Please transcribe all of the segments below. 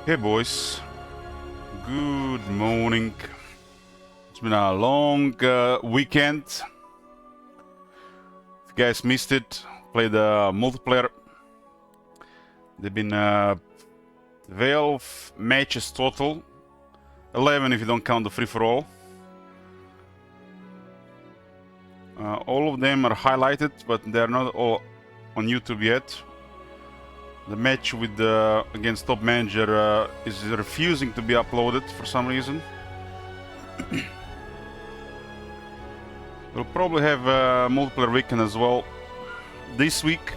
Hey boys, good morning. It's been a long weekend. If you guys missed it, played multiplayer. There've been 12 matches total, 11 if you don't count the free-for-all. All of them are highlighted, but they're not all on YouTube yet. The match with against Top Manager is refusing to be uploaded for some reason. We'll probably have a multiplayer weekend as well this week.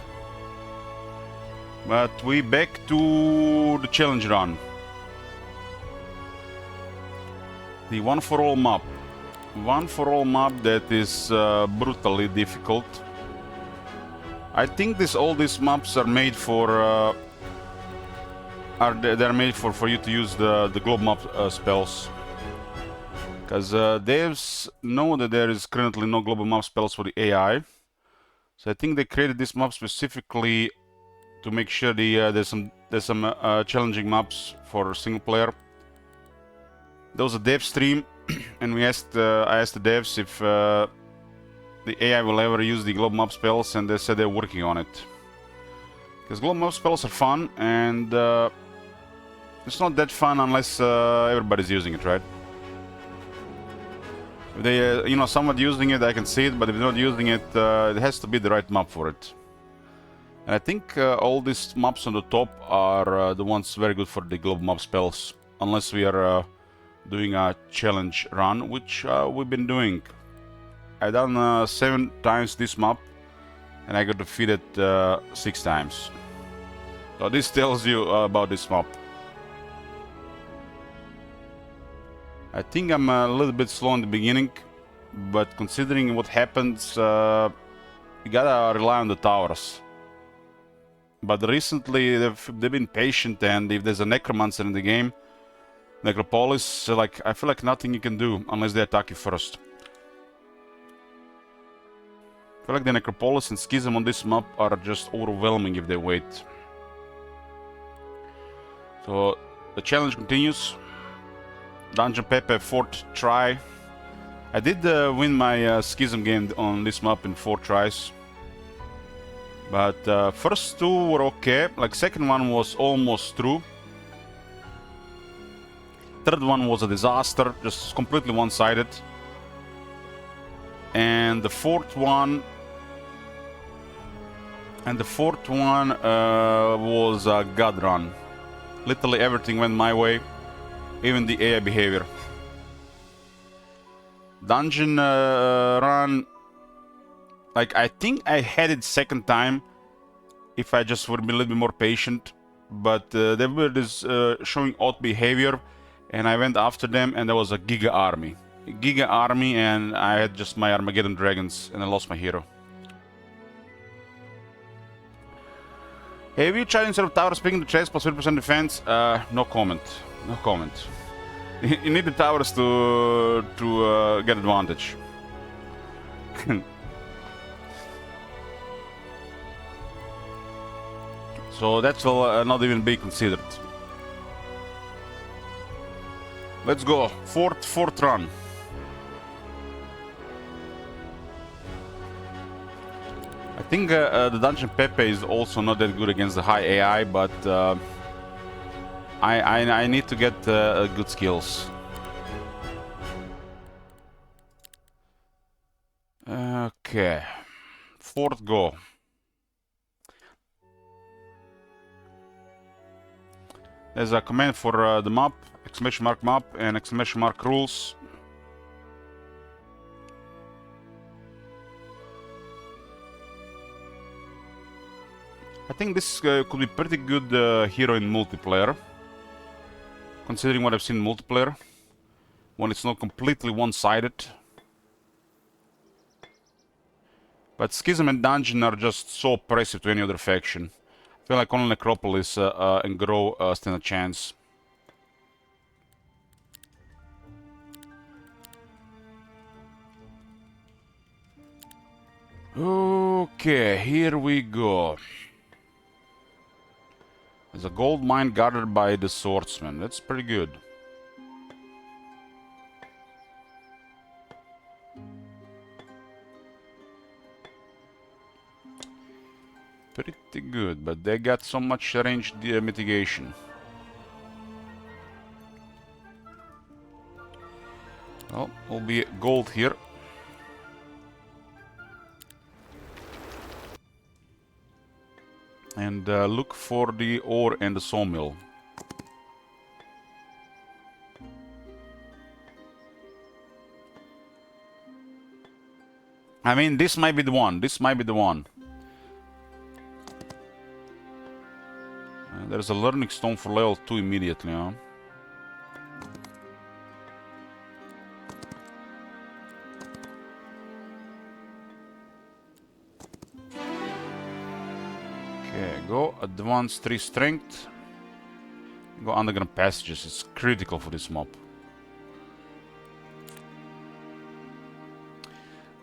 But we back to the challenge run. The one-for-all map. One-for-all map that is brutally difficult. I think all these maps are made for they're made for you to use the globe map spells, because devs know that there is currently no global map spells for the AI, so I think they created this map specifically to make sure there's some challenging maps for single player. There was a dev stream, and I asked the devs if the AI will ever use the globe map spells, and they said they're working on it. Because globe map spells are fun, and it's not that fun unless everybody's using it, right? If they, someone using it, I can see it, but if they're not using it, it has to be the right map for it. And I think all these maps on the top are the ones very good for the globe map spells, unless we are doing a challenge run, which we've been doing. I've done 7 times this map, and I got defeated 6 times. So this tells you about this map. I think I'm a little bit slow in the beginning, but considering what happens, you gotta rely on the towers. But recently they've been patient, and if there's a necromancer in the game, Necropolis, I feel like nothing you can do unless they attack you first. I feel like the Necropolis and Schism on this map are just overwhelming if they wait. So the challenge continues. Dungeon Pepe 4th try. I did win my Schism game on this map in 4 tries. But first 2 were okay. Second one was almost through. Third one was a disaster, just completely one-sided. And the fourth one was a god run. Literally everything went my way, even the AI behavior. Dungeon run, I think I had it second time if I just would be a little bit more patient, but they were just showing odd behavior, and I went after them, and there was a Giga army. And I had just my Armageddon dragons, and I lost my hero. Have you tried instead of towers picking the chest plus 50% defense? No comment. No comment. You need the towers to get advantage. So that will not even be considered. Let's go. Fourth run. I think the Dungeon Pepe is also not that good against the high AI, but I need to get good skills. Okay. 4th go. There's a command for the map, !map and !rules. I think this could be pretty good hero in multiplayer, considering what I've seen in multiplayer, when it's not completely one-sided. But Schism and Dungeon are just so oppressive to any other faction. I feel like only Necropolis and Grow stand a chance. Okay, here we go. There's a gold mine guarded by the swordsman. That's pretty good. Pretty good, but they got so much range mitigation. Well, will be gold here. And look for the ore and the sawmill. I mean, this might be the one. This might be the one. There's a learning stone for level 2 immediately, huh? Okay, go advanced 3 strength. Go underground passages. It's critical for this mob.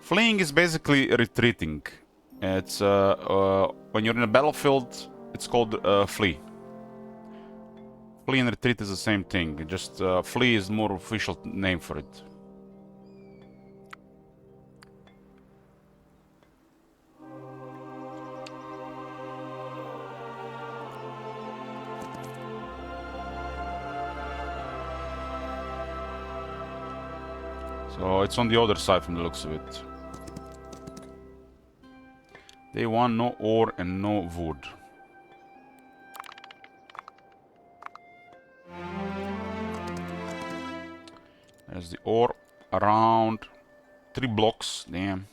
Fleeing is basically retreating. It's when you're in a battlefield, it's called flee. Flee and retreat is the same thing. Just flee is more official name for it. So it's on the other side from the looks of it. Day 1, no ore and no wood. There's the ore around 3 blocks. Damn.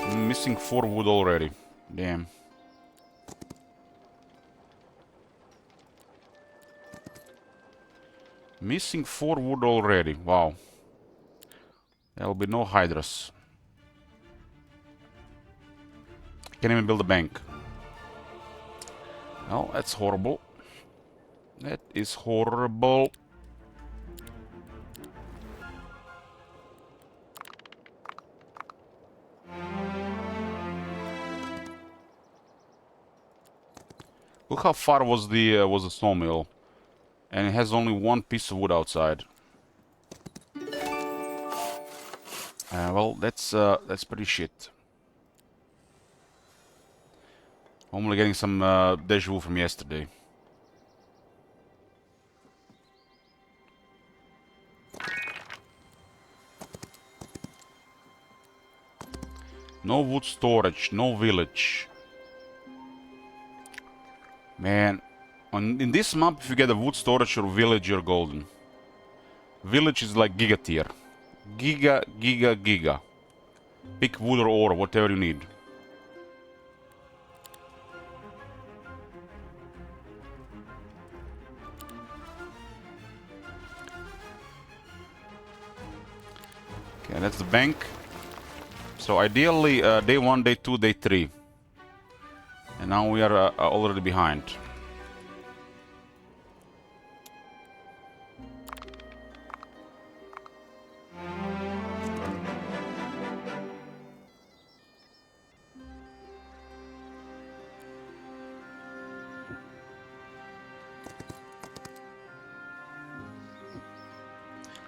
I'm missing 4 wood already. Damn. Missing 4 wood already. Wow. There'll be no hydras. Can't even build a bank. Well, that's horrible. That is horrible. Look how far was the sawmill, and it has only 1 piece of wood outside. Well, that's pretty shit. I'm only getting some deja vu from yesterday. No wood storage, no village. Man, in this map, if you get a wood storage or village, you're golden. Village is like giga tier. Giga, giga, giga. Pick wood or ore, whatever you need. Okay, that's the bank. So ideally, day 1, day 2, day 3. And now we are already behind.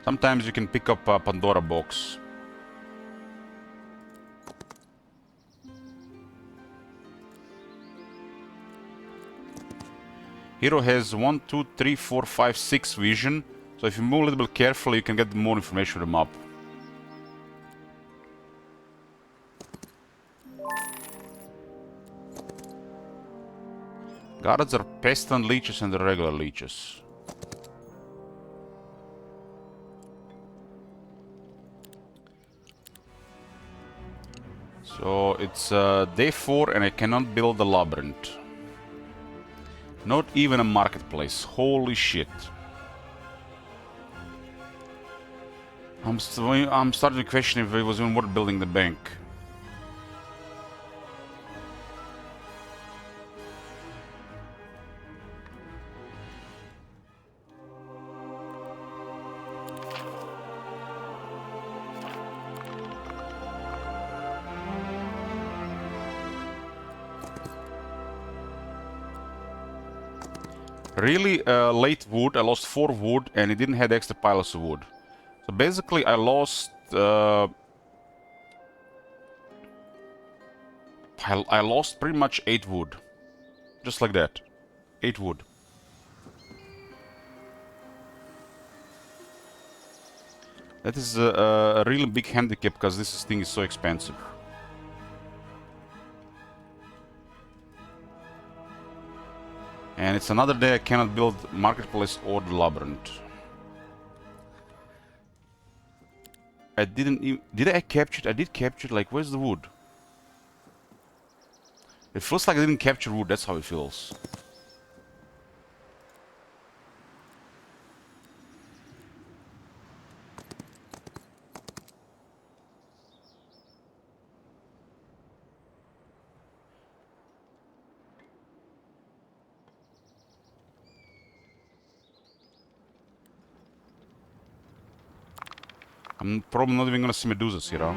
Sometimes you can pick up a Pandora box. Hero has 1, 2, 3, 4, 5, 6 vision. So if you move a little bit carefully, you can get more information on the map. Guards are pestilent leeches and the regular leeches. So it's day 4 and I cannot build a labyrinth. Not even a marketplace. Holy shit. I'm starting to question if it was even worth building the bank. really late wood. I lost 4 wood and it didn't have extra piles of wood. So basically I lost I lost pretty much 8 wood. Just like that. 8 wood. That is a really big handicap because this thing is so expensive. And it's another day I cannot build marketplace or the labyrinth. I didn't even... Did I capture it? I did capture it. Like, where's the wood? It feels like I didn't capture wood. That's how it feels. I'm probably not even gonna see medusas here, huh?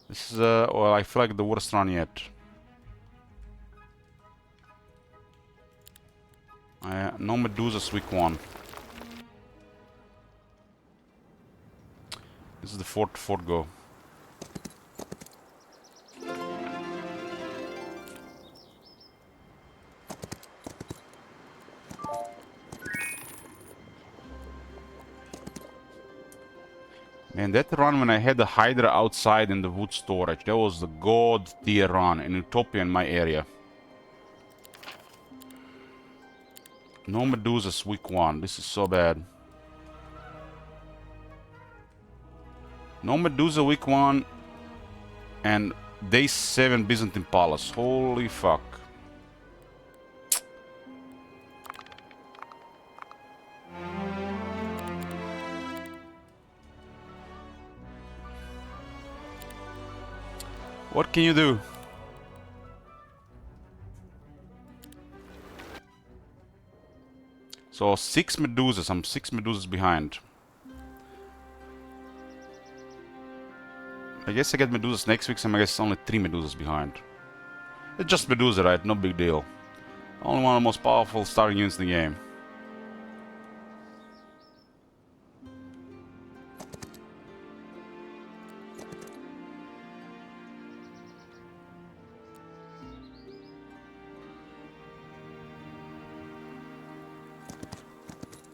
This is, well, I feel like the worst run yet. No medusas week 1. This is the fourth go. Man, that run when I had the Hydra outside in the wood storage, that was the god tier run in Utopia in my area. No medusas week 1, this is so bad. No Medusa week 1 and day 7 Byzantine Palace. Holy fuck. What can you do? So 6 Medusas, I'm 6 Medusas behind. I guess I get Medusas next week, so I guess only 3 Medusas behind. It's just Medusa, right? No big deal. Only one of the most powerful starting units in the game.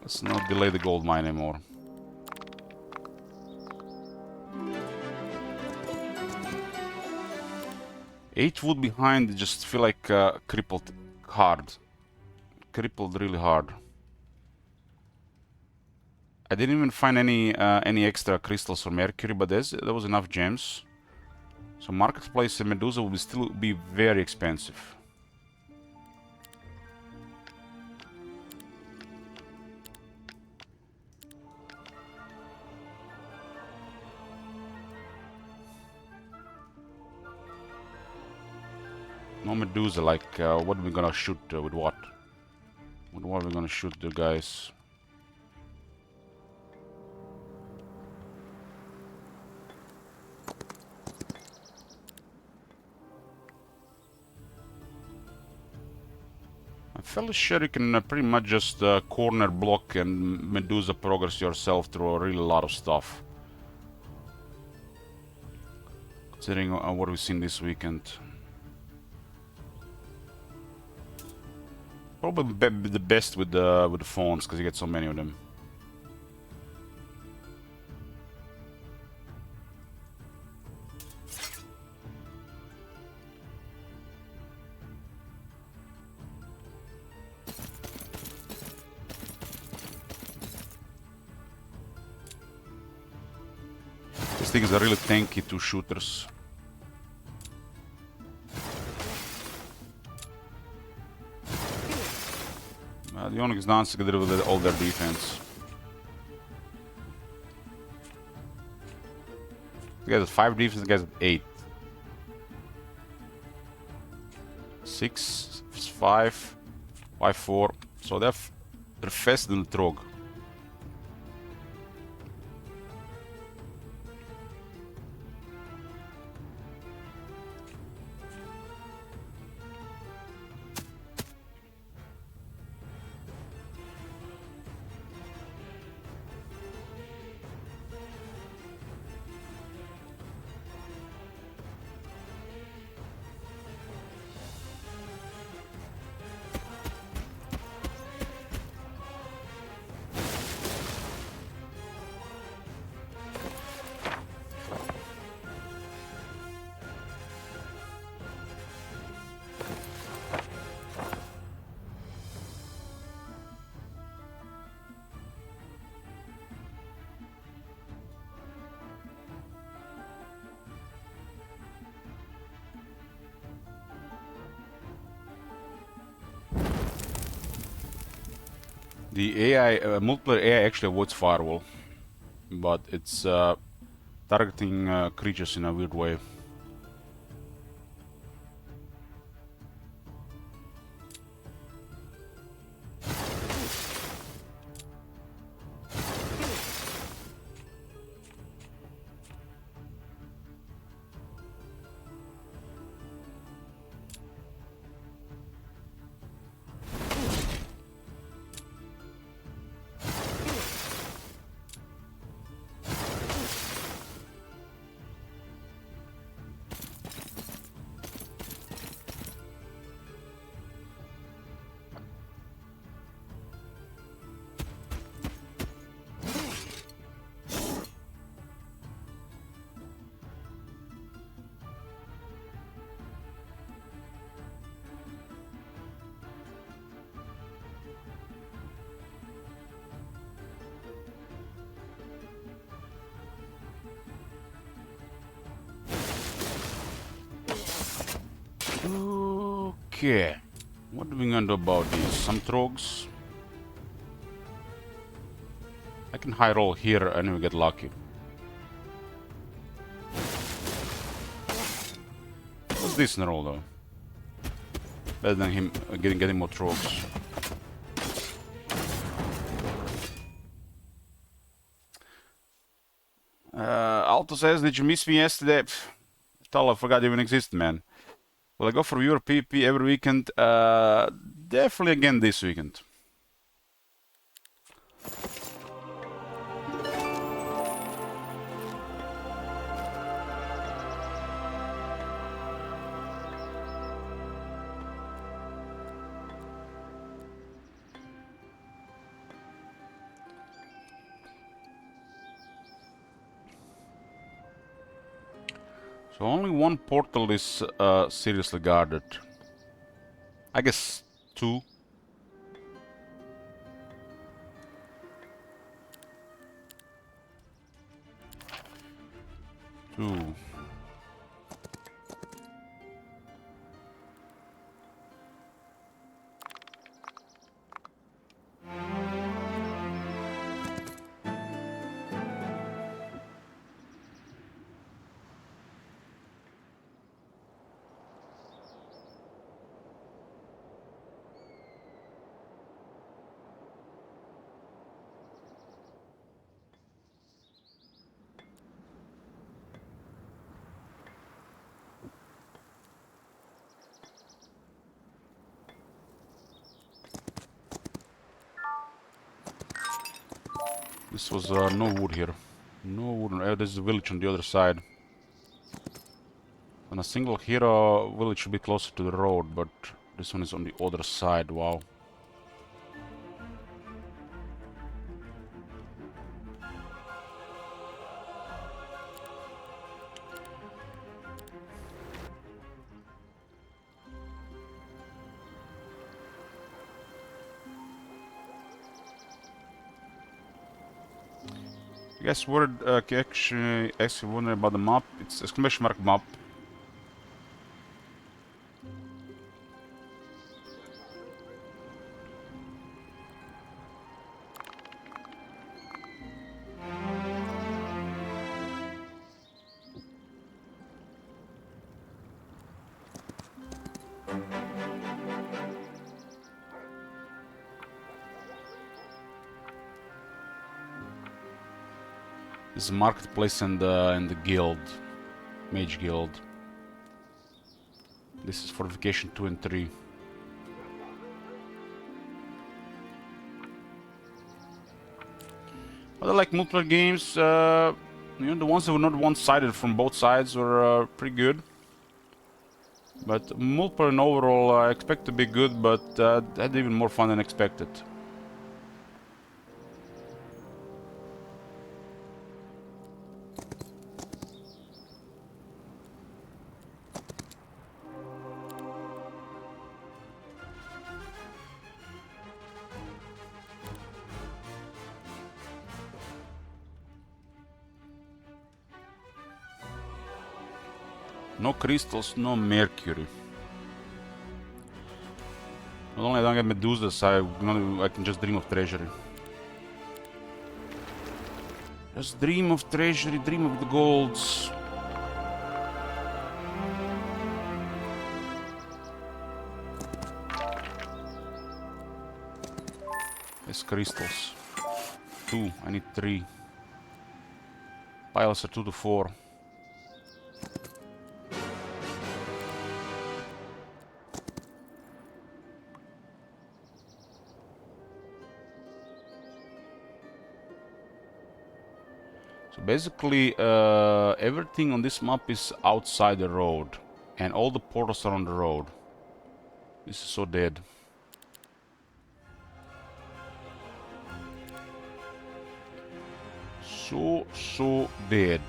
Let's not delay the gold mine anymore. Eight wood behind, just feel like crippled hard. Crippled really hard. I didn't even find any extra crystals for Mercury, but there was enough gems. So marketplace and Medusa will still be very expensive. No Medusa, like, what are we gonna shoot with what? With what are we gonna shoot the guys? I'm fairly sure you can pretty much just corner block and Medusa progress yourself through a really lot of stuff. Considering what we've seen this weekend. Probably the best with the phones, because you get so many of them. These things are really tanky, 2 shooters. The Onyx Dance get rid of all their defense. You guys have 5 defense, you guys have 8. 6, 5, 5, 4. So they're faster than the Trog. The AI, multiplayer AI actually avoids firewall, but it's targeting creatures in a weird way. Okay, what are we gonna do about these? Some trogs. I can high roll here and we get lucky. What's this in roll though? Better than him getting more trogs. Alto says, did you miss me yesterday? Tell I forgot you even exist, man. Will I go for viewer PP every weekend? Definitely again this weekend. So only one portal is seriously guarded. I guess two. Two. This was no wood here. No wood. There's a village on the other side. And a single hero village should be closer to the road, but this one is on the other side. Wow. You guys worried actually wondering about the map? It's exclamation mark map. This is marketplace and the guild, mage guild. This is fortification 2 and 3. But I like multiplayer games. You know, the ones that were not one-sided from both sides were pretty good. But multiplayer in overall I expect to be good, but had even more fun than expected. No crystals, no mercury. long as I don't get Medusas, I can just dream of treasury. Just dream of treasury, dream of the golds. It's crystals. 2, I need 3. Piles are 2 to 4. So basically, everything on this map is outside the road, and all the portals are on the road. This is so dead. So dead.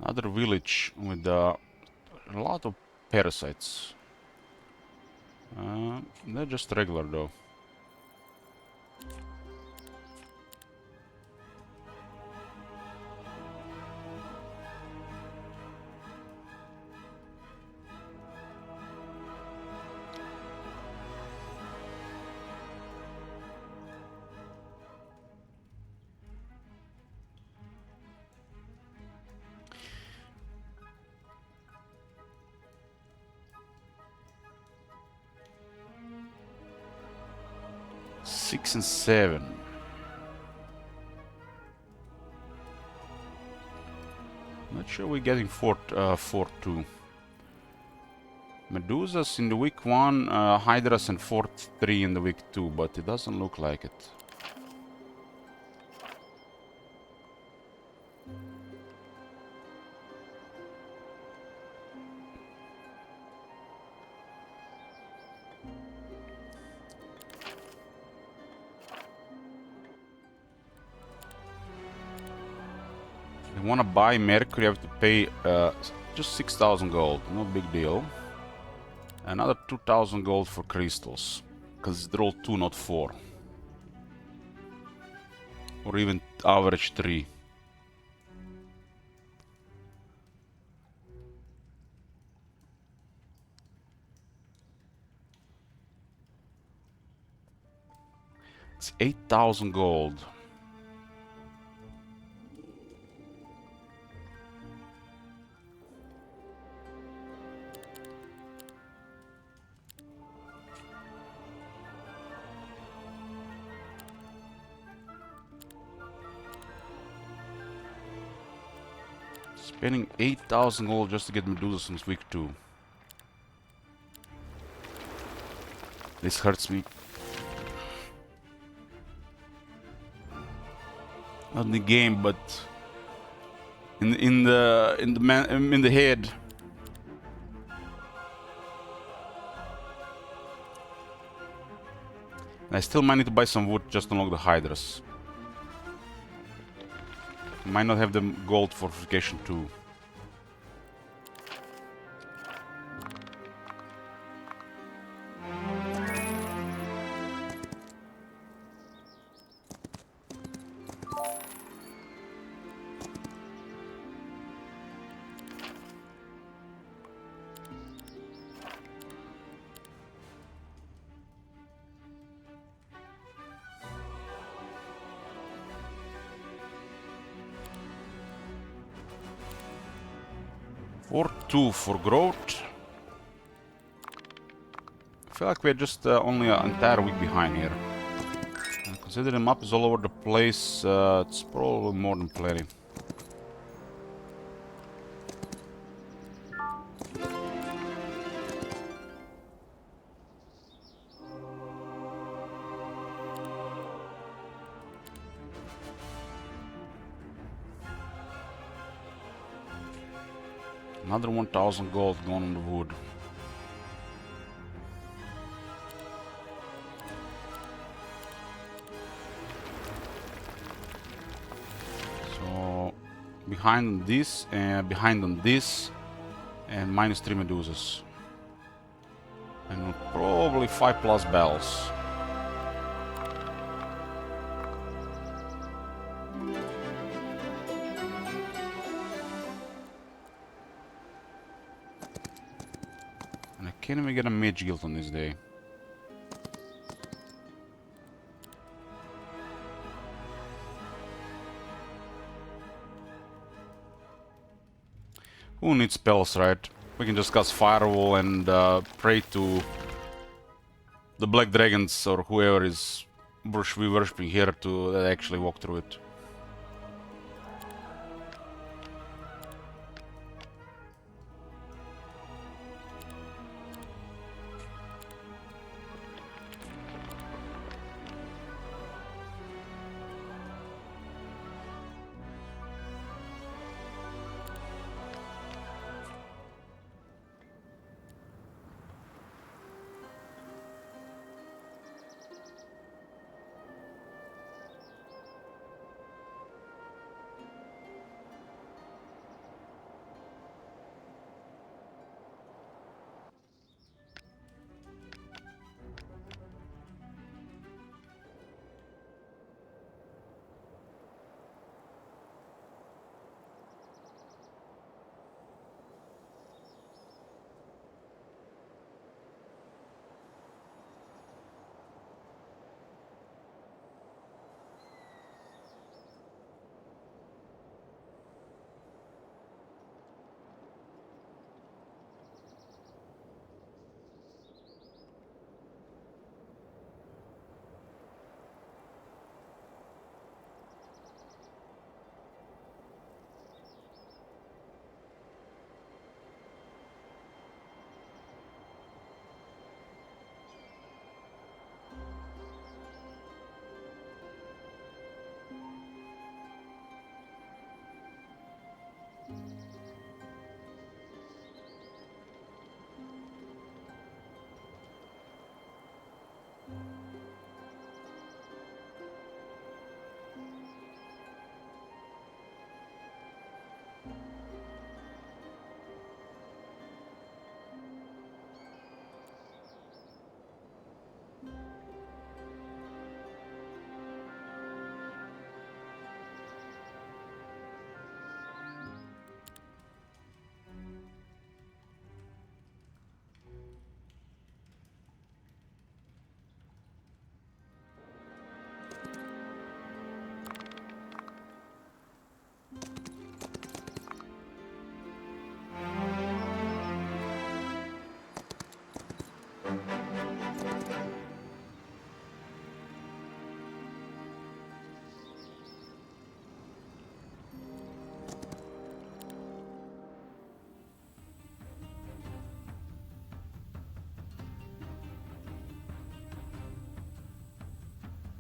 Another village with a lot of parasites. They're just regular though. Six and 7. Not sure we're getting 4-2. Medusas in the week 1, Hydras and 4-3 in the week 2, but it doesn't look like it. If you want to buy Mercury, you have to pay just 6,000 gold, no big deal. Another 2,000 gold for crystals, because they're all 2, not 4. Or even average 3. It's 8,000 gold. Spending 8,000 gold just to get Medusa since week 2. This hurts me. Not in the game, but in the head. And I still might need to buy some wood just to unlock the Hydras. Might not have the gold fortification too. Or 2 for growth. I feel like we're just only an entire week behind here. And considering the map is all over the place, it's probably more than plenty. Another 1000 gold gone on the wood. So behind on this and behind on this, and -3 medusas. And probably 5 plus bells. And I can't even get a mage guild on this day. Who needs spells, right? We can just cast Firewall and pray to the Black Dragons or whoever is we worshipping here to actually walk through it.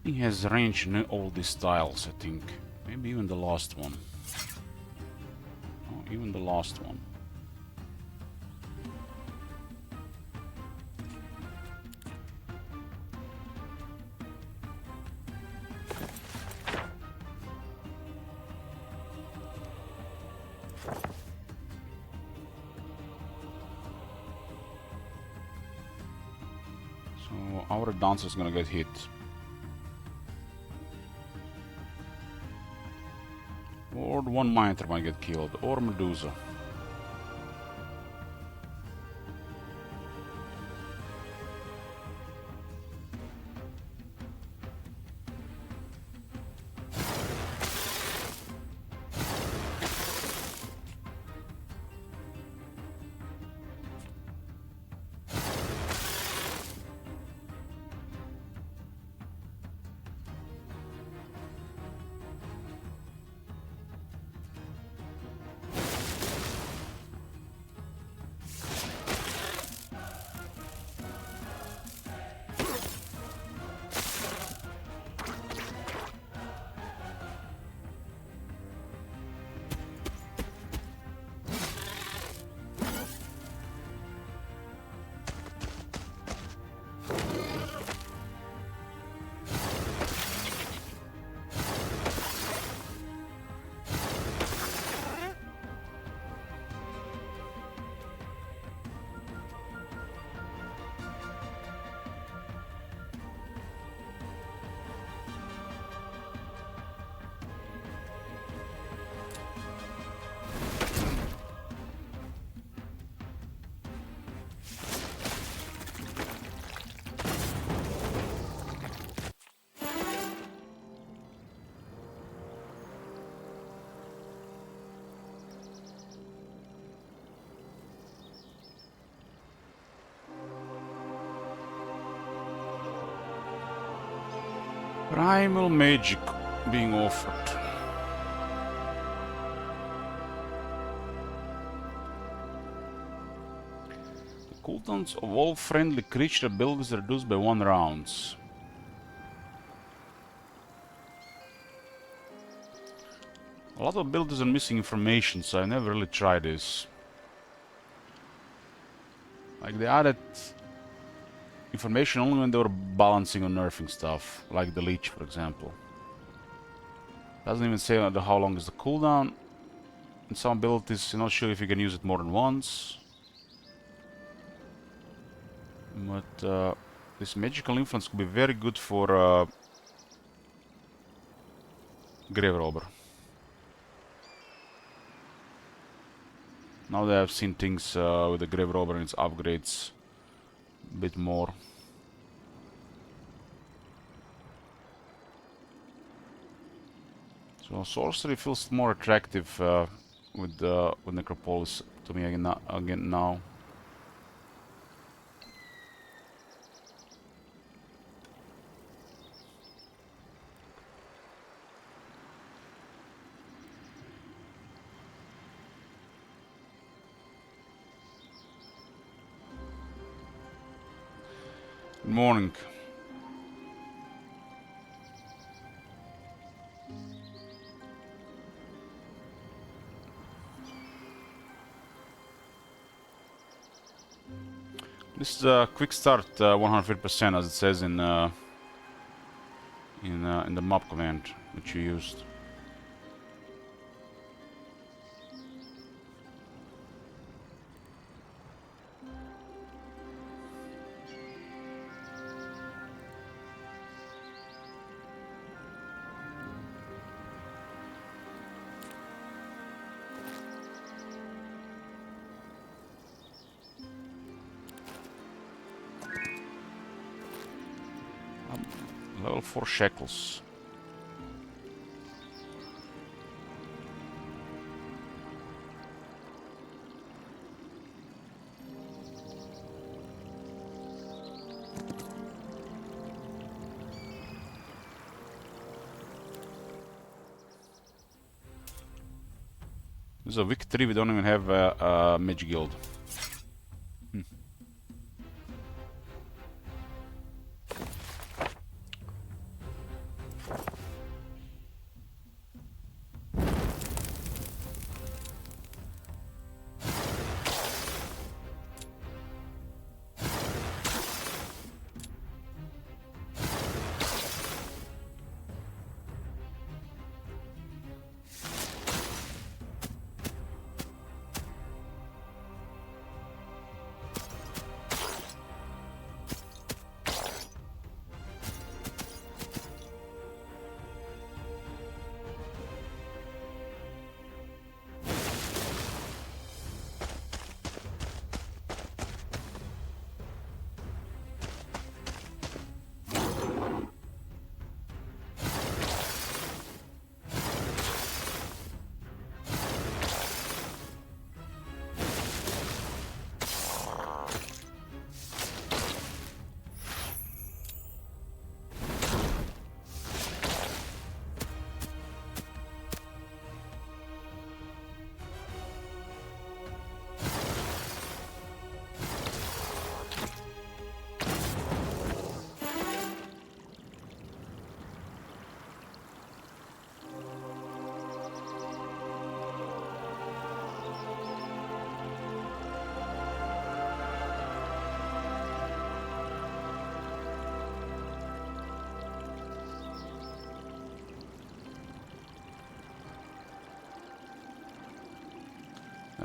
He has range in all these tiles, I think. Maybe even the last one. Oh, even the last one. So our dancer is gonna get hit. Or one miner might get killed, or Medusa. Primal magic being offered. The cooldowns of all friendly creature abilities are reduced by 1 round. A lot of abilities are missing information, so I never really tried this. Like they added information only when they were balancing or nerfing stuff, like the leech, for example. Doesn't even say how long is the cooldown. In some abilities, you're not sure if you can use it more than once. But this magical influence could be very good for Grave Robber. Now that I've seen things with the Grave Robber and its upgrades a bit more. So sorcery feels more attractive with Necropolis to me again now. Good morning. This is a quick start, 150%, as it says in the map command which you used. Level 4 shekels. This is a victory, we don't even have a mage guild.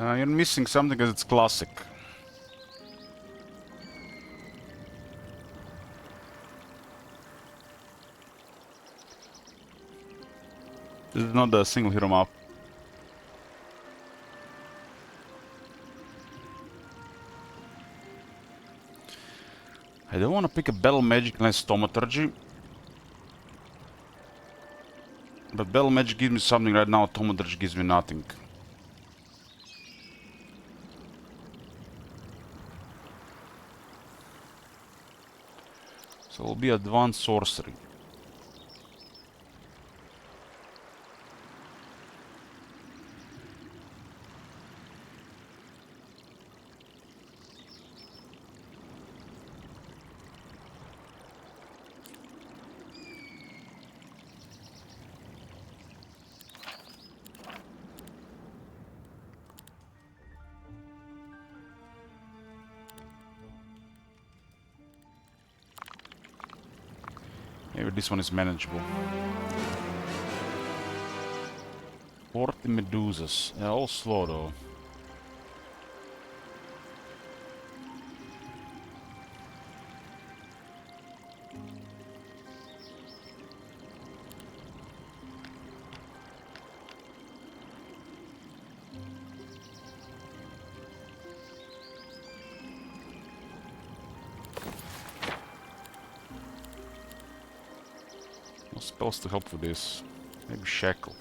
You're missing something because it's classic. This is not a single hero map. I don't want to pick a Battle Magic unless Thaumaturgy. But Battle Magic gives me something right now, Thaumaturgy gives me nothing. So it will be Advanced Sorcery. Maybe this one is manageable. 40 medusas. They're all slow though. No spells to help with this. Maybe shackle.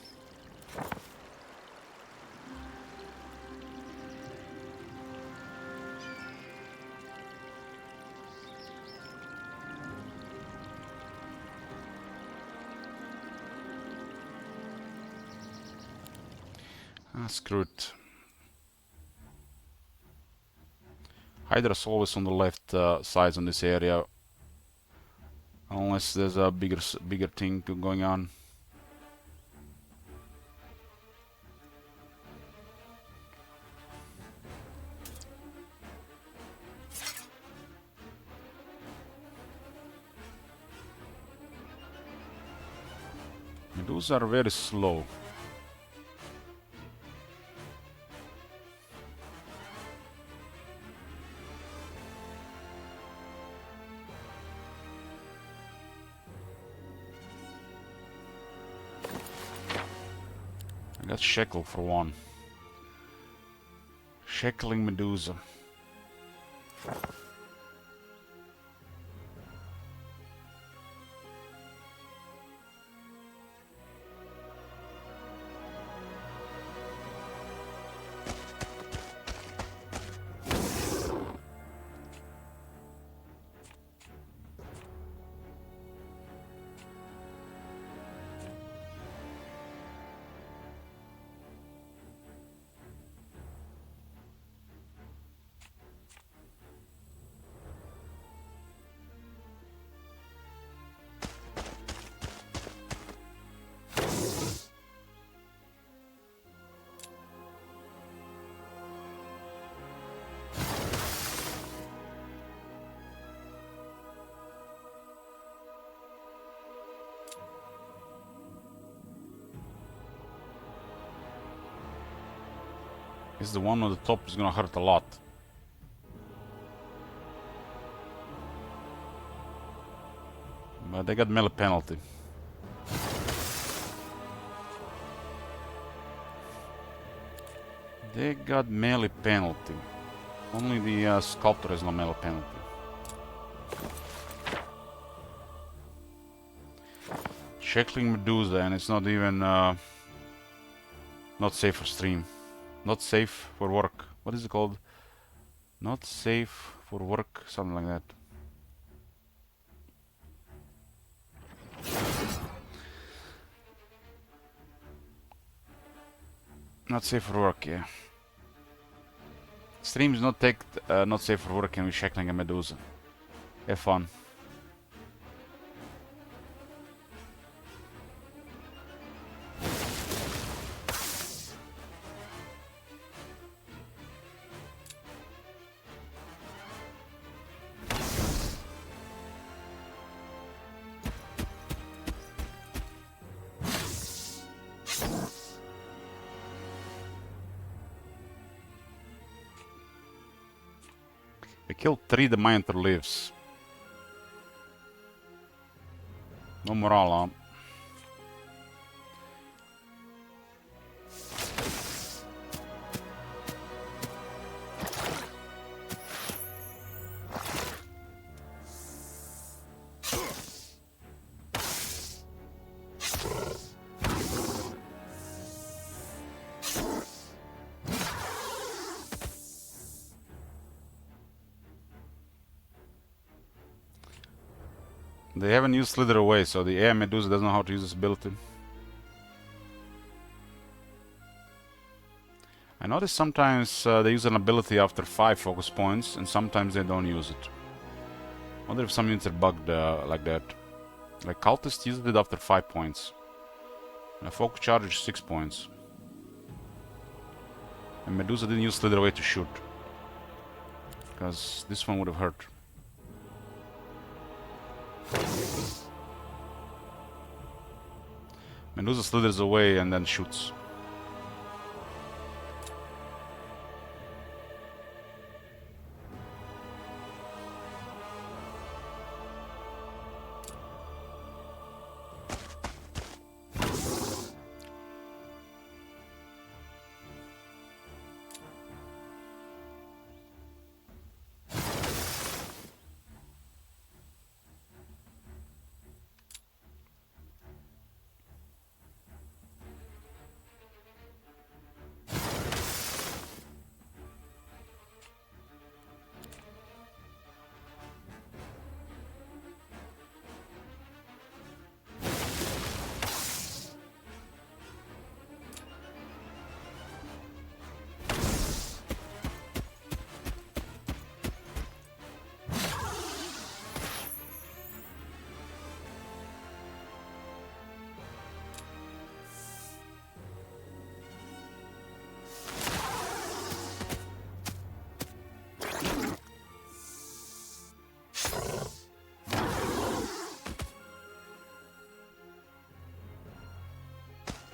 Screw it. Hydra's always on the left sides on this area. Unless there's a bigger thing going on. Medusas are very slow. I got shackle for one. Shackling Medusa. Is the one on the top is gonna hurt a lot. But they got melee penalty. They got melee penalty. Only the sculptor has no melee penalty. Shackling Medusa, and it's not even not safe for stream. Not safe for work. What is it called? Not safe for work, something like that. Not safe for work, yeah. Stream is not not safe for work and we're shackling a Medusa. Have fun. We killed 3 Dementor lives. No morale, huh? They haven't used Slither Away, so the AI Medusa doesn't know how to use this ability. I notice sometimes they use an ability after 5 focus points, and sometimes they don't use it. I wonder if some units are bugged like that. Like Cultist used it after 5 points. And a focus charge is 6 points. And Medusa didn't use Slither Away to shoot. Because this one would have hurt. Medusa slithers away and then shoots.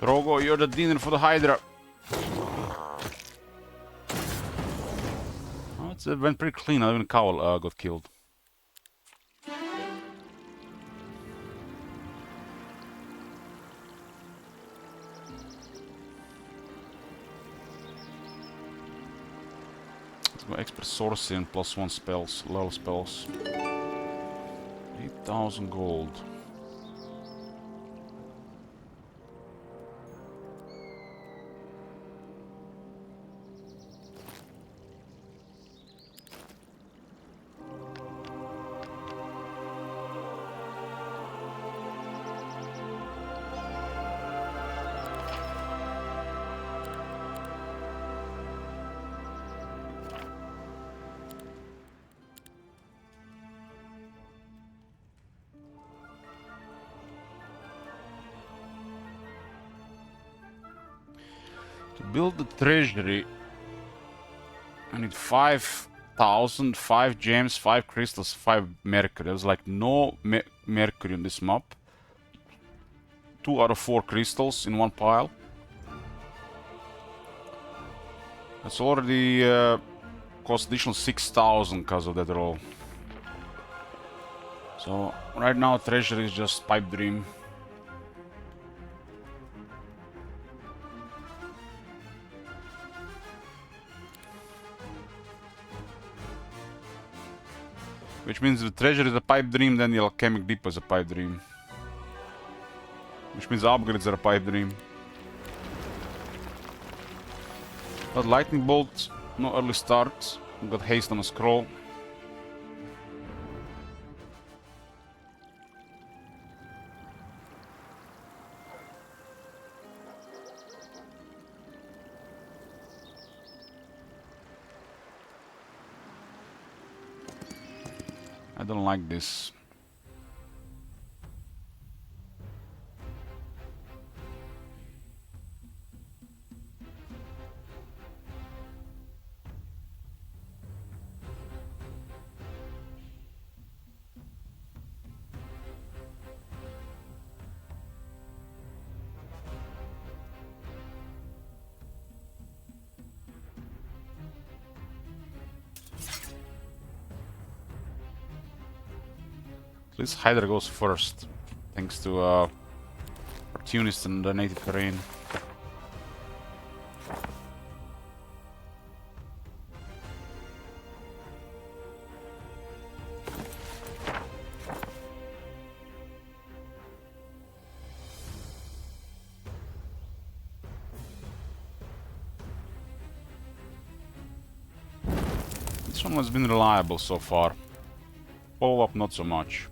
Drogo, you're the dinner for the Hydra. Oh, it went pretty clean. Not even Cowl got killed. Let's go expert sorcery and +1 spells, level spells. 8,000 gold. To build the treasury, I need 5,000, 5 gems, 5 crystals, 5 mercury. There's like no mercury on this map. 2 out of 4 crystals in one pile. That's already cost additional 6,000 because of that roll. So right now treasury is just pipe dream. Which means if the treasure is a pipe dream, then the alchemic depot is a pipe dream. Which means the upgrades are a pipe dream. Got lightning bolt, no early start. Got haste on a scroll. I don't like this. At least Hydra goes first, thanks to Opportunist and the native terrain. This one has been reliable so far. Follow-up not so much.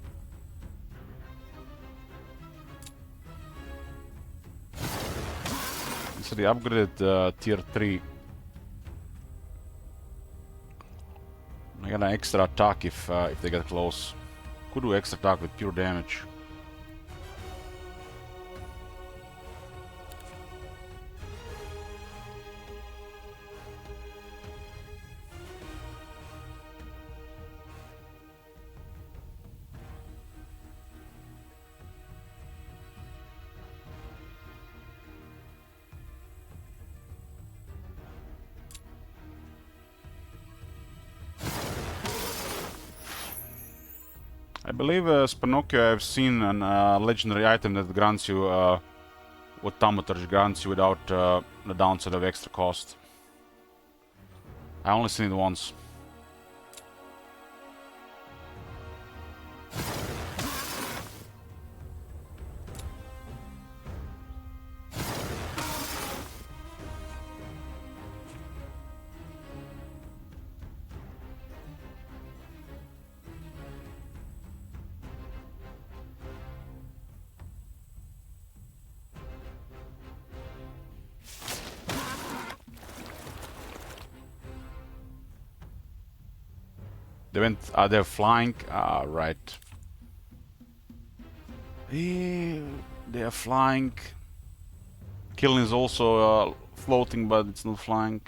So the upgraded tier 3. I got an extra attack if they get close. Could do extra attack with pure damage. believe as Pinocchio I've seen a legendary item that grants you what Thaumaturge grants you without the downside of extra cost. I only seen it once. They went, they're flying, right. They are flying. Killing is also floating, but it's not flying.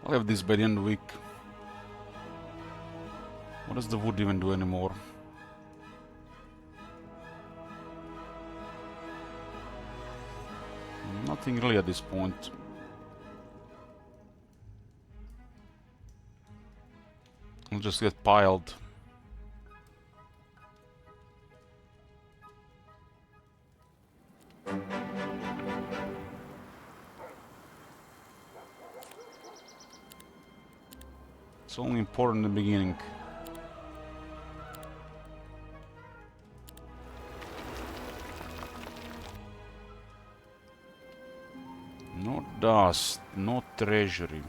I'll have this by the end of the week. What does the wood even do anymore? Nothing really at this point. I'll just get piled. It's only important in the beginning. No dust, no treasury.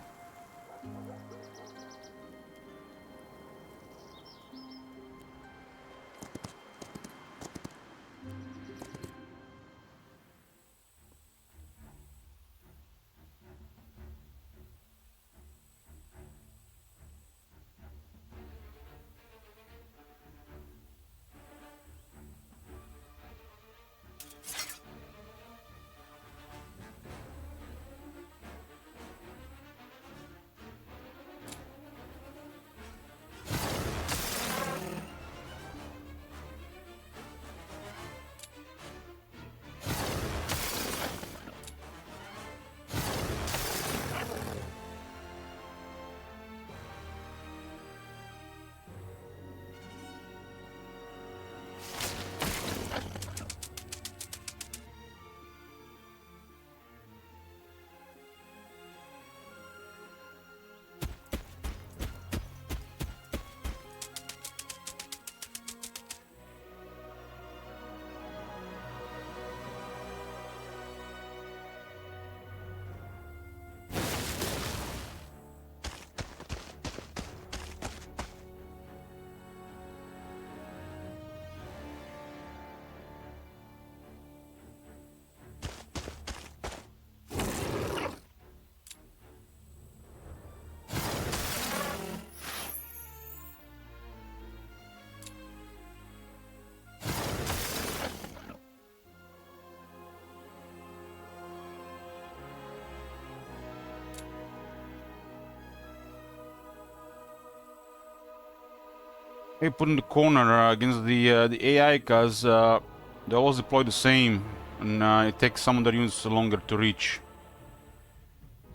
They put in the corner against the AI because they always deploy the same, and it takes some of their units longer to reach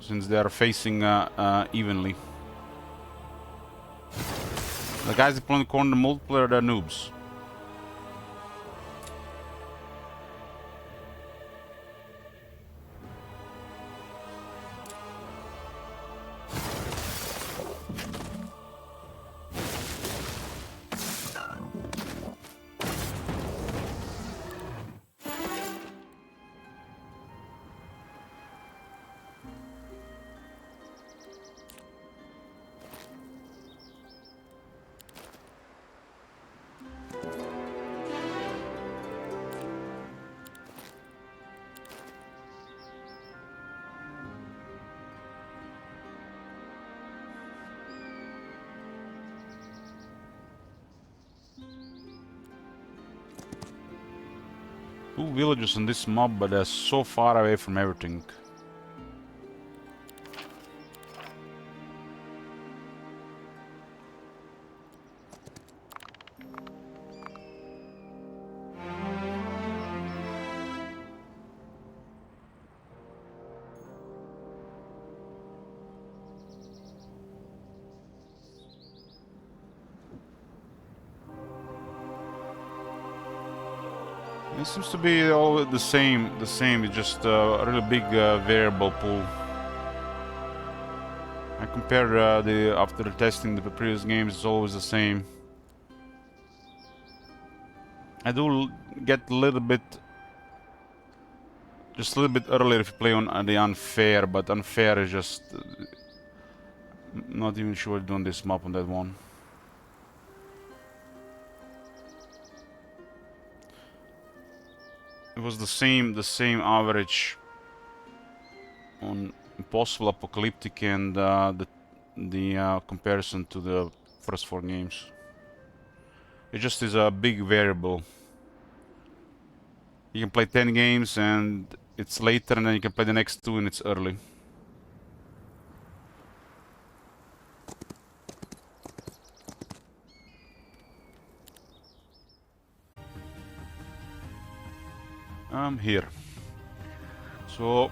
since they are facing evenly. The guys deploying the corner, the multiplayer, they're noobs. Two villages on this mob, but they're so far away from everything. It seems to be all the same. It's just a really big variable pool. I compare after testing the previous games, it's always the same. I do get a little bit, just a little bit earlier if you play on the unfair, but unfair is just not even sure doing this map on that one. It was the same average on Impossible, Apocalyptic, and the comparison to the first 4 games. It just is a big variable. You can play 10 games and it's later, and then you can play the next 2 and it's early. Here. So,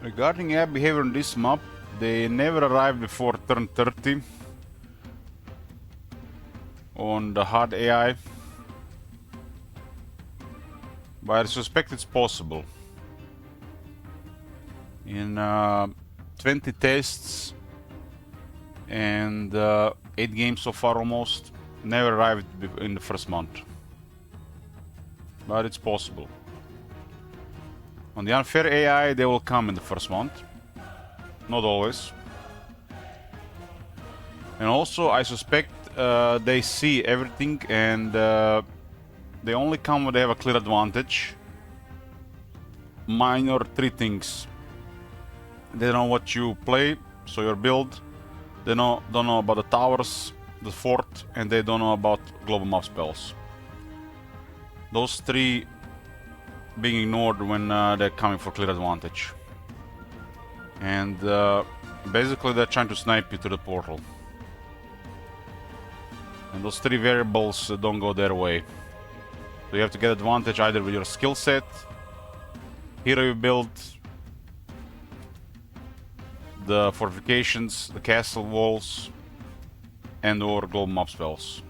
regarding AI behavior on this map, they never arrived before turn 30 on the hard AI, but I suspect it's possible. In 20 tests and 8 games so far almost, never arrived in the first month. But it's possible. On the unfair AI, they will come in the first month. Not always. And also, I suspect they see everything, and they only come when they have a clear advantage. Minor 3 things. They know what you play, so your build. They don't know about the towers, the fort, and they don't know about global map spells. Those 3 being ignored when they're coming for clear advantage. And basically they're trying to snipe you to the portal. And those 3 variables don't go their way. So you have to get advantage either with your skill set, hero you build, the fortifications, the castle walls, and or global map spells.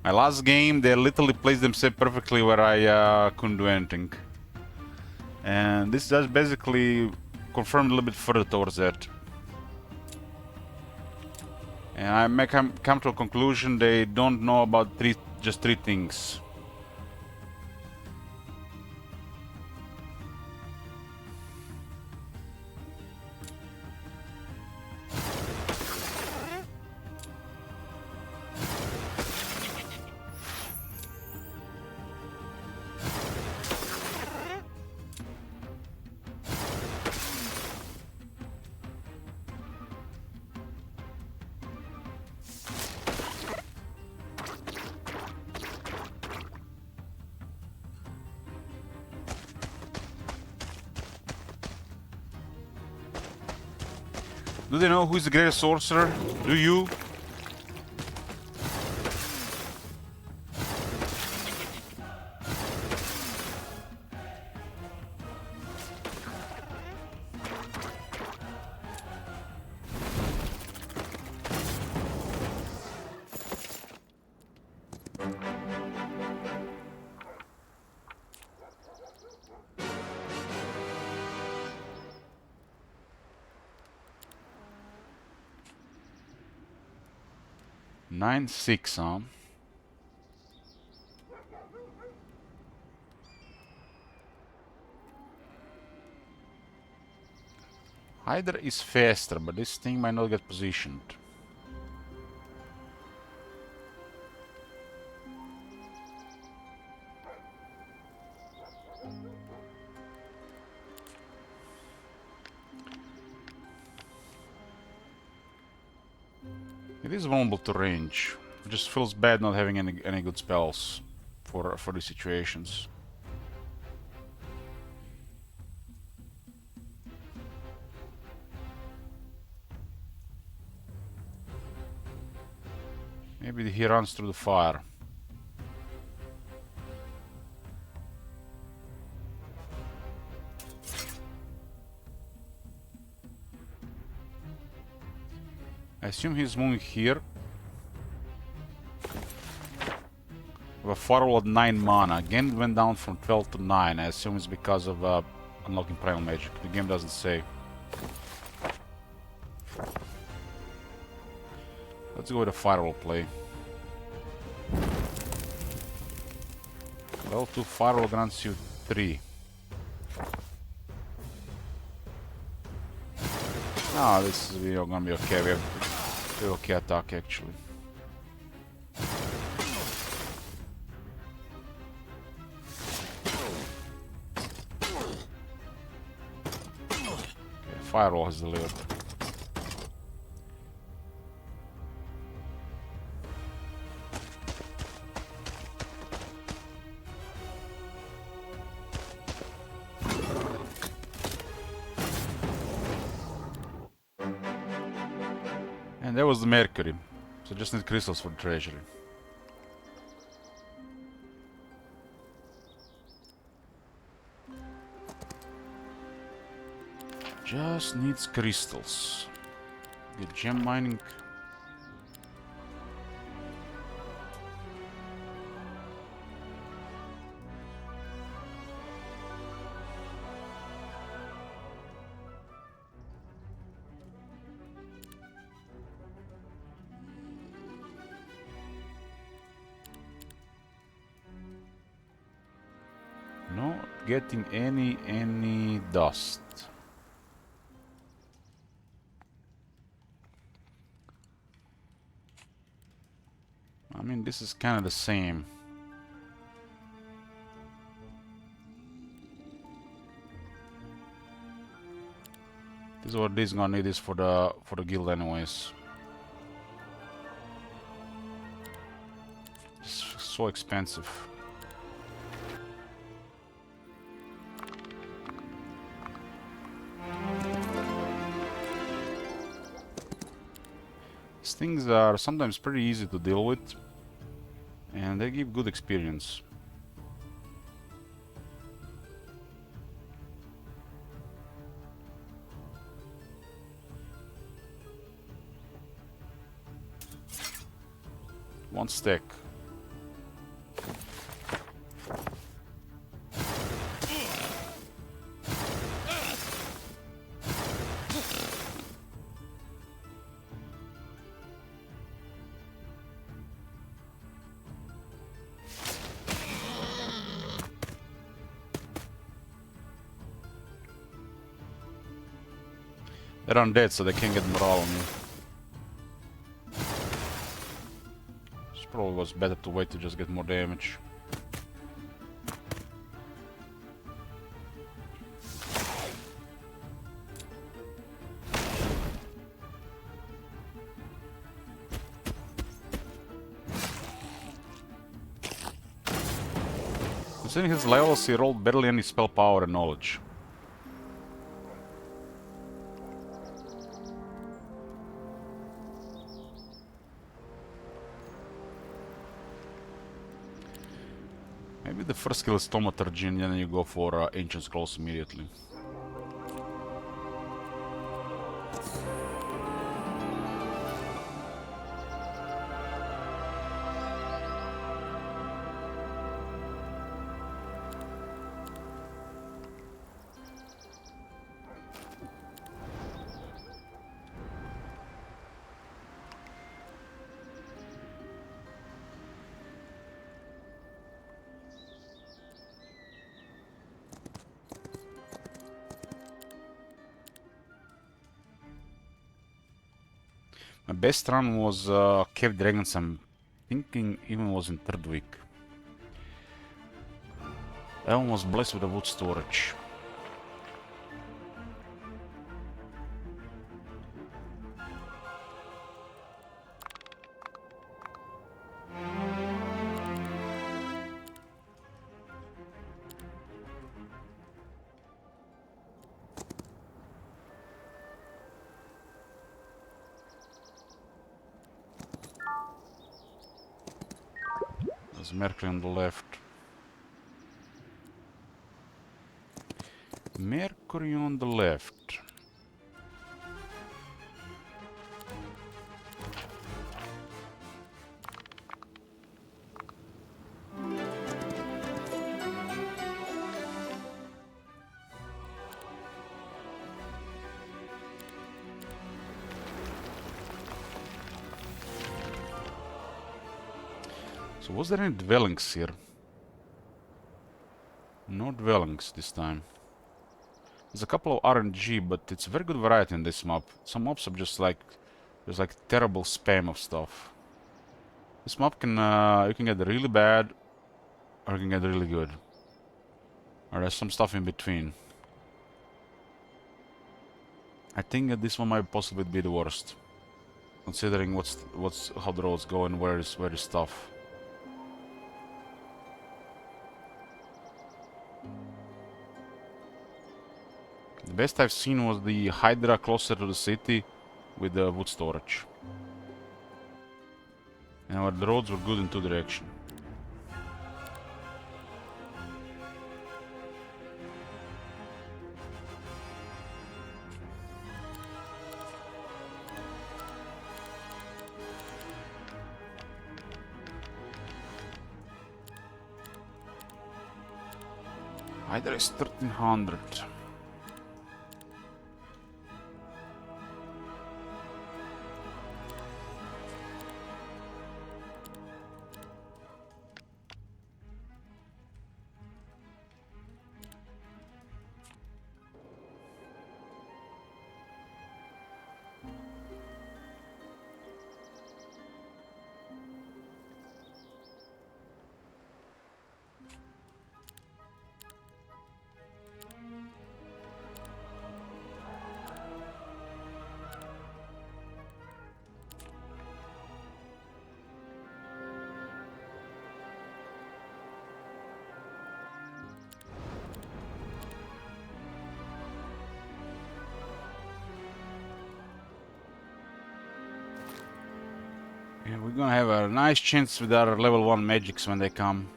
My last game, they literally placed themselves perfectly where I couldn't do anything. And this does basically confirm a little bit further towards that. And I may come to a conclusion they don't know about just three things. Do they know who is the greatest sorcerer? Do you? Nine six, huh? Hydra is faster, but this thing might not get positioned. It is vulnerable to range. It just feels bad not having any good spells for these situations. Maybe he runs through the fire. I assume he's moving here. We have a firewall at 9 mana. Again, it went down from 12 to 9. I assume it's because of unlocking primal magic. The game doesn't say. Let's go with a firewall play. Level 2 firewall grants you 3. Ah, this is gonna be okay. We have okay attack actually. Okay, firewall has delivered. And there was the Mercury. So just need crystals for the treasury. Just needs crystals. Get gem mining. Not getting any dust. I mean, this is kind of the same. This is what this is gonna need is for the guild anyways. It's so expensive. These things are sometimes pretty easy to deal with, and they give good experience. One stack. They're undead, so they can't get morale on me. This probably was better to wait to just get more damage. Considering his levels, he rolled barely any spell power and knowledge. Maybe the first skill is Thaumaturgy and then you go for Ancient Scrolls immediately. My best run was Cave Dragons. I'm thinking even was in third week. That one was blessed with a wood storage. There's Mercury on the left. Mercury on the left. So was there any dwellings here? No dwellings this time. There's a couple of RNG, but it's a very good variety in this map. Some maps are just like there's like terrible spam of stuff. This map can you can get really bad or you can get really good. Or there's some stuff in between. I think that this one might possibly be the worst. Considering how the roads go and where is stuff. The best I've seen was the Hydra closer to the city with the wood storage. And the roads were good in two directions. Hydra is 1300. Yeah, we're gonna have a nice chance with our level 1 magics when they come.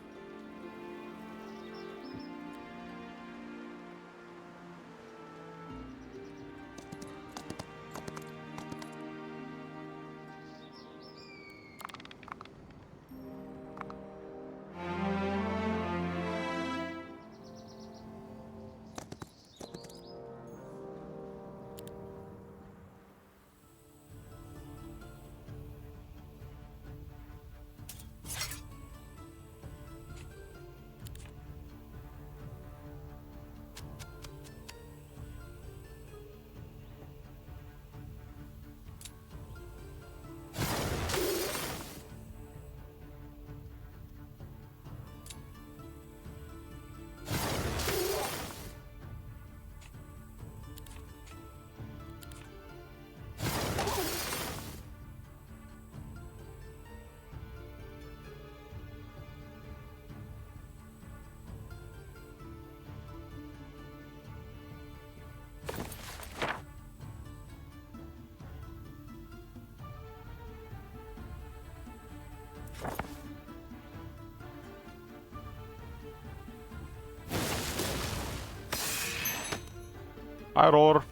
Hi, Roar.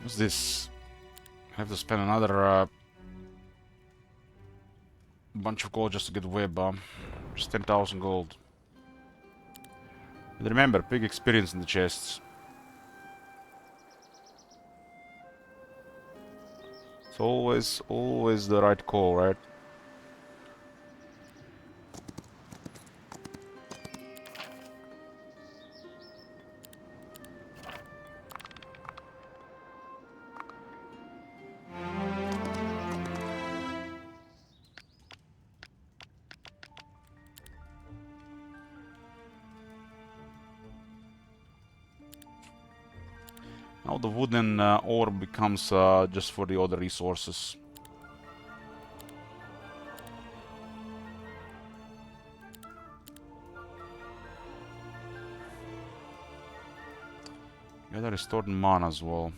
What's this? I have to spend another bunch of gold just to get web. Just 10,000 gold. And remember, big experience in the chests. It's always the right call, right? Now the wooden ore becomes just for the other resources. Gotta restore the mana as well.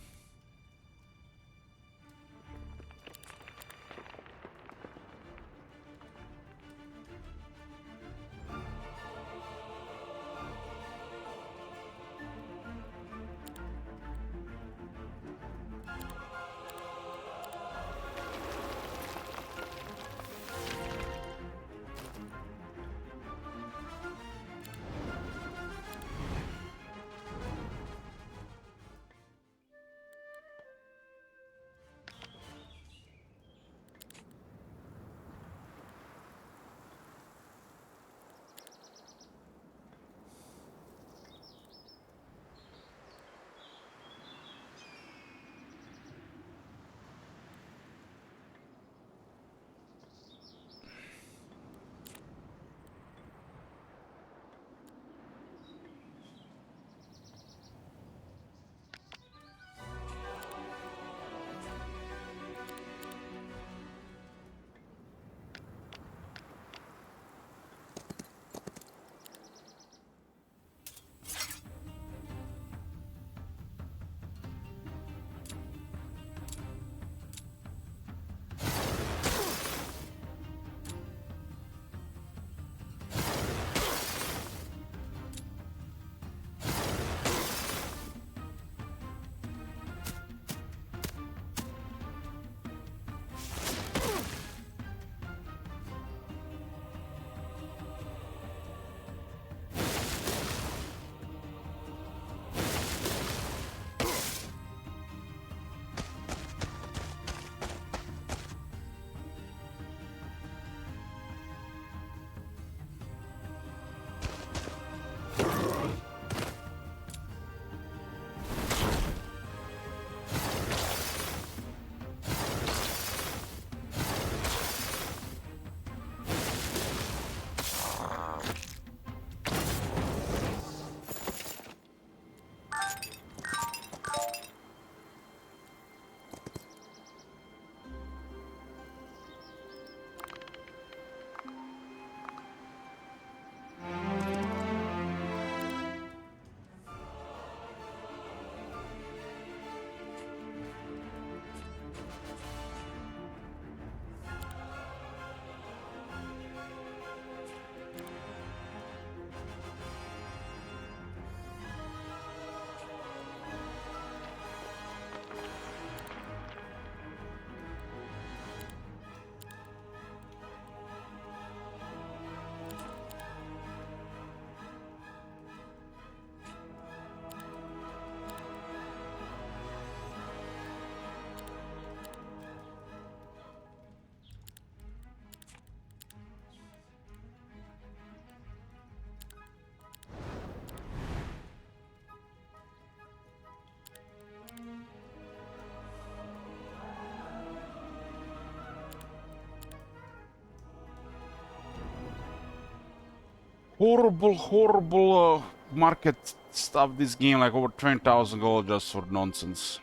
horrible market stuff this game, like over 20,000 gold just for nonsense.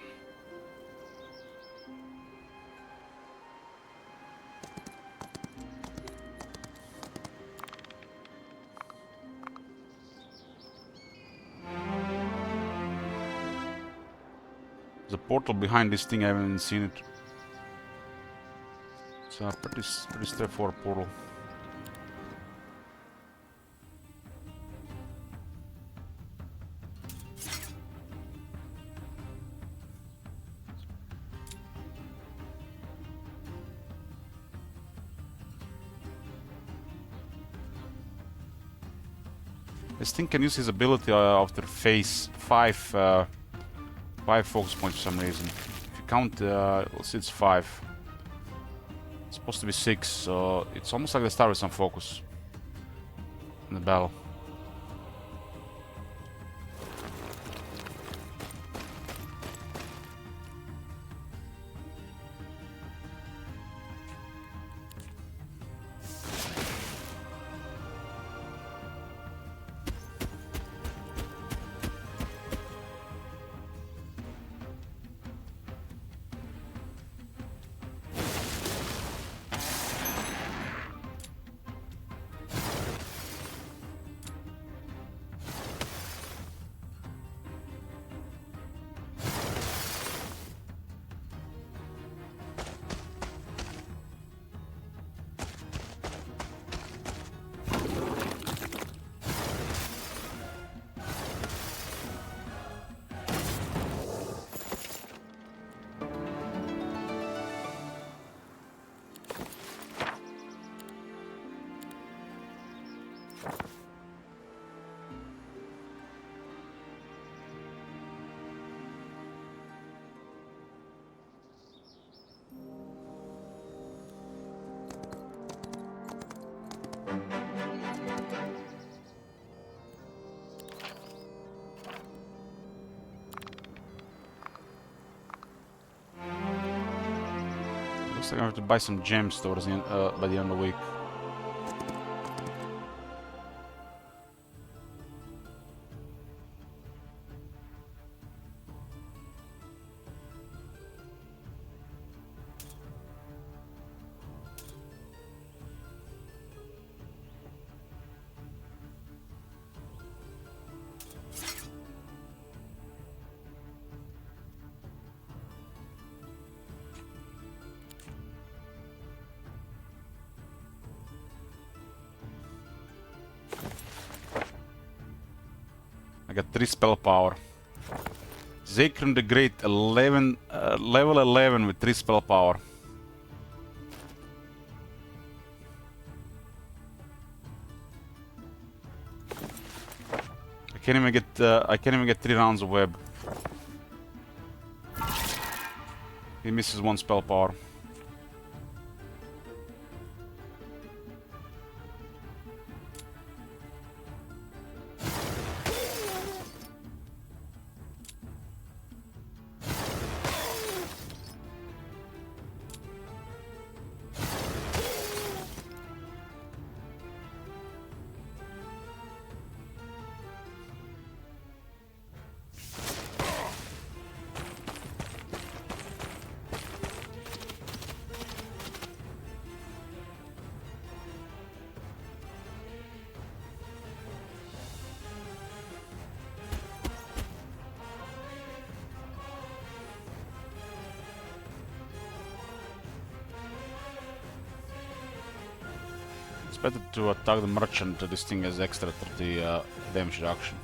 There's a portal behind this thing, I haven't even seen it. It's a pretty straightforward portal. This thing can use his ability after phase 5 focus points for some reason. If you count, let's see, it's 5. It's supposed to be 6, so it's almost like they start with some focus in the battle. Looks like I have to buy some gems towards the end, by the end of the week. I got 3 spell power. Zekron the Great, 11, level 11 with 3 spell power. I can't even get 3 rounds of web. He misses 1 spell power. It's better to attack the merchant. This thing has extra 30 damage reduction.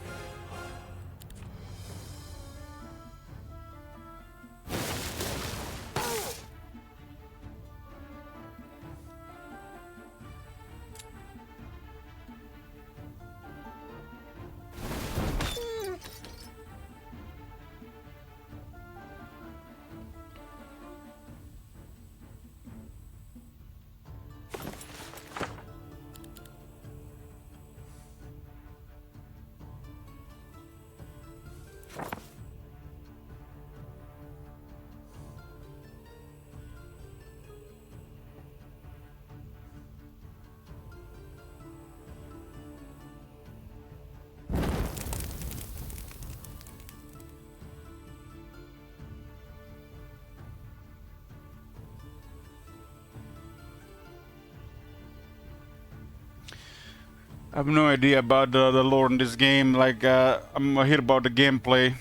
I have no idea about the lore in this game. Like, I'm here about the gameplay.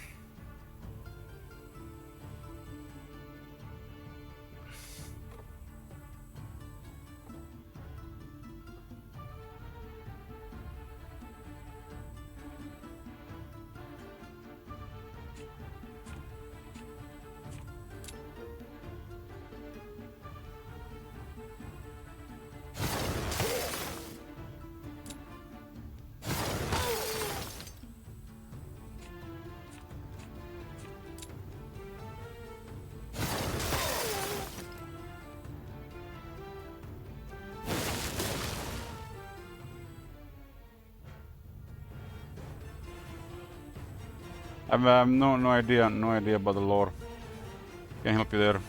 I have no idea about the lore. Can't help you there.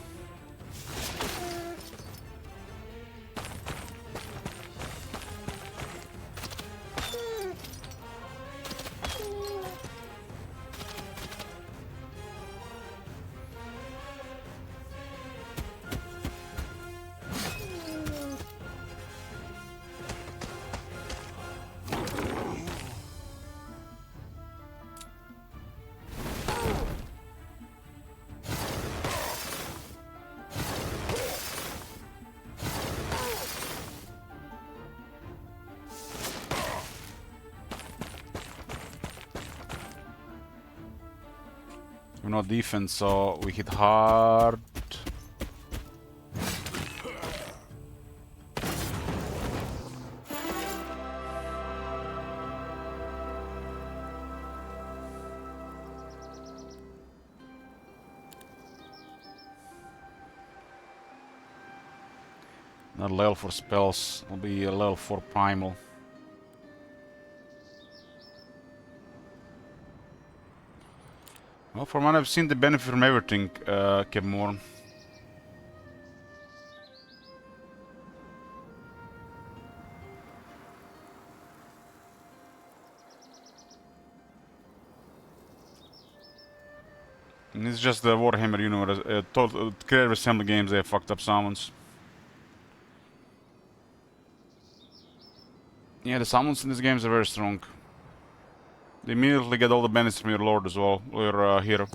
We're not defense, so we hit hard. Not level for spells, it'll be a level 4 primal. Well, from what I've seen, the benefit from everything kept more. And it's just the Warhammer universe. Creative Assembly games, they have fucked up summons. Yeah, the summons in these games are very strong. They immediately get all the benefits from your lord as well, or your hero.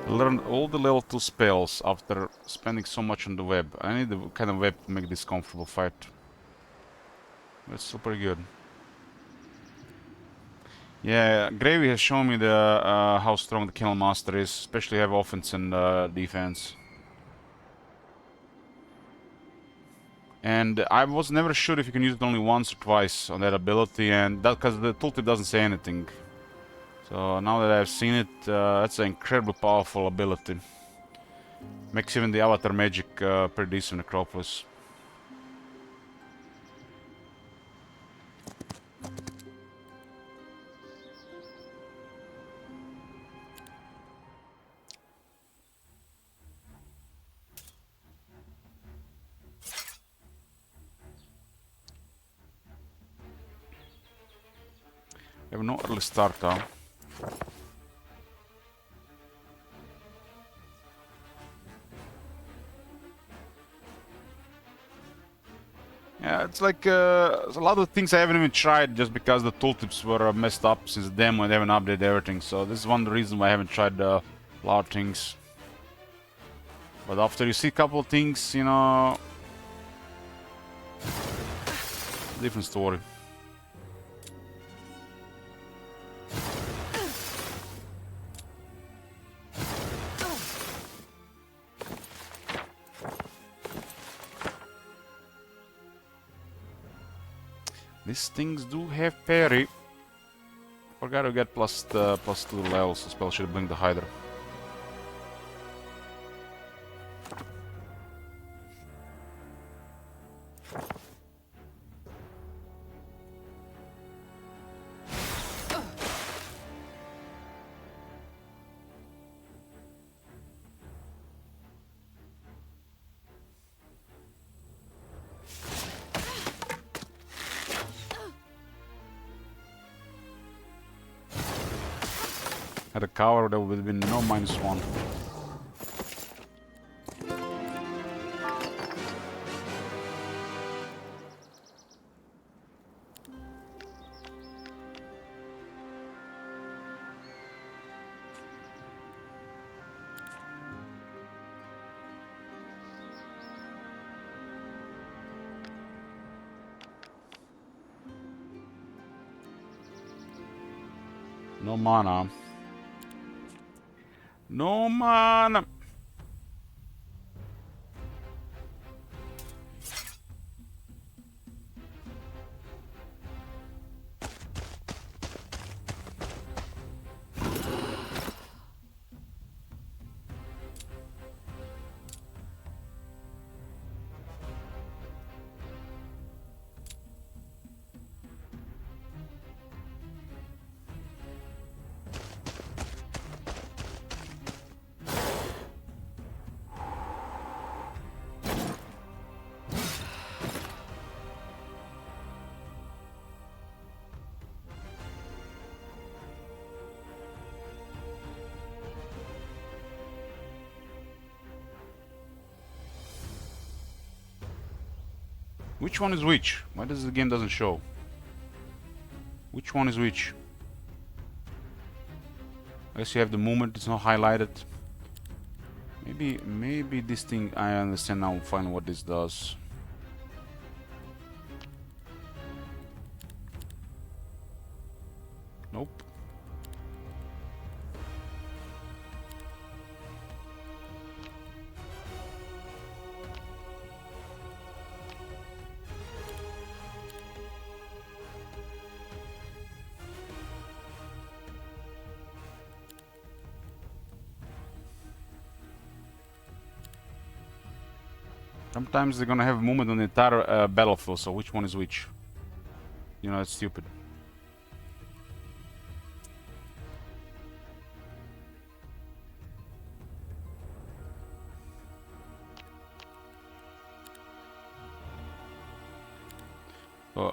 Learn all the level 2 spells after spending so much on the web. I need the kind of web to make this comfortable fight. That's still pretty good. Yeah, Gravy has shown me the how strong the Kennel Master is, especially have offense and defense. And I was never sure if you can use it only once or twice on that ability, and that because the tooltip doesn't say anything. So now that I've seen it, that's an incredibly powerful ability. Makes even the avatar magic pretty decent in Necropolis. We have no early start though. Yeah, it's like a lot of things I haven't even tried just because the tooltips were messed up since the demo and they haven't updated everything. So this is one of the reasons why I haven't tried a lot of things. But after you see a couple of things, you know, different story. These things do have parry. Forgot to get plus 2 levels, so spell should blink the Hydra. Had a cover, there would have been no -1. No mana. No mana. Which one is which? Why does the game doesn't show? Which one is which? I guess you have the movement, it's not highlighted. Maybe this thing, I understand now finally what this does. Nope. Sometimes they're gonna have movement on the entire battlefield, so which one is which? You know, it's stupid.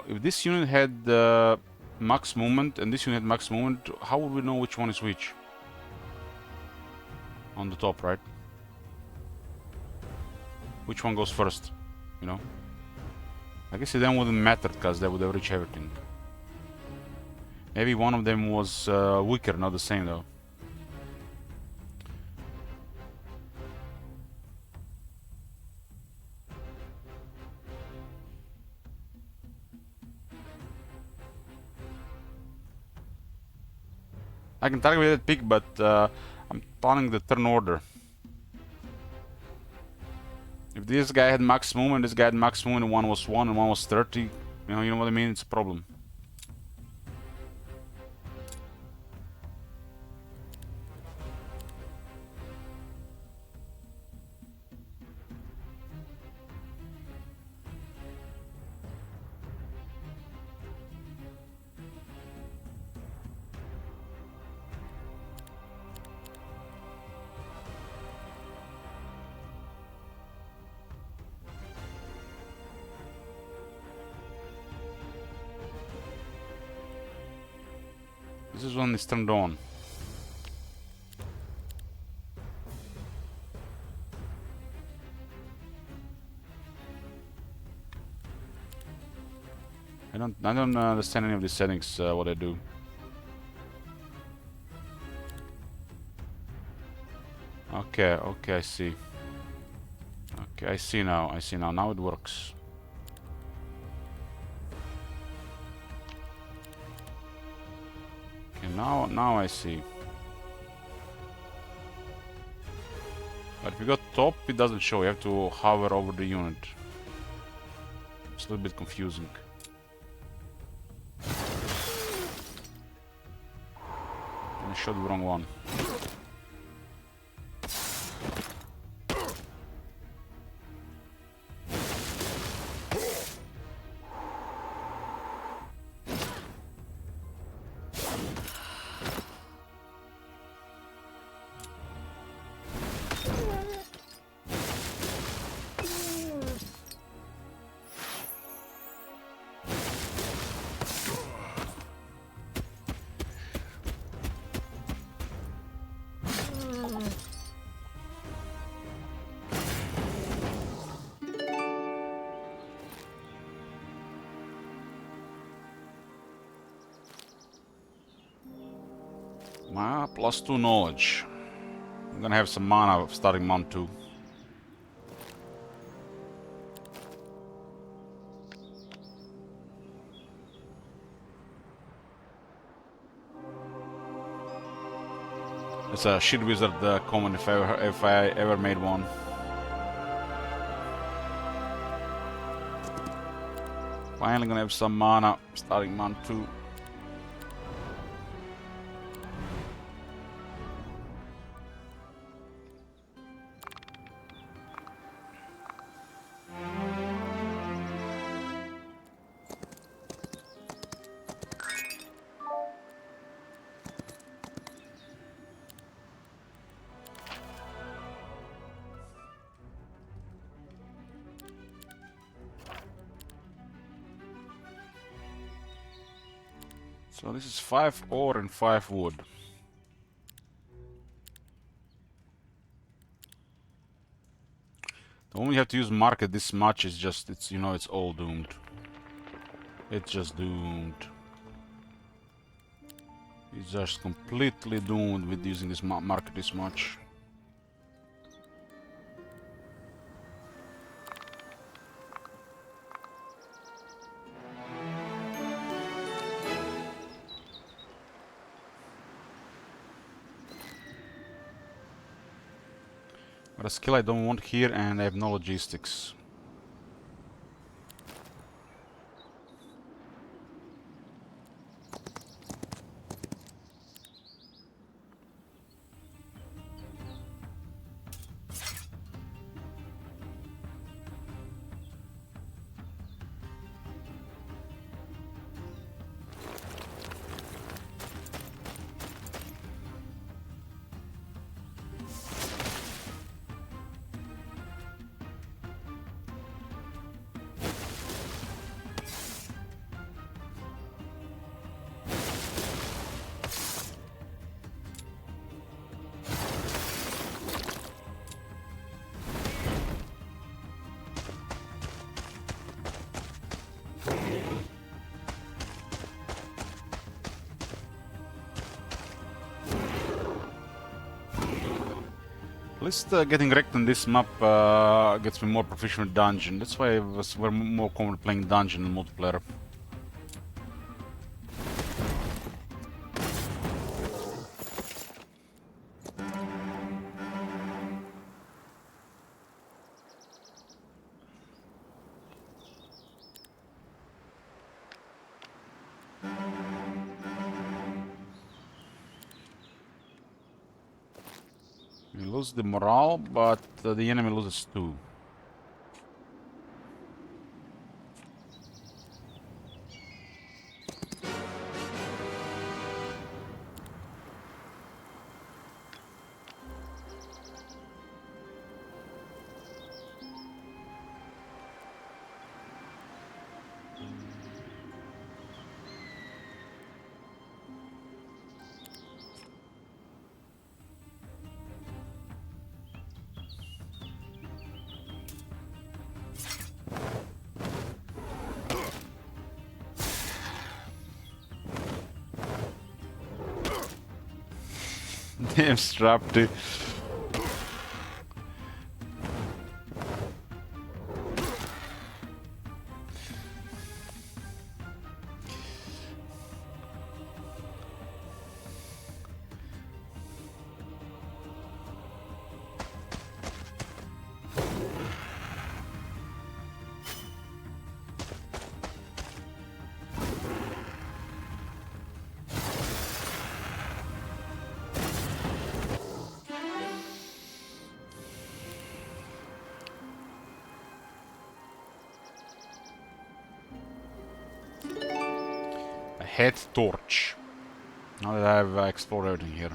If this unit had max movement and this unit had max movement, how would we know which one is which? On the top, right? Which one goes first, you know? I guess it then wouldn't matter because they would have reached everything. Maybe one of them was weaker, not the same though. I can target with that pick, but I'm planning the turn order. If this guy had max movement, this guy had max movement, and one was 1 and one was 30, you know what I mean? It's a problem. This is when it's turned on. I don't understand any of these settings, what I do. Okay, I see. Okay, I see now, now it works. Okay, now I see. But if you go top, it doesn't show, you have to hover over the unit. It's a little bit confusing. I shot the wrong one. +2 knowledge. I'm gonna have some mana starting month 2. It's a shit wizard common if I ever made one. Finally gonna have some mana starting month 2. So this is 5 ore and 5 wood. The moment you have to use market this much is just, it's, you know, it's all doomed. It's just doomed. It's just completely doomed with using this market this much. But a skill I don't want here, and I have no logistics. At least getting wrecked on this map gets me more proficient with dungeon. That's why we're more common playing dungeon and multiplayer. We lose the morale, but the enemy loses too. Damn strapped. Head torch. Now that I've explored everything here.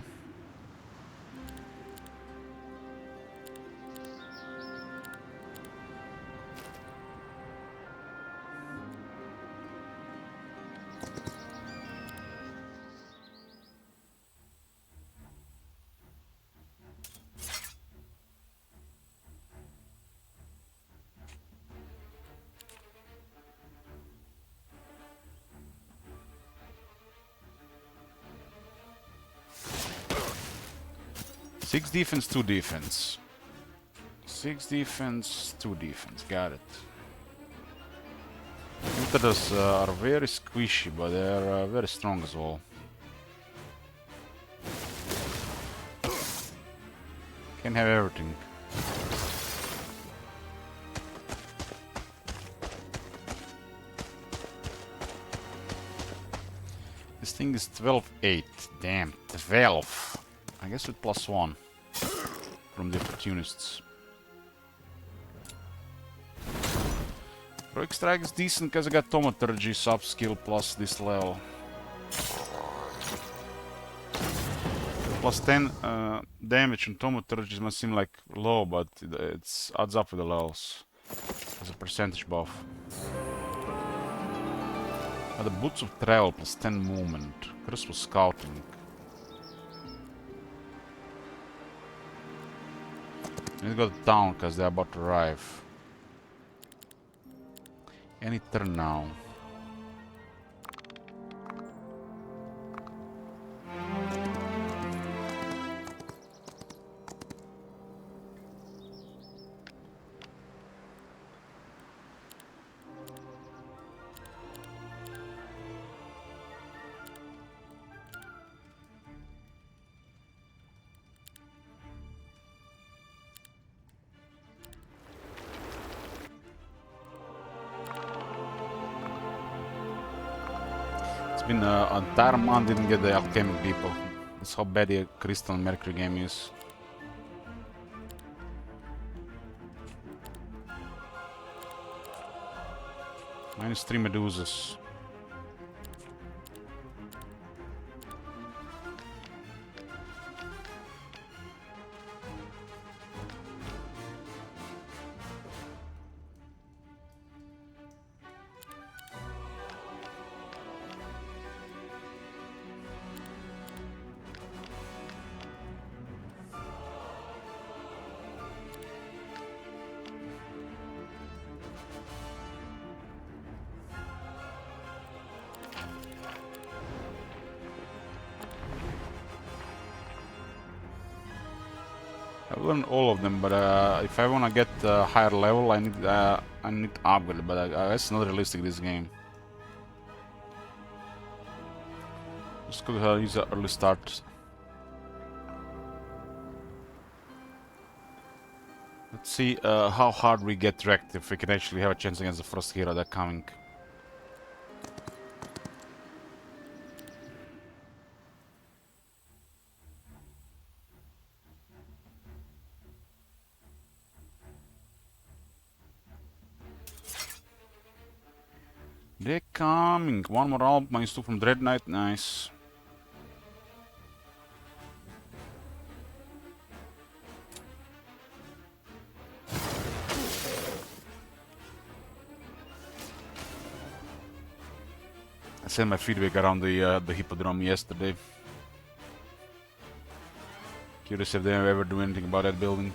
Six defense, 2 defense. 6 defense, 2 defense. Got it. Looters are very squishy, but they're very strong as well. Can have everything. This thing is 12-8. Damn, 12. I guess with +1 from the opportunists. Heroic Strike is decent because I got Thaumaturgy sub skill plus this level. Plus 10 damage on Thaumaturgy must seem like low, but it adds up with the levels as a percentage buff. The Boots of Travel plus 10 movement. Curse was scouting. Let's go to town because they're about to arrive. Any turn now. It's been an entire month didn't get the alchemic people. That's how bad the Crystal and Mercury game is. -3 Medusas. I learned all of them, but if I wanna get a higher level, I need to upgrade. But it's not realistic this game. Just could use an early start. Let's see how hard we get wrecked if we can actually have a chance against the first hero that's coming. They're coming. One more alp, -2 from Dread Knight. Nice. I sent my feedback around the hippodrome yesterday. Curious if they ever do anything about that building.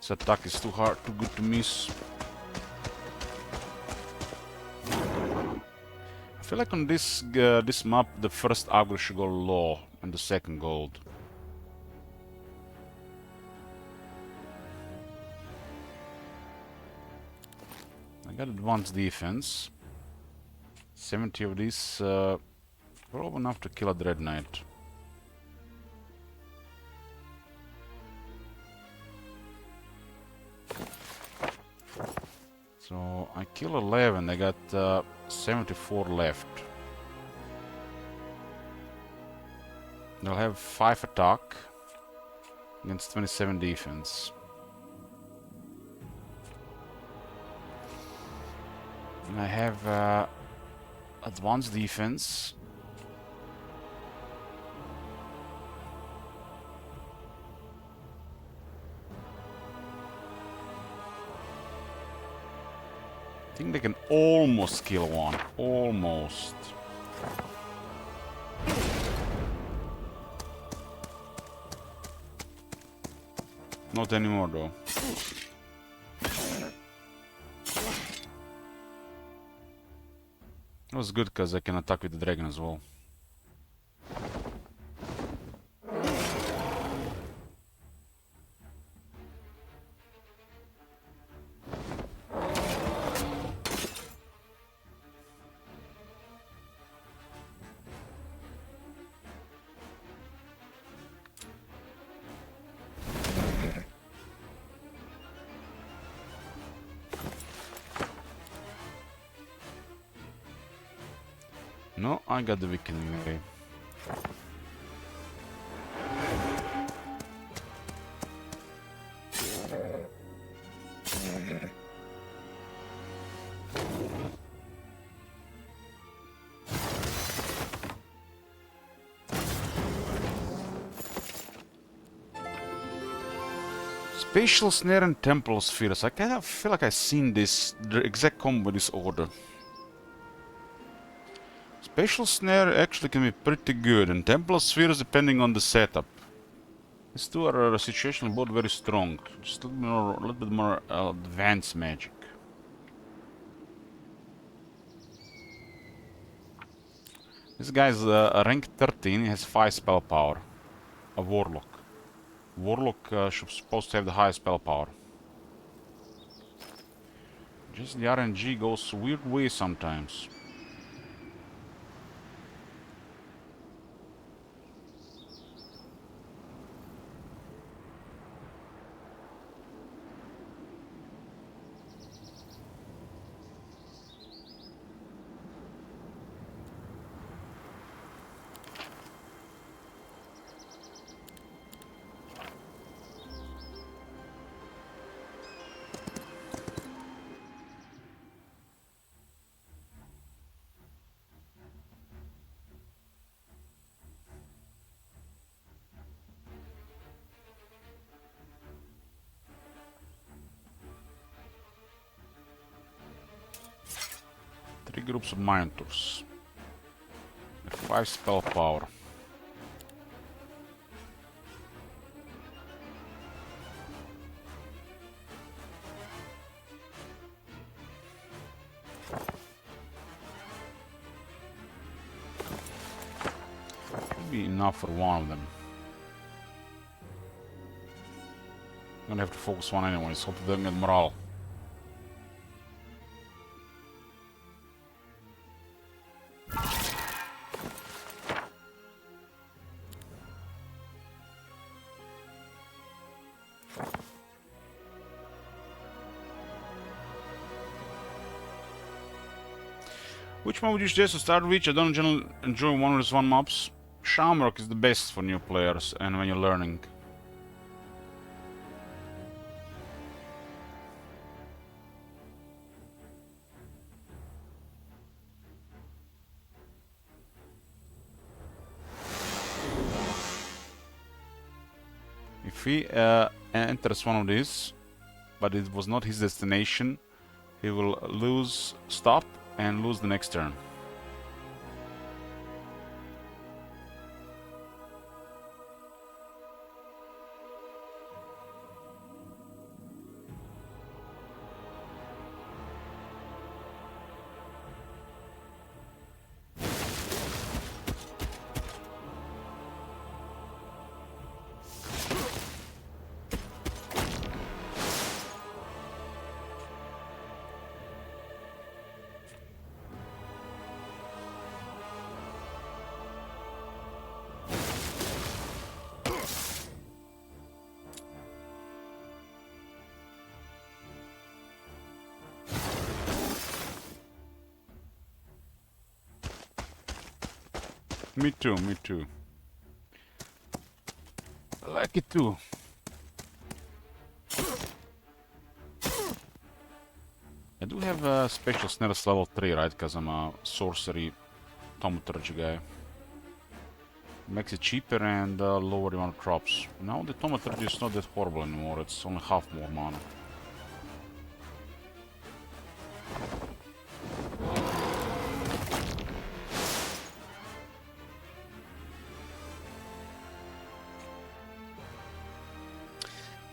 This attack is too good to miss. I feel like on this map, the first aggro should go low and the second gold. I got advanced defense. 70 of these were all enough to kill a Dread Knight. So I kill 11, I got 74 left. They'll have 5 attack against 27 defense. And I have advanced defense. I think they can almost kill one. Almost. Not anymore though. It was good because I can attack with the dragon as well. No, I got the weakening. Okay. Spatial Snare and Temporal Spheres. I kind of feel like I've seen this, the exact combo with this order. Spatial Snare actually can be pretty good, and Temporal Spheres depending on the setup. These two are situationally both very strong. Just a little bit more advanced magic. This guy's rank 13, he has 5 spell power. A Warlock. Warlock should supposed to have the highest spell power. Just the RNG goes weird ways sometimes. Three groups of Minotaurs. With 5 spell power. Should be enough for one of them. I'm gonna have to focus one anyways, hope they don't get morale. Which mob would you suggest to start with? I don't generally enjoy 1v1 mobs. Shamrock is the best for new players and when you're learning. If he enters one of these, but it was not his destination, he will lose stop and lose the next turn. Me too, me too. I like it too. I do have a special snares level 3, right? Because I'm a sorcery thaumaturgy guy. Makes it cheaper and lower the amount of drops. Now the thaumaturgy is not that horrible anymore, it's only half more mana.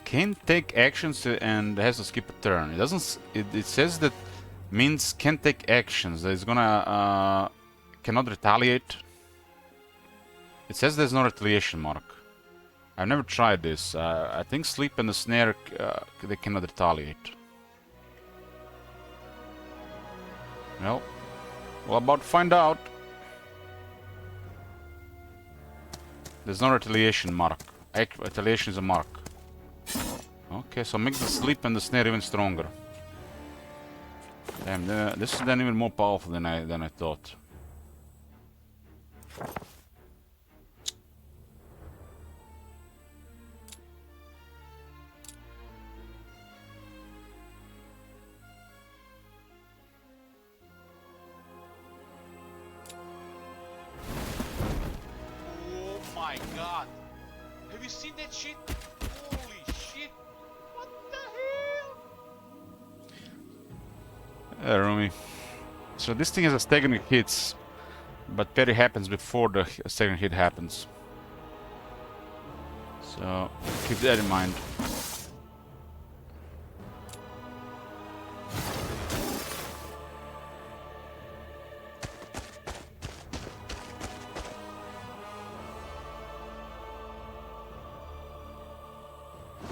Can take actions and has to skip a turn. It doesn't. It says that means can take actions. That it's gonna cannot retaliate. It says there's no retaliation mark. I've never tried this. I think sleep and the snare they cannot retaliate. Well, we're about to find out. There's no retaliation mark. Retaliation is a mark. Okay, so makes the sleep and the snare even stronger. Damn, this is then even more powerful than I thought. god! Have you seen that shit? Holy shit! What the hell? Rumi. So this thing has a staggering hits, but parry happens before the staggering hit happens. So keep that in mind.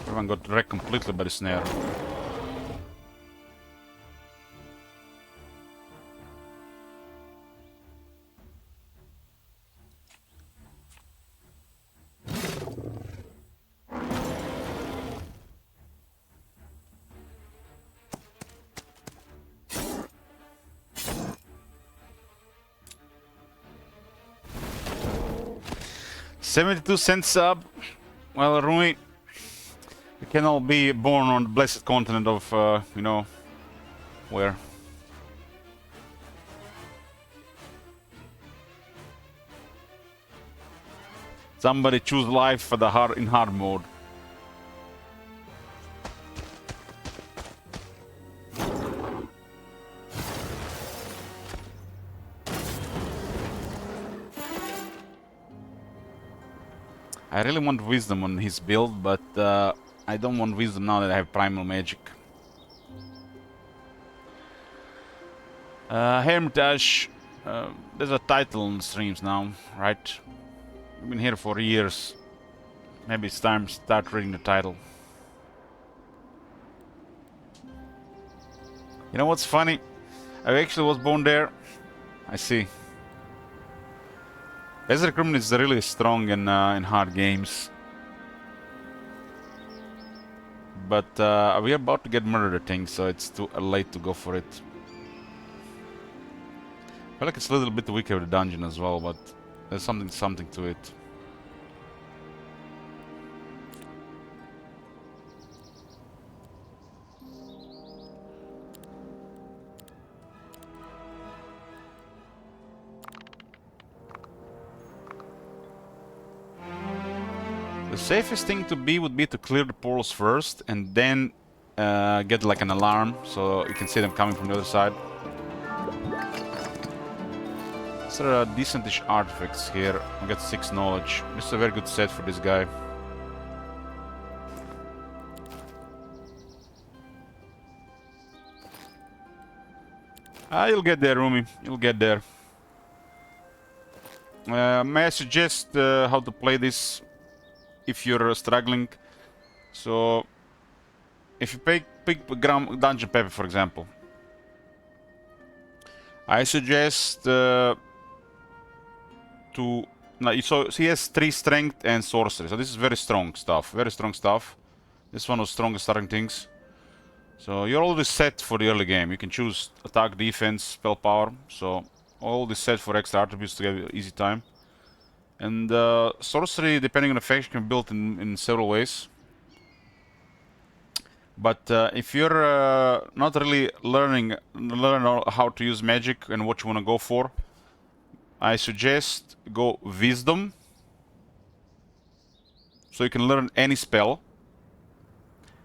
Everyone got wrecked completely by the snare. $0.72 sub. Well, Rui, we can all be born on the blessed continent of, you know, where? Somebody choose life for the in hard mode. I really want wisdom on his build, but I don't want wisdom now that I have primal magic. Hermitage, there's a title on the streams now, right? I've been here for years. Maybe it's time to start reading the title. You know what's funny? I actually was born there. I see. Ezra Crimin is really strong in hard games. But we're about to get murdered, I think, so it's too late to go for it. I feel like it's a little bit weaker with the dungeon as well, but there's something to it. The safest thing to be would be to clear the portals first and then get like an alarm so you can see them coming from the other side. These are decentish artifacts here. I got 6 knowledge. This is a very good set for this guy. You'll get there, Rumi. You'll get there. May I suggest how to play this if you're struggling? So, if you pick Dungeon Pepe, for example, I suggest so he has 3 strength and sorcery, so this is very strong stuff. Very strong stuff. This one was strongest starting things. So you're already set for the early game. You can choose attack, defense, spell power. So all this set for extra attributes to get easy time. And sorcery, depending on the faction, can be built in several ways. But if you're not really learn how to use magic and what you want to go for, I suggest go Wisdom. So you can learn any spell.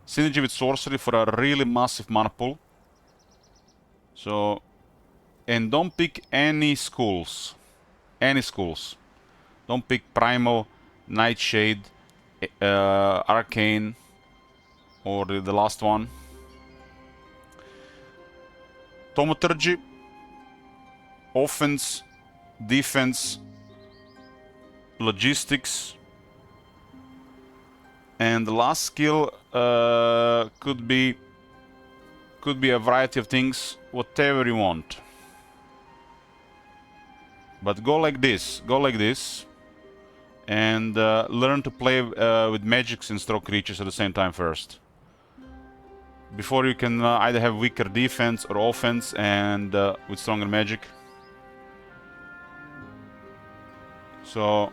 Synergy with sorcery for a really massive mana pool. So, and don't pick any schools. Any schools. Don't pick Primal, Nightshade, Arcane, or the last one. Thaumaturgy, offense, defense, logistics, and the last skill could be a variety of things, whatever you want. But go like this, and learn to play with magics and stroke creatures at the same time first. Before you can either have weaker defense or offense and with stronger magic. So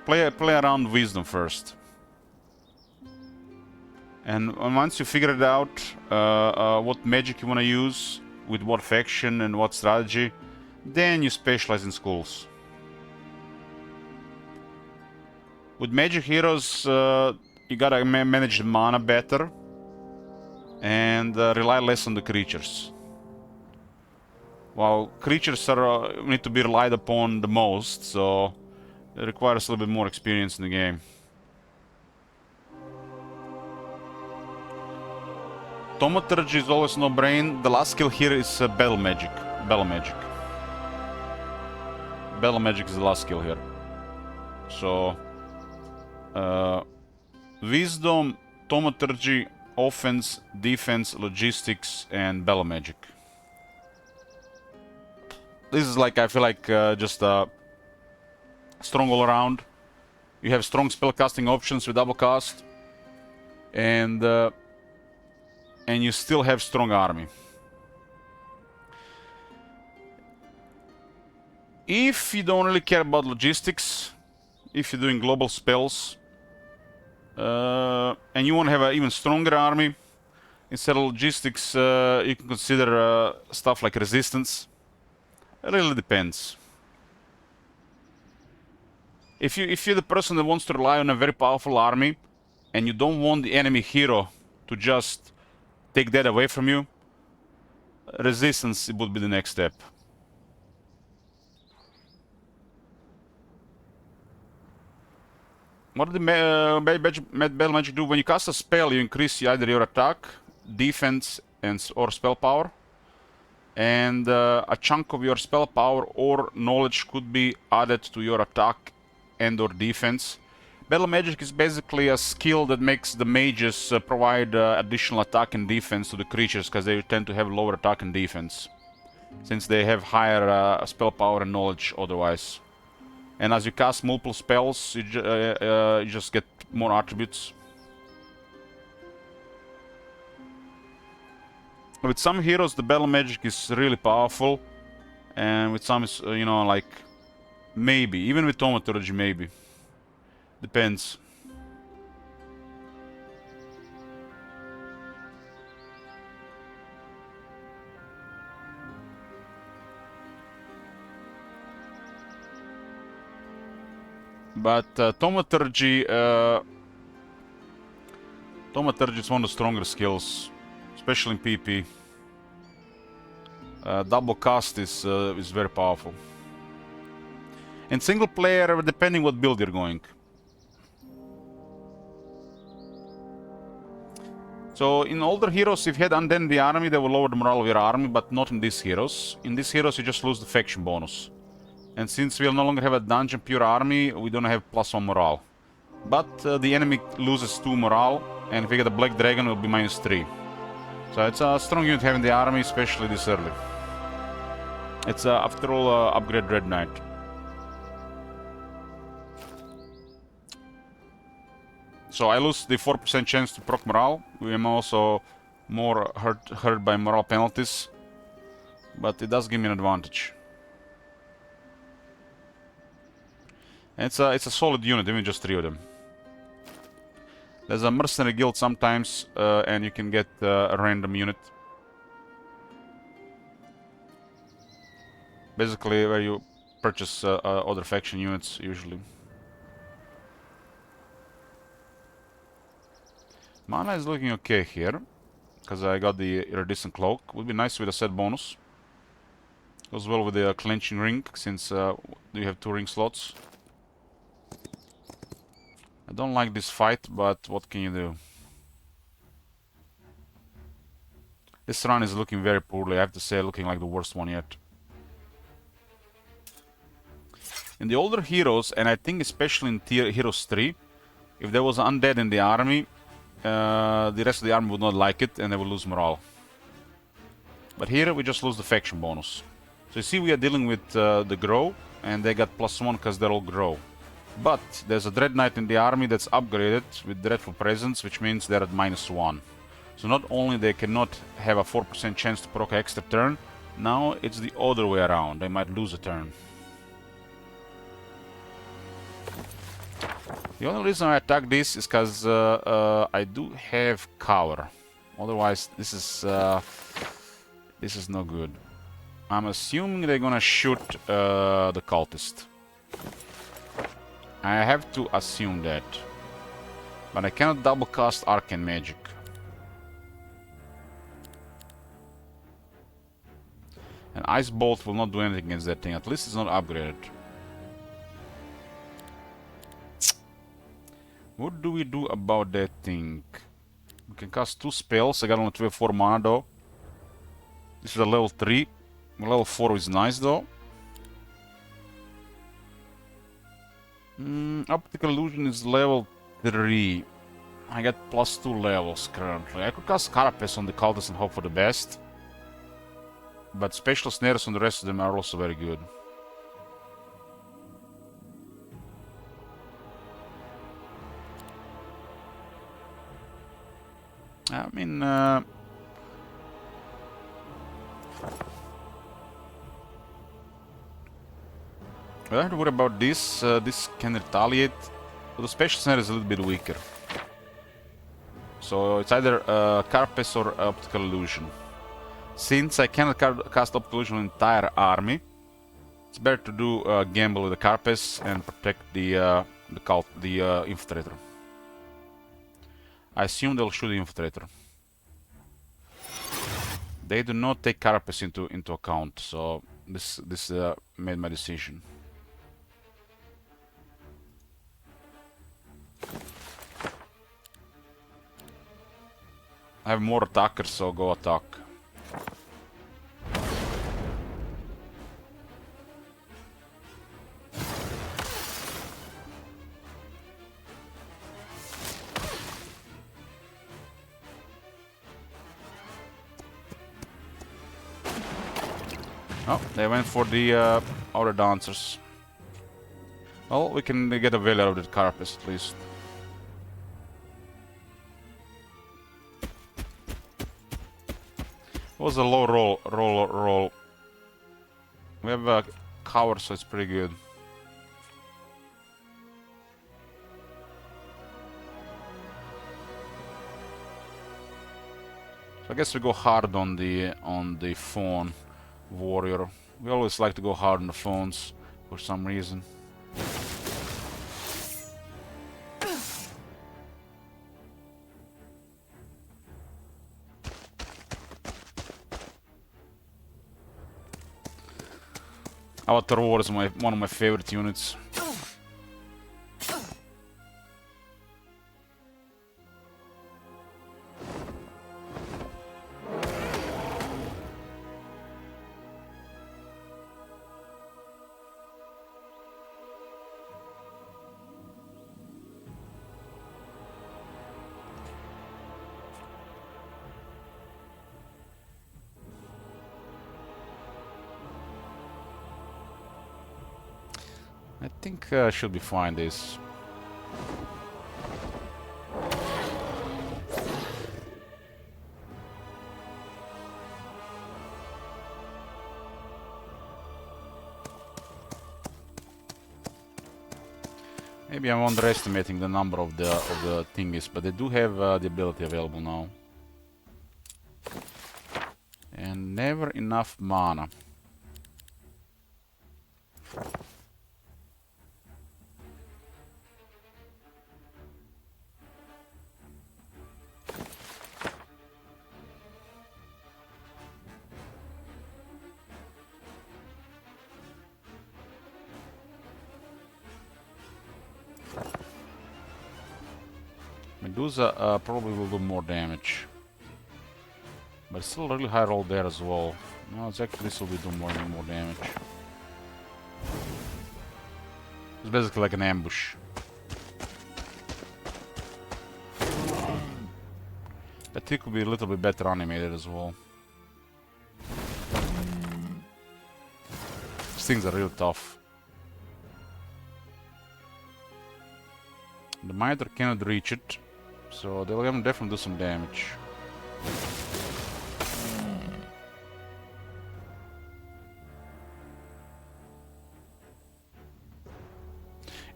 play around Wisdom first. And once you figure it out, what magic you want to use, with what faction and what strategy, then you specialize in schools. With magic heroes, you gotta manage the mana better and rely less on the creatures. While creatures are need to be relied upon the most, so it requires a little bit more experience in the game. Thaumaturgy is always no brain. The last skill here is battle magic. Battle magic. Battle magic is the last skill here. So wisdom, thaumaturgy, offense, defense, logistics, and battle magic. This is like, I feel like just strong all around. You have strong spellcasting options with double cast, and you still have strong army. If you don't really care about logistics, if you're doing global spells, and you want to have an even stronger army, instead of logistics, you can consider stuff like resistance. It really depends. If you're the person that wants to rely on a very powerful army, and you don't want the enemy hero to just take that away from you, resistance would be the next step. What did the battle magic do? When you cast a spell, you increase either your attack, defense, or spell power. And a chunk of your spell power or knowledge could be added to your attack and or defense. Battle magic is basically a skill that makes the mages provide additional attack and defense to the creatures, because they tend to have lower attack and defense, since they have higher spell power and knowledge otherwise. And as you cast multiple spells, you just get more attributes. With some heroes, the battle magic is really powerful, and with some, you know, like maybe. Even with thaumaturgy, maybe. Depends. But thaumaturgy is one of the stronger skills, especially in PP. Double cast is very powerful. And single player, depending what build you're going. So in older heroes, if you had undead in the army, they will lower the morale of your army, but not in these heroes. In these heroes, you just lose the faction bonus. And since we'll no longer have a dungeon pure army, we don't have +1 morale. But the enemy loses 2 morale, and if we get a black dragon, it will be -3. So it's a strong unit having the army, especially this early. It's after all upgrade Red Knight. So I lose the 4% chance to proc morale. We am also more hurt by morale penalties, but it does give me an advantage. And it's a solid unit, even just 3 of them. There's a mercenary guild sometimes, and you can get a random unit. Basically, where you purchase other faction units, usually. Mana is looking okay here, because I got the iridescent cloak. Would be nice with a set bonus. Goes well with the clenching ring, since you have 2 ring slots. I don't like this fight, but what can you do? This run is looking very poorly, I have to say, looking like the worst one yet. In the older heroes, and I think especially in Heroes 3, if there was undead in the army, the rest of the army would not like it, and they would lose morale. But here we just lose the faction bonus. So you see, we are dealing with the Grow, and they got +1 because they're all Grow. But there's a Dread Knight in the army that's upgraded with Dreadful Presence, which means they're at -1. So not only they cannot have a 4% chance to proc an extra turn, now it's the other way around. They might lose a turn. The only reason I attack this is because I do have cover. Otherwise, this is no good. I'm assuming they're gonna shoot the cultist. I have to assume that. But I cannot double cast Arcane Magic. And Ice Bolt will not do anything against that thing. At least it's not upgraded. What do we do about that thing? We can cast 2 spells. I got only 4 mana though. This is a level 3. Level 4 is nice though. Optical Illusion is level 3. I got +2 levels currently. I could cast Carapace on the cultists and hope for the best. But special snares on the rest of them are also very good. I mean, I don't have to worry about this. This can retaliate. But the special snare is a little bit weaker. So it's either Carapace or Optical Illusion. Since I cannot cast Optical Illusion on the entire army, it's better to do gamble with the Carapace and protect the Infiltrator. I assume they'll shoot the Infiltrator. They do not take Carapace into account, so this made my decision. I have more attackers, so go attack. Oh, they went for the other dancers. Well, we can get a value out of the Carapace at least. It was a low roll. We have a cover, so it's pretty good. So I guess we go hard on the phone warrior. We always like to go hard on the phones for some reason. Avatar War is one of my favorite units. I think I should be fine this. Maybe I'm underestimating the number of the thingies, but they do have the ability available now. And never enough mana. Medusa probably will do more damage. But it's still a really high roll there as well. No, it's actually this will be doing more damage. It's basically like an ambush. But he could be a little bit better animated as well. These things are real tough. The Miter cannot reach it, so they'll definitely do some damage.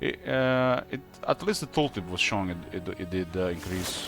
At least the tooltip was showing it did increase.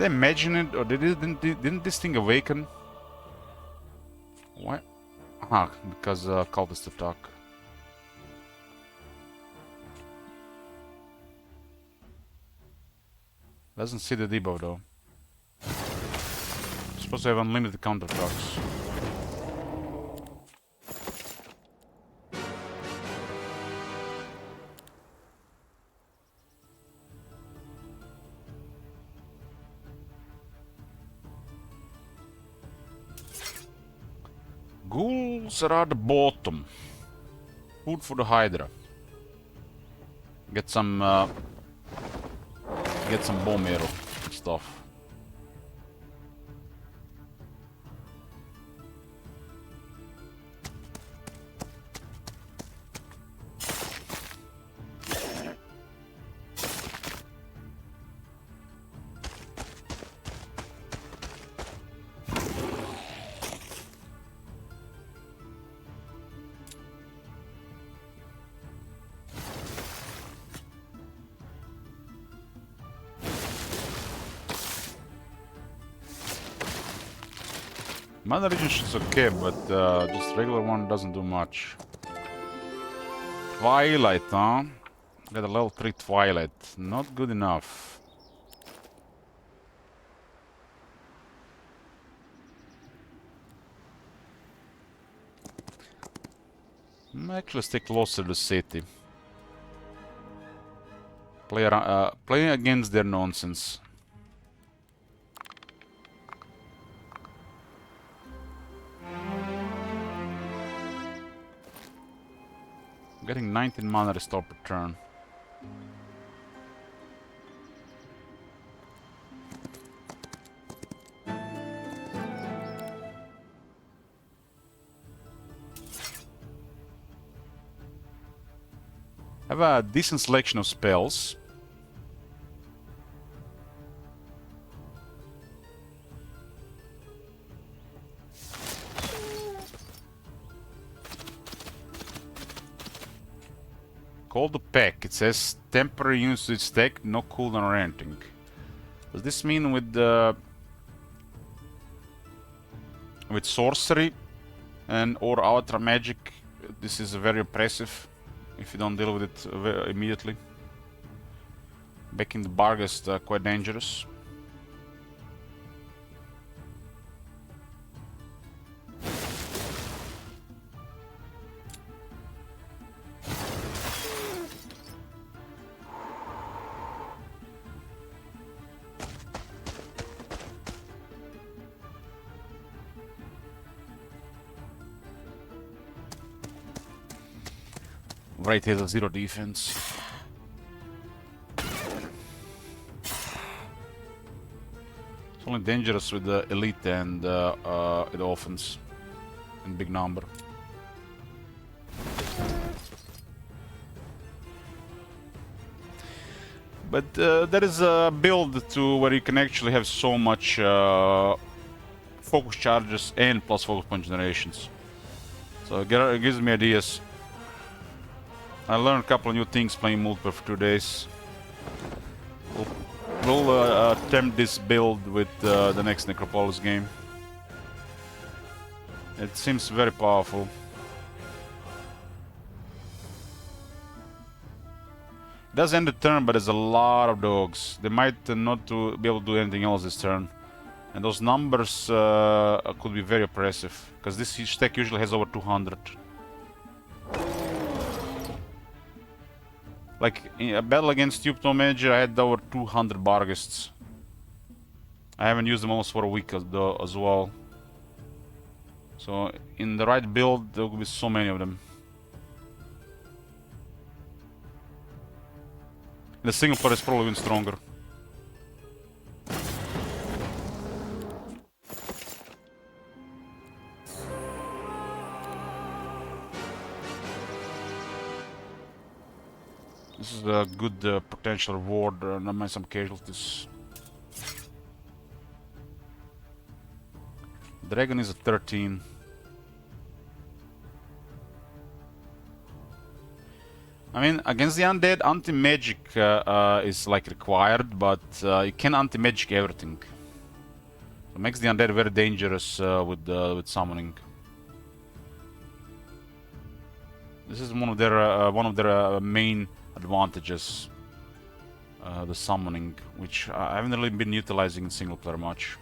Did I imagine it, or didn't this thing awaken? Why? Ah, because cultist attack. Doesn't see the debuff though. Supposed to have unlimited counterattacks. Ghouls are at the bottom. Food for the Hydra. Get some bomb arrow stuff. Mana Regen is okay, but just regular one doesn't do much. Twilight, huh? Got a level 3 Twilight. Not good enough. Actually stay closer to the city. Play against their nonsense. Getting 19 mana restore per turn. Have a decent selection of spells. Call the pack. It says temporary units to its deck, no cooldown or anything. Does this mean with sorcery and or ultra magic, this is very oppressive if you don't deal with it immediately? Back in the Barghest, quite dangerous. Right, has a 0 defense. It's only dangerous with the elite and the offense in big number. But there is a build to where you can actually have so much focus charges and plus focus point generations. So it gives me ideas. I learned a couple of new things playing multiplayer for 2 days. We'll attempt this build with the next Necropolis game. It seems very powerful. It does end the turn, but there's a lot of dogs. They might not be able to do anything else this turn. And those numbers could be very oppressive, because this stack usually has over 200. Like, in a battle against Tube Manager, I had over 200 Barghests. I haven't used them almost for a week as well. So, in the right build, there will be so many of them. The single player is probably even stronger. This is a good potential reward, not mind some casualties. Dragon is a 13. I mean, against the undead, anti-magic is like required, but you can anti-magic everything. So it makes the undead very dangerous with summoning. This is one of their main advantages, the summoning, which I haven't really been utilizing in single player much.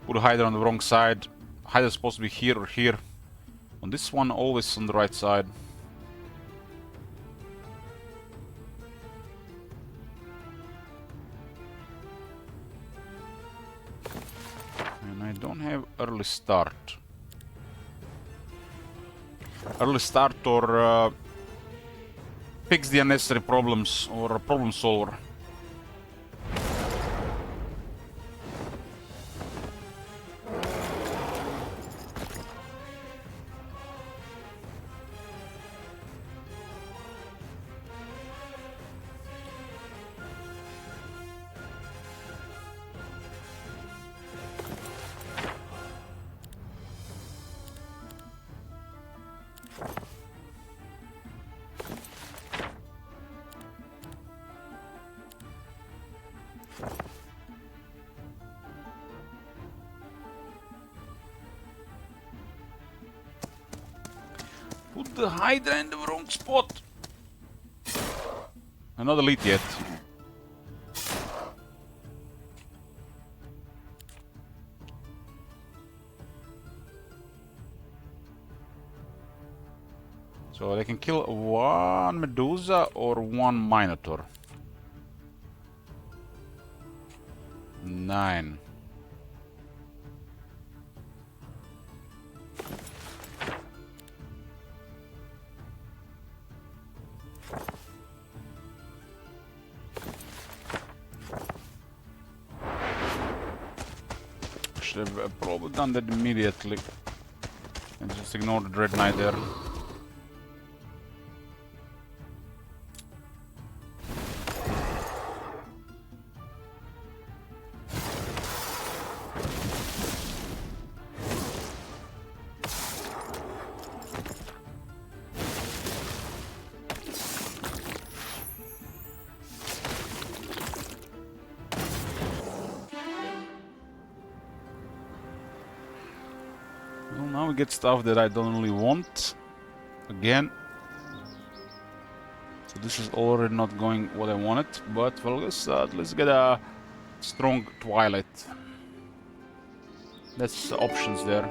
Put a hider on the wrong side. Hider's supposed to be here or here. On this one, always on the right side. And I don't have early start. Early start or fix the unnecessary problems or a problem solver. Put the Hydra in the wrong spot. I'm not elite yet. So they can kill one Medusa or one Minotaur. 9. Should have probably done that immediately. And just ignore the Dread Knight there. Well, now we get stuff that I don't really want. Again. So this is already not going what I wanted, but well, let's get a strong Twilight. That's the options there.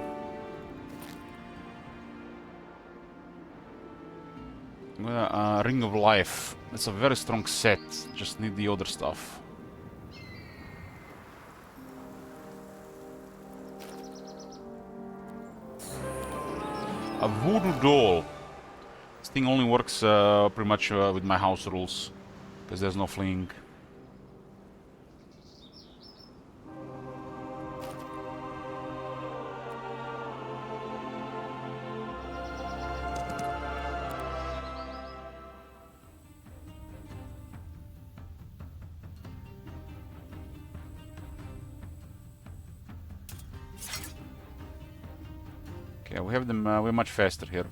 I'm gonna, Ring of Life. That's a very strong set. Just need the other stuff. A Voodoo Doll. This thing only works pretty much with my house rules, because there's no fleeing. Okay, we have them. We're much faster here.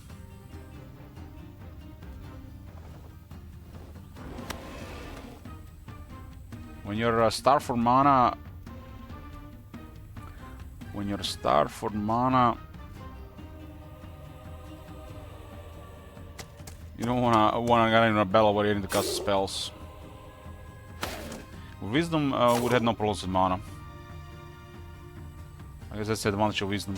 When you're starved for mana, you don't wanna get in a battle where you need to cast spells. Wisdom would have no problems with mana. I guess that's the advantage of Wisdom.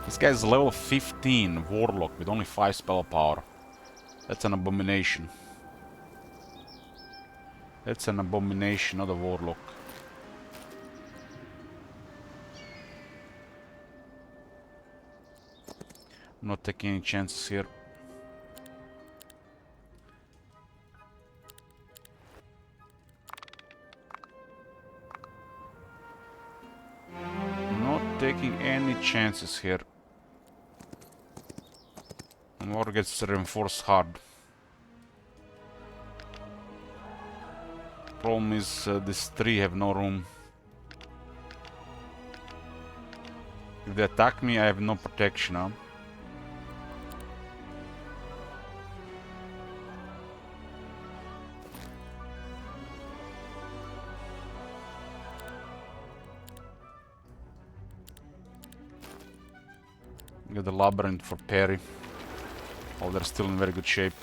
This guy's level 15 Warlock with only 5 spell power. That's an abomination. That's an abomination, not a Warlock. I'm not taking any chances here. Not taking any chances here. War gets reinforced hard. Problem is these three have no room. If they attack me, I have no protection, huh? Get the labyrinth for parry. Oh, they're still in very good shape.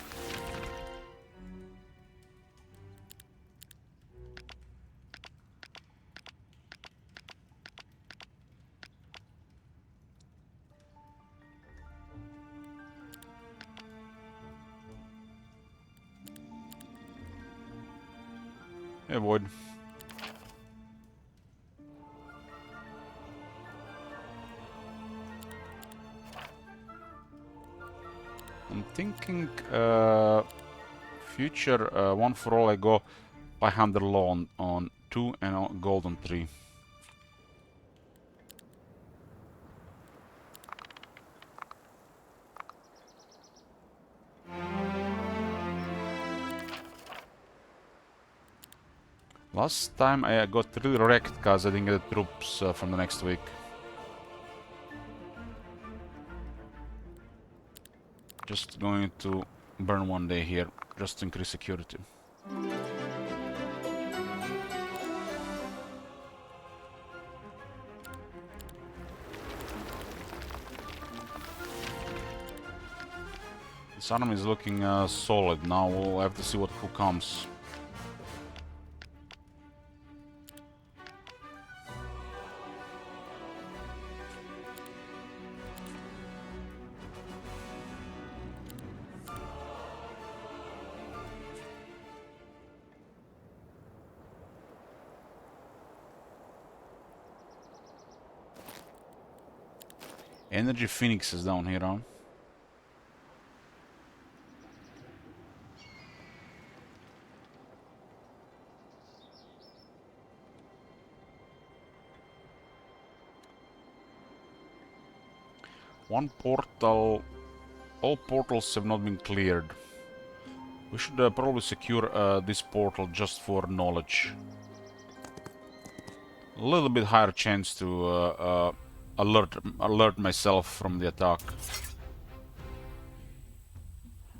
Avoid. I'm thinking future one for all I go 500 low on 2 and on gold on 3. Last time I got really wrecked because I didn't get the troops from the next week. Just going to burn one day here, just to increase security. This army is looking solid. Now we'll have to see who comes. Energy Phoenix is down here, huh? One portal... All portals have not been cleared. We should probably secure this portal just for knowledge. A little bit higher chance to alert myself from the attack.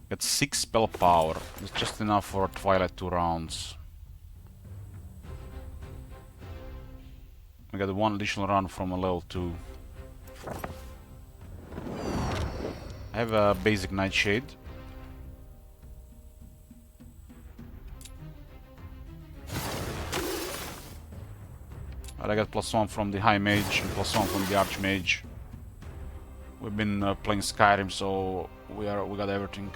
Got 6 spell power. It's just enough for a Twilight 2 rounds. I got 1 additional run from a level 2. I have a basic Nightshade. And I got +1 from the High Mage and +1 from the Archmage. We've been playing Skyrim, so we got everything.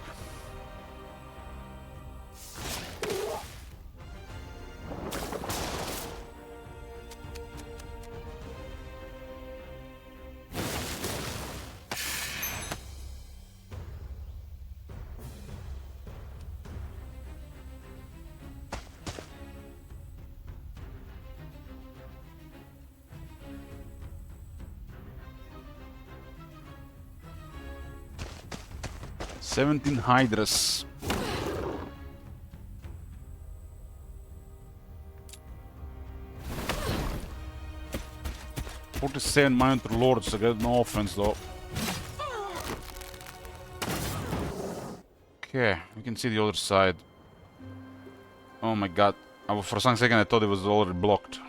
"17 Hydras." "47 Monitor Lords." I got no offense though. Okay, we can see the other side. Oh my god. For some second I thought it was already blocked.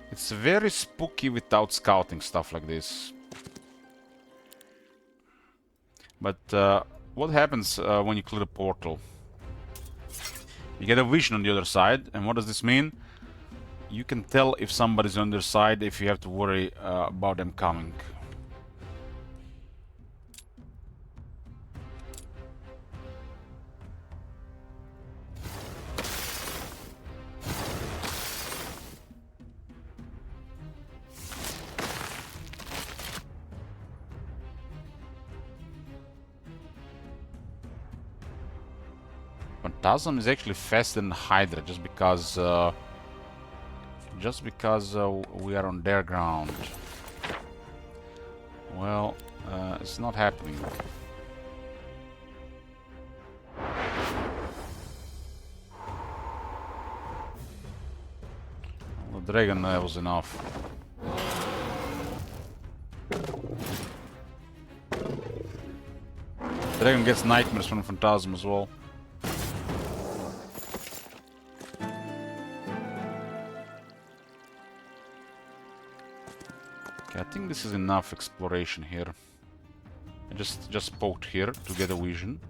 It's very spooky without scouting stuff like this. But what happens when you clear the portal? You get a vision on the other side, and what does this mean? You can tell if somebody's on their side if you have to worry about them coming. Phantasm is actually faster than Hydra just because we are on their ground. Well, it's not happening. The dragon was enough. Dragon gets nightmares from Phantasm as well. Okay, I think this is enough exploration here. I just poked here to get a vision.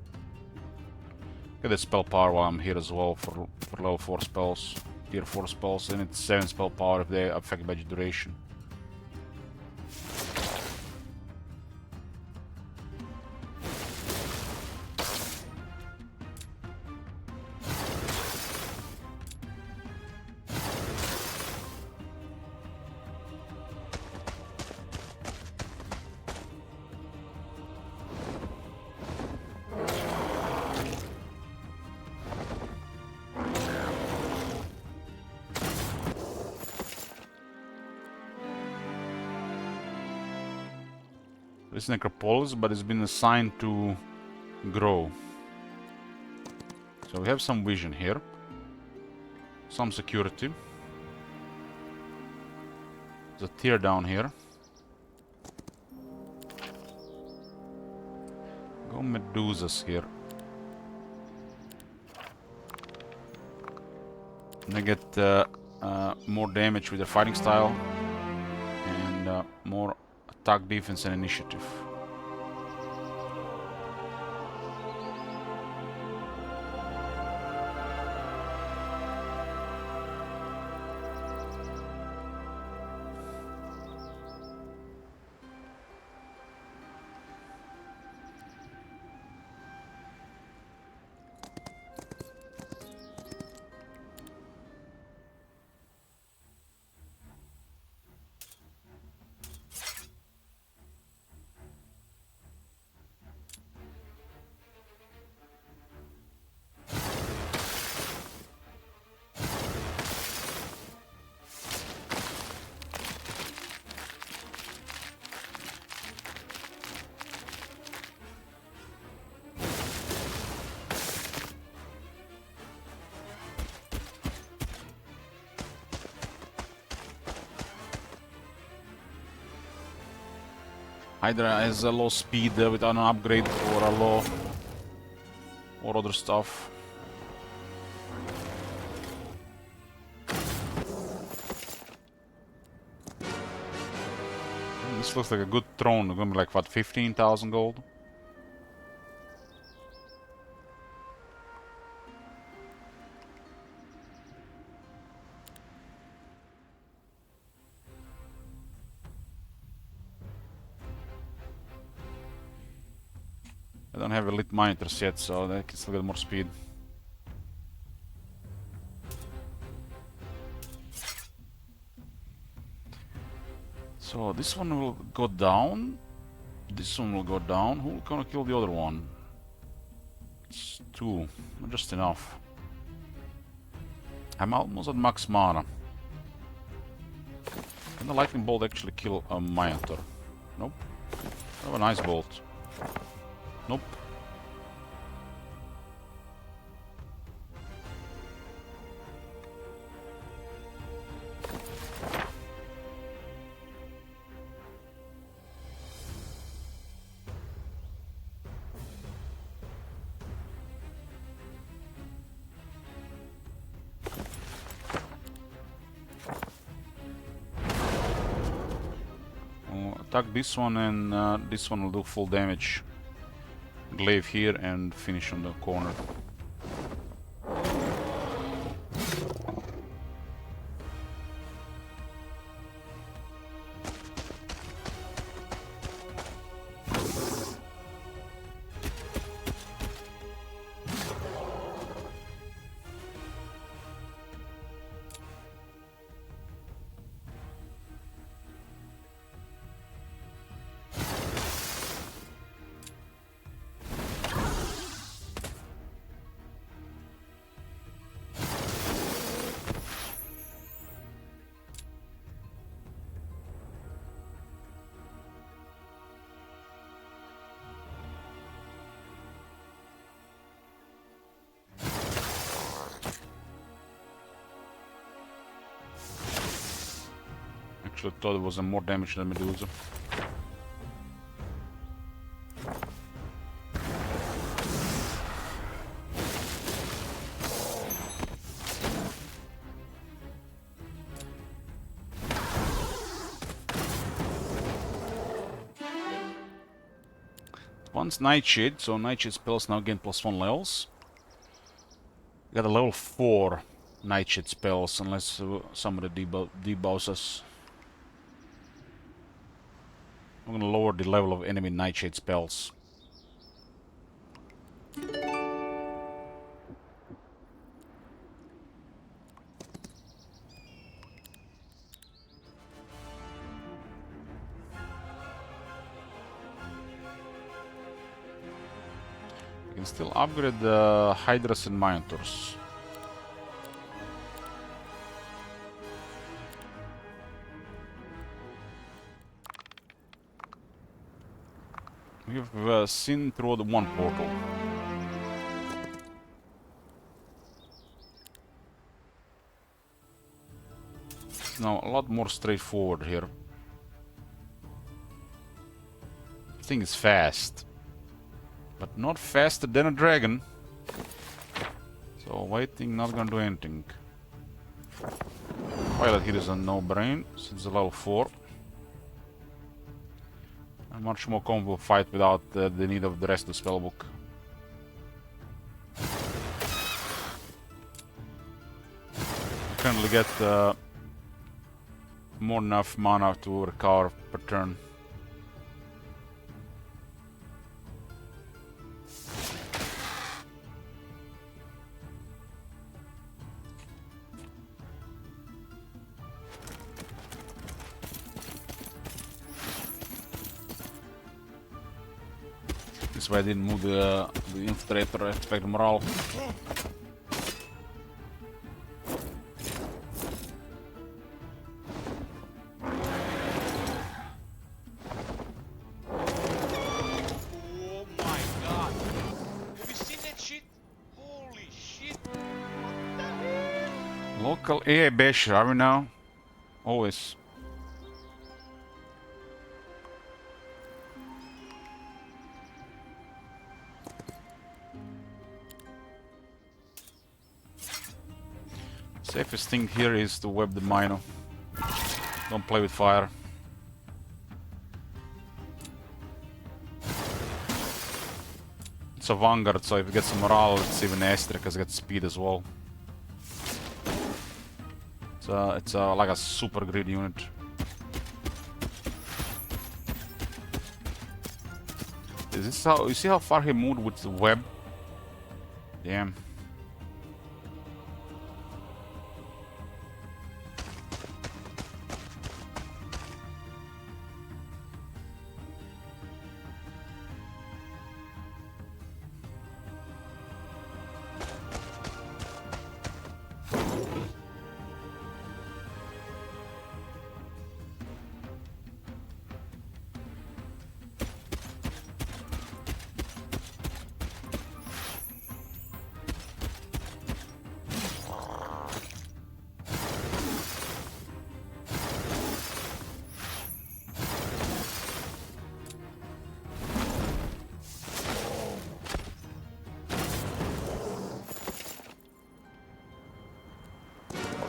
Get a spell power while I'm here as well for level 4 spells, tier 4 spells, and it's 7 spell power if they affect by duration. It's Necropolis, but it's been assigned to grow. So we have some vision here, some security. There's a tier down here. Go Medusas here. And they get more damage with their fighting style and more attack, defense, and initiative. Hydra has a low speed with an upgrade or a low or other stuff. This looks like a good throne. It's gonna be like what, 15,000 gold? I don't have elite monitors yet, so they can still get more speed. So this one will go down. This one will go down. Who's gonna kill the other one? It's 2, not just enough. I'm almost at max mana. Can the lightning bolt actually kill a minotaur? Nope. I have a nice bolt. Nope. I'll attack this one and this one will do full damage. Glaive here and finish on the corner. Actually thought it was more damage than Medusa. One's Nightshade, so Nightshade spells now gain +1 levels. Got a level 4 Nightshade spells, unless somebody debuffs us. I'm gonna lower the level of enemy Nightshade spells. We can still upgrade the Hydras and Minotaurs. We've seen through the one portal. It's now a lot more straightforward here. The thing is fast, but not faster than a dragon. So waiting not gonna do anything. Pilot here is a no-brain since it's a level 4. A much more comfortable fight without the need of the rest of the spellbook. You currently get more than enough mana to recover per turn. That's why I didn't move the infiltrator, expect morale. Oh my god! Have you seen that shit? Holy shit! What the hell? Local AI basher, are we now? Always. Safest thing here is to web the Mino. Don't play with fire. It's a Vanguard, so if it gets some morale, it's even nastier because it gets speed as well. It's like a super grid unit. Is this how you see how far he moved with the web? Damn.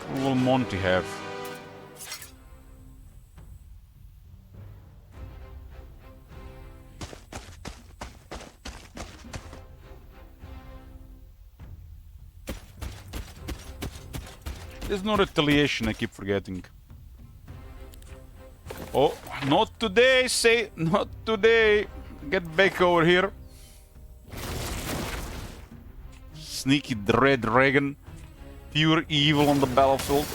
What will Monty have? There's no retaliation, I keep forgetting. Oh, not today, say, not today. Get back over here. Sneaky red dragon. Pure evil on the battlefield.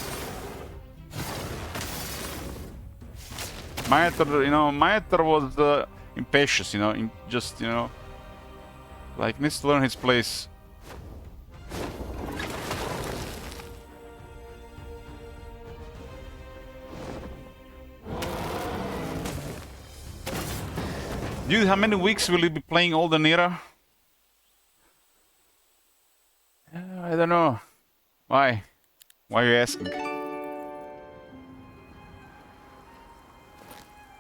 Maether was impatient, just, like, needs to learn his place. Dude, how many weeks will he be playing Olden Era? I don't know. Why? Why are you asking?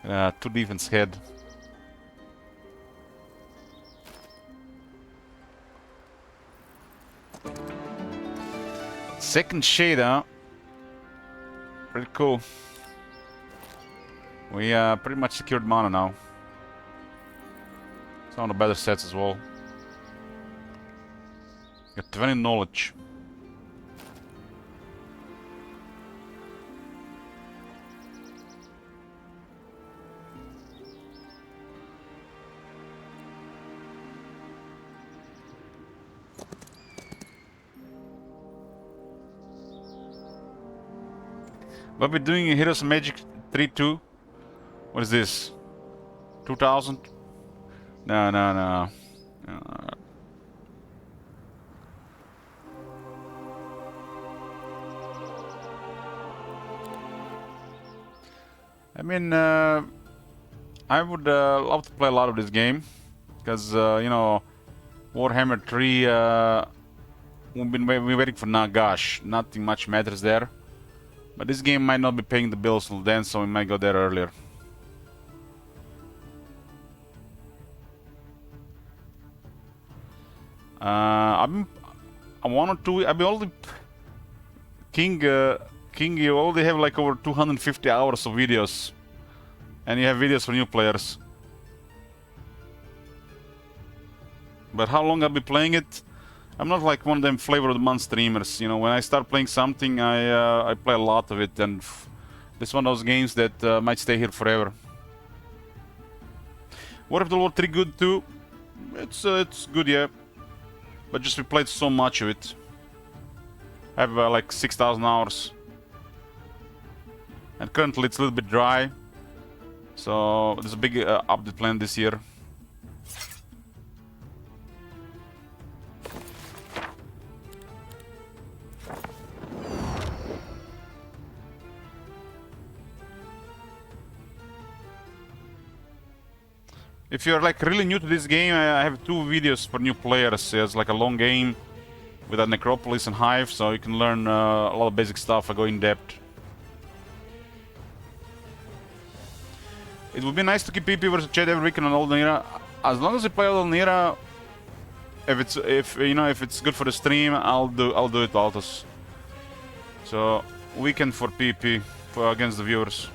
2 defense head. Second shader. Pretty cool. We pretty much secured mana now. Some of the better sets as well. Got 20 knowledge. What we're doing in Heroes of Magic 3-2? What is this? 2000? No. I mean, I would love to play a lot of this game because you know, Warhammer 3. We've been waiting for Nagash. Nothing much matters there, but this game might not be paying the bills till then, so we might go there earlier. I've been only King. You already have like over 250 hours of videos, and you have videos for new players. But how long I'll be playing it? I'm not like one of them flavor of the month streamers. You know, when I start playing something, I play a lot of it, and this is one of those games that might stay here forever. War of the Lord 3 good too? It's good, yeah. But just we played so much of it. I have like 6,000 hours. And currently it's a little bit dry. So there's a big update planned this year. If you're like really new to this game, I have 2 videos for new players. It's like a long game with a Necropolis and Hive, so you can learn a lot of basic stuff. I go in depth. It would be nice to keep PP versus Chat every weekend on Aldenira. As long as you play Aldenira, if it's good for the stream, I'll do it Altos. So weekend for PP against the viewers.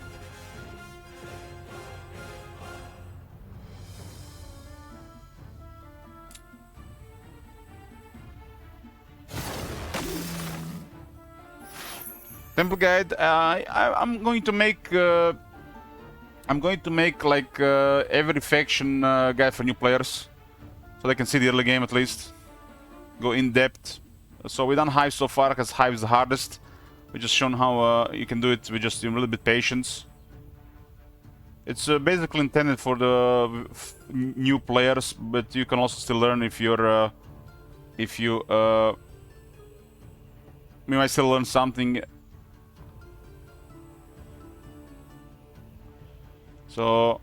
Temple guide. I'm going to make like every faction guide for new players, so they can see the early game at least. Go in depth. So we done Hive so far because Hive is the hardest. We just shown how you can do it with just a little bit patience. It's basically intended for the new players, but you can also still learn if you're you might still learn something. So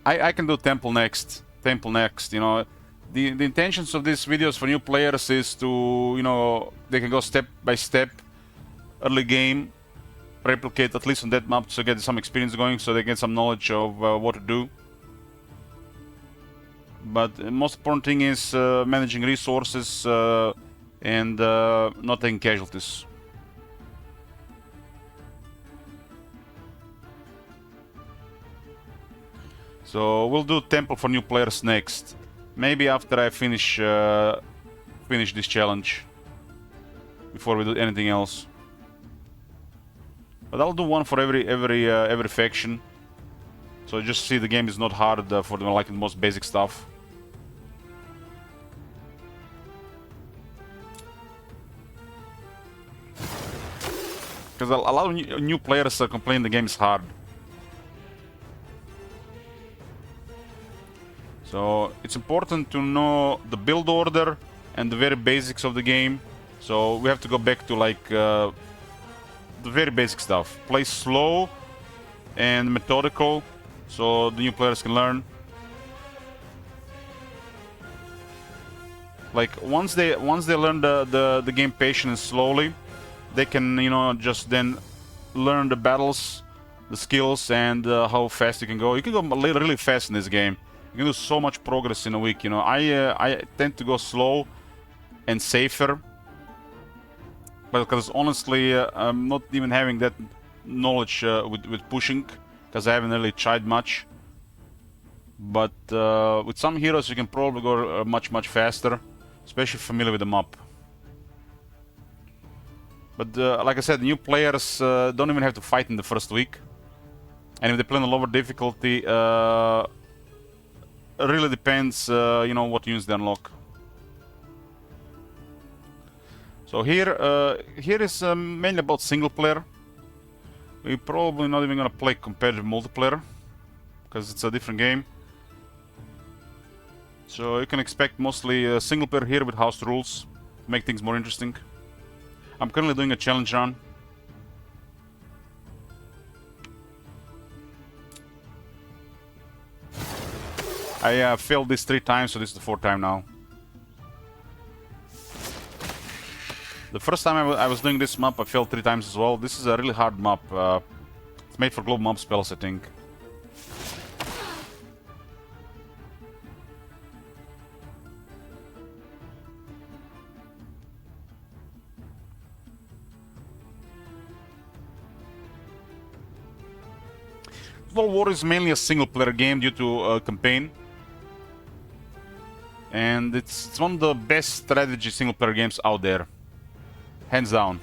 I can do Temple next. You know, the intentions of these videos for new players is to, you know, they can go step by step, early game, replicate at least on that map to get some experience going, so they get some knowledge of what to do. But the most important thing is managing resources and not taking casualties. So we'll do Temple for new players next. Maybe after I finish this challenge, before we do anything else. But I'll do one for every faction. So just see the game is not hard for the like the most basic stuff. Because a lot of new players are complaining the game is hard. So it's important to know the build order and the very basics of the game. So we have to go back to like the very basic stuff. Play slow and methodical, so the new players can learn. Like once they learn the game patiently and slowly, they can, you know, just then learn the battles, the skills, and how fast you can go. You can go really fast in this game. You can do so much progress in a week. You know, I tend to go slow and safer, but because honestly, I'm not even having that knowledge with pushing, because I haven't really tried much. But with some heroes, you can probably go much faster, especially if familiar with the map. But like I said, new players don't even have to fight in the first week. And if they play on a lower difficulty, it really depends, you know, what units they unlock. So here is mainly about single player. We're probably not even gonna play competitive multiplayer, because it's a different game. So you can expect mostly single player here with house rules, to make things more interesting. I'm currently doing a challenge run. I failed this 3 times, so this is the 4th time now. The first time I was doing this map, I failed 3 times as well. This is a really hard map. It's made for global map spells, I think. World War is mainly a single-player game due to campaign, and it's one of the best strategy single-player games out there, hands down.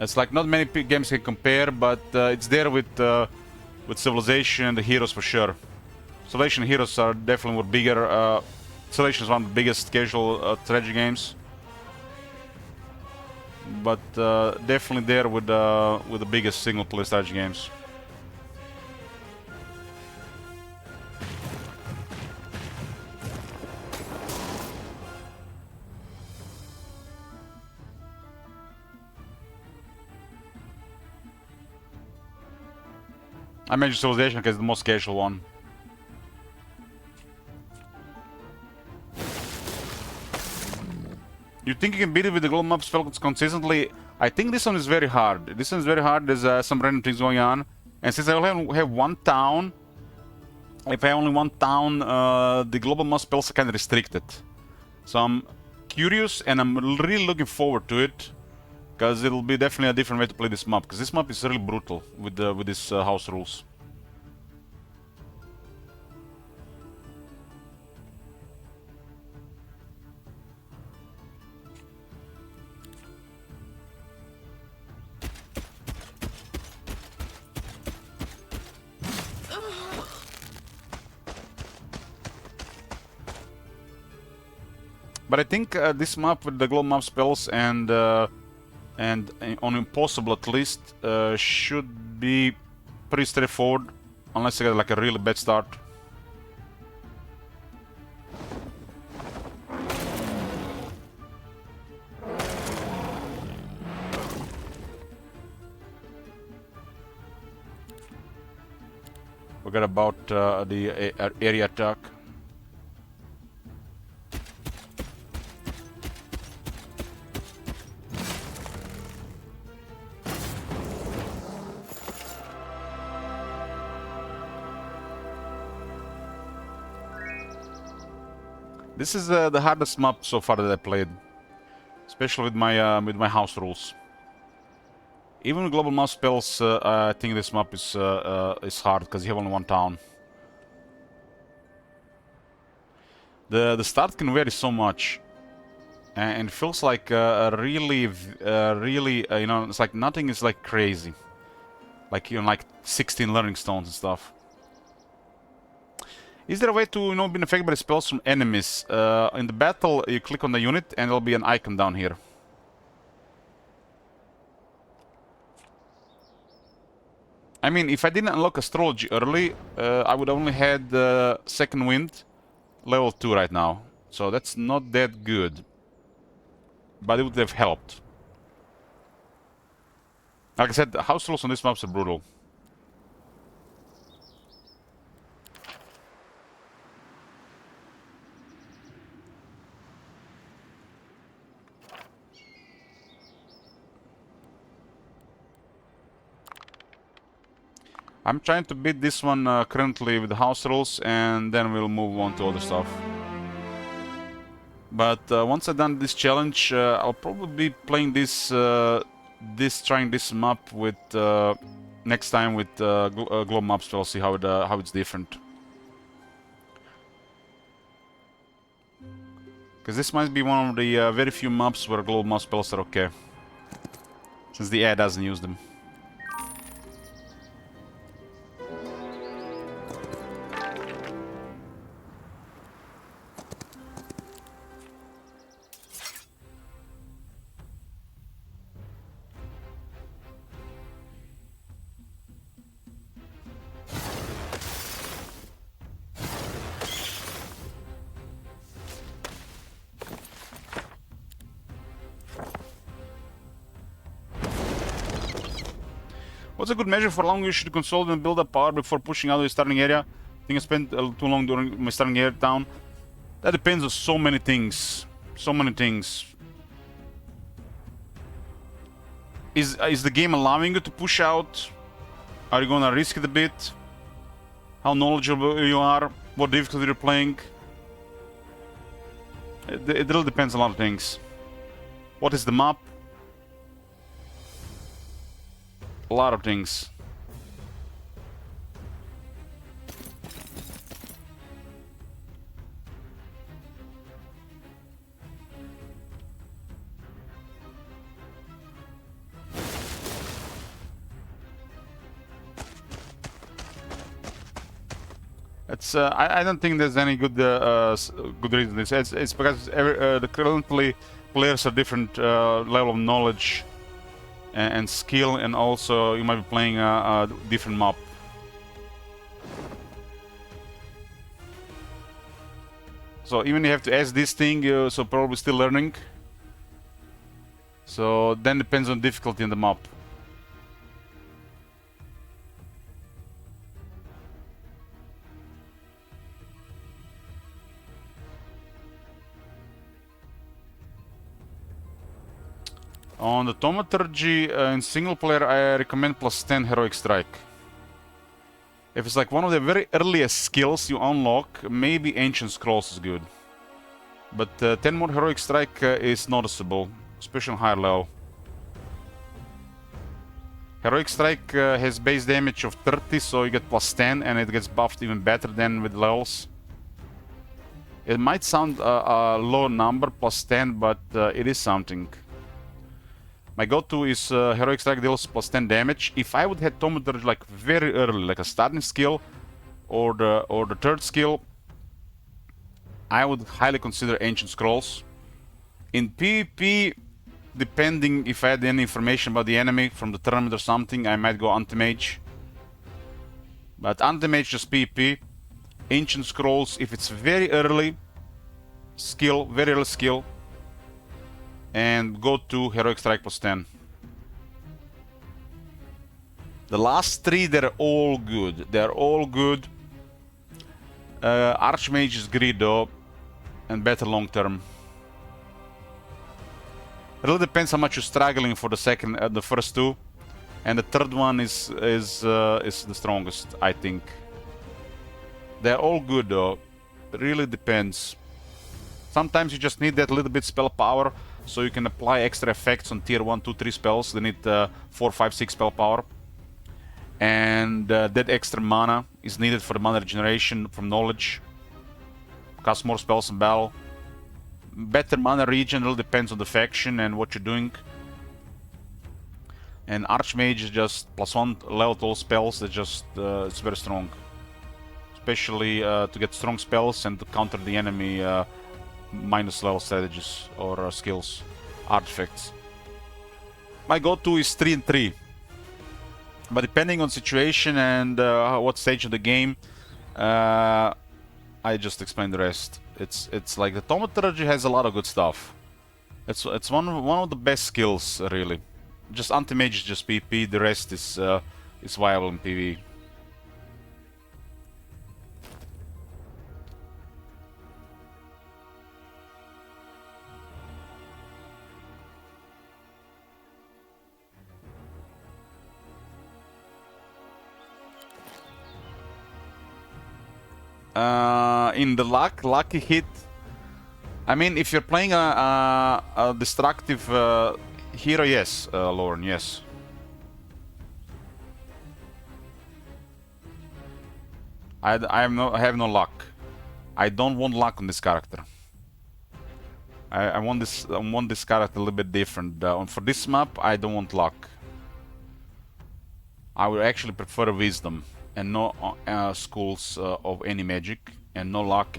It's like not many games can compare, but it's there with Civilization and the Heroes for sure. Civilization and Heroes are definitely more bigger. Civilization is one of the biggest casual strategy games, but definitely there with the biggest single-player strategy games. I mentioned Civilization because it's the most casual one. You think you can beat it with the global map spells consistently? I think this one is very hard. This one is very hard. There's some random things going on. And since I only have one town, if I have only one town, the global map spells are kind of restricted. So I'm curious and I'm really looking forward to it, because it'll be definitely a different way to play this map. Because this map is really brutal with these house rules. But I think this map with the global map spells and on impossible at least should be pretty straightforward, unless you get like a really bad start. Forget about the area attack. This is the hardest map so far that I played, especially with my house rules. Even with global map spells, I think this map is hard because you have only one town. The start can vary so much, and it feels like really, you know, it's like nothing is like crazy, like, you know, like 16 learning stones and stuff. Is there a way to, you know, be affected by spells from enemies? In the battle, you click on the unit and there'll be an icon down here. I mean, if I didn't unlock astrology early, I would only had second wind level 2 right now. So that's not that good. But it would have helped. Like I said, the house rules on this map are brutal. I'm trying to beat this one currently with the house rules, and then we'll move on to other stuff. But once I've done this challenge, I'll probably be playing trying this map with next time with globe maps. So I'll see how it's different. Because this might be one of the very few maps where globe map spells are okay, since the AI doesn't use them. What's a good measure for how long you should consolidate and build up power before pushing out of the starting area? I think I spent too long during my starting area down. That depends on so many things. So many things. Is the game allowing you to push out? Are you gonna risk it a bit? How knowledgeable you are? What difficulty you're playing? It really depends on a lot of things. What is the map? A lot of things. It's I don't think there's any good good reason. It's because the currently players are different level of knowledge and skill, and also you might be playing a different map. So even you have to ask this thing, so probably still learning. So then depends on difficulty in the map. On the Thaumaturgy in single player, I recommend +10 Heroic Strike. If it's like one of the very earliest skills you unlock, maybe Ancient Scrolls is good. But 10 more Heroic Strike is noticeable, especially on higher level. Heroic Strike has base damage of 30, so you get +10, and it gets buffed even better than with levels. It might sound a low number, +10, but it is something. My go-to is Heroic Strike deals +10 damage. If I would have Thaumaturgy like very early, like a starting skill or the third skill, I would highly consider Ancient Scrolls. In PvP, depending if I had any information about the enemy from the tournament or something, I might go Anti-Mage. But Anti-Mage just PvP. Ancient Scrolls, if it's very early skill, very early skill, and go to Heroic Strike +10. The last three, they're all good. They're all good. Archmage is great though, and better long term. It really depends how much you're struggling for the first two, and the third one is the strongest, I think. They're all good though. It really depends. Sometimes you just need that little bit spell power, so you can apply extra effects on tier 1, 2, 3 spells. They need 4, 5, 6 spell power. And that extra mana is needed for the mana regeneration from knowledge. Cast more spells in battle. Better mana regen really depends on the faction and what you're doing. And Archmage is just +1 level to all spells. That just it's very strong, especially to get strong spells and to counter the enemy minus level strategies or skills, artifacts. My go-to is 3 and 3, but depending on situation and what stage of the game, I just explain the rest. It's like the Thaumaturgy has a lot of good stuff. It's one of the best skills really. Just Anti-Mage is just PP. The rest is viable in PvE. In the lucky hit, I mean, if you're playing a destructive hero, yes, Lauren, yes. I have no luck. I don't want luck on this character. I want this character a little bit different. For this map, I don't want luck. I would actually prefer wisdom and no schools of any magic, and no luck,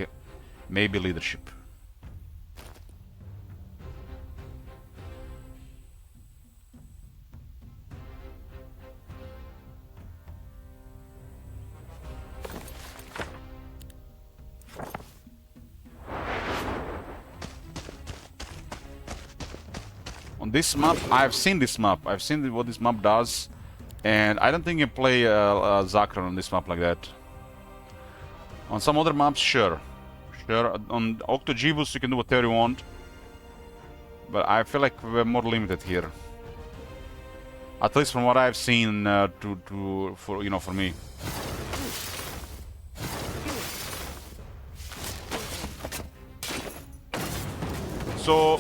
maybe leadership. On this map, I've seen this map. I've seen what this map does, and I don't think you play Zakran on this map like that. On some other maps, sure. Sure, on Octogibus you can do whatever you want, but I feel like we're more limited here. At least from what I've seen, for me. So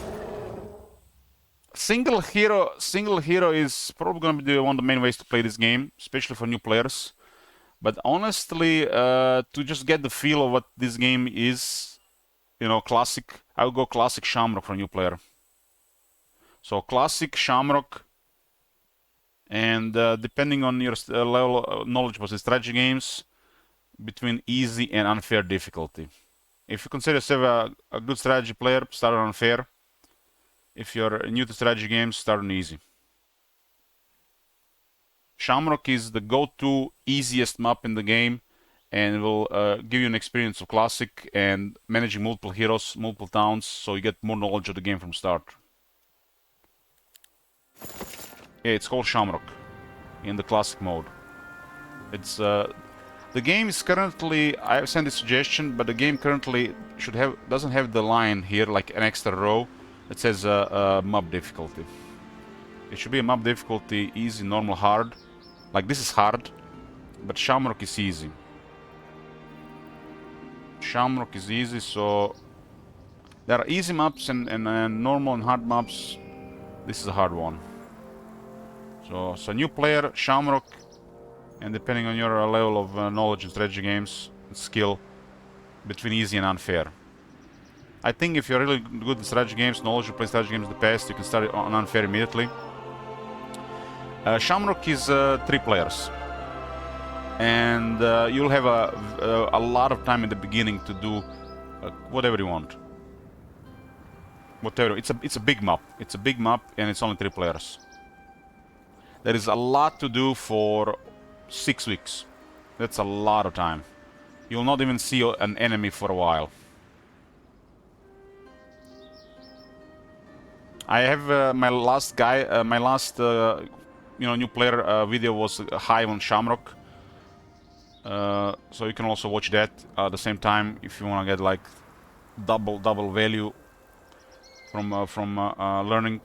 single hero is probably going to be one of the main ways to play this game, especially for new players. But honestly, to just get the feel of what this game is, classic, I would go classic Shamrock for a new player. So classic Shamrock, and depending on your level of knowledge about the strategy games, between easy and unfair difficulty. If you consider yourself a good strategy player, start on unfair. If you're new to strategy games, start on easy. Shamrock is the go-to easiest map in the game, and will give you an experience of classic and managing multiple heroes, multiple towns, so you get more knowledge of the game from start. Yeah, it's called Shamrock in the classic mode. It's the game is currently, I've sent a suggestion, but the game currently doesn't have the line here, like an extra row that says map difficulty. It should be a map difficulty easy, normal, hard. Like this is hard, but Shamrock is easy. Shamrock is easy, so there are easy maps and normal and hard maps. This is a hard one. So new player, Shamrock, and depending on your level of knowledge in strategy games and skill, between easy and unfair. I think if you're really good in strategy games, knowledge you play strategy games in the past, you can start on unfair immediately. Shamrock is 3 players, and you'll have a lot of time in the beginning to do whatever you want. Whatever. It's a big map. It's a big map, and it's only 3 players. There is a lot to do for 6 weeks. That's a lot of time. You'll not even see an enemy for a while. I have my last new player video was high on Shamrock. So you can also watch that at the same time if you want to get like double value from learning.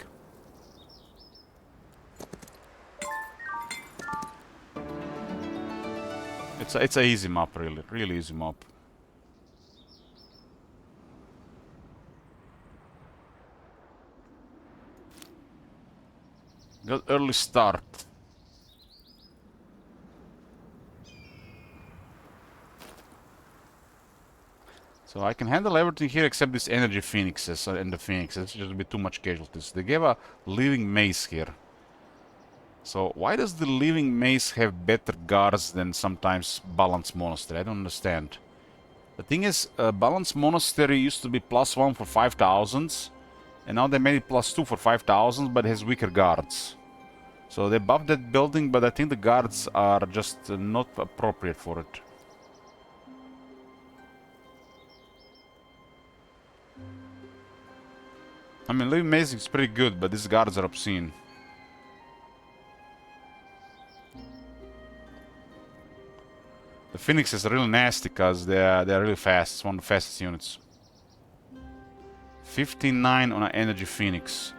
It's a easy map, really easy map. Got early start. So I can handle everything here except these energy phoenixes and the phoenixes. It's just a bit too much casualties. They gave a living mace here. So why does the living mace have better guards than sometimes balanced monastery? I don't understand. The thing is, balanced monastery used to be +1 for 5,000s, and now they made it +2 for 5,000, but it has weaker guards. So they buffed that building, but I think the guards are just not appropriate for it. I mean, living mace is pretty good, but these guards are obscene. The Phoenix is really nasty because they're really fast. It's one of the fastest units. 59 on an energy Phoenix.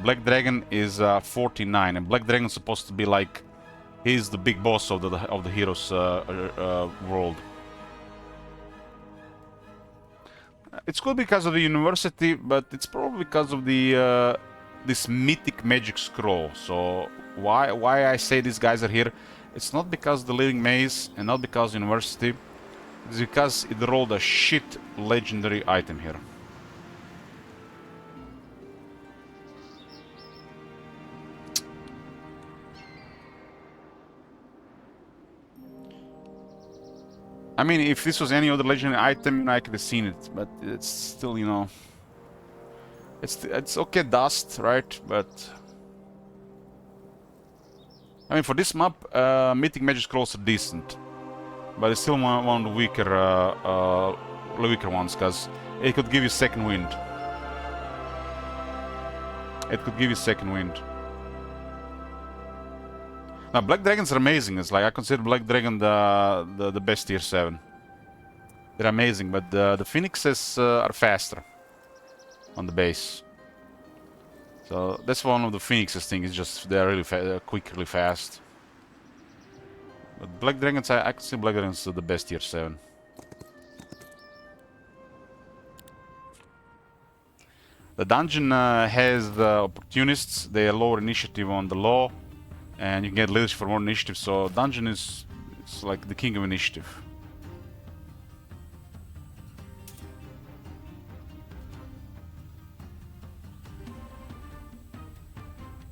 Black Dragon is 49, and Black Dragon is supposed to be like He's the big boss of the heroes world. It's cool because of the university, but it's probably because of the this mythic magic scroll. So why I say these guys are here? It's not because the living maze and not because university. It's because it rolled a shit legendary item here. I mean, if this was any other legendary item, you know, I could have seen it, but it's still, you know, it's okay dust, right? But I mean, for this map, mythic magic scrolls are decent, but it's still one of the weaker ones, because it could give you second wind. It could give you second wind. Now, Black Dragons are amazing. It's like I consider Black Dragon the best tier 7. They're amazing, but the Phoenixes are faster on the base. So that's one of the Phoenixes thing. Is just they're really quick, really fast. But Black Dragons, I consider Black Dragons the best tier 7. The dungeon has the opportunists. They lower initiative on the law, and you can get leadership for more initiative. So dungeon is it's like the king of initiative.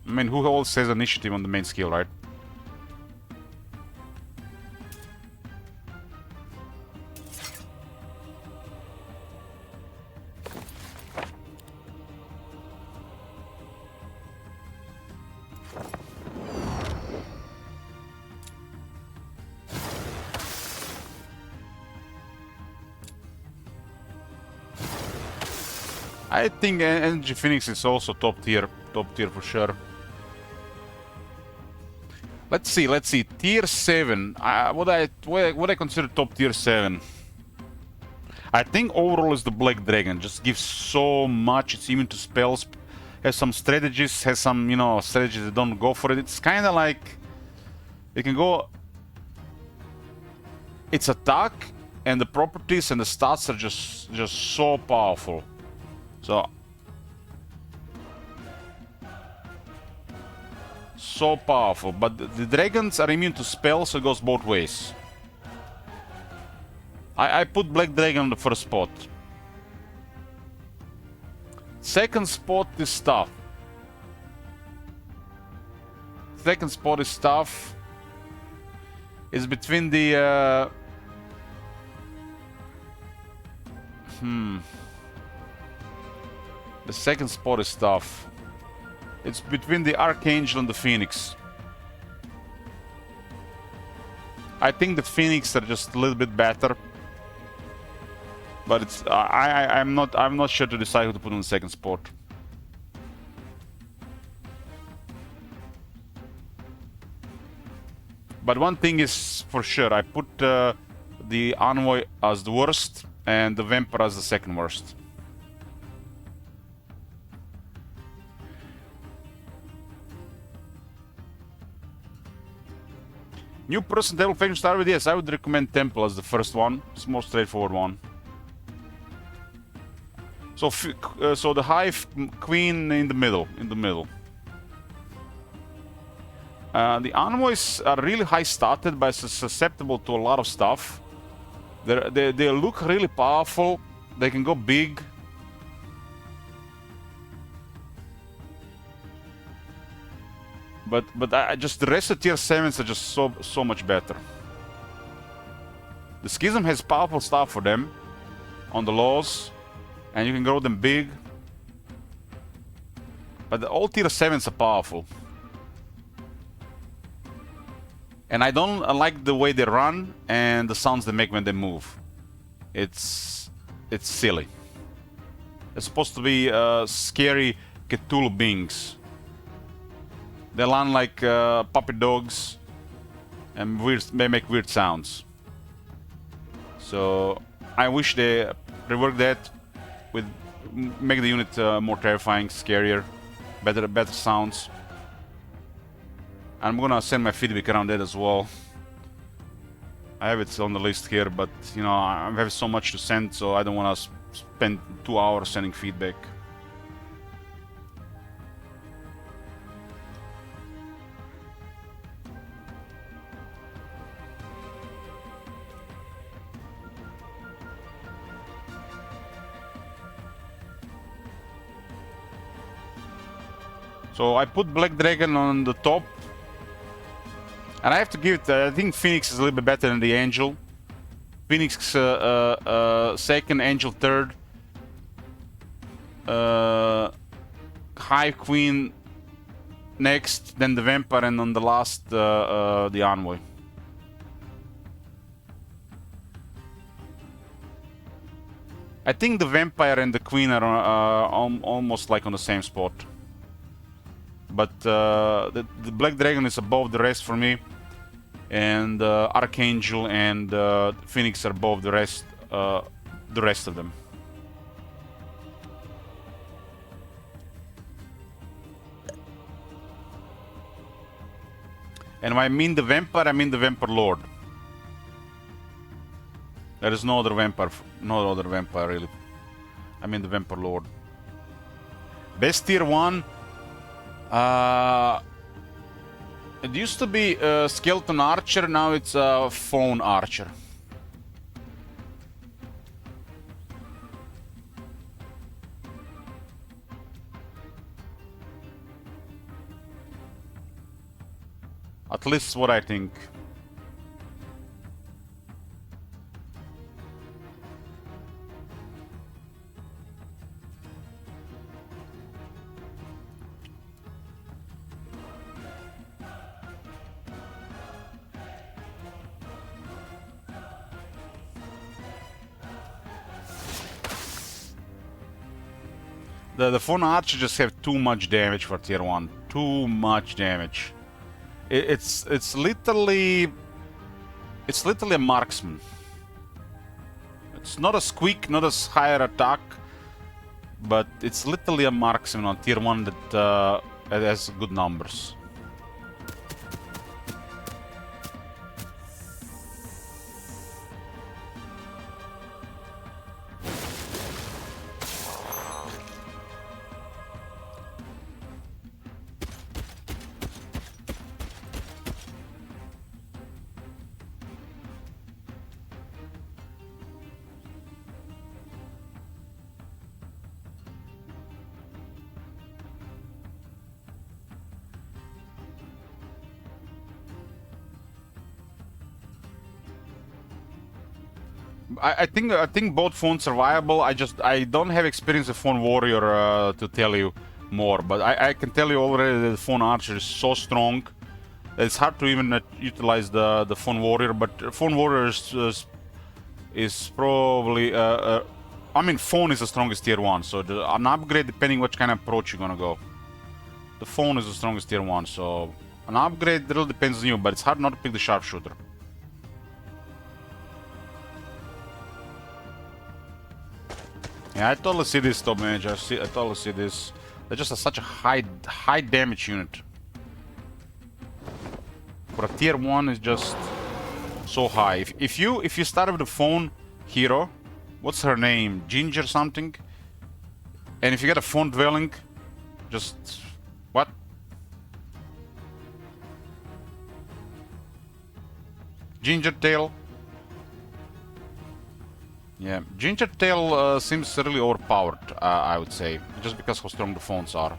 I mean, who else has initiative on the main skill, right? I think Energy Phoenix is also top tier for sure. Let's see. Tier 7. What I consider top tier 7. I think overall is the Black Dragon. Just gives so much. It's immune to spells. Has some strategies. Has some, you know, strategies that don't go for it. It's kind of like it can go. Its attack and the properties and the stats are just so powerful. So powerful, but the dragons are immune to spells, so it goes both ways. I put Black Dragon on the first spot. Second spot is tough. It's between the the second spot is tough. It's between the Archangel and the Phoenix. I think the Phoenix are just a little bit better, but it's I'm not sure to decide who to put on the second spot. But one thing is for sure, I put the Envoy as the worst and the Vampire as the second worst. New person Temple faction start with, yes, I would recommend Temple as the first one. It's the most straightforward one. So, so the Hive Queen in the middle. The Envoys are really high started, but susceptible to a lot of stuff. They look really powerful. They can go big. But I just the rest of tier 7s are just so much better. The Schism has powerful stuff for them on the laws, and you can grow them big. But all tier 7s are powerful. And I don't like the way they run and the sounds they make when they move. It's silly. It's supposed to be scary Cthulhu beings. They run like puppy dogs and they make weird sounds. So I wish they rework that with make the unit more terrifying, scarier, better sounds. I'm gonna send my feedback around that as well. I have it on the list here, but you know, I have so much to send, so I don't want to spend 2 hours sending feedback. So I put Black Dragon on the top. And I have to give it, I think Phoenix is a little bit better than the Angel. Phoenix second, Angel third. Hive Queen next, then the Vampire, and on the last, the Envoy. I think the Vampire and the Queen are almost like on the same spot. But the Black Dragon is above the rest for me. And Archangel and Phoenix are above the rest of them. And when I mean the Vampire, I mean the Vampire Lord. There is no other vampire really. I mean the Vampire Lord. Best tier 1. It used to be Skeleton Archer, now it's Phone Archer. At least what I think. The Phone Archer just have too much damage for tier 1. Too much damage. It's literally a marksman. It's not a squeak, not as higher attack, but it's literally a marksman on tier 1 that has good numbers. I think both phones are viable. I don't have experience with Phone Warrior to tell you more, but I can tell you already that the Phone Archer is so strong that it's hard to even utilize the Phone Warrior. But Phone Warrior is probably I mean, Phone is the strongest tier 1, so an upgrade depending which kind of approach you're gonna go. The Phone is the strongest tier 1, so an upgrade really depends on you, but it's hard not to pick the Sharpshooter. Yeah, I totally see this top manager. I totally see this. They're just such a high damage unit. For a tier 1 is just so high. If you start with the Phone hero, what's her name? Ginger something? And if you get a Phone Dwelling, just what? Ginger Tail. Yeah, Ginger Tail seems really overpowered, I would say, just because how strong the phones are.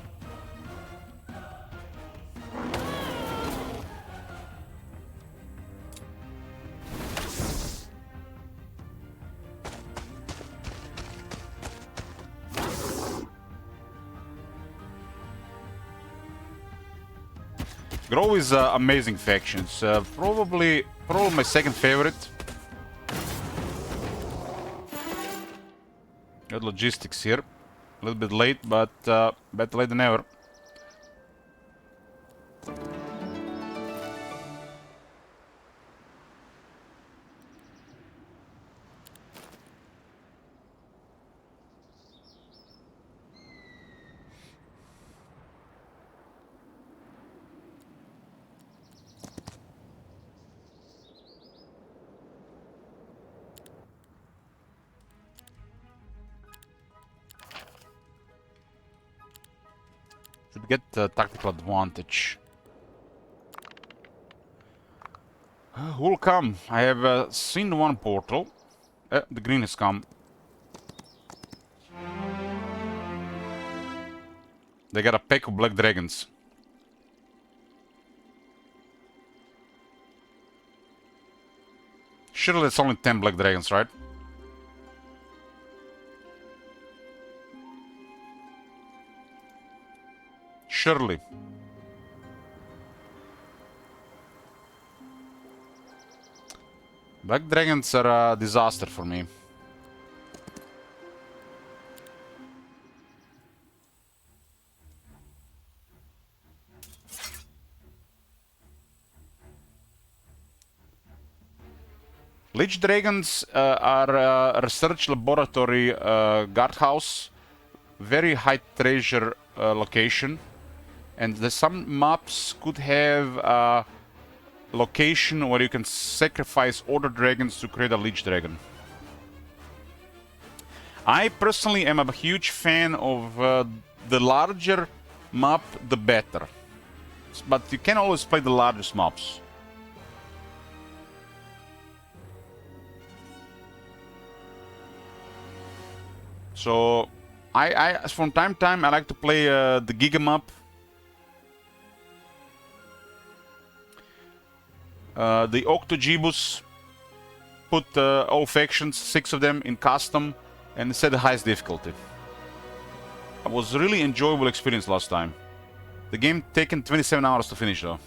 Grow is amazing factions. Probably my second favorite. Good logistics here. A little bit late, but better late than never. get tactical advantage. Who will come? I have seen one portal. The green has come. They got a pack of black dragons. Surely it's only 10 black dragons, right? Surely. Black dragons are a disaster for me. Lich dragons are a research laboratory guardhouse, very high treasure location, and some maps could have a location where you can sacrifice other dragons to create a Lich dragon. I personally am a huge fan of the larger map, the better. But you can always play the largest maps. So, from time to time, I like to play the Giga map. The Octogibus put all factions, 6 of them, in custom and set the highest difficulty. It was a really enjoyable experience last time. The game taken 27 hours to finish though.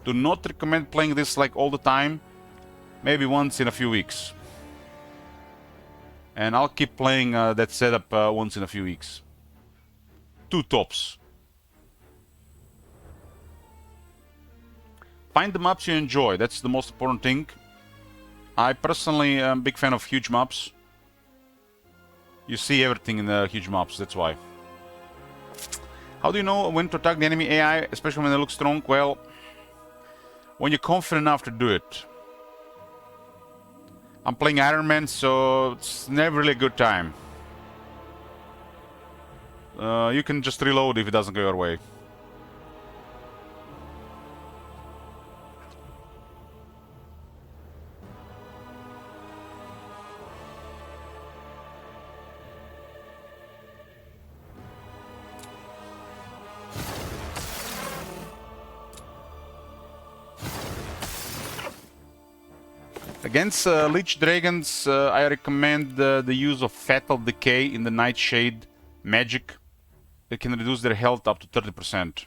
Do not recommend playing this like all the time, maybe once in a few weeks. And I'll keep playing that setup once in a few weeks. 2 tops. Find the maps you enjoy, that's the most important thing. I personally am a big fan of huge maps. You see everything in the huge maps, that's why. How do you know when to attack the enemy AI, especially when they look strong? Well, when you're confident enough to do it. I'm playing Iron Man, so it's never really a good time. You can just reload if it doesn't go your way. Against Lich Dragons, I recommend the use of Fatal Decay in the Nightshade magic. It can reduce their health up to 30%.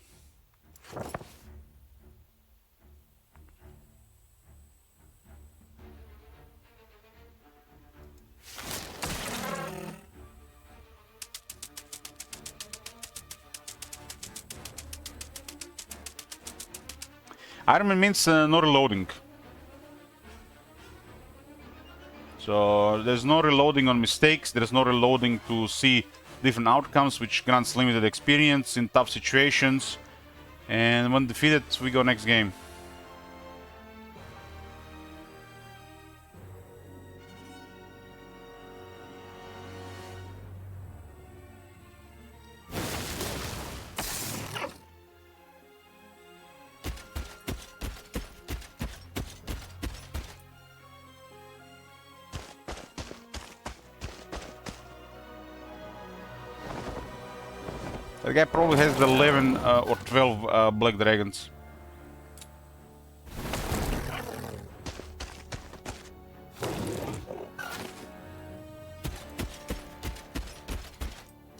Iron Man means no reloading. So there's no reloading on mistakes, there's no reloading to see different outcomes, which grants limited experience in tough situations. And when defeated, we go next game. The guy probably has 11 or 12 black dragons.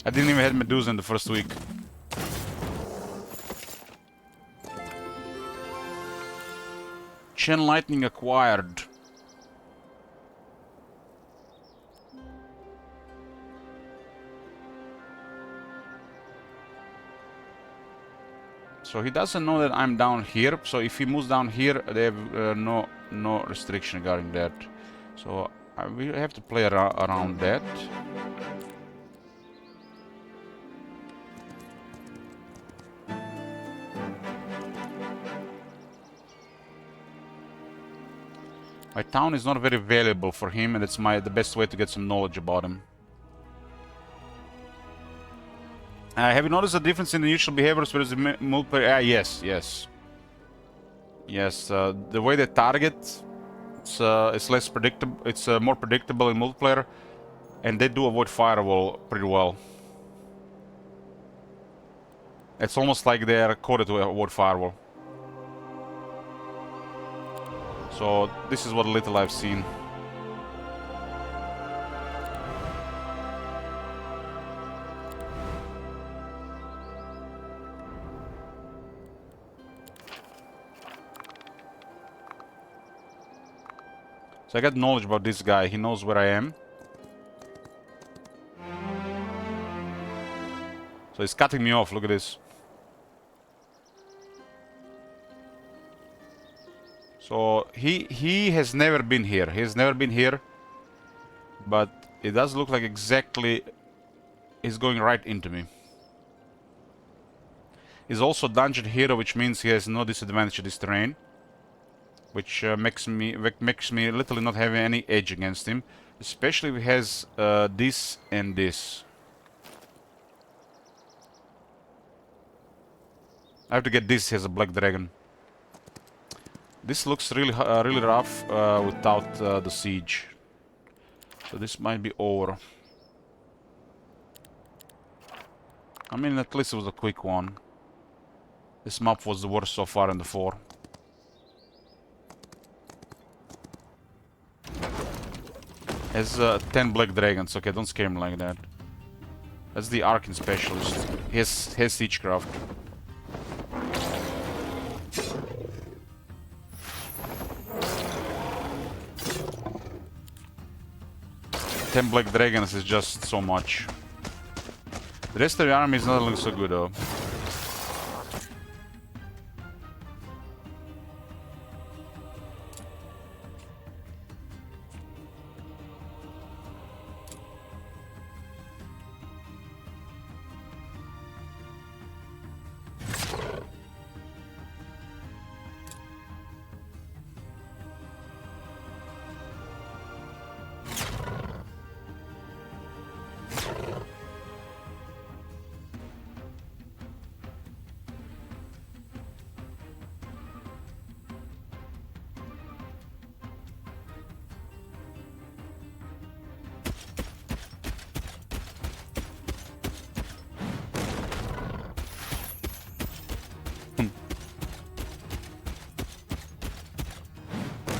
I didn't even have Medusa in the first week. Chain Lightning acquired. So he doesn't know that I'm down here, so if he moves down here, they have no restriction regarding that. So we have to play around that. My town is not very valuable for him, and it's the best way to get some knowledge about him. Have you noticed a difference in the usual behaviors versus the multiplayer? Yes, yes. Yes, the way they target, it's less predictable. It's more predictable in multiplayer, and they do avoid firewall pretty well. It's almost like they are coded to avoid firewall. So this is what little I've seen. So I got knowledge about this guy. He knows where I am. So he's cutting me off. Look at this. So he has never been here. He has never been here. But it does look like exactly he's going right into me. He's also dungeon hero, which means he has no disadvantage to this terrain. Which makes me literally not having any edge against him. Especially if he has this and this. I have to get this as a black dragon. This looks really really rough without the siege. So this might be over. I mean, at least it was a quick one. This map was the worst so far in the 4. Has 10 black dragons. Okay, don't scare me like that. That's the Arcane specialist. He has siegecraft. Ten black dragons is just so much. The rest of the army is not looking so good though.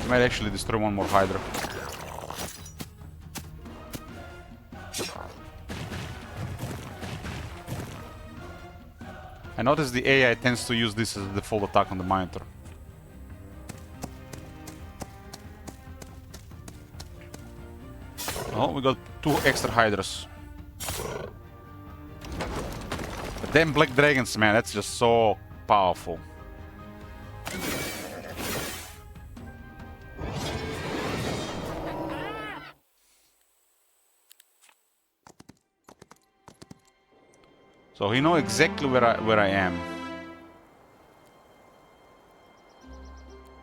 Might actually destroy one more Hydra. I notice the AI tends to use this as a default attack on the monitor. Oh, we got 2 extra Hydras. But damn black dragons, man, that's just so powerful. So he knows exactly where I am.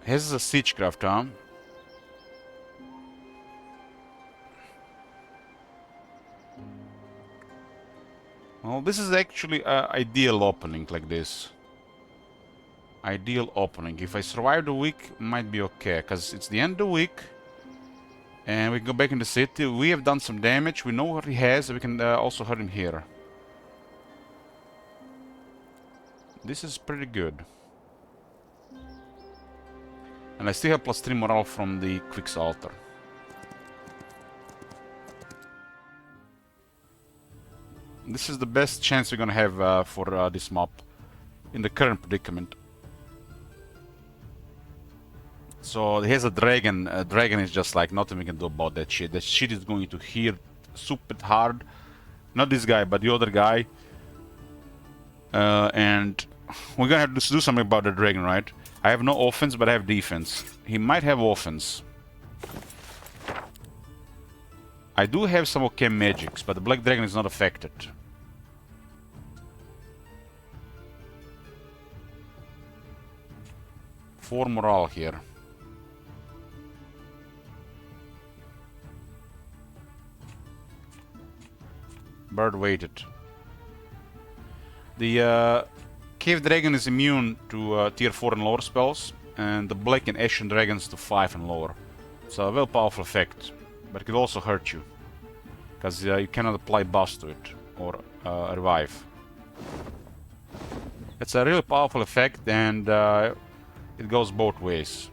His is a siegecraft, huh? Well, this is actually an ideal opening like this. Ideal opening. If I survive the week, might be okay, because it's the end of the week. And we can go back in the city. We have done some damage. We know what he has. We can also hurt him here. This is pretty good. And I still have +3 morale from the Quick's altar. This is the best chance we're gonna have for this map in the current predicament. So here's a dragon. A dragon is just like nothing we can do about that shit. That shit is going to hit super hard. Not this guy, but the other guy. And we're gonna have to do something about the dragon, right? I have no offense, but I have defense. He might have offense. I do have some okay magics, but the black dragon is not affected. Four morale here. Bird waited. The Cave Dragon is immune to tier 4 and lower spells, and the Black and Ashen Dragons to 5 and lower. It's a very powerful effect, but it could also hurt you, because you cannot apply buffs to it or revive. It's a really powerful effect, and it goes both ways.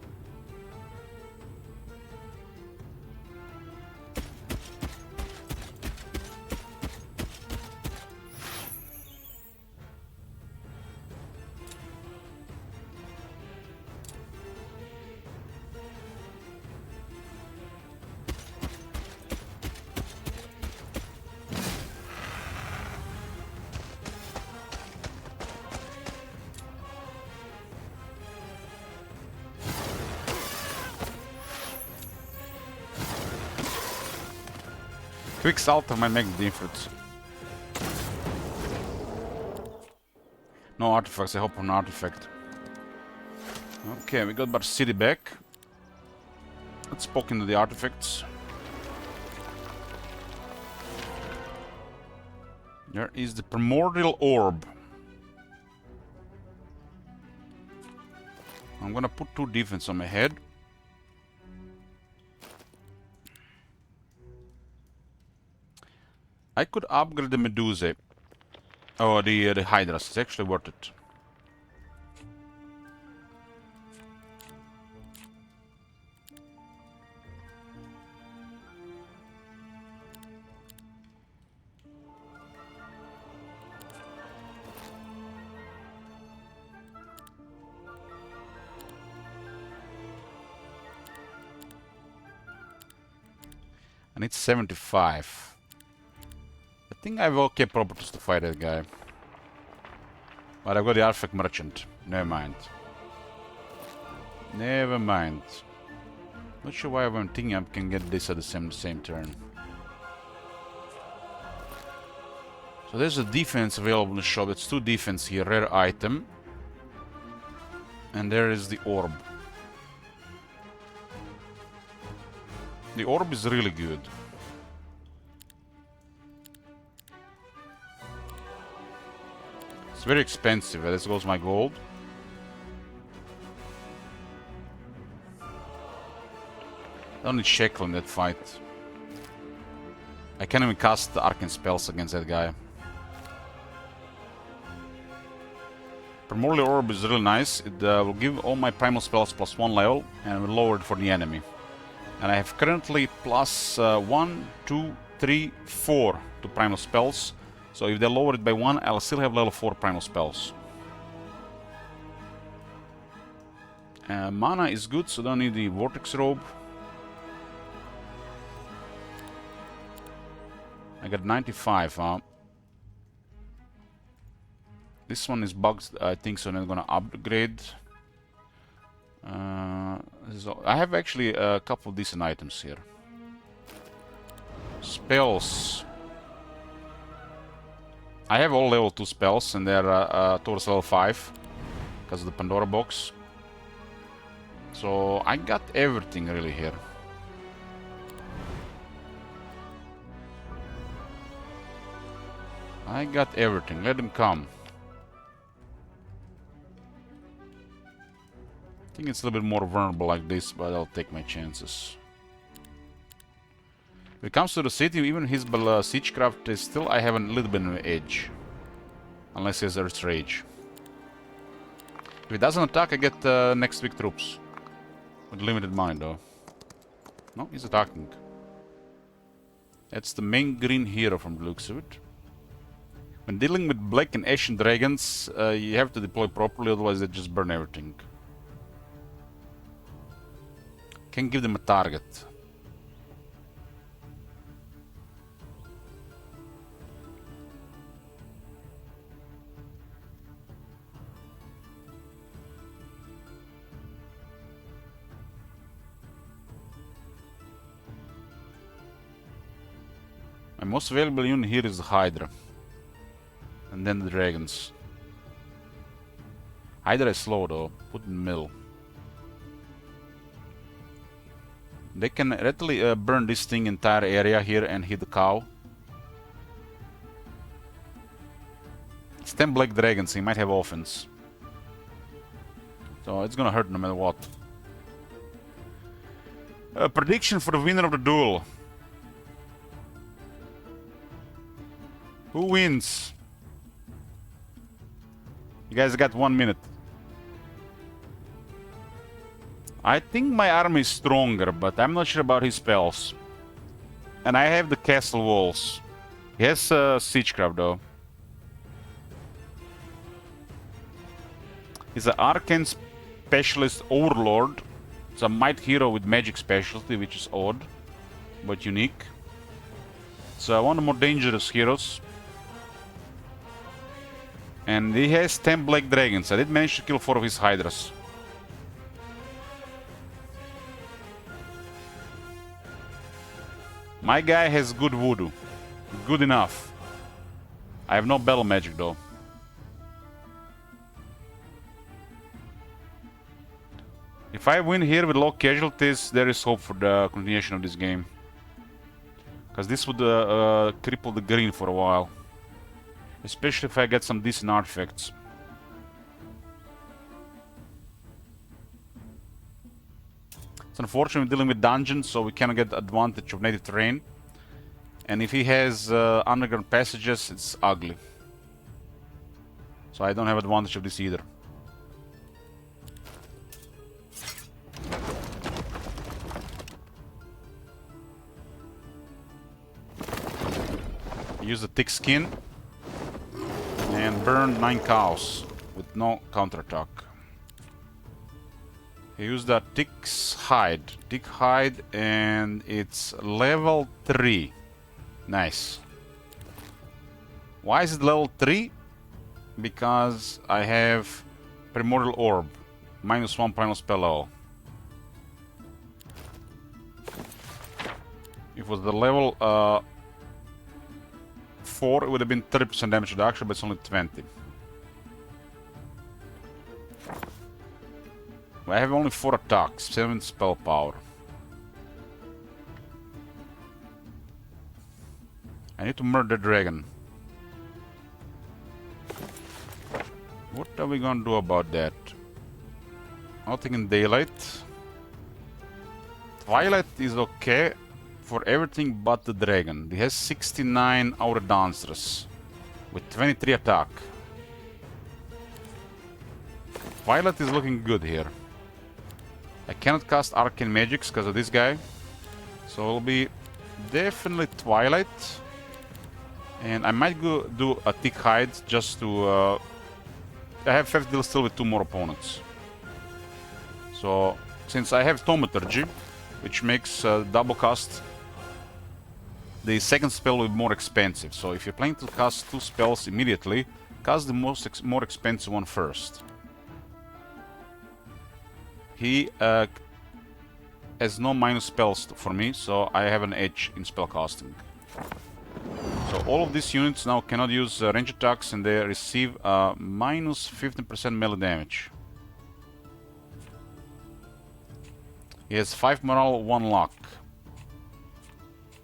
Quick salto might make the difference. No artifacts, I hope on artifact. Okay, we got our city back. Let's poke into the artifacts. There is the Primordial Orb. I'm gonna put 2 defense on my head. I could upgrade the Medusa. Oh, the Hydras. It's actually worth it. I need 75. I think I have okay properties to fight that guy. But I've got the Artifact Merchant. Never mind. Never mind. Not sure why I'm thinking I can get this at the same turn. So there's a defense available in the shop. It's 2 defense here. Rare item. And there is the orb. The orb is really good. It's very expensive. This goes my gold. I don't need Shekel in that fight. I can't even cast the arcane spells against that guy. Primordial Orb is really nice. It will give all my primal spells +1 level and will lower it for the enemy. And I have currently plus 1, 2, 3, 4 to primal spells. So if they lower it by 1, I'll still have level 4 primal spells. Mana is good, so don't need the Vortex Robe. I got 95, huh? This one is bugged, I think, so I'm gonna upgrade. I have actually a couple of decent items here. Spells. I have all level 2 spells, and they're towards level 5 because of the Pandora box. So I got everything really here. I got everything. Let them come. I think it's a little bit more vulnerable like this, but I'll take my chances. When it comes to the city, even his siegecraft is still, I have a little bit of an edge. Unless he has Earth's Rage. If it doesn't attack, I get next week troops. With limited money though. No, he's attacking. That's the main green hero from the looks of it. When dealing with Black and Ashen Dragons, you have to deploy properly, otherwise they just burn everything. Can give them a target. My most valuable unit here is the Hydra. And then the dragons. Hydra is slow though, put in mill. They can readily burn this thing entire area here and hit the cow. It's 10 black dragons, he might have offense. So it's gonna hurt no matter what. Prediction for the winner of the duel. Who wins? You guys got 1 minute. I think my army is stronger, but I'm not sure about his spells. And I have the castle walls. He has siegecraft though. He's an arcane specialist overlord. It's a might hero with magic specialty, which is odd, but unique. So one of the more dangerous heroes. And he has 10 black dragons. I did manage to kill 4 of his hydras. My guy has good voodoo. Good enough. I have no battle magic though. If I win here with low casualties, there is hope for the continuation of this game. Because this would cripple the green for a while. Especially if I get some decent artifacts. It's unfortunate we're dealing with dungeons, so we cannot get advantage of native terrain. And if he has underground passages, it's ugly. So I don't have advantage of this either. Use the thick skin and burn 9 cows with no counterattack. He used that thick hide, and it's level 3. Nice. Why is it level 3? Because I have Primordial Orb, -1 primal spell level. If it was the level 4, it would have been 30% damage reduction, but it's only 20. I have only 4 attacks, 7 spell power. I need to murder the dragon. What are we gonna do about that? Nothing in daylight. Twilight is okay for everything but the dragon. He has 69 Aura Dancers with 23 attack. Violet is looking good here. I cannot cast arcane magics because of this guy, so it'll be definitely Twilight. And I might go do a thick hide just to... I have 5 deals still with 2 more opponents. So, since I have Thaumaturgy, which makes double cast, the second spell will be more expensive. So if you're planning to cast 2 spells immediately, cast the more expensive one first. He has no minus spells for me, so I have an edge in spellcasting. So all of these units now cannot use range attacks, and they receive minus 15% melee damage. He has 5 morale, 1 luck.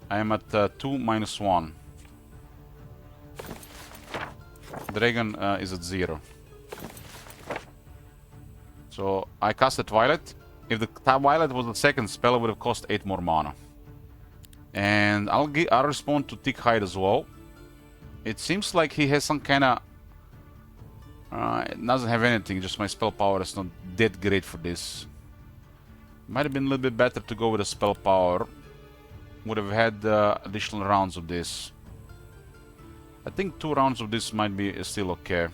I am at 2 minus 1. Dragon is at 0. So I cast a Twilight. If the Twilight was the second spell, it would have cost 8 more mana. And I'll respond to Thick Hide as well. It seems like he has some kind of... it doesn't have anything, just my spell power is not that great for this. Might have been a little bit better to go with a spell power. Would have had additional rounds of this. I think 2 rounds of this might be still okay.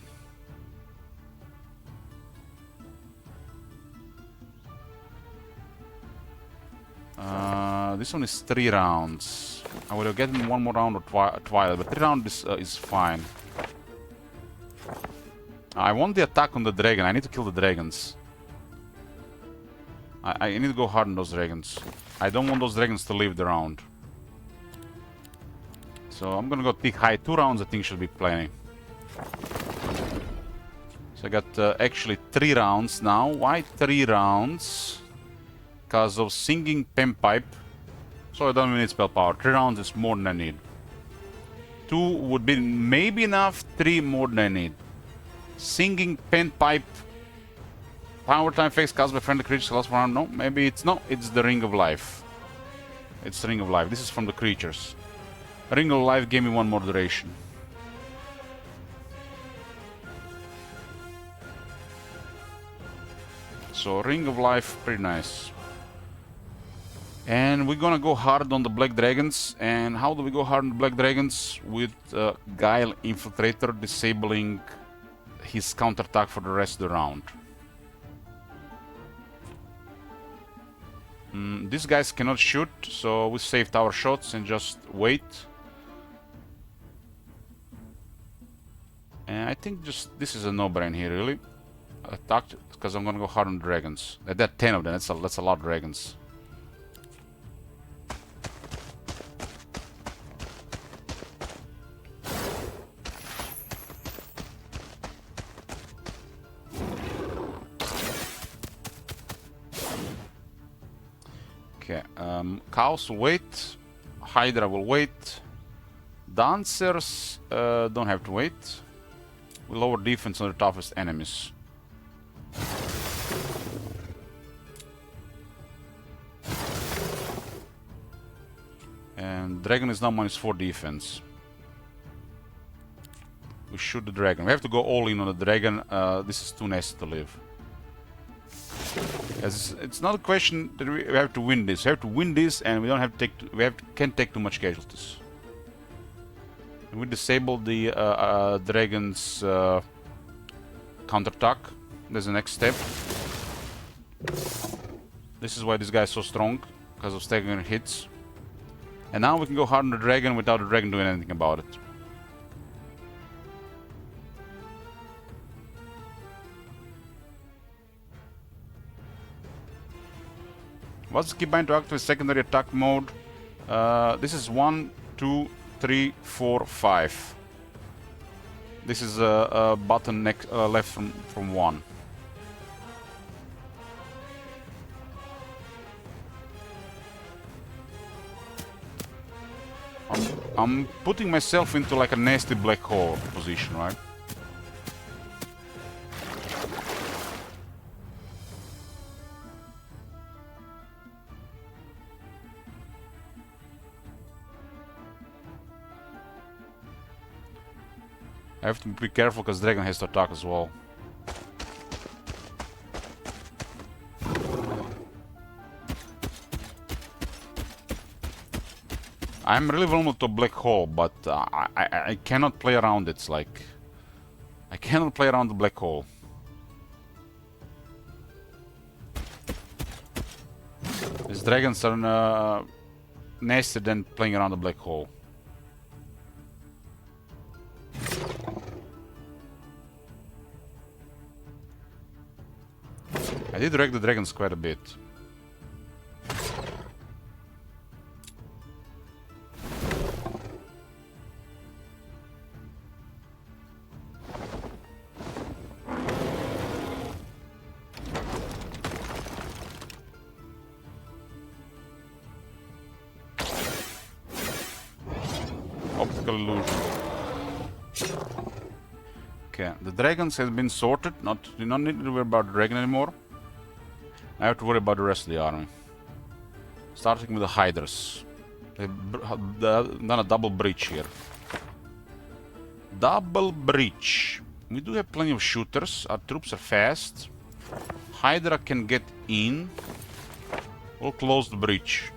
This one is 3 rounds. I would have gotten 1 more round of Twilight, but 3 rounds is fine. I want the attack on the dragon. I need to kill the dragons. I need to go hard on those dragons. I don't want those dragons to leave the round. So I'm gonna go Thick Hide. 2 rounds I think should be plenty. So I got actually 3 rounds now. Why 3 rounds? Because of Singing Penpipe. So I don't even need spell power. 3 rounds is more than I need. 2 would be maybe enough. 3 more than I need. Singing Panpipe. Power time effects caused by friendly creatures lost for no, maybe it's no, it's the Ring of Life. It's the Ring of Life. This is from the creatures. Ring of Life gave me one more duration. So Ring of Life, pretty nice. And we're gonna go hard on the Black Dragons. And how do we go hard on the Black Dragons? With Guile Infiltrator disabling his counterattack for the rest of the round. These guys cannot shoot, so we saved our shots and just wait. And I think just this is a no-brainer here, really. Attack, because I'm gonna go hard on dragons. There are 10 of them, that's a lot of dragons. Okay, Chaos will wait. Hydra will wait. Dancers don't have to wait. We lower defense on the toughest enemies. And Dragon is now -4 defense. We shoot the Dragon. We have to go all in on the Dragon. This is too nasty to live. As it's not a question that we have to win this. We have to win this, and we don't have to take. Can't take too much casualties. And we disable the Dragon's counterattack. There's the next step. This is why this guy is so strong, because of staggering hits. And now we can go hard on the Dragon without the Dragon doing anything about it. What's the keybind to activate secondary attack mode? This is 1, 2, 3, 4, 5. This is a button next left from 1. I'm putting myself into like a nasty black hole position, right? I have to be careful because Dragon has to attack as well. I'm really vulnerable to a black hole, but I cannot play around it. It's like I cannot play around the black hole. These dragons are nastier than playing around the black hole. I did wreck the dragons quite a bit. Optical illusion. Okay, the dragons has been sorted. You don't need to worry about the dragon anymore. I have to worry about the rest of the army. Starting with the Hydras. They've done a double breach here. Double breach. We do have plenty of shooters. Our troops are fast. Hydra can get in. We'll close the breach.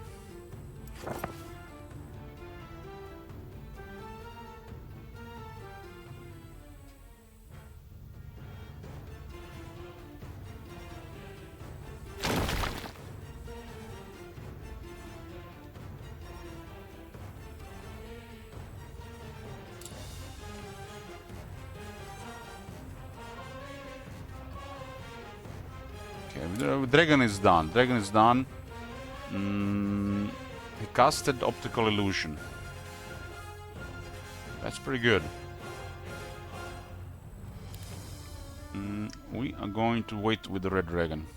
Dragon is done. Dragon is done. He casted optical illusion. That's pretty good. We are going to wait with the red dragon.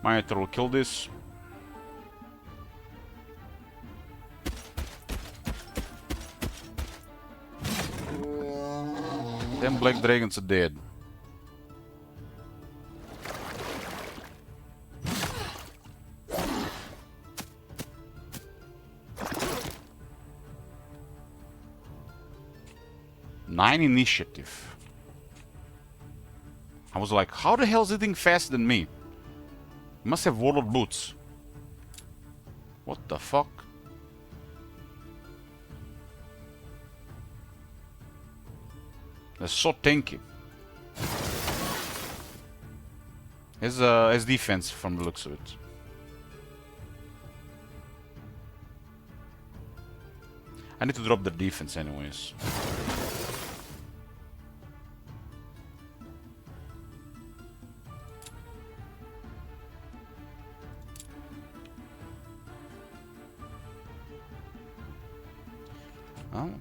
Minotaur will kill this. 10 black dragons are dead. Nine initiative. I was like, how the hell is it thing faster than me? He must have warlord boots. What the fuck? That's so tanky. His defense from the looks of it. I need to drop the defense anyways.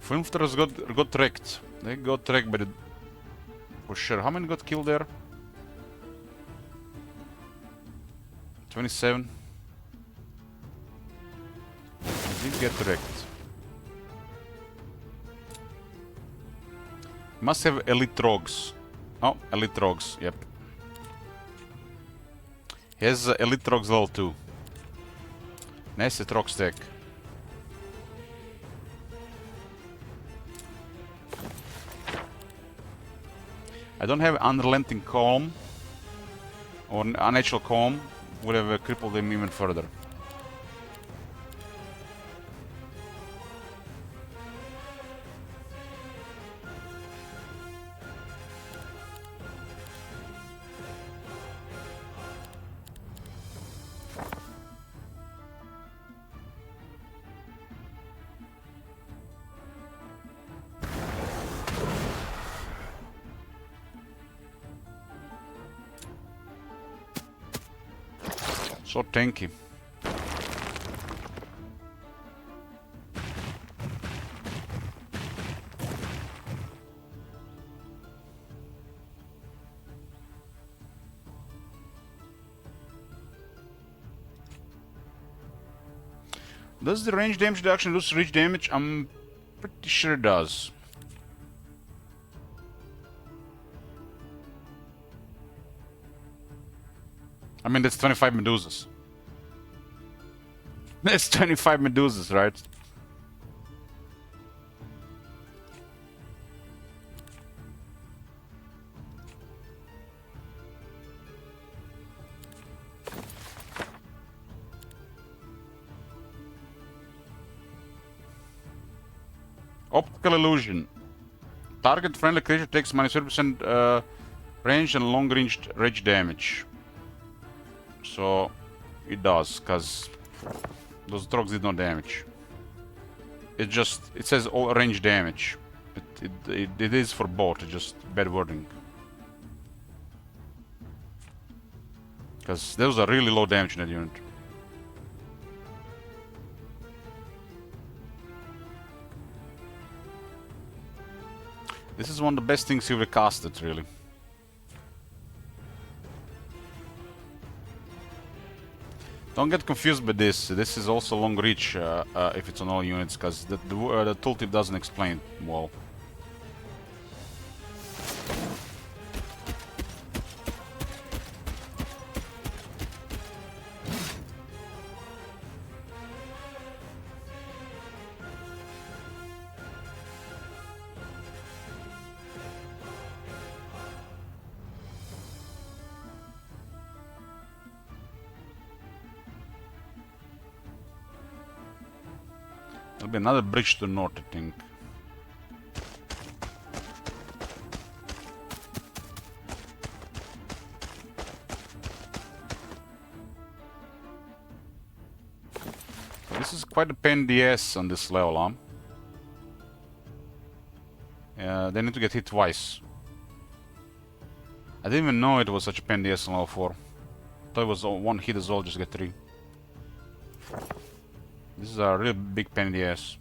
Filmsters got wrecked. They got wrecked by the... For sure. How many got killed there? 27. They did get wrecked. Must have elite rogues. Oh, elite rogues, yep. He has elite rogues level 2. Nice at rock stack. I don't have unrelenting calm or unnatural calm, would have crippled him even further. So tanky. Does the range damage reduction lose reach damage? I'm pretty sure it does. I mean, that's 25 Medusas. That's 25 Medusas, right? Optical illusion. Target friendly creature takes -30% range and long range damage. So it does, because those drugs did no damage. It says all range damage. It is for both, it's just bad wording. Because those are really low damage in that unit. This is one of the best things you've casted, really. Don't get confused by this. This is also long reach if it's on all units, because the tooltip doesn't explain well. There'll be another bridge to the north, I think. This is quite a pain in the ass on this level, huh? They need to get hit twice. I didn't even know it was such a pain in the ass on level 4. I thought it was one hit as well, just get 3. This is a real big pain in the ass.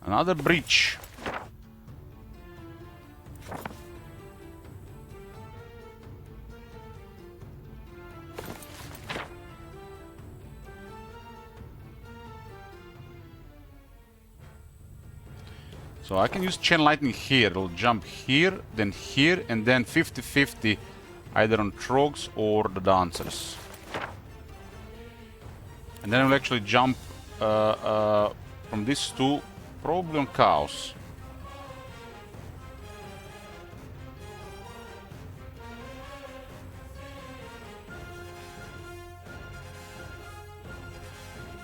Another breach. So I can use Chain Lightning here. It'll jump here, then here, and then 50-50 either on Trogs or the Dancers. And then it'll actually jump from these two, probably on Cows.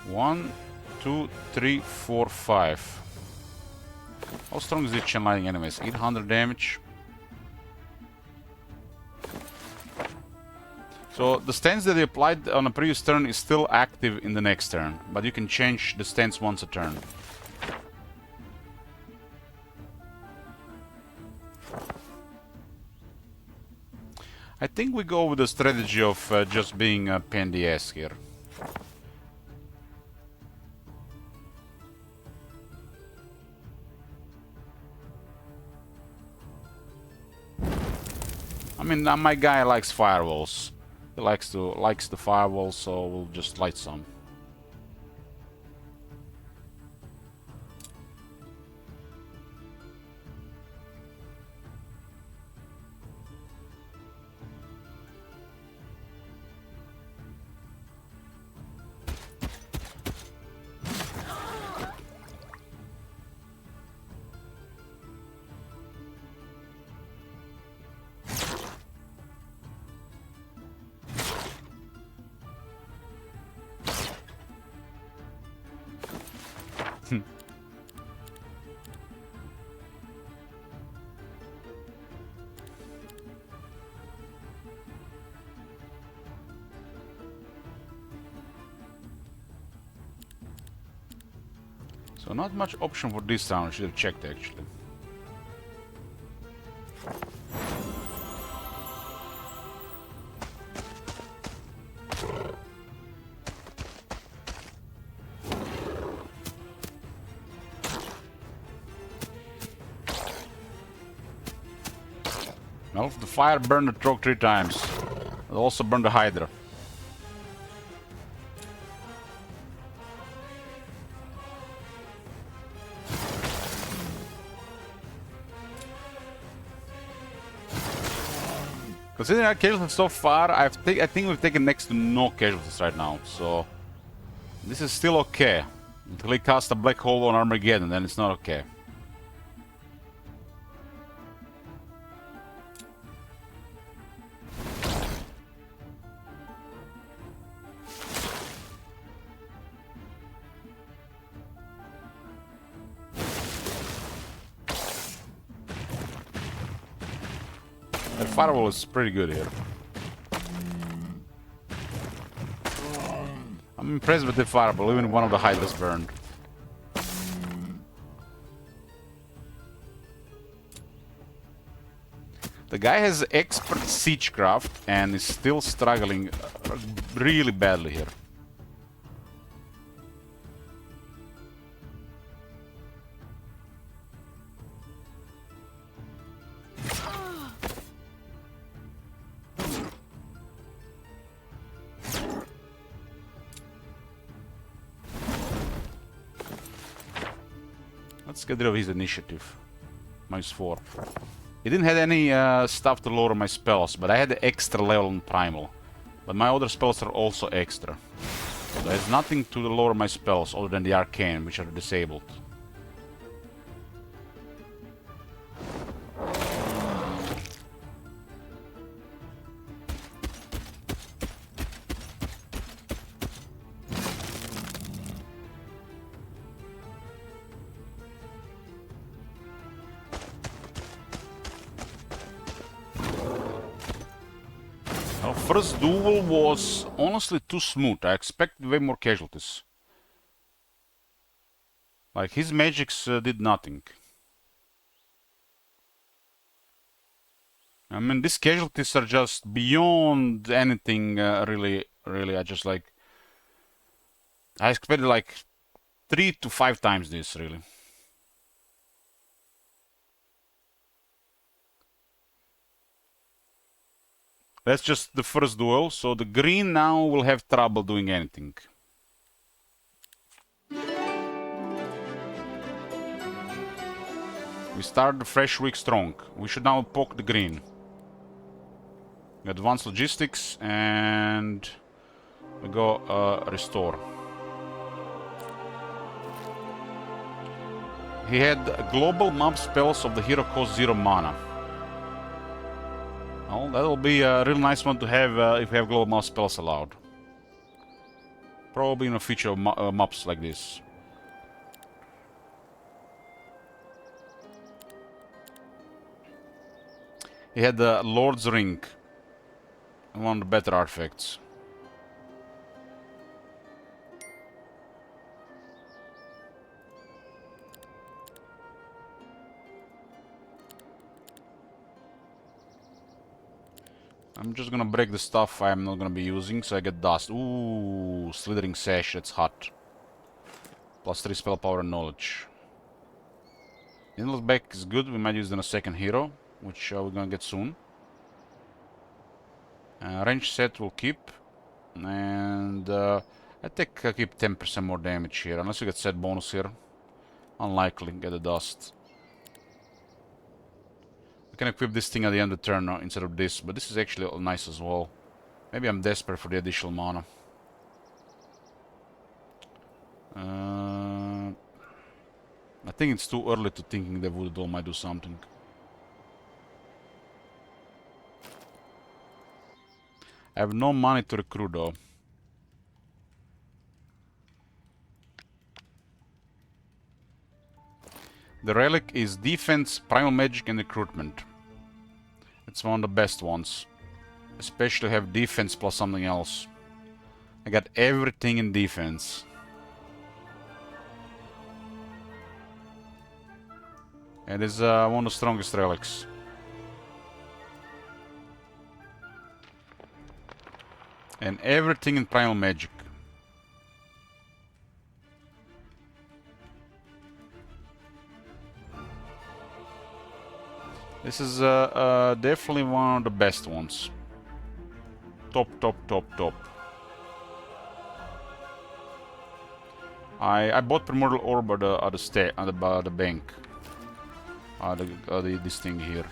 One, two, three, four, five. How strong is this Chain Lightning anyways? 800 damage. So the stance that they applied on a previous turn is still active in the next turn, but you can change the stance once a turn. I think we go with the strategy of just being a pain in the ass here. I mean, my guy likes firewalls. He likes the firewalls, so we'll just light some. So not much option for this round. I should have checked actually. Well, the fire burned the Trog 3 times. It also burned the Hydra. Considering our casualties so far, I think we've taken next to no casualties right now, so this is still okay. Until he casts a black hole on Armageddon, then it's not okay. That firewall is pretty good here. I'm impressed with the fireball, even one of the Hydras burned. The guy has expert siegecraft and is still struggling really badly here. Let's get rid of his initiative. -4. He didn't have any stuff to lower my spells, but I had the extra level on Primal. But my other spells are also extra. So there's nothing to lower my spells other than the Arcane, which are disabled. Our first duel was honestly too smooth. I expected way more casualties. Like, his magics did nothing. I mean, these casualties are just beyond anything really. I just like... I expected like 3 to 5 times this, really. That's just the first duel, so the green now will have trouble doing anything. We start the fresh week strong. We should now poke the green. Advanced logistics and we go restore. He had global mob spells of the hero cost 0 mana. Well, that'll be a real nice one to have if we have global mob spells allowed. Probably in a feature of mobs like this. He had the Lord's Ring. One of the better artifacts. I'm just gonna break the stuff I'm not gonna be using, so I get dust. Ooh, Slithering Sash, that's hot. Plus 3 spell power and knowledge. Endless Back is good, we might use it on a second hero, which we're gonna get soon. Range set will keep. And I think I keep 10% more damage here, unless you get set bonus here. Unlikely, get the dust. I can equip this thing at the end of the turn instead of this, but this is actually nice as well. Maybe I'm desperate for the additional mana. I think it's too early to thinking that Voodoo Doll might do something. I have no money to recruit though. The relic is defense, primal magic and recruitment. It's one of the best ones. Especially have defense plus something else. I got everything in defense. It is one of the strongest relics. And everything in primal magic. This is definitely one of the best ones. Top, top, top, top. I bought Primordial Orb at the bank. This thing here.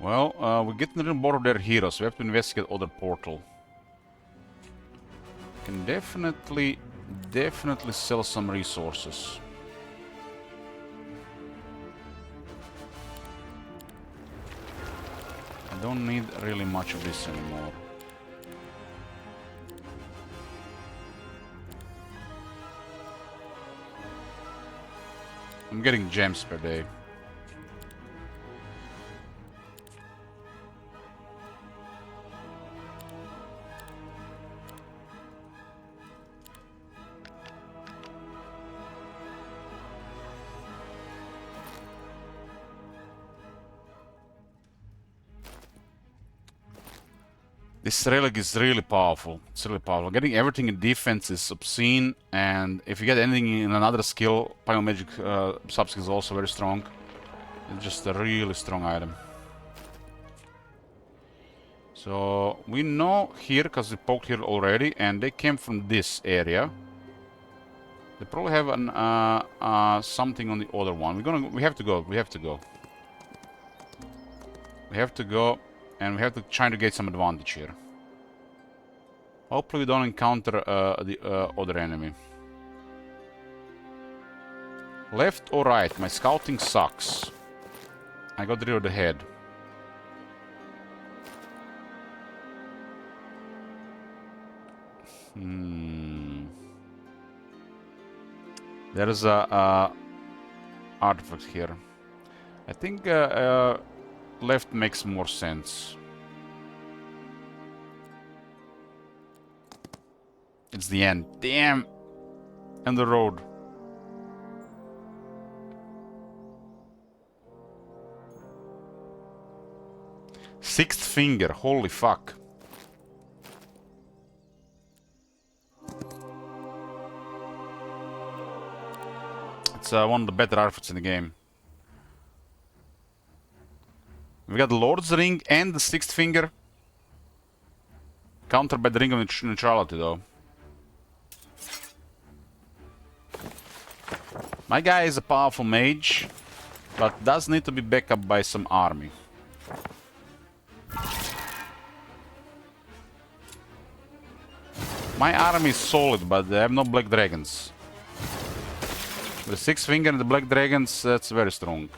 Well, we're getting on board of their heroes. We have to investigate other portal. Can definitely sell some resources. I don't need really much of this anymore. I'm getting gems per day. This relic is really powerful. It's really powerful. Getting everything in defense is obscene, and if you get anything in another skill, Primal Magic sub-skill is also very strong. It's just a really strong item. So we know here, because we poked here already, and they came from this area. They probably have an something on the other one. We have to go. We have to go. We have to go, and we have to try to get some advantage here. Hopefully we don't encounter the other enemy. Left or right? My scouting sucks. I got rid of the head. There is a artifact here. I think left makes more sense. It's the end. Damn! And the road. Sixth finger, holy fuck. It's one of the better outfits in the game. We got the Lord's Ring and the sixth finger. Countered by the Ring of Neutrality though. My guy is a powerful mage, but does need to be backed up by some army. My army is solid, but they have no black dragons. The six finger and the black dragons, that's very strong.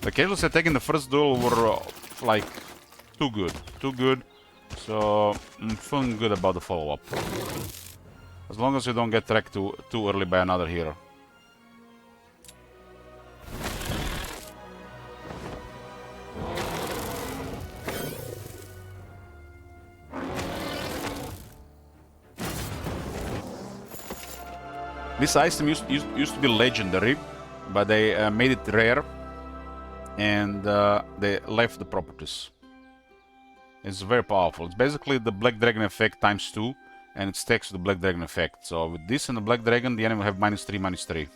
The casuals attack in the first duel were like too good. So I'm feeling good about the follow-up. As long as you don't get wrecked too early by another hero. This item used to be legendary, but they made it rare, and they left the properties. It's very powerful. It's basically the Black Dragon effect times 2, and it stacks to the Black Dragon effect. So with this and the Black Dragon, the enemy will have -3, -3.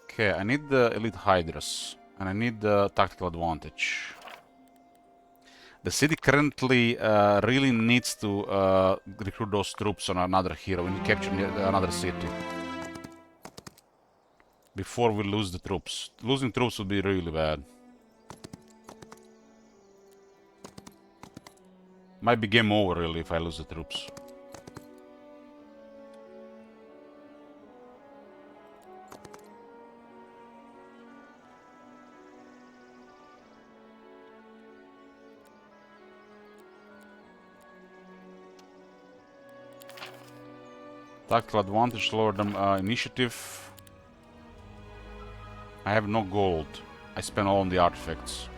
Okay, I need the Elite Hydras, and I need the Tactical Advantage. The city currently really needs to recruit those troops on another hero. We need to capture another city before we lose the troops. Losing troops would be really bad. Might be game over really if I lose the troops. Tactical advantage, lower them initiative. I have no gold. I spent all on the artifacts.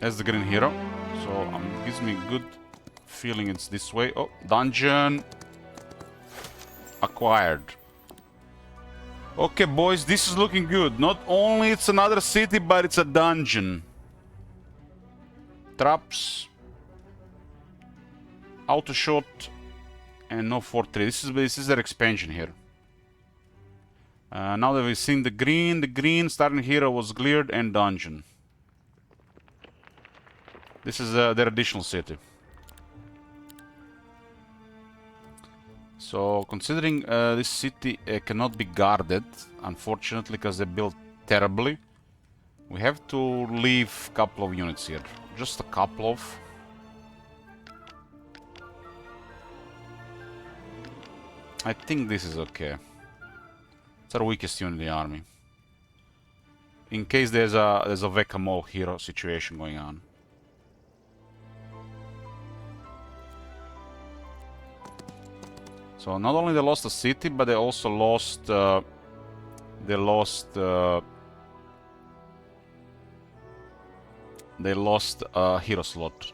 That's the green hero. So gives me good feeling it's this way. Oh, dungeon acquired. Okay, boys, this is looking good. Not only it's another city, but it's a dungeon. Traps, auto shot, and no fort 3. This is their expansion here. Now that we've seen the green starting hero was cleared and dungeon. This is their additional city. So, considering this city cannot be guarded, unfortunately, because they built terribly, we have to leave a couple of units here. Just a couple of. I think this is okay. It's our weakest unit in the army. In case there's a Whack-A-Mole hero situation going on. So not only they lost a city, but they also lost a hero slot.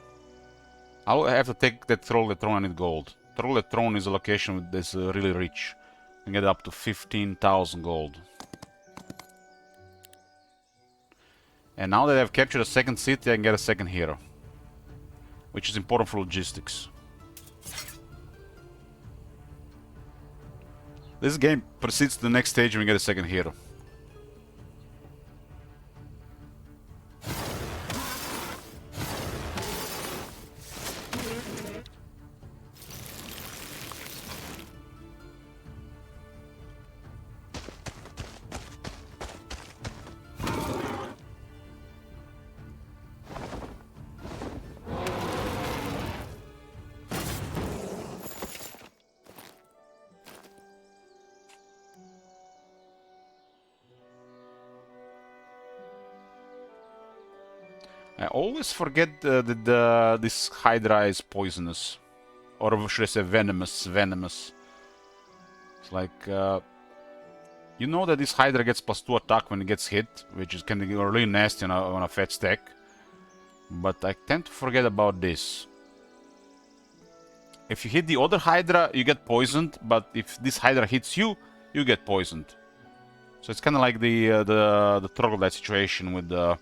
I'll have to take that Troll Throne. I need gold. Troll Throne is a location that's really rich. You can get up to 15,000 gold. And now that I've captured a second city, I can get a second hero, which is important for logistics. This game proceeds to the next stage and we get a second hero. I always forget that this Hydra is poisonous. Or should I say venomous? Venomous. It's like... you know that this Hydra gets +2 attack when it gets hit, which is kind of really nasty on a fat stack. But I tend to forget about this. If you hit the other Hydra, you get poisoned, but if this Hydra hits you, you get poisoned. So it's kind of like the troglodyte situation with the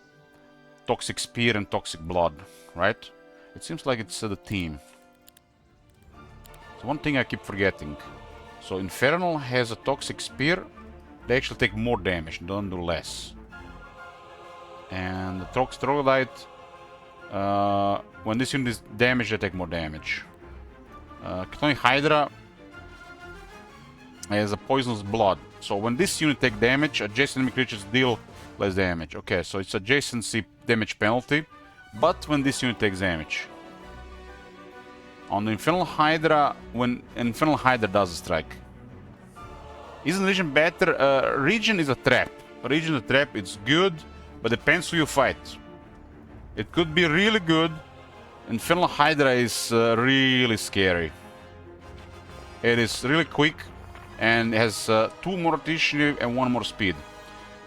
toxic spear and toxic blood, right? It seems like it's the team. So one thing I keep forgetting. So Infernal has a toxic spear. They actually take more damage, don't do less. And the troglodyte, when this unit is damaged, they take more damage. Chthonic Hydra has a poisonous blood. So when this unit takes damage, adjacent enemy creatures deal less damage. Okay, so it's adjacency damage penalty, but when this unit takes damage. On the Infernal Hydra, when Infernal Hydra does a strike. Isn't Legion better? Region is a trap. Region is a trap, it's good, but depends who you fight. It could be really good. Infernal Hydra is really scary. It is really quick and has 2 more initiative and 1 more speed.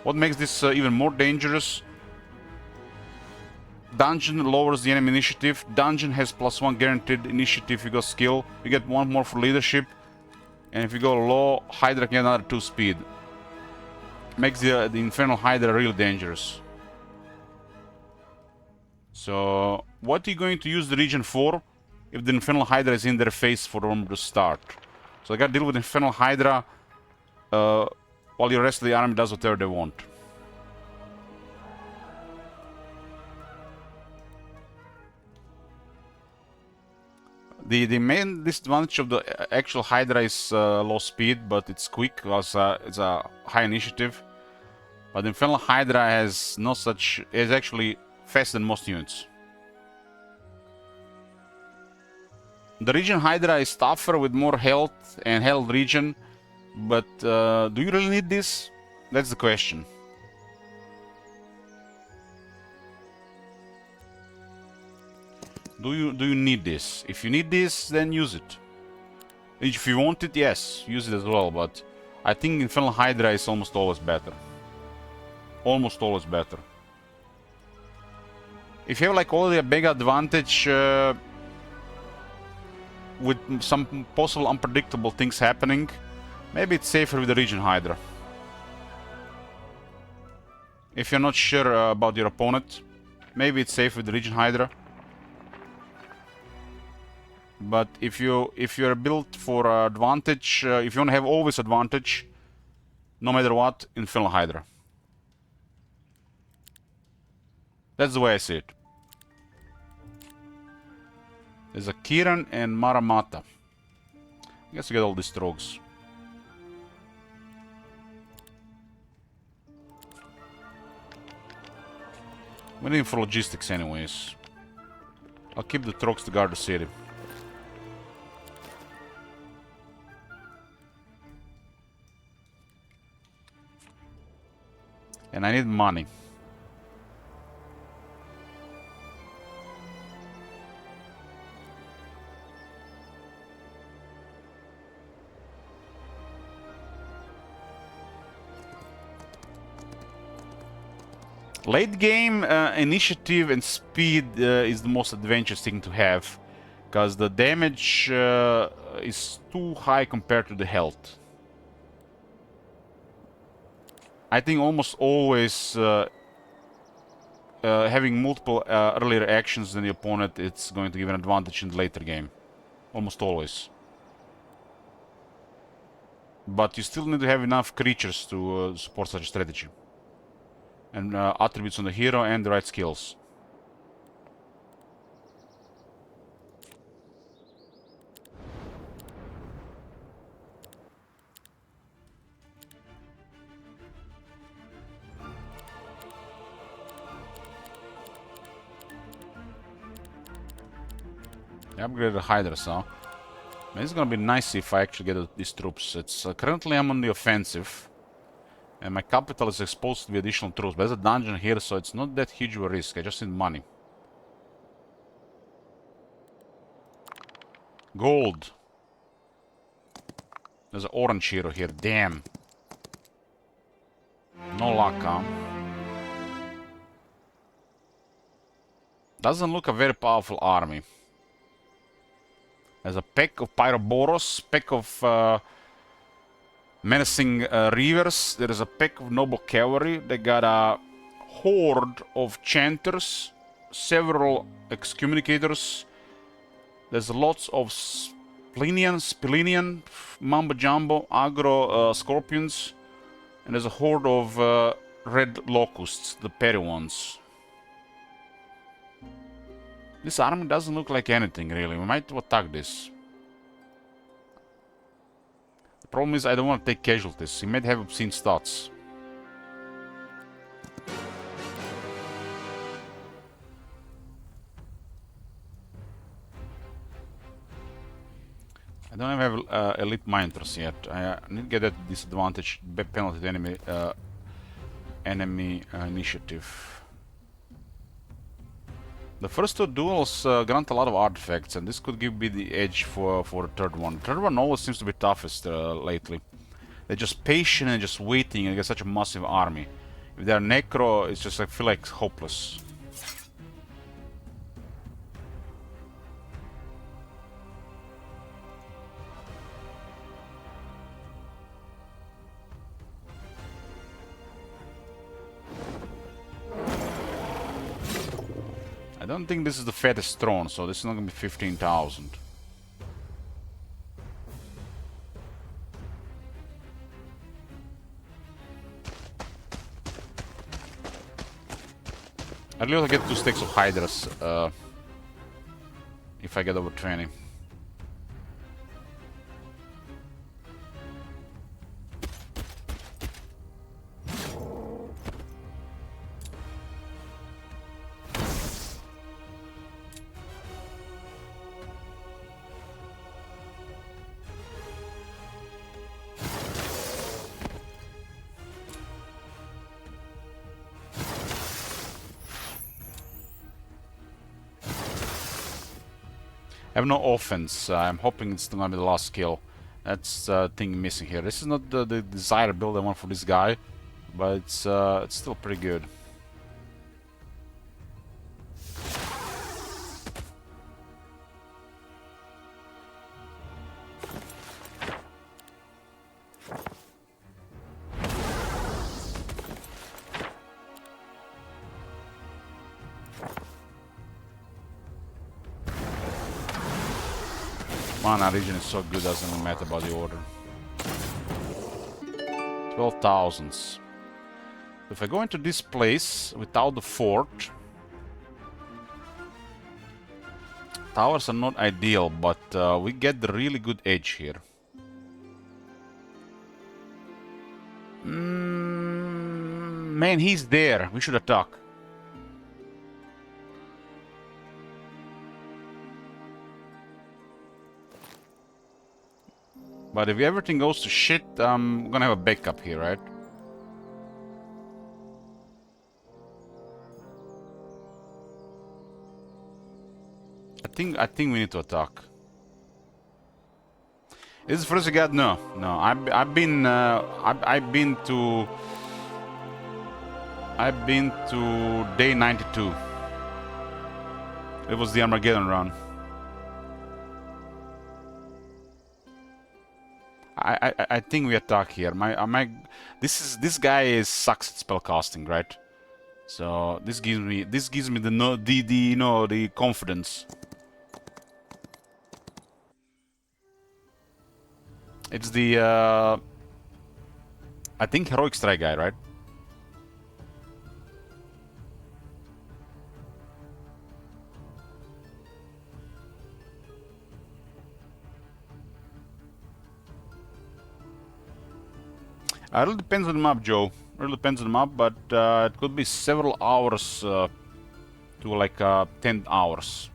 What makes this even more dangerous? Dungeon lowers the enemy initiative. Dungeon has +1 guaranteed initiative if you go skill. You get 1 more for leadership. And if you go low, Hydra can get another 2 speed. Makes the Infernal Hydra really dangerous. So, what are you going to use the region for if the Infernal Hydra is in their face for them to start? So I gotta deal with Infernal Hydra while the rest of the army does whatever they want. The main disadvantage of the actual Hydra is low speed, but it's quick because it's a high initiative. But the Infernal Hydra has no such... is actually faster than most units. The region Hydra is tougher with more health and held region, but do you really need this? That's the question. Do you need this? If you need this, then use it. If you want it, yes, use it as well, but I think Infernal Hydra is almost always better. Almost always better. If you have like already a big advantage with some possible unpredictable things happening, maybe it's safer with the region Hydra. If you're not sure about your opponent, maybe it's safe with the region Hydra. But if you're built for advantage, if you want to have always advantage, no matter what, Infernal Hydra. That's the way I see it. There's a Kiran and Maramata. I guess we get all these rogues. We need him for logistics anyways. I'll keep the Trogs to guard the city. And I need money. Late game initiative and speed is the most adventurous thing to have, because the damage is too high compared to the health. I think almost always having multiple earlier actions than the opponent, it's going to give an advantage in the later game. Almost always. But you still need to have enough creatures to support such a strategy. And attributes on the hero and the right skills. I upgraded the Hydras now. It's gonna be nice if I actually get these troops. It's currently I'm on the offensive. And my capital is exposed to the additional troops. But there's a dungeon here, so it's not that huge of a risk. I just need money. Gold. There's an orange hero here. Damn. No luck, huh? Doesn't look a very powerful army. There's a pack of Pyroboros, pack of menacing reavers. There is a pack of noble cavalry. They got a horde of chanters, several excommunicators. There's lots of Spilinian, Mambo Jumbo, Agro Scorpions. And there's a horde of red locusts, the petty ones. This army doesn't look like anything, really. We might attack this. The problem is I don't want to take casualties. He might have obscene stats. I don't have elite miners yet. I need to get that disadvantage penalty to enemy initiative. The first two duels grant a lot of artifacts, and this could give me the edge for the third one. The third one always seems to be toughest lately. They're just patient and just waiting and get such a massive army. If they're necro, it's just I feel like hopeless. I don't think this is the fattest throne, so this is not gonna be 15,000. At least I get 2 stacks of Hydras if I get over 20. I have no offense. I'm hoping it's gonna be the last kill. That's the thing missing here. This is not the desired build I want for this guy, but it's still pretty good. Mana region is so good, doesn't even matter about the order. 12,000s. If I go into this place without the fort, towers are not ideal, but we get the really good edge here. Man, he's there. We should attack. But if everything goes to shit, I'm gonna have a backup here, right? I think we need to attack. Is this first god? No. I've been to day 92. It was the Armageddon run. I think we attack here. This guy sucks at spellcasting, right? So this gives me the confidence. It's the I think heroic strike guy, right? It really depends on the map, Joe. It really depends on the map, but it could be several hours to like 10 hours.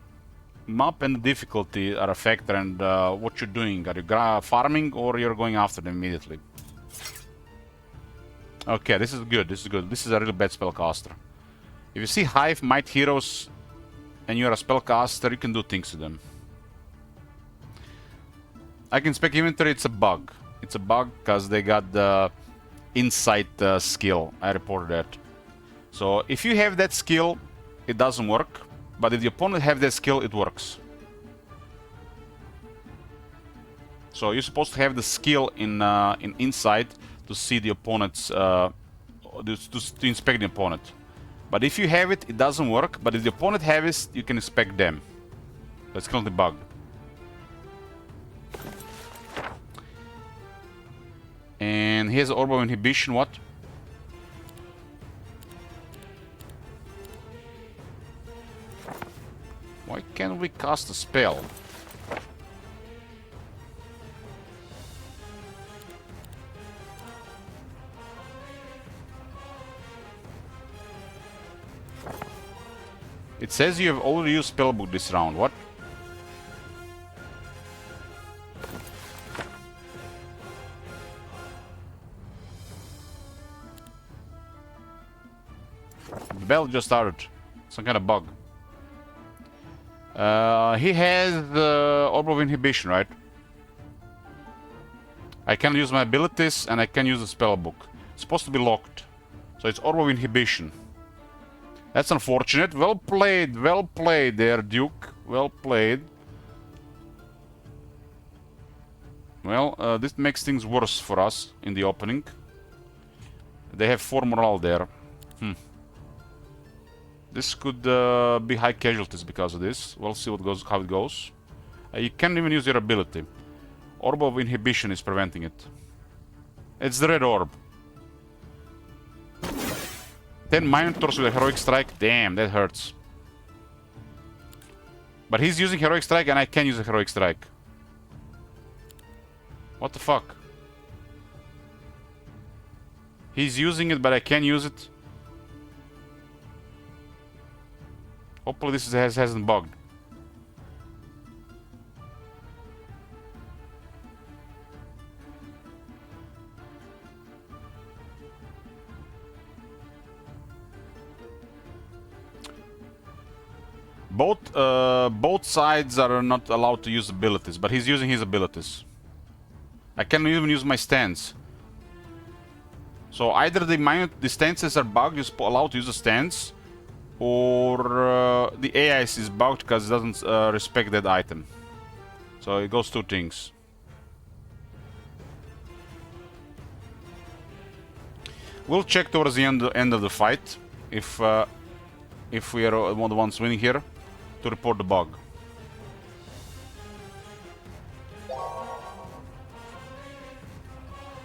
Map and difficulty are a factor, and what you're doing. Are you farming or you're going after them immediately? Okay, this is good. This is good. This is a really bad spellcaster. If you see Hive Might heroes and you're a spellcaster, you can do things to them. I can spec inventory. It's a bug. It's a bug because they got the insight skill. I reported that. So if you have that skill, it doesn't work. But if the opponent have that skill, it works. So you're supposed to have the skill in insight to see the opponent's to inspect the opponent. But if you have it, it doesn't work. But if the opponent have it, you can inspect them. That's currently bugged. And here's Orb of Inhibition. What? Why can't we cast a spell? It says you have already used spellbook this round. What? The bell just started. Some kind of bug. He has the Orb of Inhibition, right? I can use my abilities and I can use the spellbook. It's supposed to be locked. So it's Orb of Inhibition. That's unfortunate. Well played there, Duke. Well played. Well, this makes things worse for us in the opening. They have 4 morale there. This could be high casualties because of this. We'll see how it goes. You can't even use your ability. Orb of Inhibition is preventing it. It's the red orb. 10 Minotaurs with a Heroic Strike. Damn, that hurts. But he's using Heroic Strike and I can use a Heroic Strike. What the fuck? He's using it, but I can't use it. Hopefully this hasn't bugged. Both sides are not allowed to use abilities, but he's using his abilities. I can't even use my stance. So either the stances are bugged, you're allowed to use a stance, or the AI is bugged because it doesn't respect that item. So it goes 2 things. We'll check towards the end of the fight if we are one of the ones winning here to report the bug.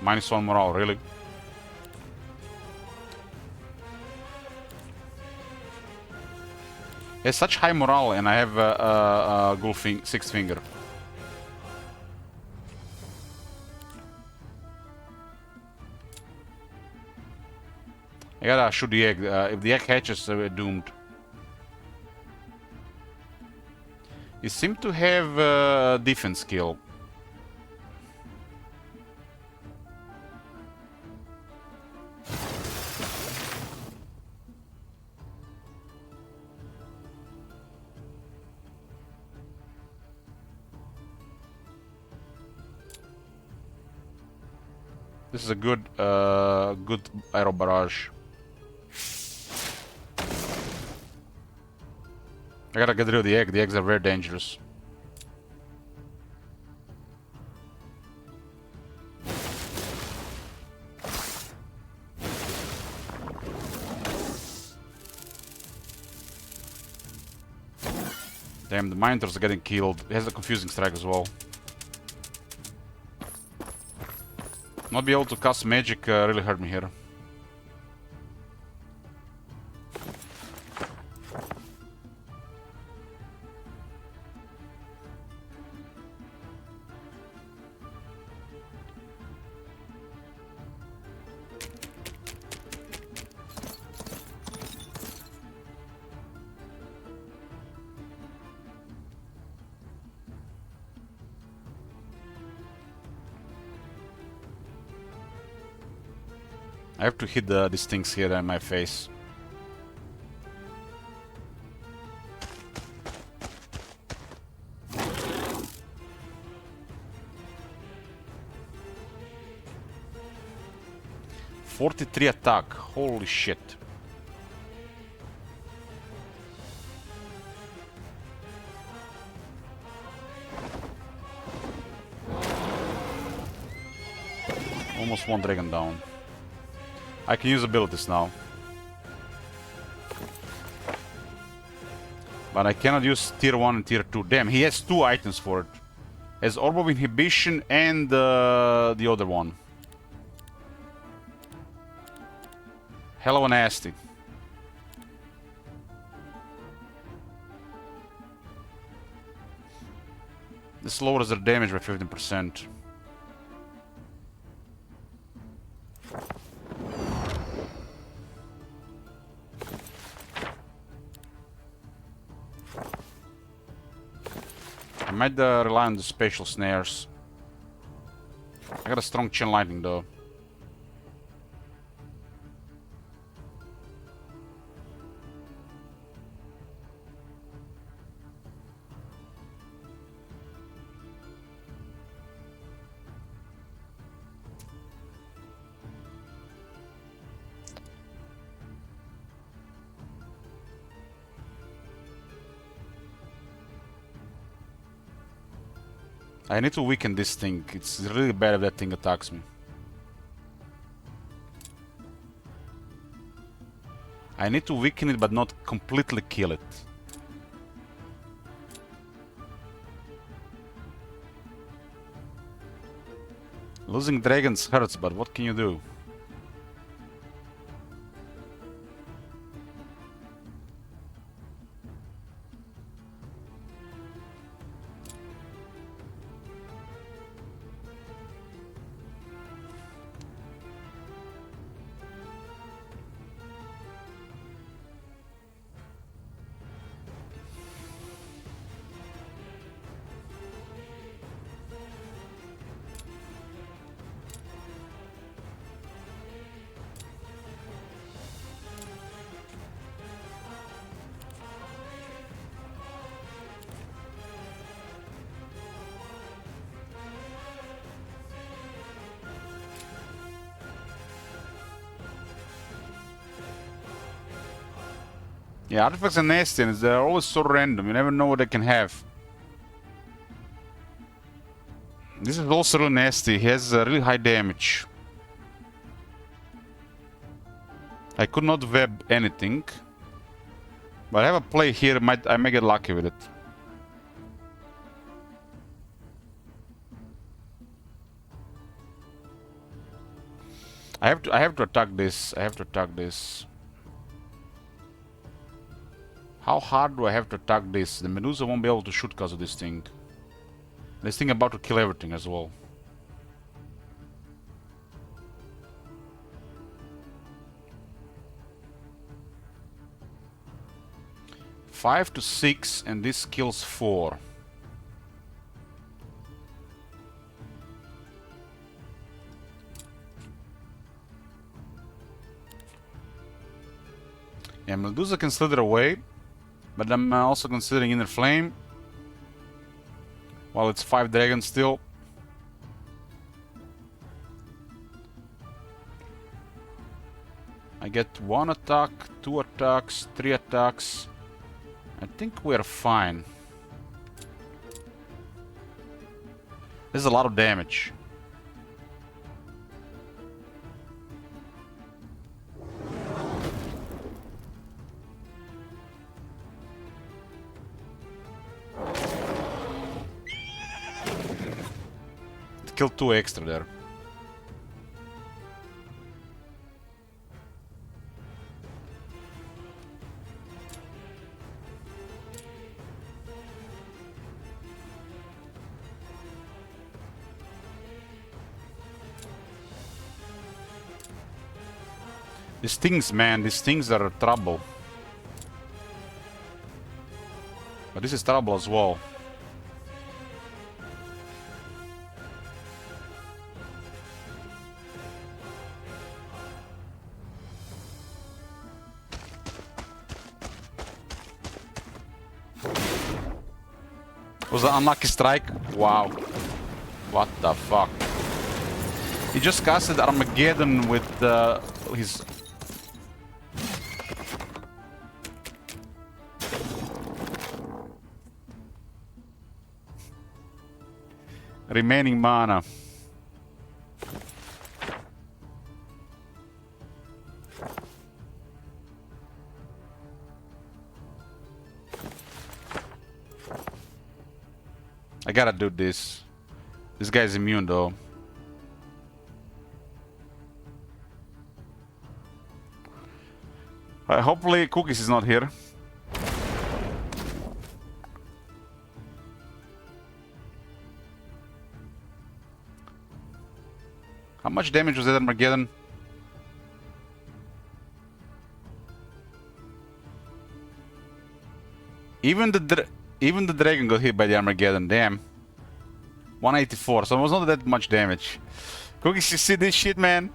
-1 morale, really? He has such high morale, and I have a ghoul 6th finger. I gotta shoot the egg. If the egg hatches, we're doomed. He seems to have a defense skill. This is a good arrow barrage. I gotta get rid of the egg. The eggs are very dangerous. Damn, the Minotaurs are getting killed. It has a confusing strike as well. Not be able to cast magic really hurt me here. I have to hit these things here in my face. 43 attack. Holy shit. Almost one dragon down. I can use abilities now. But I cannot use tier 1 and tier 2. Damn, he has 2 items for it. Has Orb of Inhibition and the other one. Hello nasty. This lowers their damage by 15%. I might rely on the spatial snares. I got a strong Chain Lightning though. I need to weaken this thing. It's really bad if that thing attacks me. I need to weaken it but not completely kill it. Losing dragons hurts, but what can you do? Yeah, artifacts are nasty and they're always so random. You never know what they can have. This is also really nasty. He has really high damage. I could not web anything. But I have a play here. I may get lucky with it. I have to attack this. I have to attack this. How hard do I have to attack this? The Medusa won't be able to shoot because of this thing. This thing about to kill everything as well. Five to 6 and this kills 4. Yeah, Medusa can slither away. But I'm also considering Inner Flame. While it's 5 dragons still. I get 1 attack, 2 attacks, 3 attacks. I think we're fine. This is a lot of damage. Killed 2 extra there. These things, man, these things are trouble. But this is trouble as well. Was an unlucky strike? Wow. What the fuck? He just casted Armageddon with his... remaining mana. I gotta do this. This guy's immune though. Hopefully Cookies is not here. How much damage was that Armageddon? Even the dragon got hit by the Armageddon, damn. 184, so it was not that much damage. Cookies, you see this shit, man?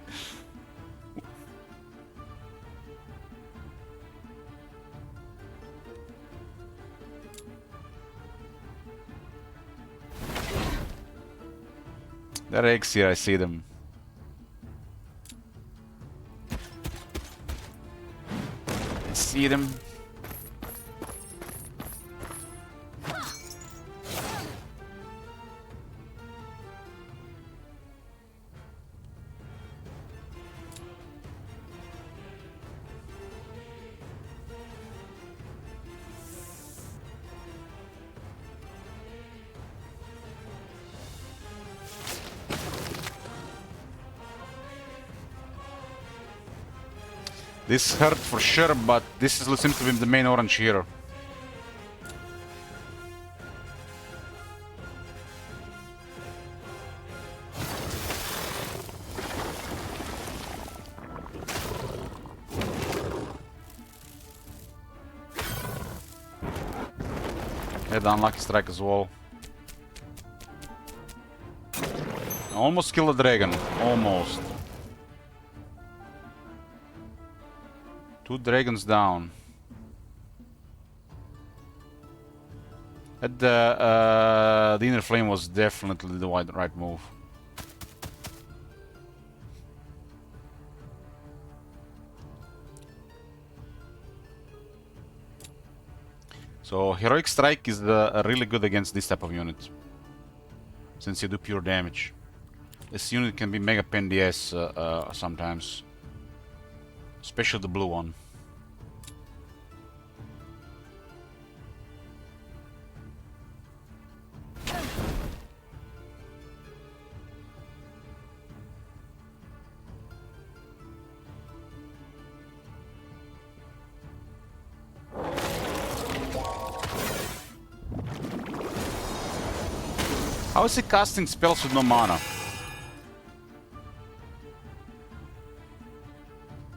There are eggs here, I see them. I see them. This hurt for sure, but this seems to be the main orange hero. Had the unlucky strike as well. Almost killed the dragon. Almost. 2 dragons down. The inner flame was definitely the right move. So heroic strike is really good against this type of unit, since you do pure damage. This unit can be mega pain in the ass sometimes, especially the blue one. How is he casting spells with no mana?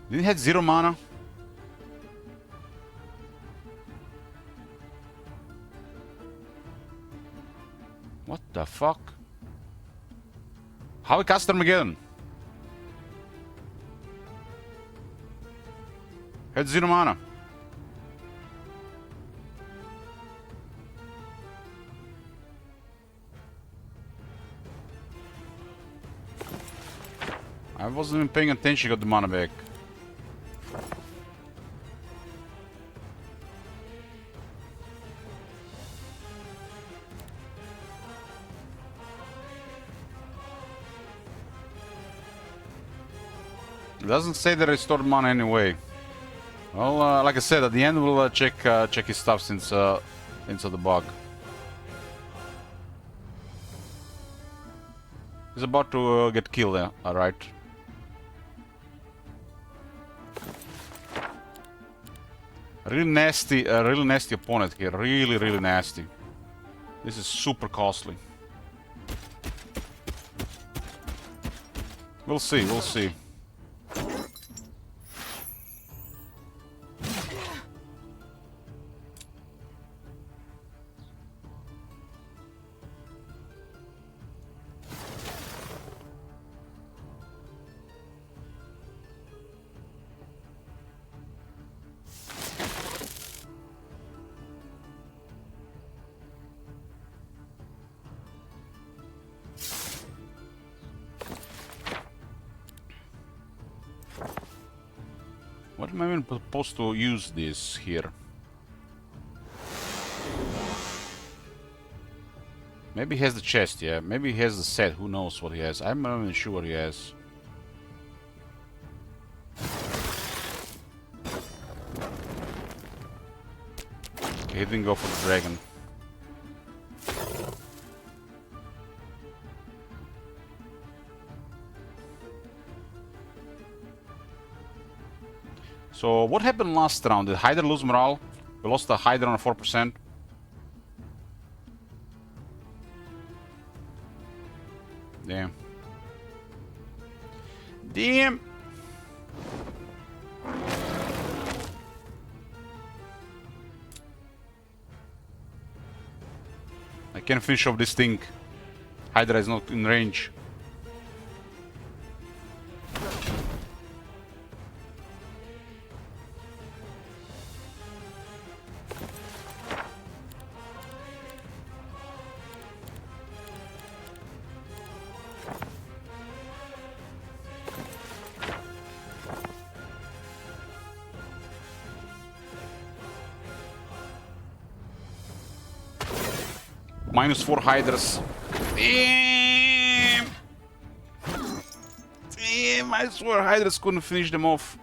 Did he have 0 mana? What the fuck? How he cast Armageddon? Had 0 mana. I wasn't even paying attention, got the mana back. It doesn't say that I restored mana anyway. Well, like I said, at the end we'll check his stuff since into the bug. He's about to get killed there, alright. Really nasty opponent here. Really nasty. This is super costly. We'll see, we'll see. am I even supposed to use this here? Maybe he has the chest, yeah. Maybe he has the set. Who knows what he has? I'm not even sure what he has. Okay, he didn't go for the dragon. So what happened last round? Did Hydra lose morale? We lost the Hydra on 4%. Damn. Damn! I can't finish off this thing. Hydra is not in range. -4 Hydras. Damn! Damn, I swear Hydras couldn't finish them off.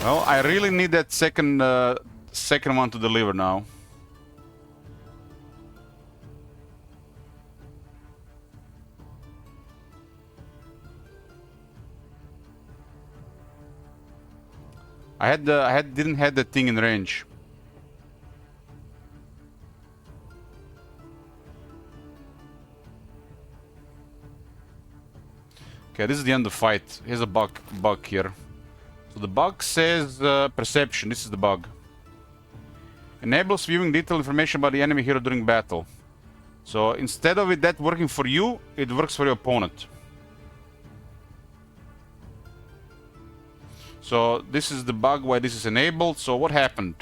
Well, I really need that second one to deliver now. Didn't have that thing in range. Okay, this is the end of the fight. Here's a bug here. So the bug says perception. This is the bug. Enables viewing detailed information about the enemy hero during battle. So instead of that working for you, it works for your opponent. So this is the bug why this is enabled. So what happened?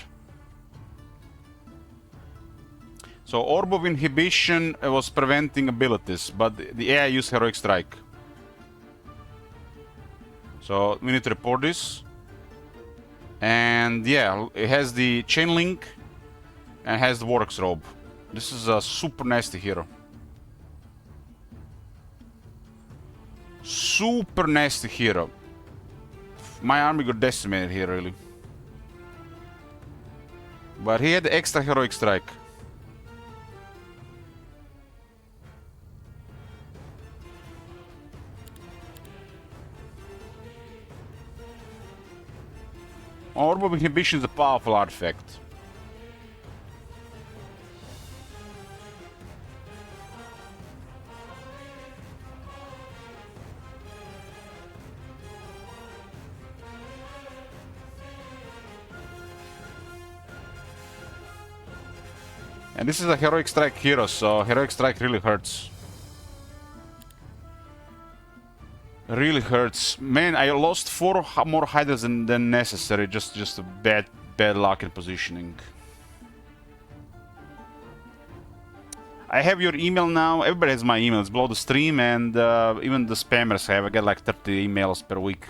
So Orb of Inhibition was preventing abilities, but the AI used Heroic Strike. So we need to report this. And yeah, it has the Chain Link and has the Warlock's Robe. This is a super nasty hero. Super nasty hero. My army got decimated here, really. But he had the extra Heroic Strike. Orb of Inhibition is a powerful artifact. And this is a Heroic Strike hero, so Heroic Strike really hurts. Really hurts. Man, I lost 4 more Hydras than necessary. Just a bad luck in positioning. I have your email now. Everybody has my email. It's below the stream, and even the spammers have. I get like 30 emails per week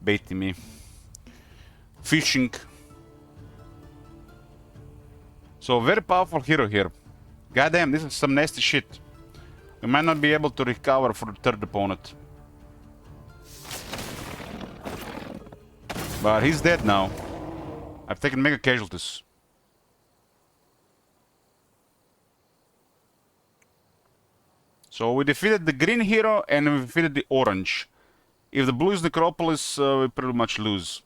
baiting me. Phishing. So very powerful hero here. Goddamn, this is some nasty shit. We might not be able to recover for the third opponent. But he's dead now. I've taken mega casualties. So we defeated the green hero and we defeated the orange. If the blue is Necropolis, we pretty much lose.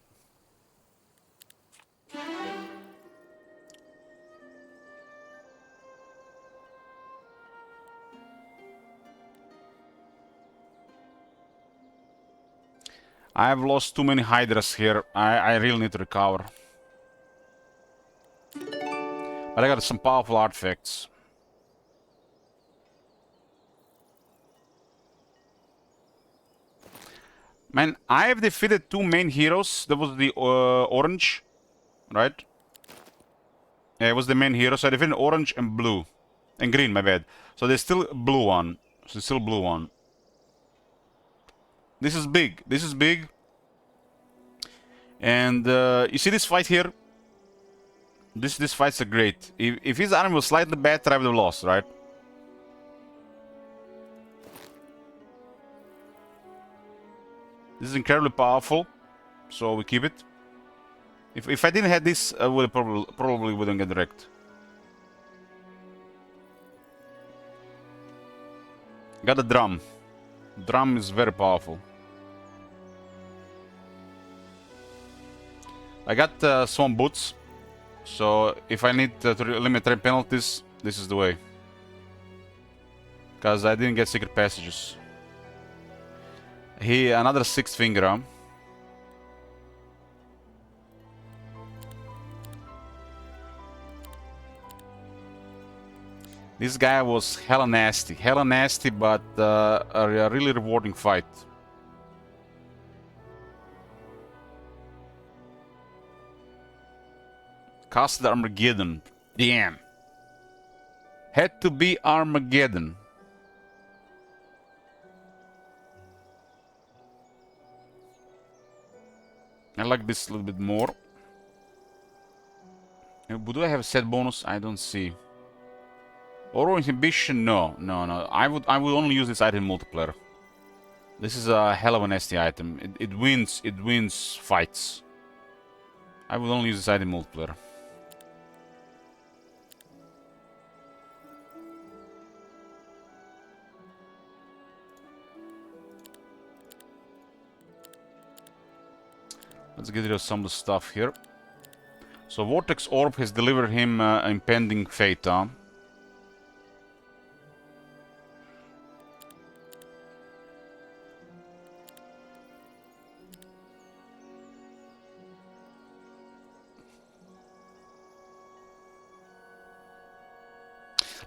I've lost too many Hydras here. I really need to recover. But I got some powerful artifacts. Man, I have defeated 2 main heroes. That was the orange, right? Yeah, it was the main hero. So I defeated orange and blue. And green, my bad. So there's still blue one. So there's still blue one. This is big. This is big. And you see this fight here? This fights are great. If his army was slightly better, I would have lost, right? This is incredibly powerful, so we keep it. If I didn't have this, I would probably wouldn't get wrecked. Got a drum. Drum is very powerful. I got swamp boots, so if I need to limit trade penalties, this is the way. Because I didn't get secret passages. Another sixth finger. Huh? This guy was hella nasty, but a really rewarding fight. Casted Armageddon. Damn. Had to be Armageddon. I like this a little bit more. Do I have a set bonus? I don't see. Oro inhibition? No. I would only use this item multiplayer. This is a hell of a nasty item. It wins fights. I would only use this item multiplayer. Let's get rid of some of the stuff here. So Vortex Orb has delivered him impending fate.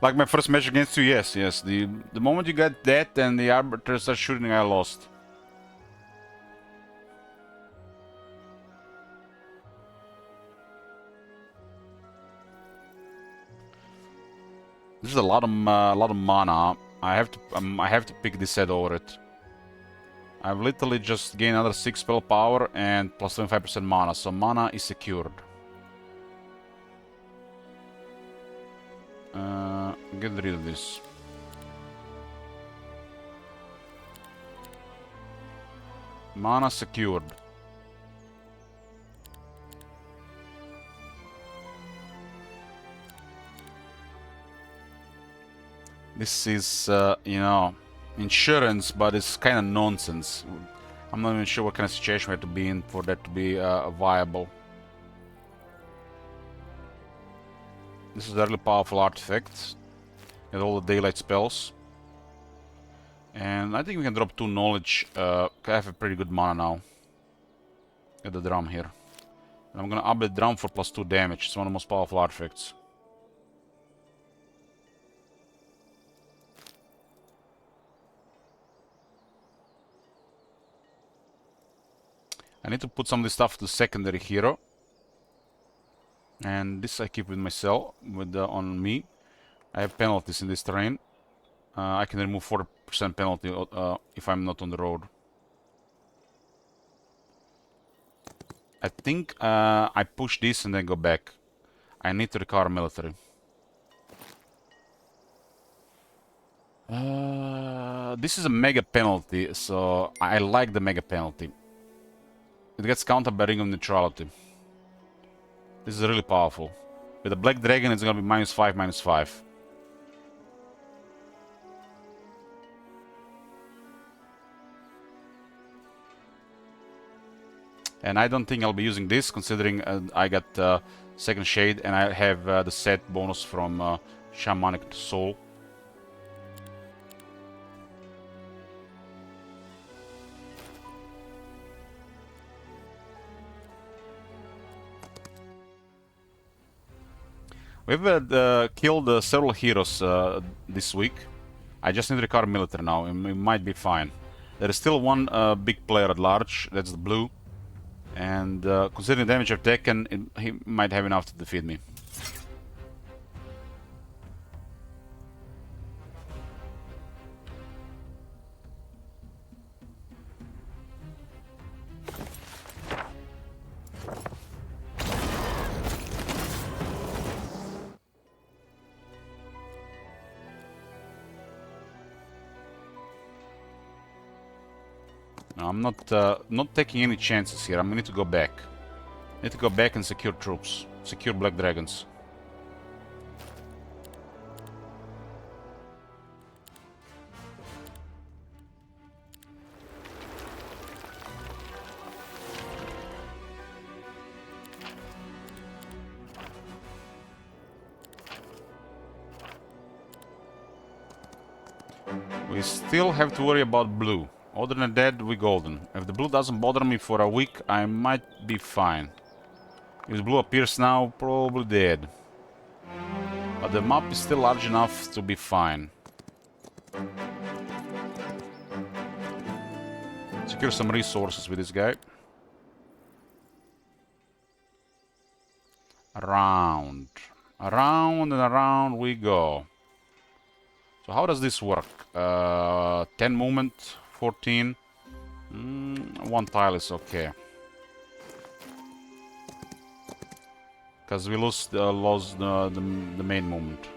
Like my first match against you, yes. The moment you got that and the Arbiter started shooting, I lost. This is a lot of mana. I have to pick this set over it. I've literally just gained another 6 spell power and plus 25% mana, so mana is secured. Get rid of this. Mana secured. This is, you know, insurance, but it's kind of nonsense. I'm not even sure what kind of situation we have to be in for that to be viable. This is a really powerful artifact. Get all the daylight spells. And I think we can drop 2 knowledge. I have a pretty good mana now. Get the drum here. And I'm gonna up the drum for plus 2 damage. It's one of the most powerful artifacts. I need to put some of this stuff to secondary hero. And this I keep with myself, on me. I have penalties in this terrain. I can remove 40% penalty if I'm not on the road. I think I push this and then go back. I need to recover military. This is a mega penalty, so I like the mega penalty. It gets countered by Ring of Neutrality. This is really powerful. With the Black Dragon, it's gonna be -5, -5. And I don't think I'll be using this, considering I got Second Shade and I have the set bonus from Shamanic Soul. We've killed several heroes this week. I just need to recover military now, and we might be fine. There is still one big player at large, that's the blue. And considering the damage I've taken, he might have enough to defeat me. No, I'm not taking any chances here. I'm gonna need to go back. Need to go back and secure troops. Secure black dragons. We still have to worry about blue. Other than that, we golden. If the blue doesn't bother me for a week, I might be fine. If the blue appears now, probably dead. But the map is still large enough to be fine. Secure some resources with this guy. Around. Around and around we go. So how does this work? 10 movement, 14. One tile is okay. Because we lost the main movement.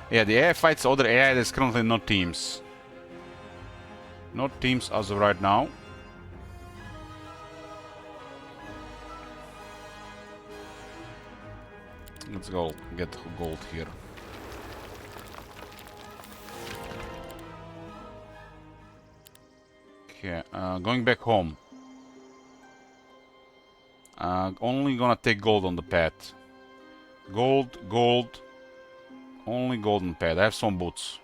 Yeah, the AI fights other AI. There's currently no teams. No teams as of right now. Let's go get gold here. Okay, going back home. Only gonna take gold on the path. Gold, gold. Only golden pad. I have some boots.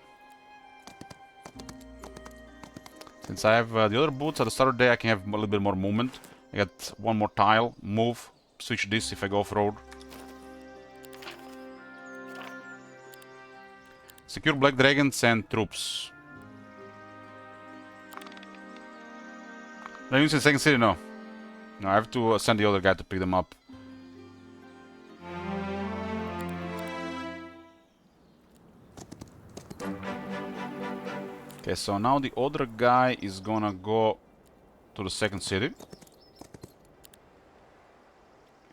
Since I have the other boots at the start of the day, I can have a little bit more movement. I got one more tile. Move. Switch this if I go off-road. Secure black dragons and troops. Are you using second city? No. No, I have to send the other guy to pick them up. Okay, so now the other guy is gonna go to the second city.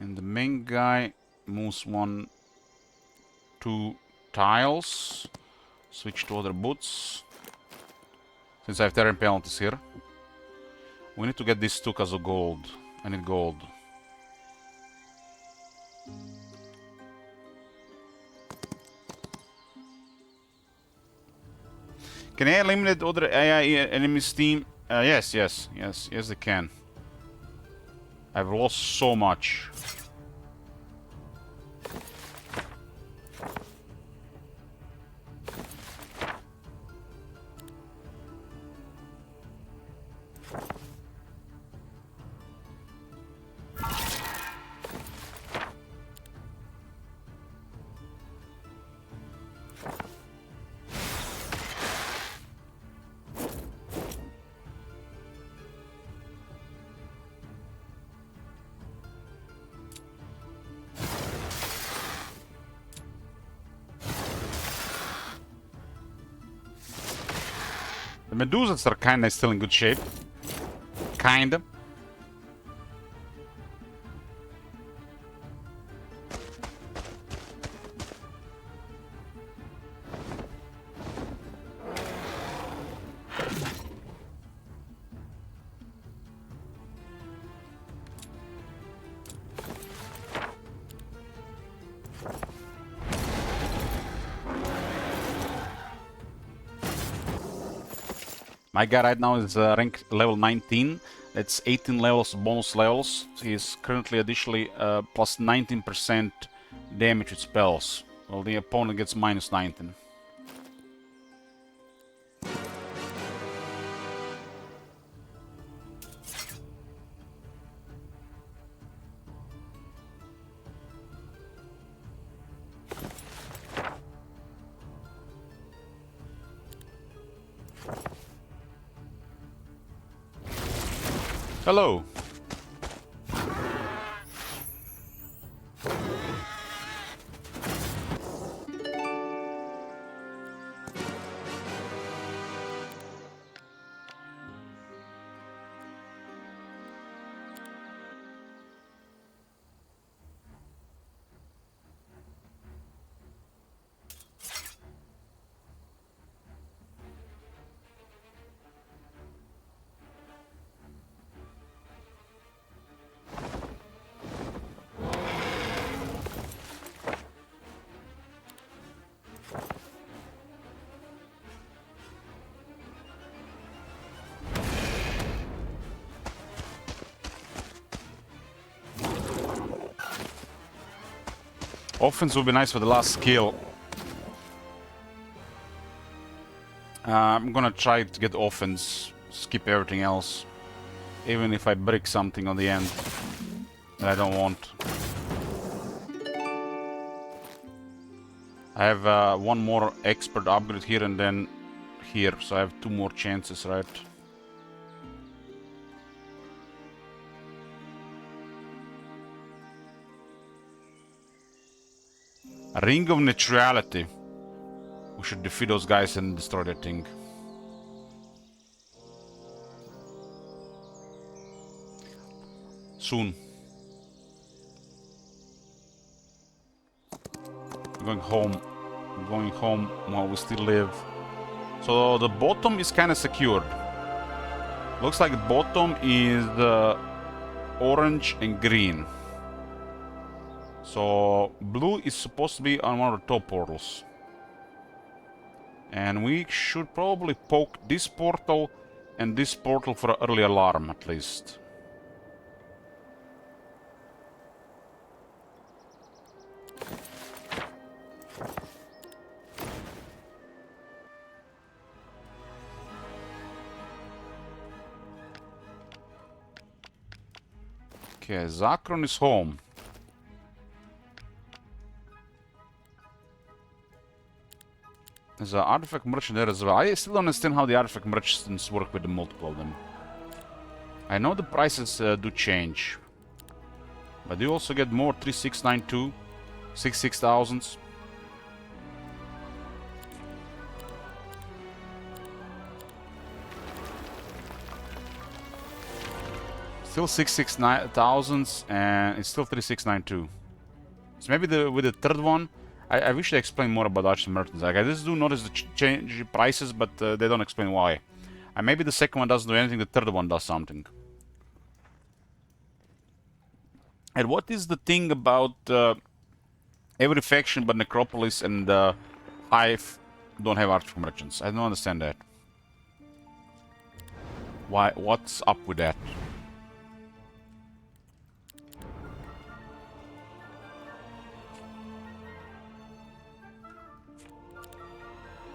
And the main guy moves 1, 2 tiles. Switch to other boots. Since I have terrain penalties here. We need to get these 2 because of gold. I need gold. Can I eliminate other AI enemies team? Yes, they can. I've lost so much. The Medusas are kinda still in good shape. Kinda. My guy right now is rank level 19. That's 18 levels bonus levels. He's currently additionally plus 19% damage with spells, while the opponent gets minus 19. Hello. Offense would be nice for the last skill. I'm gonna try to get offense, skip everything else. Even if I break something on the end that I don't want. I have one more expert upgrade here and then here, so I have 2 more chances, right? A Ring of Neutrality. We should defeat those guys and destroy that thing. Soon. We're going home. We're going home while we still live. So the bottom is kind of secured. Looks like the bottom is orange and green. So blue is supposed to be on one of the top portals. And we should probably poke this portal and this portal for an early alarm at least. Okay, Zakron is home. There's an artifact merchant there as well. I still don't understand how the artifact merchants work with the multiple of them. I know the prices do change. But do you also get more 3692, 66,000s? Still 66,000s and it's still 3692. So maybe with the third one, I wish they explained more about Arch Merchants. Like, I just do notice the change prices, but they don't explain why. And maybe the second one doesn't do anything, the third one does something. And what is the thing about every faction but Necropolis and Hive don't have Arch Merchants? I don't understand that. Why? What's up with that?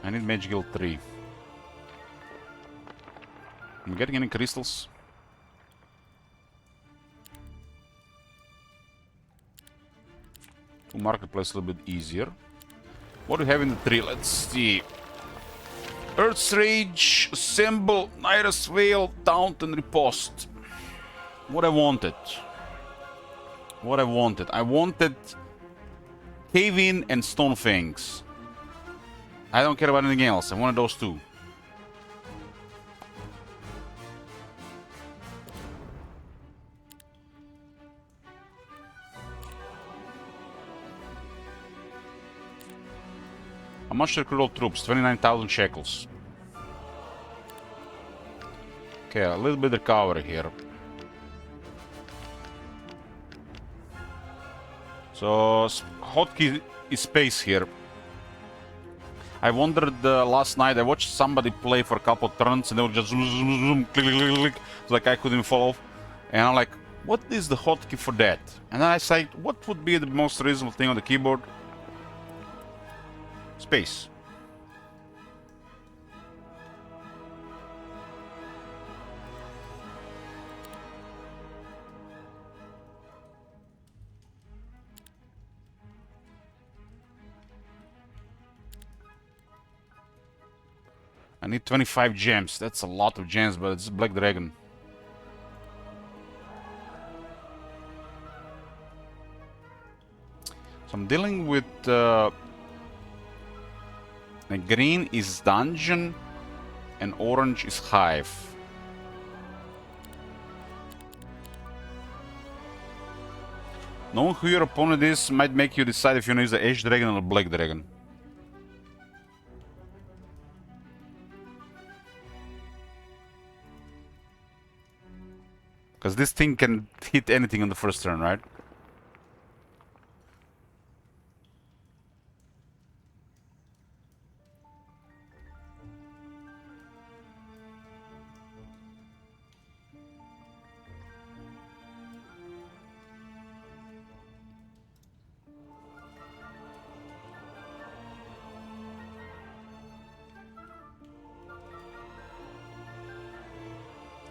I need Mage Guild 3. I'm getting any crystals. To marketplace a little bit easier. What do we have in the tree? Let's see. Earth's Rage, Assemble, Naira's Veil, Taunt and Riposte. What I wanted. What I wanted. I wanted Cave In and Stone Fangs. I don't care about anything else. I wanted those two. How much to recruit all troops? 29,000 shekels. Okay, a little bit of recovery here. So, hotkey is space here. I wondered last night, I watched somebody play for a couple turns and they would just zoom, zoom, zoom, click, click, click, click, so like I couldn't follow. And I'm like, what is the hotkey for that? And then I said, what would be the most reasonable thing on the keyboard? Space. I need 25 gems. That's a lot of gems, but it's Black Dragon. So I'm dealing with... green is Dungeon, and orange is Hive. Knowing who your opponent is might make you decide if you want to use the Ash Dragon or Black Dragon. Because this thing can hit anything on the first turn, right?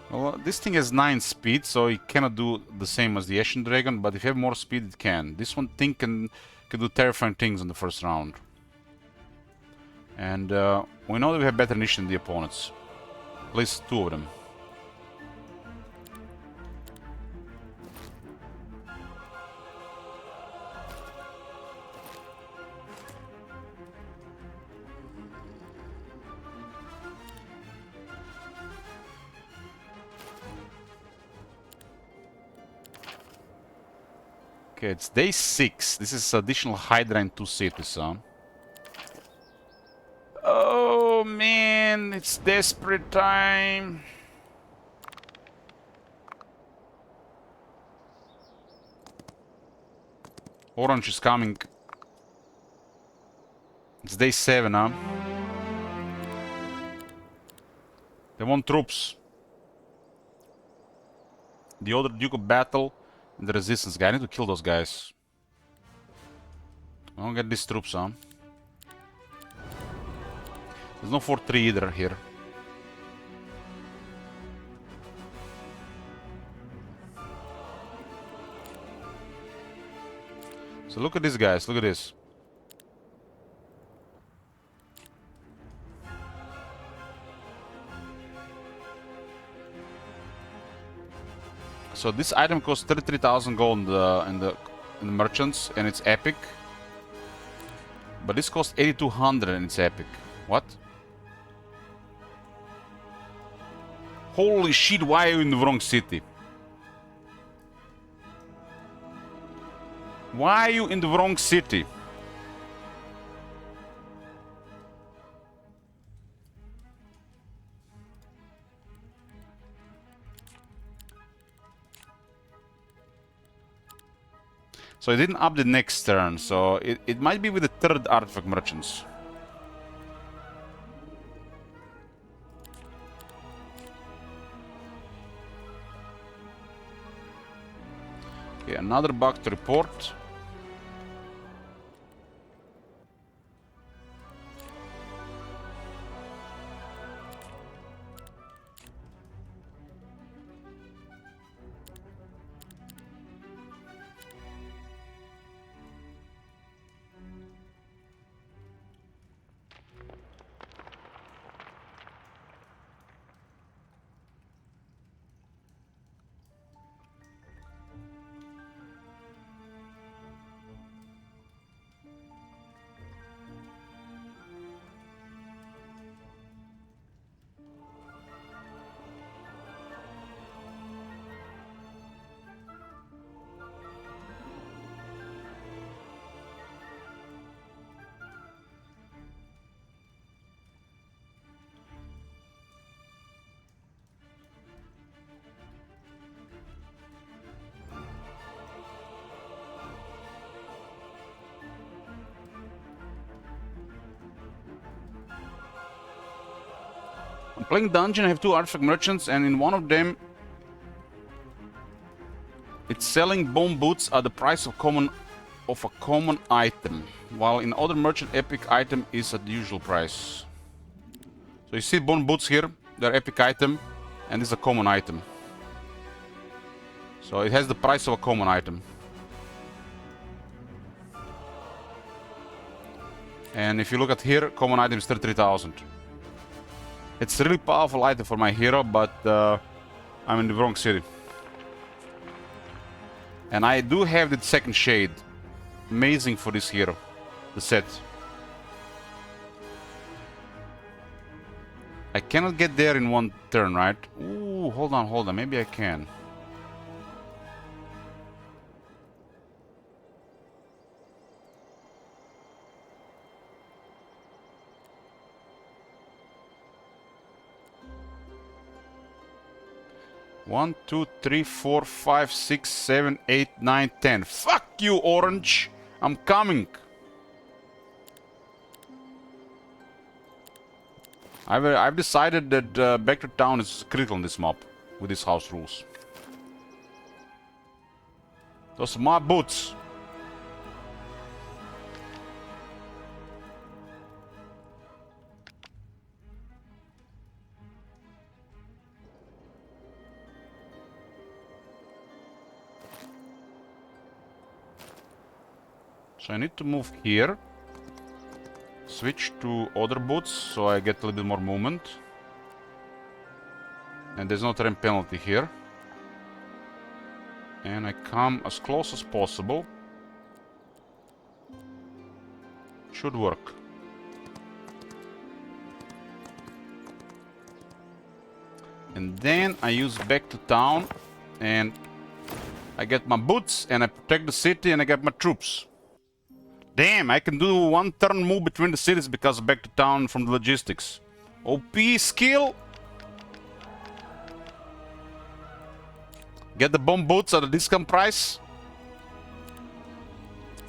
Well, this thing has 9 speed, so it cannot do the same as the Ashen Dragon, but if you have more speed, it can. This one thing can do terrifying things in the first round. And we know that we have better niche than the opponents. At least 2 of them. Okay, it's day 6. This is additional Hydra in 2 cities, huh? Oh man, it's desperate time. Orange is coming. It's day 7, huh? They want troops. The other Duke of Battle and the Resistance guy. I need to kill those guys. I don't get these troops, huh? There's no 4-3 either here. So look at these guys, look at this. So this item costs 33,000 gold in the merchants, and it's epic. But this costs 8,200 and it's epic. What? Holy shit, why are you in the wrong city? Why are you in the wrong city? So it didn't up the next turn, so it might be with the third artifact merchants. Okay, another bug to report. I'm playing dungeon, I have 2 artifact merchants, and in one of them it's selling bone boots at the price of a common item, while in other merchant epic item is at the usual price. So you see bone boots here, they're epic item, and this is a common item. So it has the price of a common item. And if you look at here, common item is 33,000. It's a really powerful item for my hero, but I'm in the wrong city. And I do have the second shade. Amazing for this hero, the set. I cannot get there in one turn, right? Ooh, hold on, maybe I can. One, two, three, four, five, 6, 7, 8, 9, 10. Fuck you, Orange! I'm coming! I've decided that back to town is critical in this mob with these house rules. Those are my boots. So I need to move here. Switch to other boots so I get a little bit more movement. And there's no terrain penalty here. And I come as close as possible. Should work. And then I use back to town and I get my boots and I protect the city and I get my troops. Damn, I can do one turn move between the cities because back to town from the logistics. OP skill. Get the bomb boots at a discount price.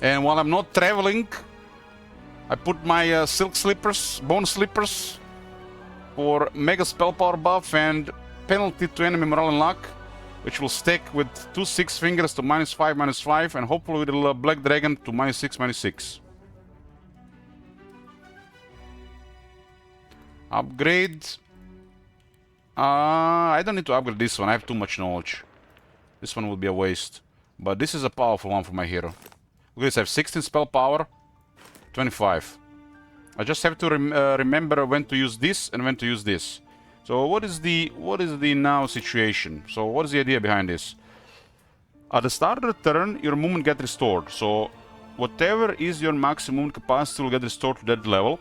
And while I'm not traveling, I put my silk slippers, bone slippers, for mega spell power buff and penalty to enemy morale and luck, which will stack with 2 6 fingers to -5/-5, and hopefully with a black dragon to -6/-6. Upgrade. I don't need to upgrade this one. I have too much knowledge. This one would be a waste. But this is a powerful one for my hero. Look at this. I have 16 spell power, 25. I just have to remember when to use this and when to use this. So what is the now situation? So what is the idea behind this? At the start of the turn, your movement gets restored. So whatever is your maximum capacity will get restored to that level,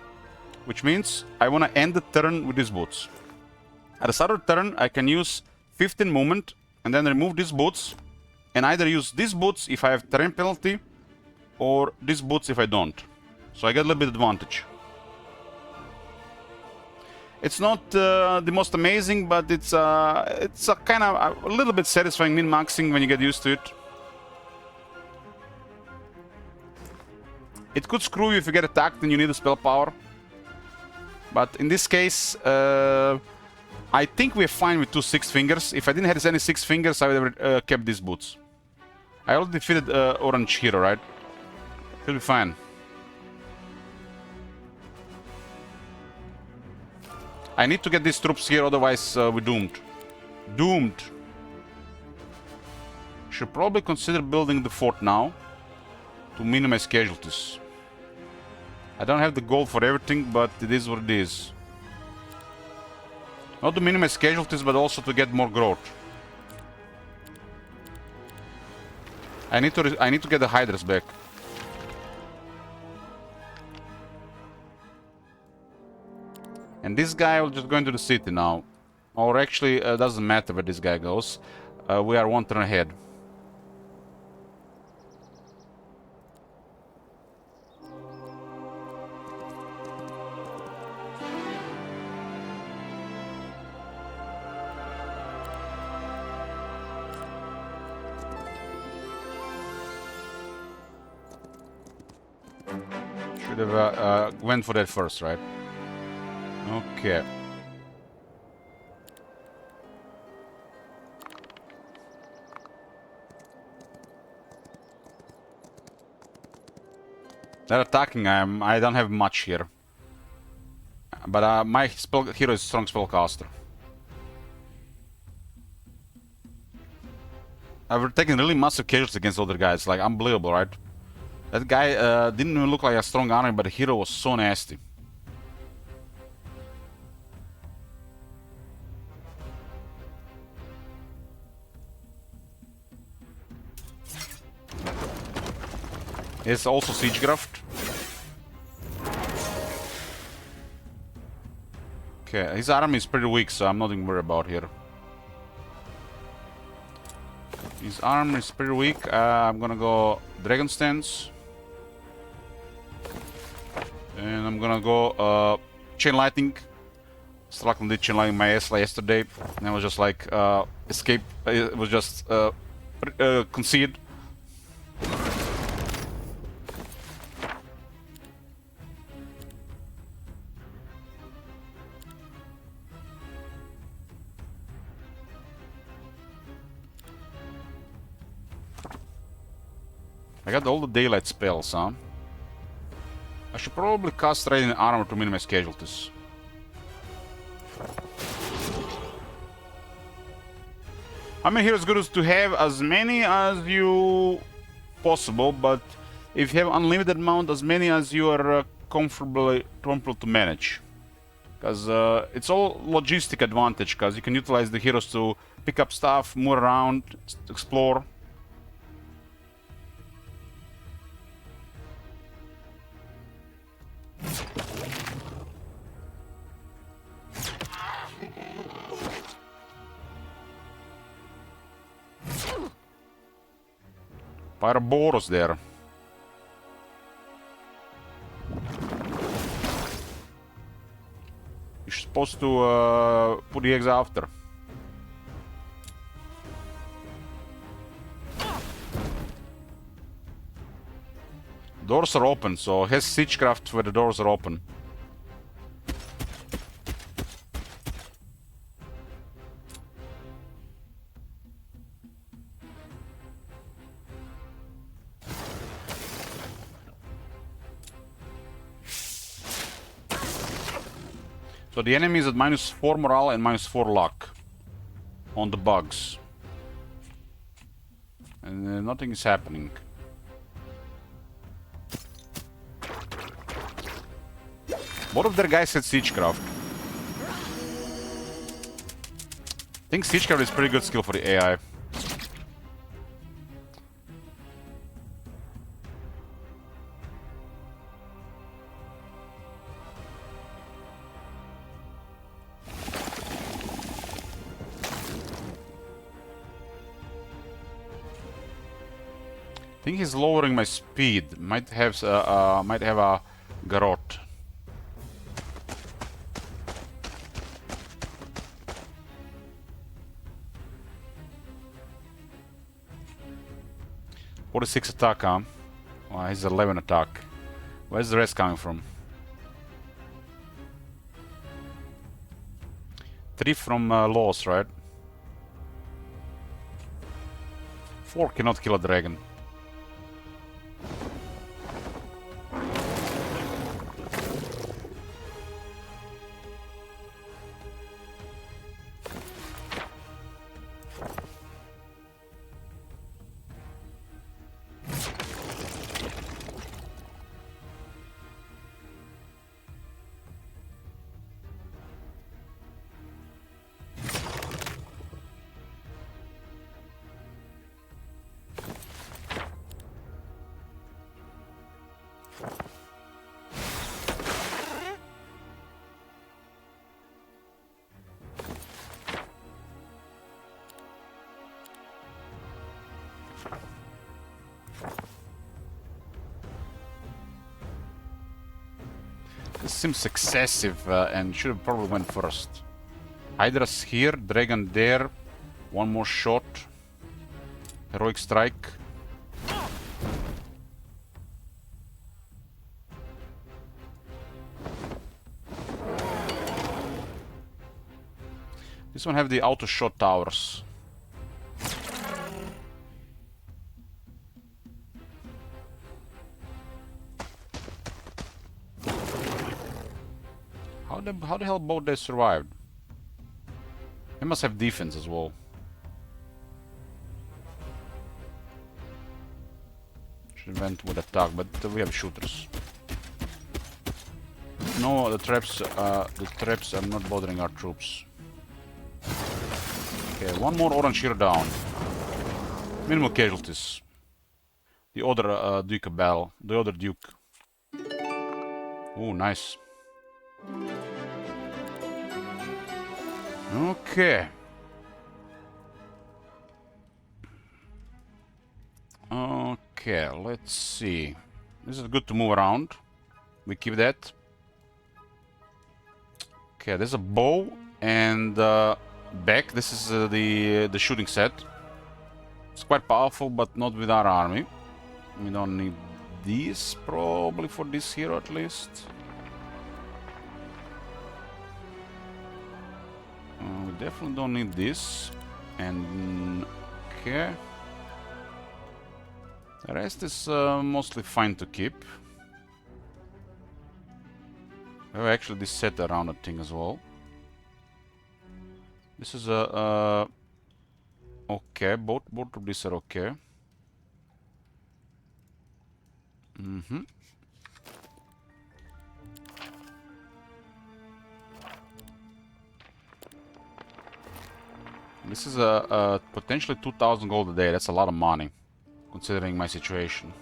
which means I want to end the turn with these boots. At the start of the turn, I can use 15 movement and then remove these boots, and either use these boots if I have terrain penalty, or these boots if I don't. So I get a little bit advantage. It's not the most amazing, but it's a kind of a little bit satisfying min-maxing when you get used to it. It could screw you if you get attacked and you need a spell power. But in this case, I think we're fine with 2 6 fingers. If I didn't have any 6 fingers, I would have kept these boots. I already defeated Orange Hero, right? Should be fine. I need to get these troops here, otherwise we're doomed. Doomed! Should probably consider building the fort now to minimize casualties. I don't have the gold for everything, but it is what it is. Not to minimize casualties, but also to get more growth. I need to get the Hydras back. And this guy will just go into the city now. Or actually, doesn't matter where this guy goes. We are one turn ahead. Should have went for that first, right? Okay. They're attacking. I don't have much here, but my hero is strong spellcaster. I've taken really massive casualties against other guys, like unbelievable, right? That guy didn't even look like a strong army, but the hero was so nasty. It's also Siegekraft. Okay, his army is pretty weak, so I'm not even worried about here. His army is pretty weak. I'm gonna go Dragon Stance. And I'm gonna go Chain Lightning. Struckland did Chain Lightning my ass yesterday. And I was just like, escape. It was just concede. I got all the daylight spells, huh? I should probably cast Radiant Armor to minimize casualties. I mean, here it's good to have as many as you possible, but if you have unlimited amount, as many as you are comfortable to manage. Because it's all logistic advantage, because you can utilize the heroes to pick up stuff, move around, explore. Pyroboros there. You're supposed to put the eggs after. Doors are open, so has siegecraft where the doors are open. So the enemy is at -4 morale and -4 luck on the bugs. And nothing is happening. Both of their guys had siegecraft. I think siegecraft is pretty good skill for the AI. I think he's lowering my speed. Might have a garrote. "46 attack, huh? Well, he's 11 attack. Where's the rest coming from? 3 from Laws, right? 4 cannot kill a dragon. This seems excessive and should have probably went first. Hydra's here, Dragon there. One more shot. Heroic strike. This one have the auto shot towers. How the hell both they survived? They must have defense as well. Should went with attack, but we have shooters. No, the traps are not bothering our troops. Okay, one more orange here down. Minimal casualties. The other Duke of Battle. The other Duke. Oh, nice. Okay. Okay, let's see. This is good to move around. We keep that. Okay, there's a bow and back. This is the shooting set. It's quite powerful, but not with our army. We don't need these probably for this hero at least. We definitely don't need this. And okay. The rest is mostly fine to keep. We have actually this set around that thing as well. This is a okay. Both of these are okay. Mm-hmm. This is a potentially 2,000 gold a day. That's a lot of money, considering my situation.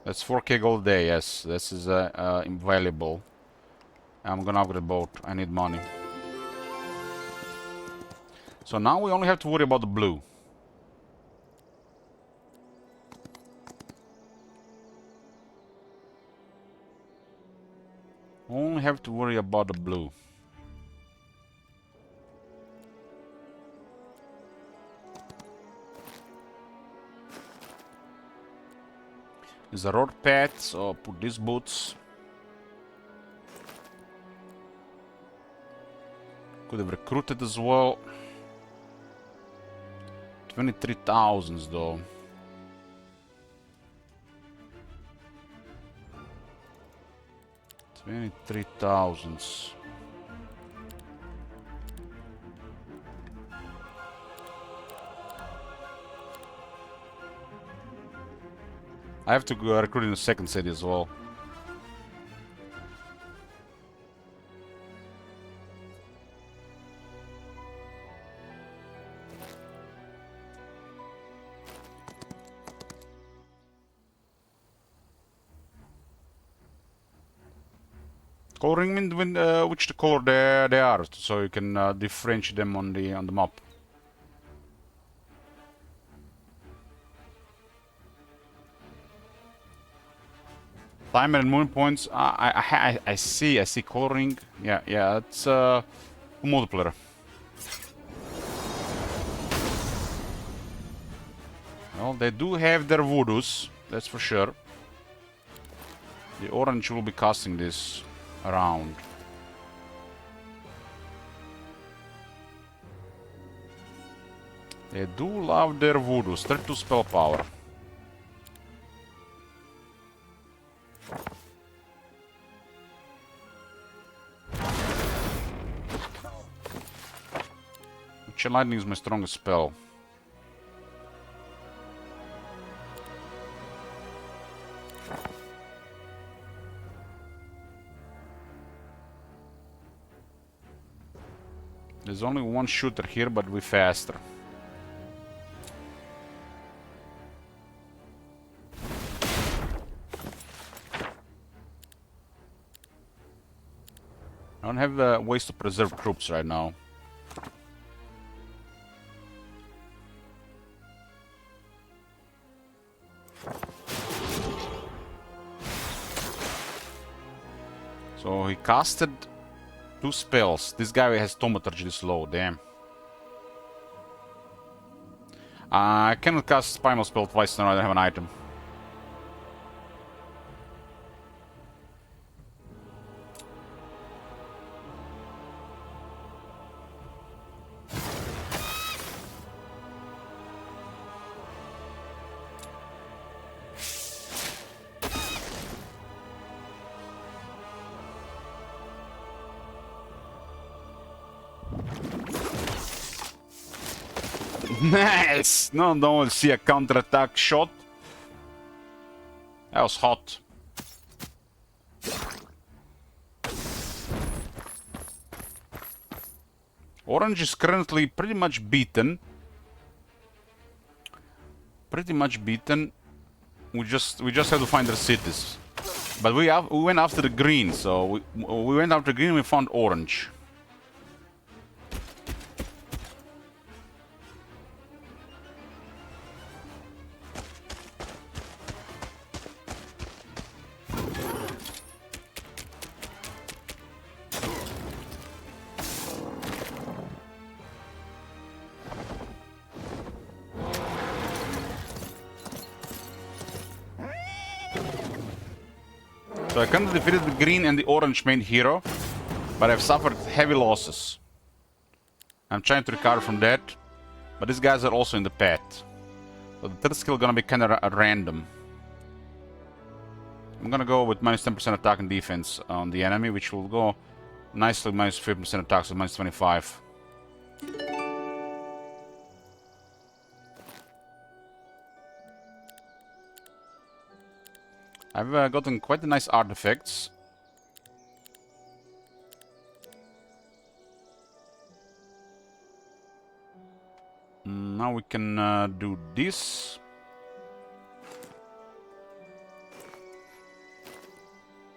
That's 4k gold a day, yes. This is invaluable. I'm gonna upgrade boat. I need money. So now we only have to worry about the blue. Only have to worry about the blue. There's a road path, so I'll put these boots. Could have recruited as well. 23,000 though. $23,000. I have to go recruit in the second city as well. Coloring means which the color they are, so you can differentiate them on the map. Timer and moon points. I see coloring. Yeah. It's multiplayer. Well, they do have their voodoos, that's for sure. The orange will be casting this around. They do love their voodoos. 32 spell power. Chain Lightning is my strongest spell. There's only one shooter here, but we're faster. I don't have ways to preserve troops right now. So he casted 2 spells. This guy has Thaumaturgy this low, damn. I cannot cast Spinal Spell twice in a row, I don't have an item. Nice! No one see a counter-attack shot. That was hot. Orange is currently pretty much beaten. We just have to find their cities. But we went after the green, so we went after green and we found orange. So I kind of defeated the green and the orange main hero, but I've suffered heavy losses. I'm trying to recover from that, but these guys are also in the path. So the third skill gonna be kind of random. I'm gonna go with minus 10% attack and defense on the enemy, which will go nicely minus 50% attack, so minus 25. I've gotten quite a nice artifacts. Now we can do this.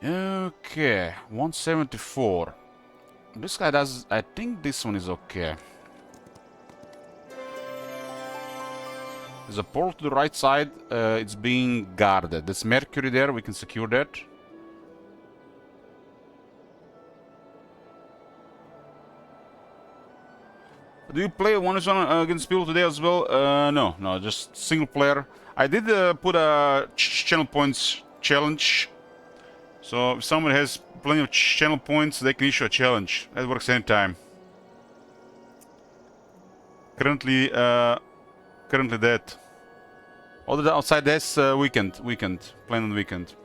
Okay, 174. This guy does... I think this one is okay. There's a portal to the right side. It's being guarded. There's Mercury there. We can secure that. Do you play one-on-one against people today as well? No, just single player. I did put a channel points challenge. So if someone has plenty of channel points, they can issue a challenge. That works anytime. Currently dead. Other than outside that's weekend, playing on the weekend.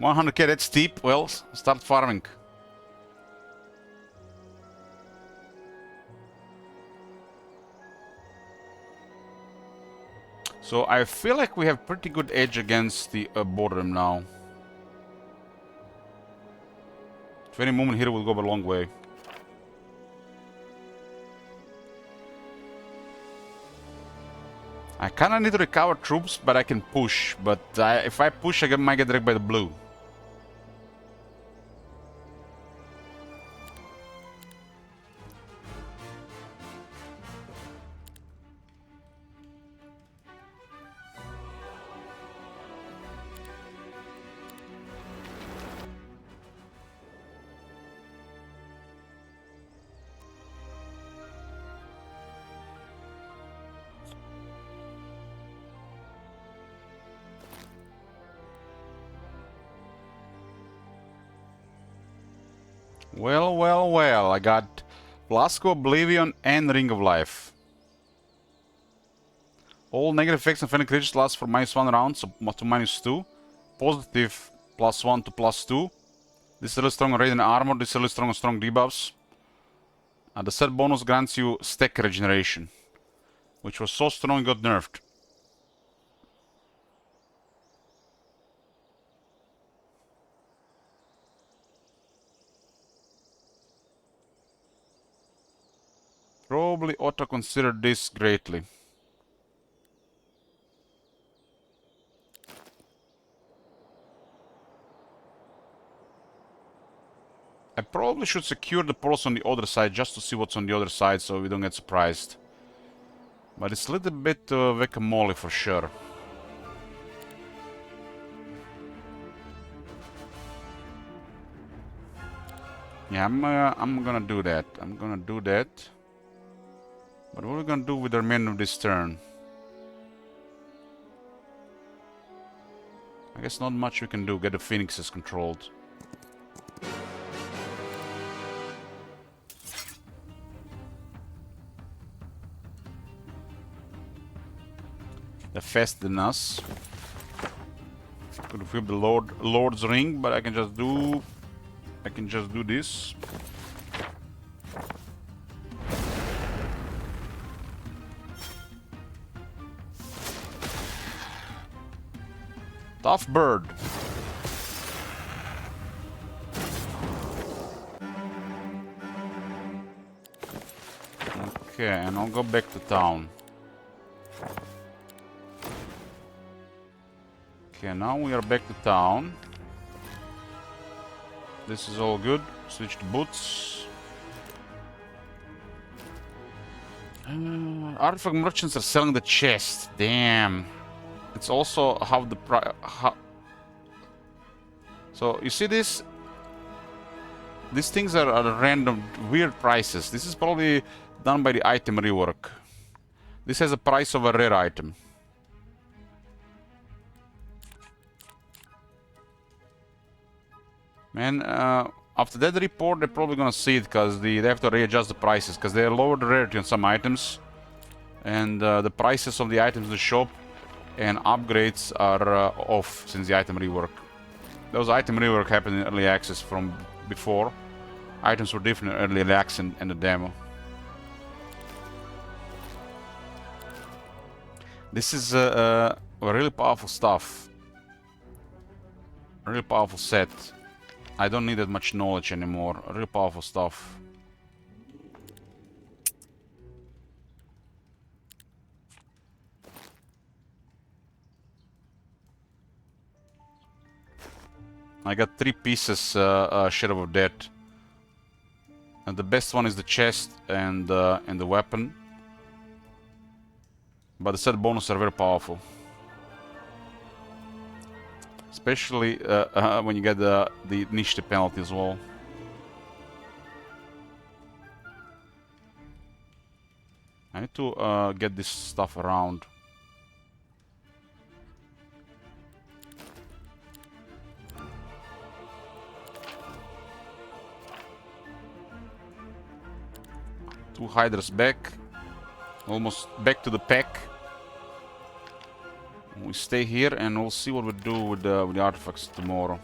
100k, that's steep. Well, start farming. So I feel like we have pretty good edge against the boredom now. If any moment here will go a long way. I kinda need to recover troops, but I can push. But if I push, I might get wrecked by the blue. Well, I got Blasco, Oblivion, and Ring of Life. All negative effects on friendly creatures last for -1 round, so to -2. Positive +1 to +2. This is really strong on Radiant Armor, this is really strong on strong debuffs. The set bonus grants you stack regeneration, which was so strong it got nerfed. Probably ought to consider this greatly. I probably should secure the portals on the other side just to see what's on the other side so we don't get surprised. But it's a little bit whack-a-mole for sure. Yeah, I'm gonna do that. But what are we gonna do with the remainder of this turn? I guess not much we can do. Get the phoenixes controlled. They're faster than us. Could flip the Lord's ring, but I can just do this. Tough bird. Okay, and I'll go back to town. Okay, now we are back to town. This is all good. Switch to boots. Artifact merchants are selling the chest. Damn. It's also how the So you see this? These things are random, weird prices. This is probably done by the item rework. This has a price of a rare item. Man, after that report, they're probably gonna see it because they have to readjust the prices because they lowered the rarity on some items, and the prices of the items in the shop and upgrades are off since the item rework. Those item rework happened in early access from before. Items were different in early access and the demo. This is really powerful stuff. Really powerful set. I don't need that much knowledge anymore. Really powerful stuff. I got 3 pieces Shadow of Death. And the best one is the chest and the weapon. But the set bonus are very powerful. Especially when you get the initiative penalty as well. I need to get this stuff around. Two hydras back. Almost back to the pack. We stay here and we'll see what we do with the artifacts tomorrow.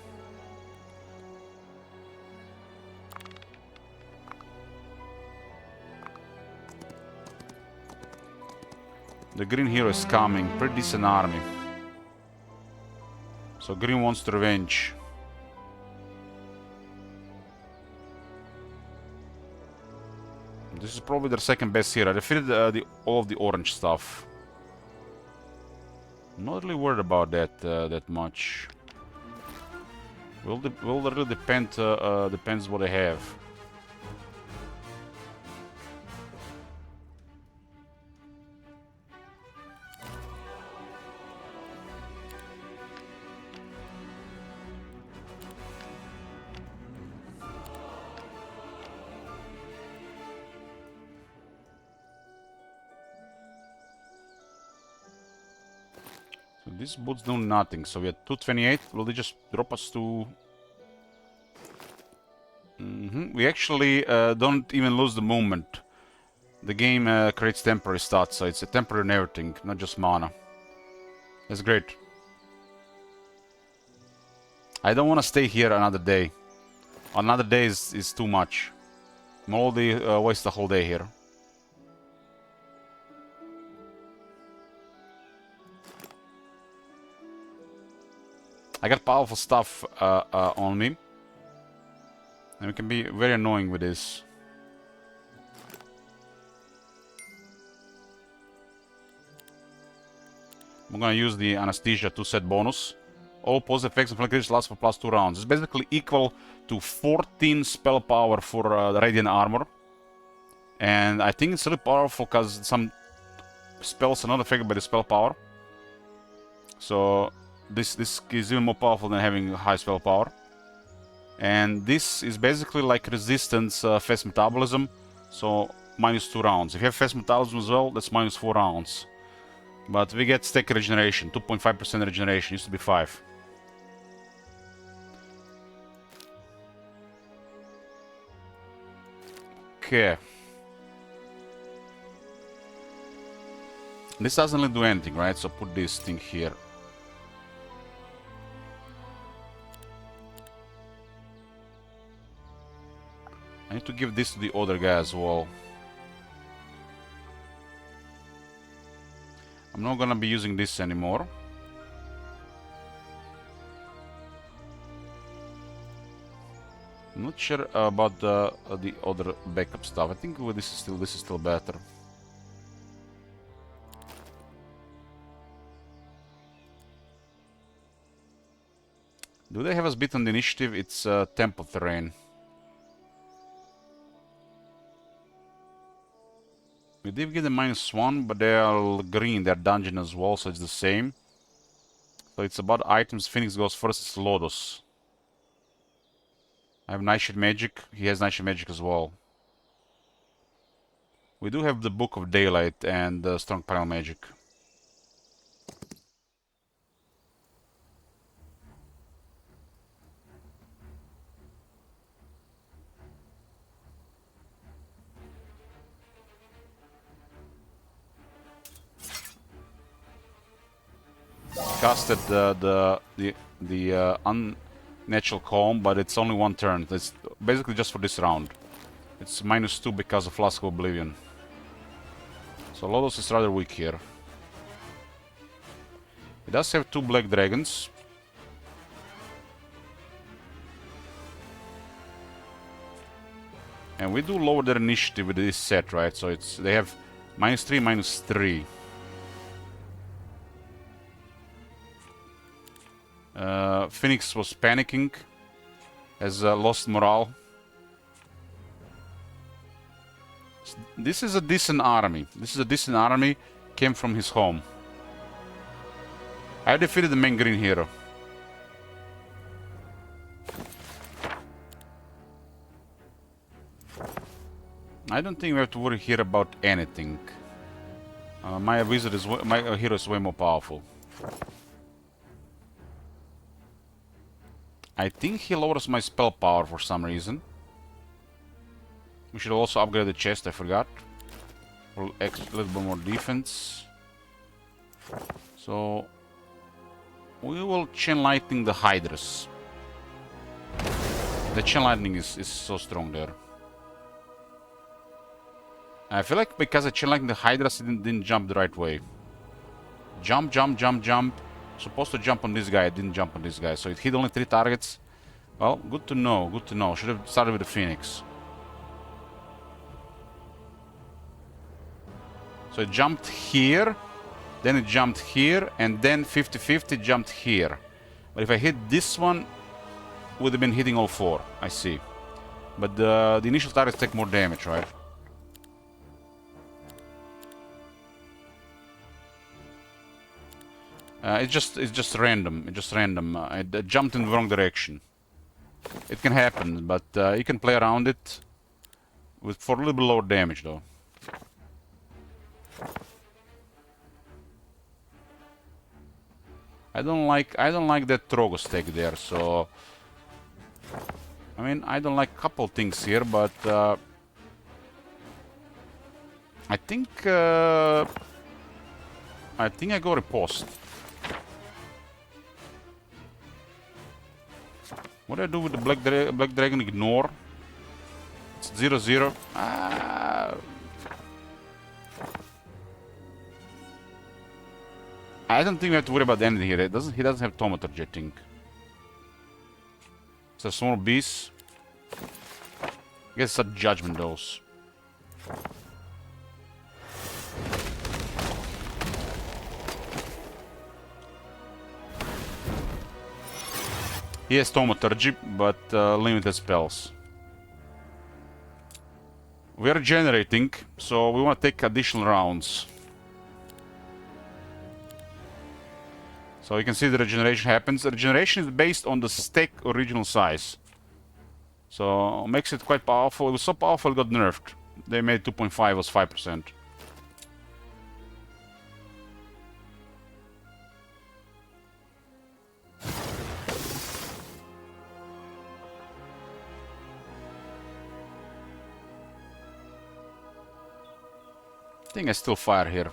The green hero is coming. Pretty decent army. So green wants to revenge. This is probably their second best hero. I defeated all of the orange stuff. Not really worried about that that much. Will really depends what I have. So these boots do nothing. So we had 228. Will they just drop us to? We actually don't even lose the movement. The game creates temporary stats, so it's a temporary and everything, not just mana. That's great. I don't want to stay here another day. Another day is too much. I'm already waste the whole day here. I got powerful stuff on me. And it can be very annoying with this. I'm gonna use the Anesthesia 2-set bonus. All positive effects and flank last for plus 2 rounds. It's basically equal to 14 spell power for the Radiant Armor. And I think it's really powerful because some spells are not affected by the spell power. So this is even more powerful than having high spell power. And this is basically like resistance fast metabolism. So minus 2 rounds. If you have fast metabolism as well, that's minus 4 rounds. But we get stack regeneration, 2.5% regeneration, used to be 5. Okay. This doesn't really do anything, right? So put this thing here. I need to give this to the other guy as well. I'm not gonna be using this anymore. I'm not sure about the other backup stuff. I think this is still better. Do they have us beat on the initiative? It's Temple Terrain. We did get a -1, but they are green. They're dungeon as well, so it's the same. So it's about items. Phoenix goes first. It's Lodos. I have Nightshade Magic. He has Nightshade Magic as well. We do have the Book of Daylight and Strong Primal Magic. casted the unnatural calm, but it's only one turn. It's basically just for this round. It's -2 because of Flask of Oblivion. So Lodos is rather weak here. He does have 2 black dragons. And we do lower their initiative with this set, right? So it's they have -3, -3. Phoenix was panicking, has lost morale. This is a decent army. This is a decent army. Came from his home. I defeated the main green hero. I don't think we have to worry here about anything. My hero is way more powerful. I think he lowers my spell power for some reason. We should also upgrade the chest, I forgot. For a little bit more defense. So we will chain lightning the Hydras. The chain lightning is so strong there. I feel like because I chain lightning the Hydras, it didn't jump the right way. Jump, jump, jump, jump. Supposed to jump on this guy, it didn't jump on this guy. So it hit only 3 targets. Well, good to know, good to know. Should have started with the Phoenix. So it jumped here, then it jumped here, and then 50-50 jumped here. But if I hit this one, would have been hitting all 4. I see. But the initial targets take more damage, right? It's just random. It's just random. It jumped in the wrong direction. It can happen, but you can play around it for a little bit lower damage, though. I don't like that Trogo stake there. So I mean, I don't like a couple things here, but I think I go riposte. What do I do with the Black Dragon? Ignore. It's 0-0. I don't think we have to worry about anything here. He doesn't have Thaumaturgy, I think. It's a small beast. I guess it's a judgment dose. He has Thaumaturgy, but limited spells. We are generating, so we want to take additional rounds. So you can see the regeneration happens. The regeneration is based on the stack original size. So makes it quite powerful. It was so powerful it got nerfed. They made 2.5 was 5%. I think I still fire here.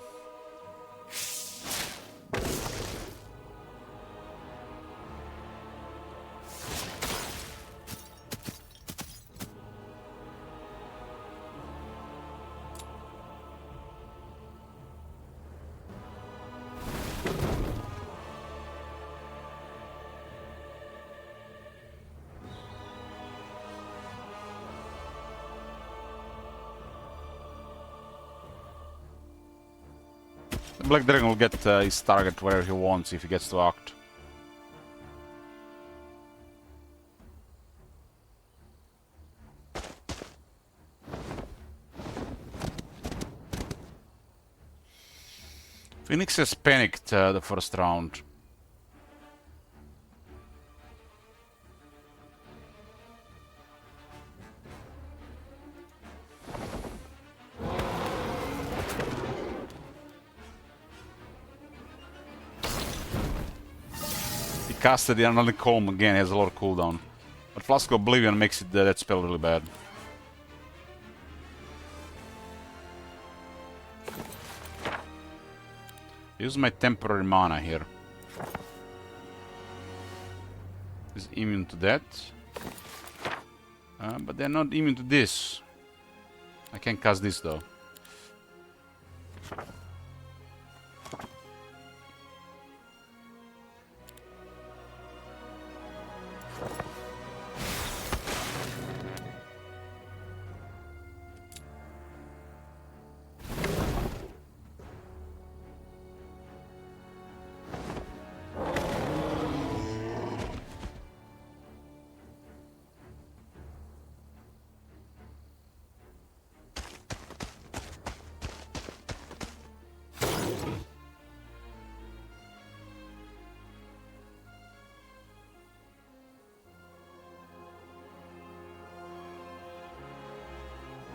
The Black Dragon will get his target wherever he wants if he gets to act. Phoenix has panicked the first round. He casted the Unholy Calm again, he has a lot of cooldown. But Flask of Oblivion makes it that spell really bad. Use my temporary mana here. is immune to that. But they're not immune to this. I can cast this though.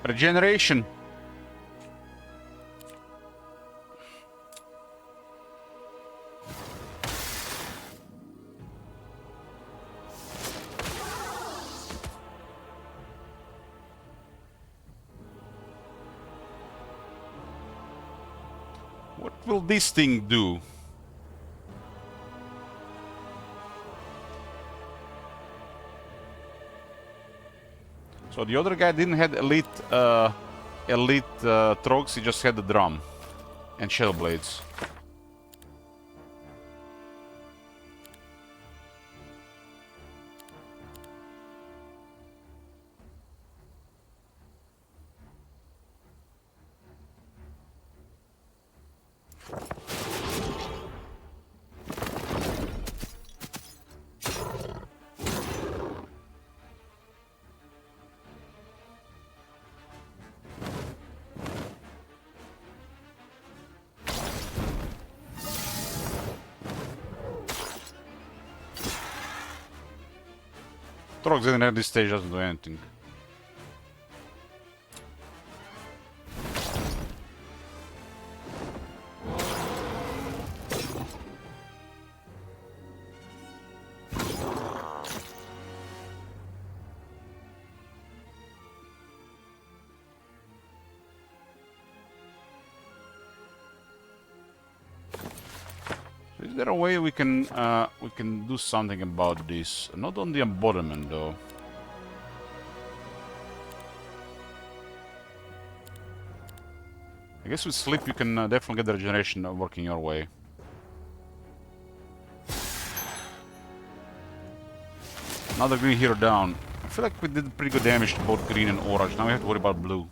Regeneration. What will this thing do? So the other guy didn't have elite trogs, he just had the drum and shell blades. Trogs in at this stage doesn't do anything. Is there a way we can do something about this? Not on the embodiment though. I guess with sleep you can definitely get the regeneration working your way. Another green hero down. I feel like we did pretty good damage to both green and orange. Now we have to worry about blue.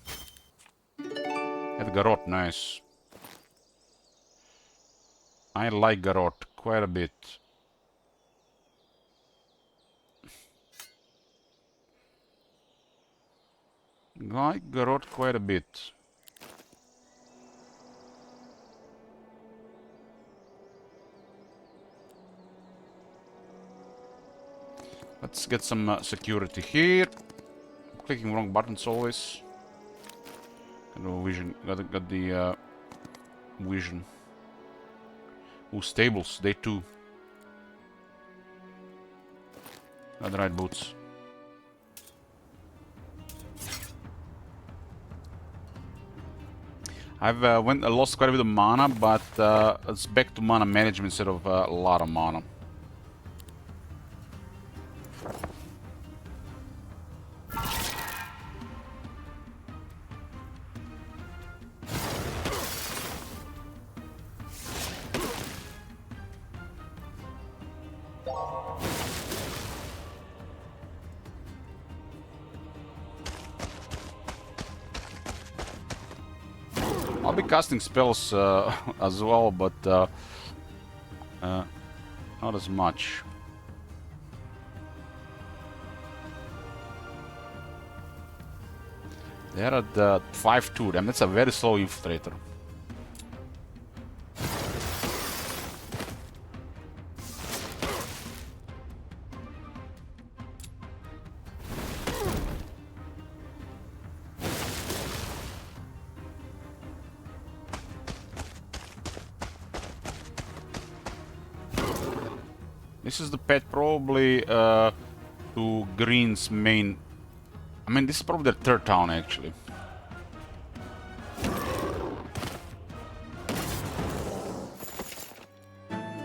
Have Garrote, nice. I like Garrote quite a bit. Like Garrote quite a bit. Let's get some security here. Clicking wrong buttons always. Got the vision. Got the vision. Ooh, stables, day 2. Got the right boots. I've lost quite a bit of mana, but it's back to mana management instead of a lot of mana. I'll be casting spells as well, but not as much. They're at 5-2, and that's a very slow infiltrator. This is the pet probably to Green's main... I mean, this is probably their third town, actually.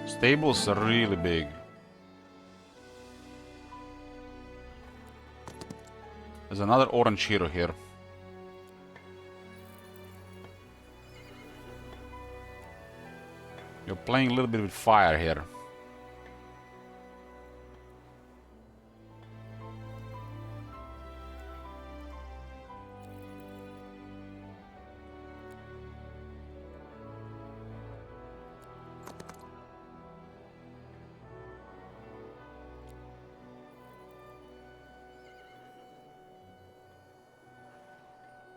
Stables are really big. There's another orange hero here. You're playing a little bit with fire here.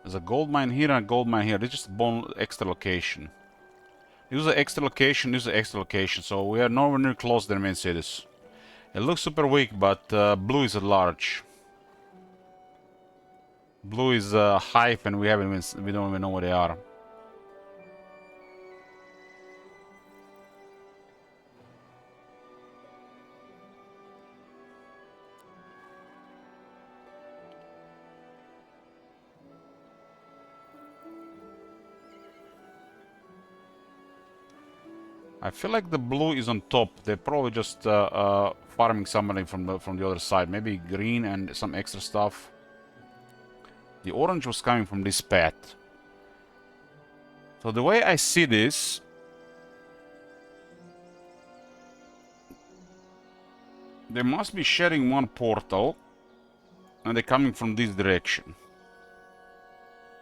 There's a gold mine here and a gold mine here. This is just one extra location. Use the extra location, use the extra location. So we are nowhere near close to the main cities. It looks super weak, but blue is at large. Blue is hype, and we don't even know where they are. I feel like the blue is on top. They're probably just farming somebody from the other side. Maybe green and some extra stuff. The orange was coming from this path. So the way I see this, they must be sharing one portal, and they're coming from this direction.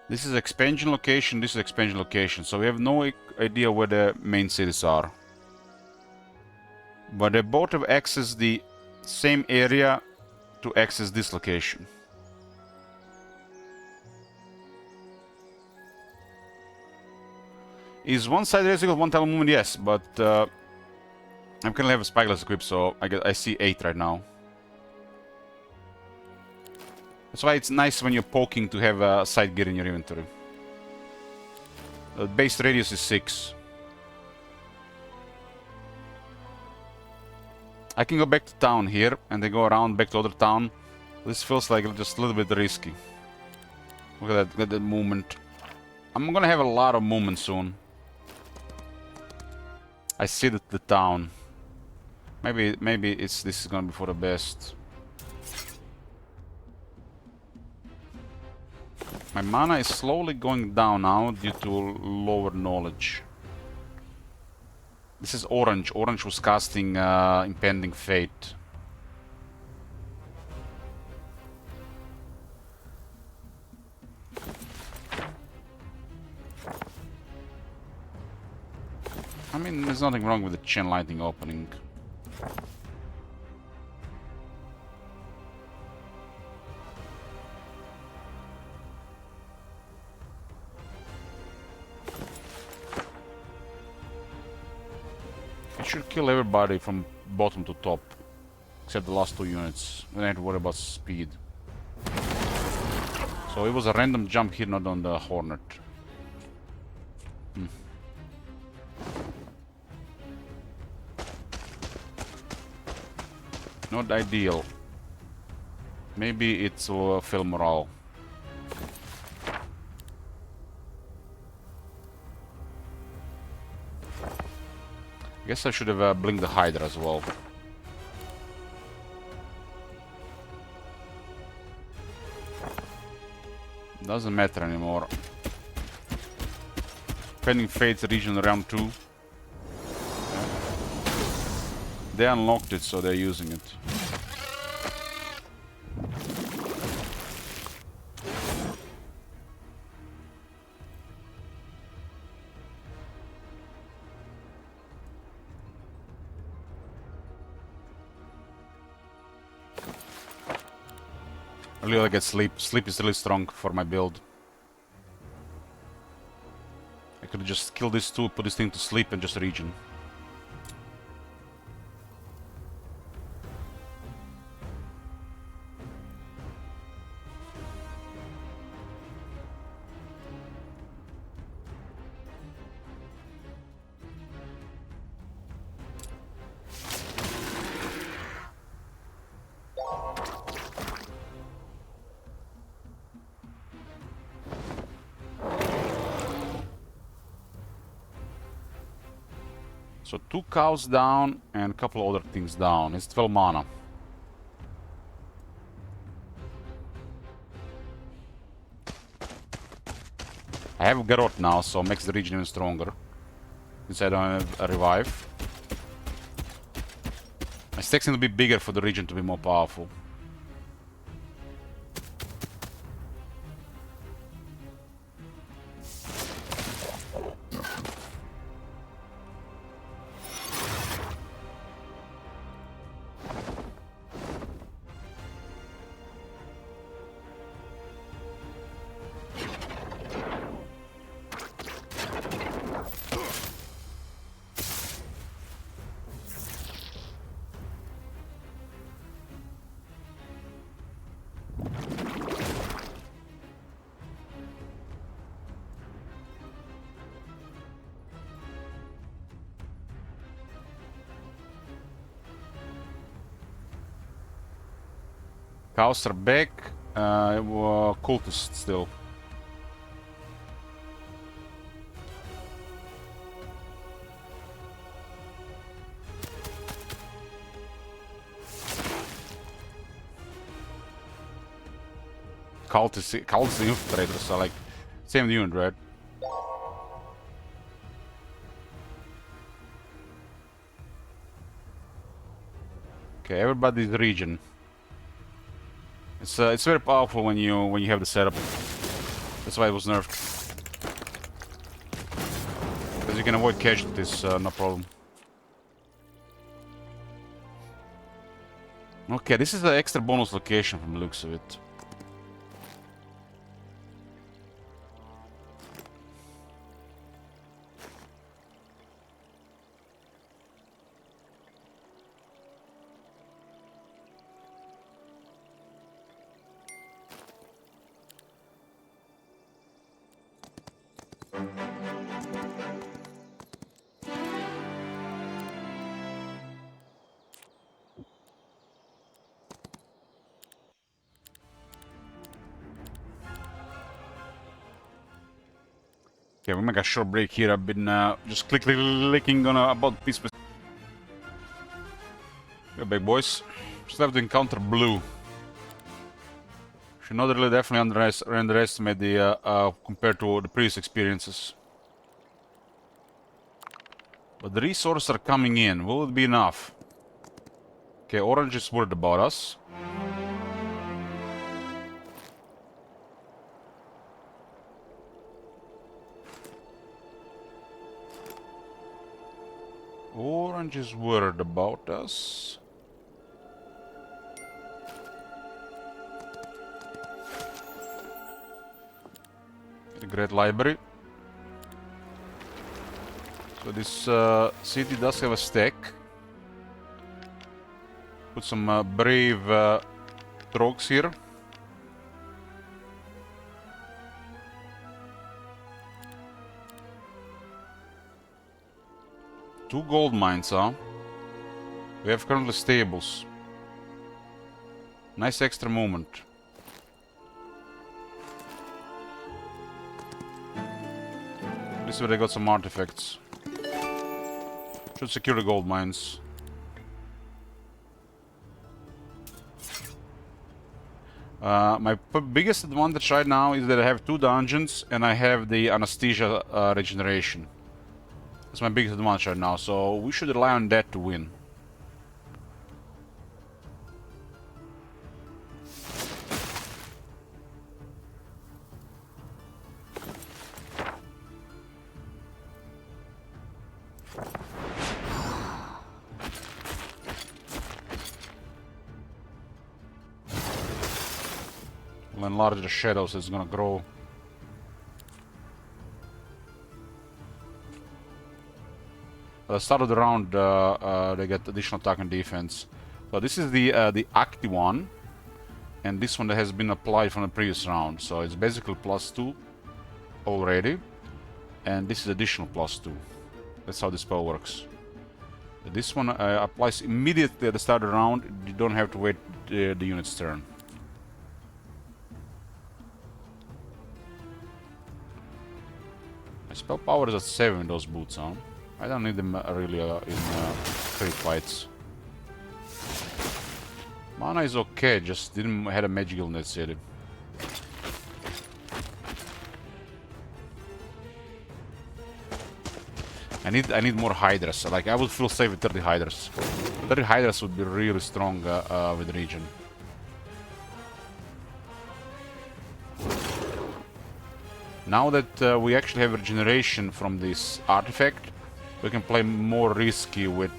This is expansion location, this is expansion location, so we have no idea where the main cities are. But they both have accessed the same area to access this location. Is one side racing of one time movement? Yes, but I'm gonna have a spyglass equipped, so I see 8 right now. That's why it's nice when you're poking to have a side gear in your inventory. The base radius is 6. I can go back to town here and then go around back to other town. This feels like just a little bit risky. Look at that movement. I'm gonna have a lot of movement soon. I see the town. Maybe this is gonna be for the best. My mana is slowly going down now due to lower knowledge. This is orange. Orange was casting Impending Fate. I mean, there's nothing wrong with the chain lightning opening. It should kill everybody from bottom to top, except the last 2 units. We don't have to worry about speed. So it was a random jump here, not on the Hornet. Not ideal. Maybe it's fail morale. I guess I should have blinked the Hydra as well. Doesn't matter anymore. Pending Fates region round 2. They unlocked it, so they're using it. I really get sleep. Sleep is really strong for my build. I could just kill this 2, put this thing to sleep, and just regen. So 2 cows down and a couple other things down. It's 12 mana. I have Garrote now, so it makes the region even stronger. Since I don't have a revive. My stacks need to be bigger for the region to be more powerful. Cows are back. Cultists still. Cultists infiltrators are like same unit, right? Okay, everybody's region. It's very powerful when you have the setup. That's why it was nerfed. Because you can avoid casualties, no problem. Okay, this is the extra bonus location from the looks of it. Okay, we make a short break here. I've been just clicking on about piece. Go back, boys. Just have to encounter blue. Should not really definitely underestimate the compared to the previous experiences. But the resources are coming in. Will it be enough? Okay, orange is worried about us. Orange is worried about us. The Great Library. So this city does have a stack. Put some brave trogs here. Two gold mines, huh? We have currently stables. Nice extra movement. This is where they got some artifacts. Should secure the gold mines. My biggest advantage right now is that I have 2 dungeons and I have the anesthesia regeneration. That's my biggest advantage right now, so we should rely on that to win. We'll enlarge the shadows, it's gonna grow. At the start of the round, they get additional attack and defense. So this is the active one, and this one that has been applied from the previous round. So it's basically +2 already, and this is additional +2. That's how this spell works. This one applies immediately at the start of the round. You don't have to wait the unit's turn. My spell power is at 7 in those boots, huh? I don't need them really in crit fights. Mana is okay, just didn't have a magic in that city. I need more hydras. Like I would feel safe with 30 hydras. 30 hydras would be really strong with the region. Now that we actually have regeneration from this artifact, we can play more risky with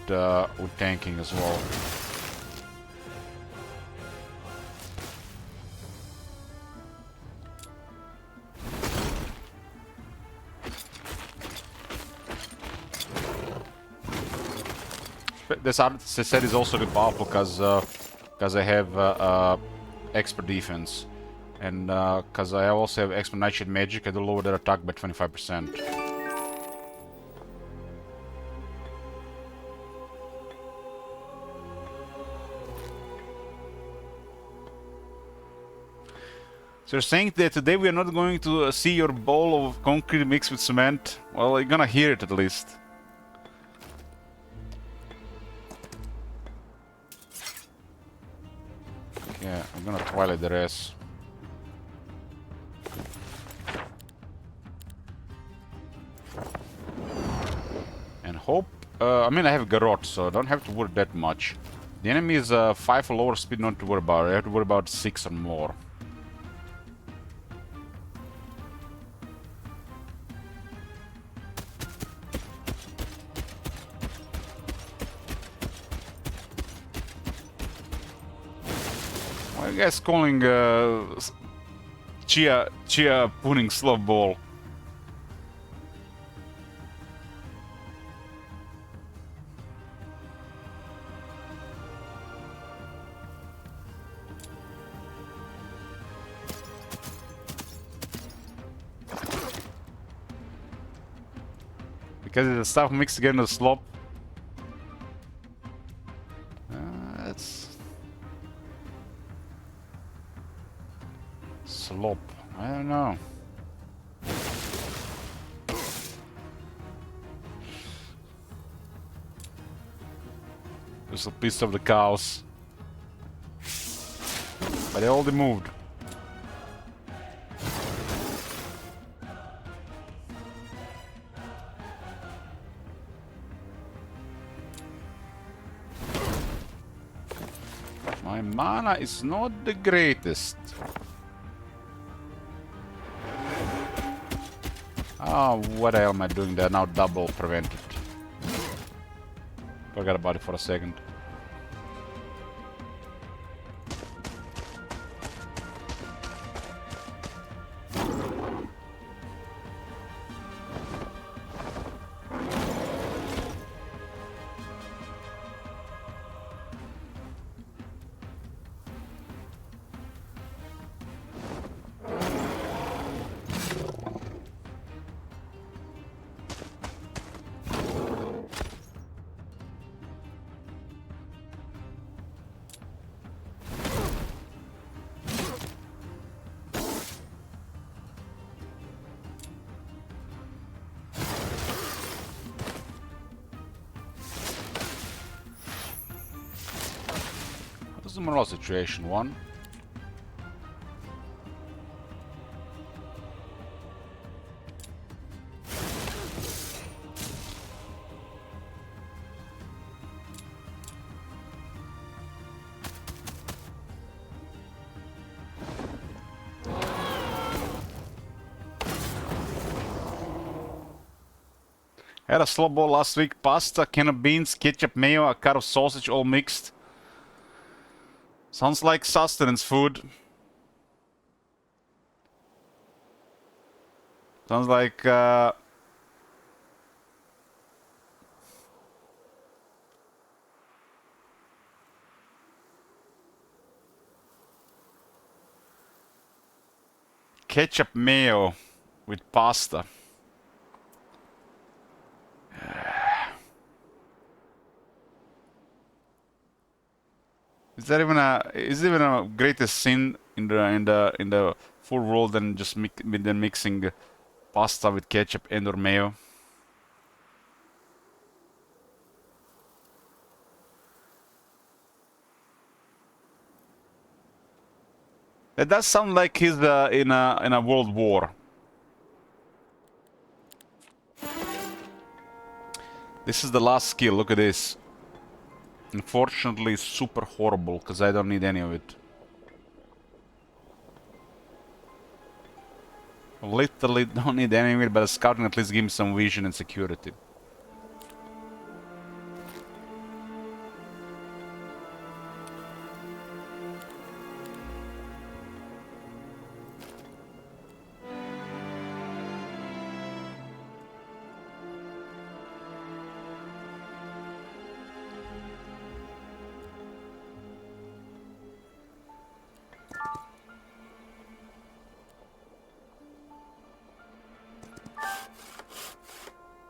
tanking as well. This set is also really powerful because I have expert defense, and because I also have expert nightshade magic, I do lower their attack by 25%. So you're saying that today we are not going to see your bowl of concrete mixed with cement? Well, you're gonna hear it at least. Yeah, I'm gonna twilight the rest. And hope... I mean, I have Garrote, so I don't have to worry that much. The enemy is 5 or lower speed, not to worry about. I have to worry about 6 or more. What are you guys calling chia pudding slow ball? Because the stuff mixed together in the slop. That's... Slop. I don't know. Just a piece of the cows. But they all moved. My mana is not the greatest. Oh, what the hell am I doing there? Now double prevented. Forgot about it for a second. What's the morale situation? 1? Had a slow ball last week. Pasta, can of beans, ketchup, mayo, a cut of sausage, all mixed. Sounds like sustenance food. Sounds like ketchup mayo with pasta. Is it even a greatest sin in the full world than just mixing pasta with ketchup and or mayo? That does sound like he's in a world war. This is the last skill, look at this. Unfortunately, it's super horrible, because I don't need any of it. Literally don't need any of it, but the scouting at least gives me some vision and security.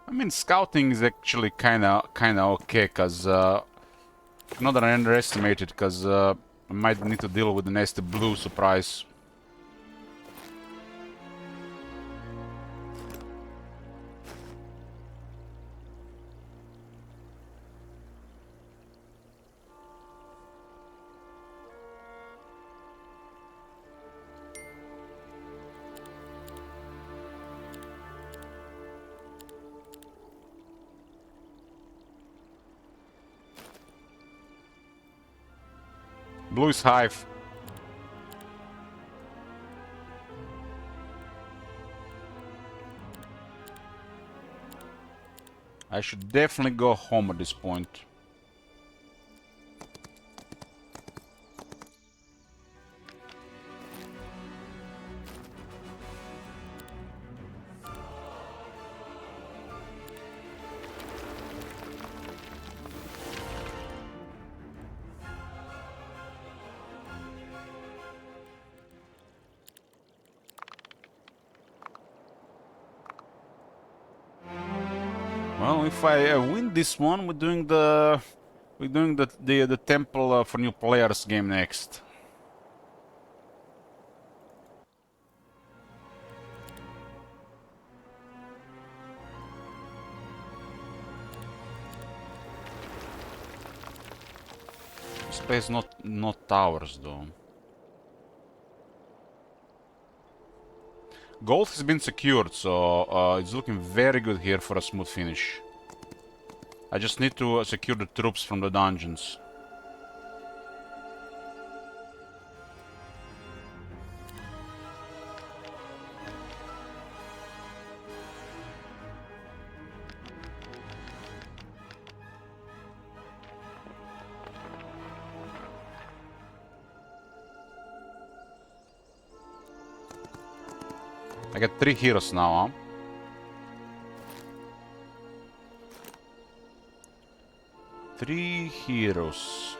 I mean, scouting is actually kinda okay, cause not that I underestimate it, cause I might need to deal with the nasty blue surprise. Blue is hive. I should definitely go home at this point. Well, if I win this one, we're doing the temple for new players game next. Space not towers though. Gold has been secured, so it's looking very good here for a smooth finish. I just need to secure the troops from the dungeons. I got 3 heroes now, huh? Three heroes.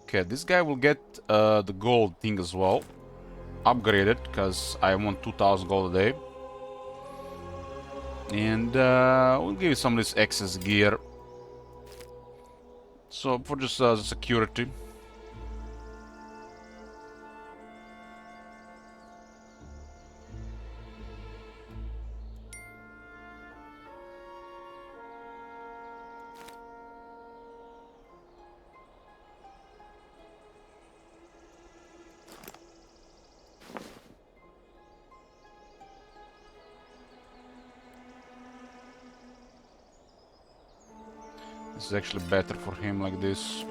Okay, this guy will get the gold thing as well. Upgraded, because I want 2000 gold a day. And we'll give you some of this excess gear. So, for just security. This is actually better for him like this.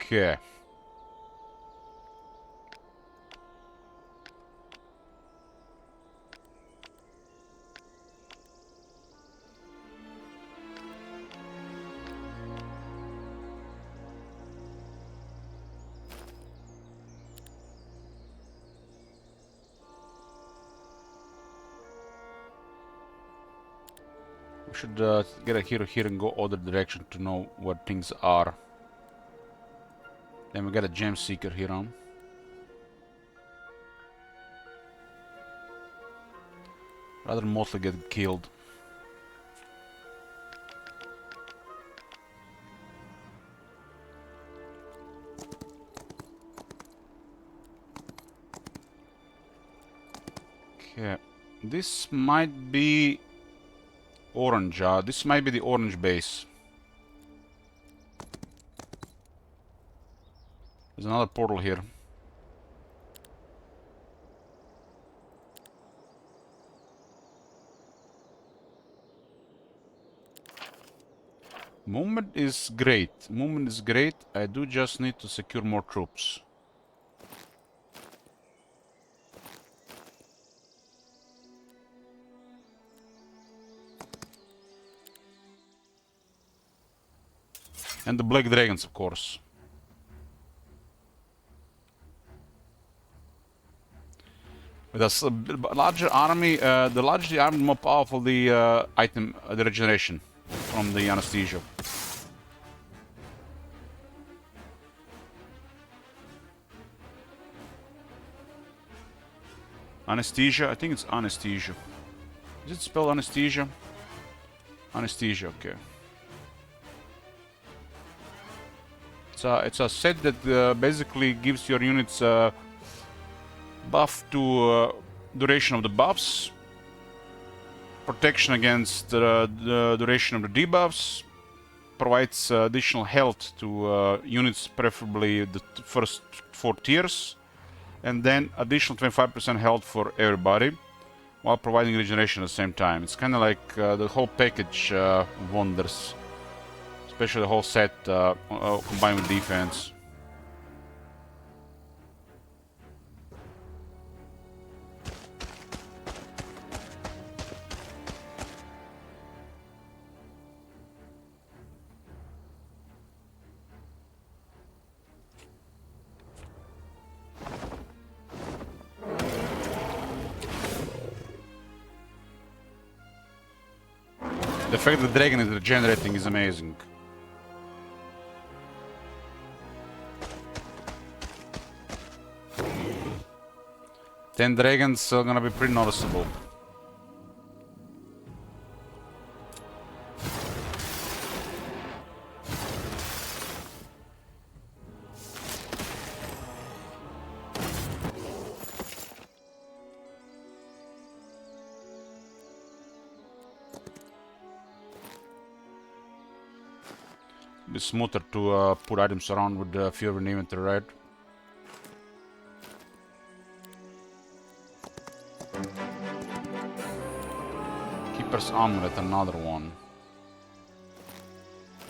Okay. We should get a hero here and go other direction to know where things are. Then we got a gem seeker here on. Rather mostly get killed. Okay, this might be orange. This might be the orange base. There's another portal here. Movement is great. Movement is great. I do just need to secure more troops. And the black dragons, of course. With a larger army, the larger the army, the more powerful the item, the regeneration from the anesthesia. Anesthesia? I think it's anesthesia. Is it spelled anesthesia? Anesthesia, okay. It's a set that basically gives your units buff to duration of the buffs, protection against the duration of the debuffs, provides additional health to units, preferably the first 4 tiers, and then additional 25% health for everybody, while providing regeneration at the same time. It's kind of like the whole package wonders, especially the whole set combined with defense. The fact that the dragon is regenerating is amazing. Ten dragons are gonna be pretty noticeable. Be smoother to put items around with a few of an inventory, right? Keeper's Amulet, another one.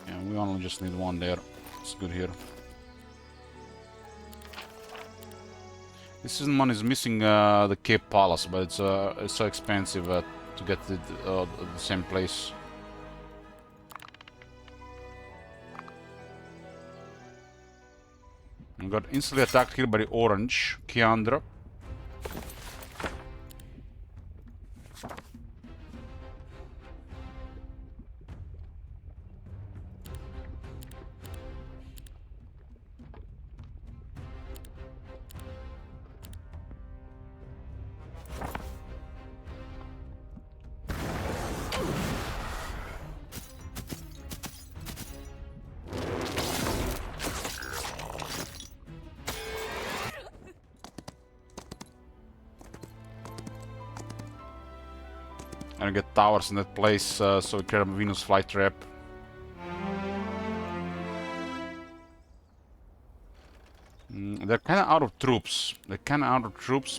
Yeah, we only just need one there. It's good here. This one is missing the Cape Palace, but it's so expensive to get it the same place. We got instantly attacked here by the orange Kiandra. And get towers in that place, so we create a Venus flytrap. They're kind of out of troops.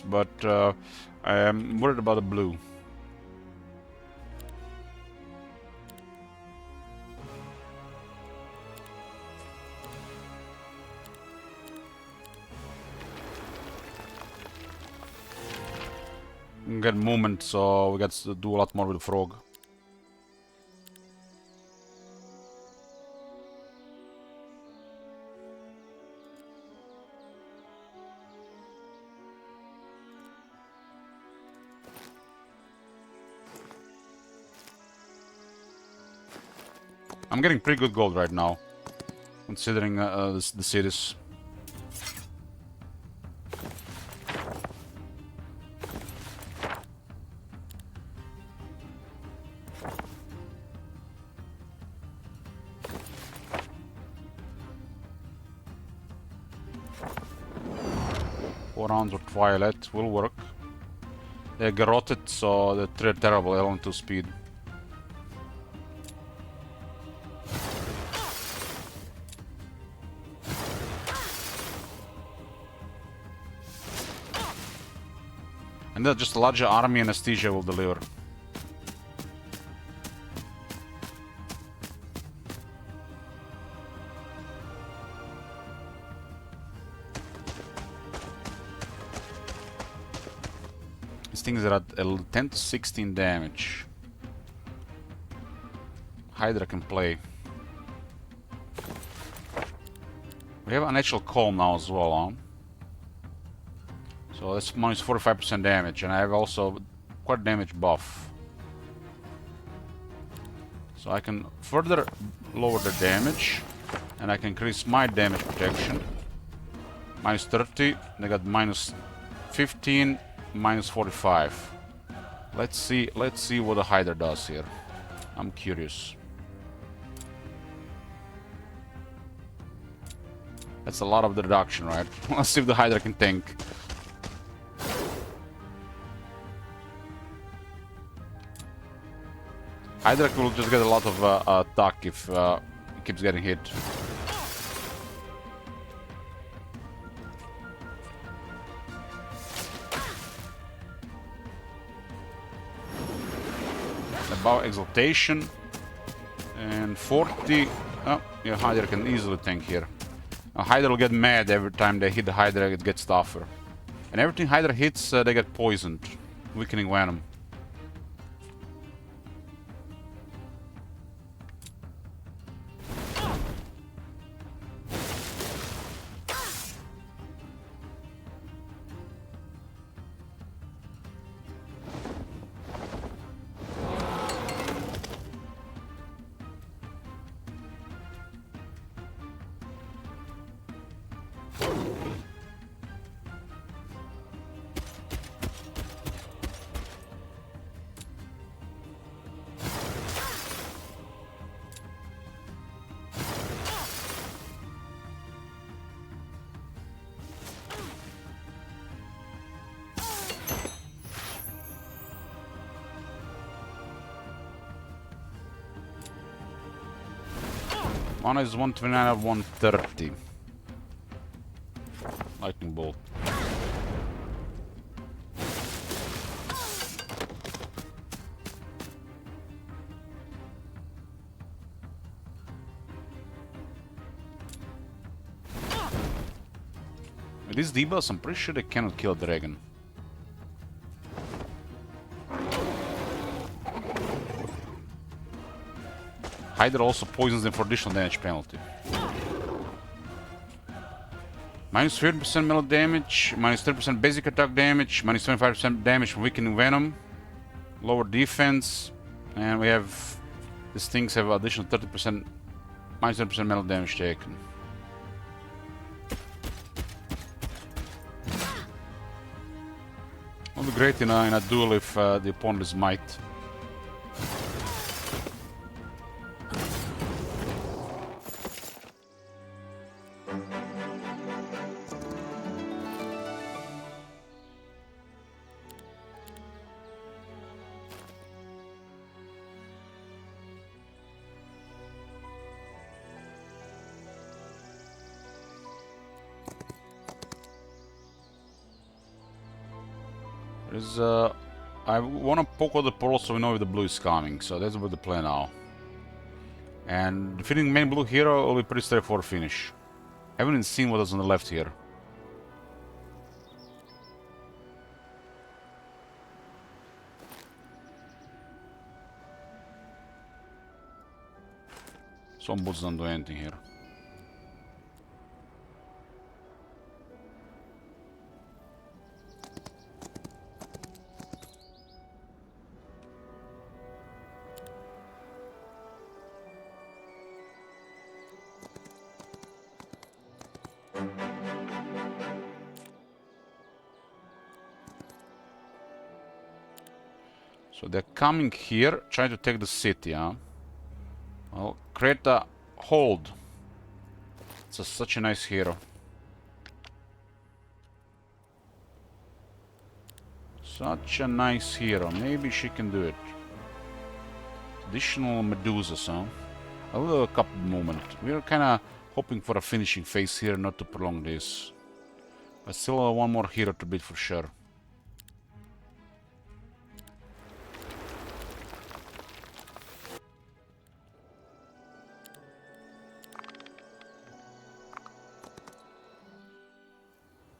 But I am worried about the blue. We get movement, so we got to do a lot more with the frog. I'm getting pretty good gold right now, considering the cities. 4 rounds of Twilight will work. They're garroted, so they're terrible. They're on 2 speed. And then just a larger army anesthesia will deliver. These things are at 10 to 16 damage. Hydra can play. We have a natural calm now as well, huh? So that's minus 45% damage, and I have also quite damage buff. So I can further lower the damage, and I can increase my damage protection. Minus 30, they got minus 15, minus 45. Let's see what the Hydra does here. I'm curious. That's a lot of the reduction, right? Let's see if the Hydra can tank. Hydra will just get a lot of attack if it keeps getting hit. About exaltation and 40. Oh, yeah, Hydra can easily tank here. Hydra will get mad every time they hit the Hydra, it gets tougher. And everything Hydra hits, they get poisoned. Weakening Venom. Mana is 129 of 130. Lightning bolt. With these debuffs, I'm pretty sure they cannot kill a dragon. Hydra also poisons them for additional damage penalty. Minus 30% melee damage, minus 30% basic attack damage, minus 25% damage from weakening venom, lower defense, and we have these things have additional 30%, minus 30% melee damage taken. Would be great in a duel if the opponent is might. I want to poke out the portal so we know if the blue is coming, so that's what the plan now. And defeating main blue hero will be pretty straightforward finish. I haven't even seen what is on the left here. Some boots don't do anything here. So they're coming here, trying to take the city, huh? Well, create a hold. It's such a nice hero. Such a nice hero. Maybe she can do it. Additional Medusas, huh? A little couple movement. We're kinda hoping for a finishing phase here, not to prolong this. But still one more hero to beat for sure.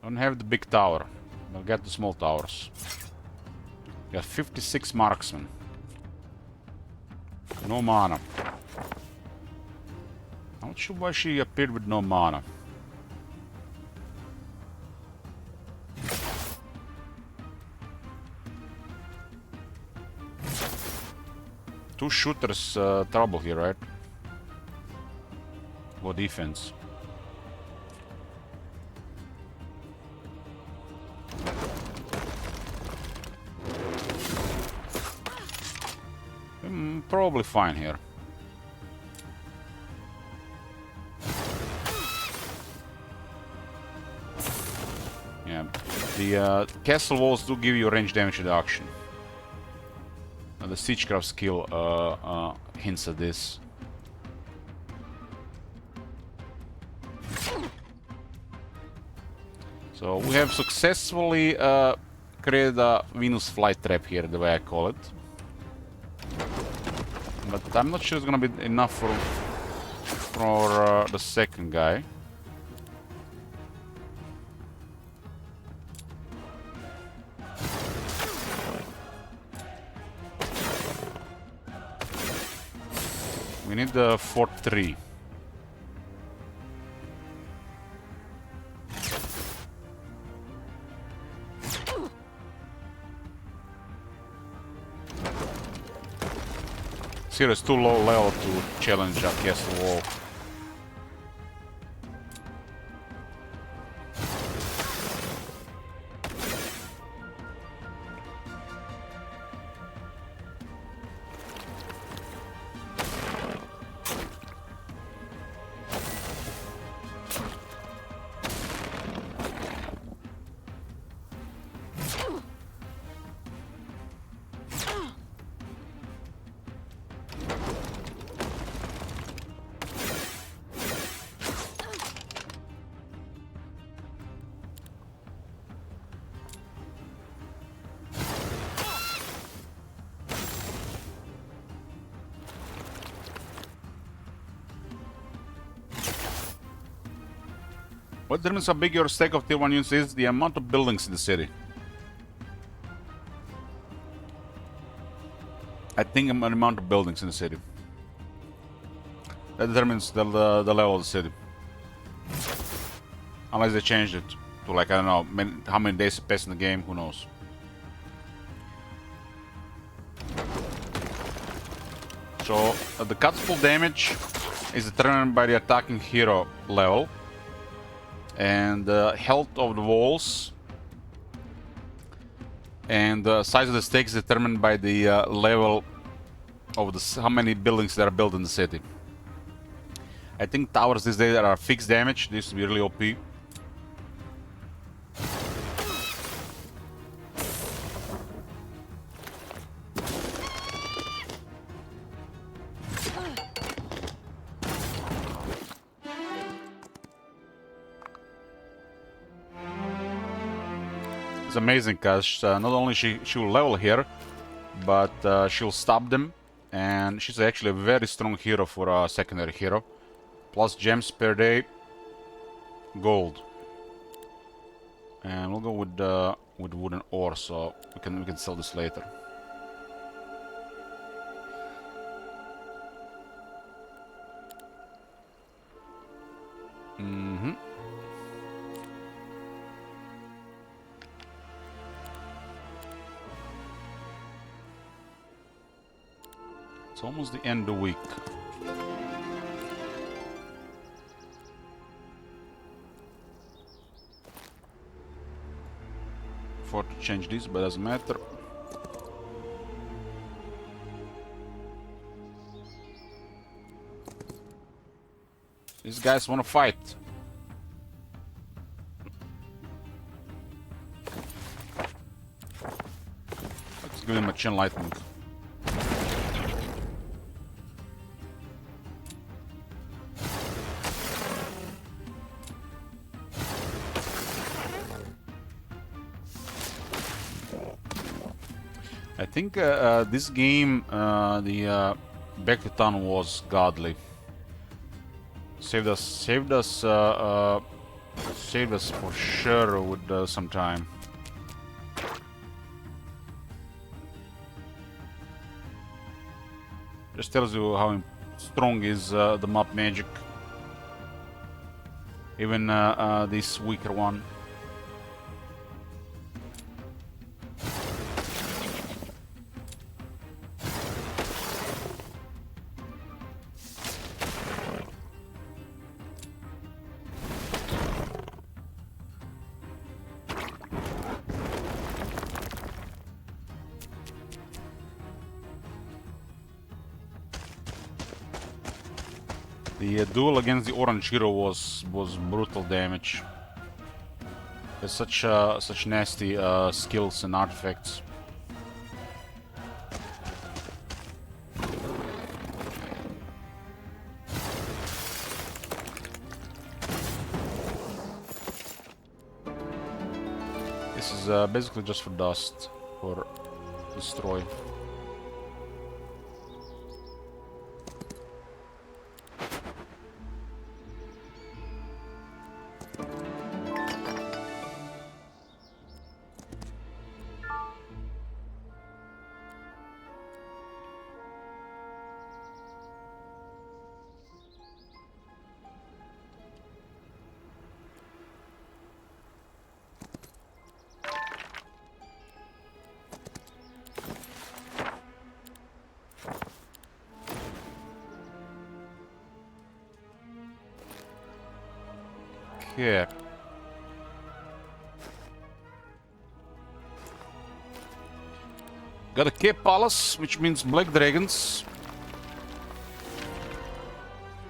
Don't have the big tower. We'll get the small towers. Got 56 marksmen. No mana. I'm not sure why she appeared with no mana. Two shooters trouble here, right? Or defense. Probably fine here. Yeah, the castle walls do give you range damage reduction. The Siegecraft skill hints at this. So we have successfully created a Venus flight trap here, the way I call it. But I'm not sure it's gonna be enough for the second guy. We need the Fort 3. Zero is too low level to challenge a castle wall. What determines how big your stack of tier 1 units is? The amount of buildings in the city. I think an amount of buildings in the city. That determines the level of the city. Unless they changed it to, like, I don't know, how many days it passed in the game, who knows. So the catapult damage is determined by the attacking hero level. And the health of the walls and the size of the stakes is determined by the level of how many buildings that are built in the city. I think towers these days are fixed damage. This used to be really OP. It's amazing because not only she'll level here, but she'll stop them, and she's actually a very strong hero for a secondary hero. Plus gems per day, gold, and we'll go with wooden ore, so we can sell this later. It's almost the end of the week. To change this, but doesn't matter. These guys want to fight. Give him a chain lightning. I think this game, the back to town was godly. Saved us for sure with some time. Just tells you how strong is the map magic. Even this weaker one. The duel against the orange hero was brutal damage. There's such nasty skills and artifacts. This is basically just for dust, for destroy. Yeah. Got a Cape Palace, which means Black Dragons.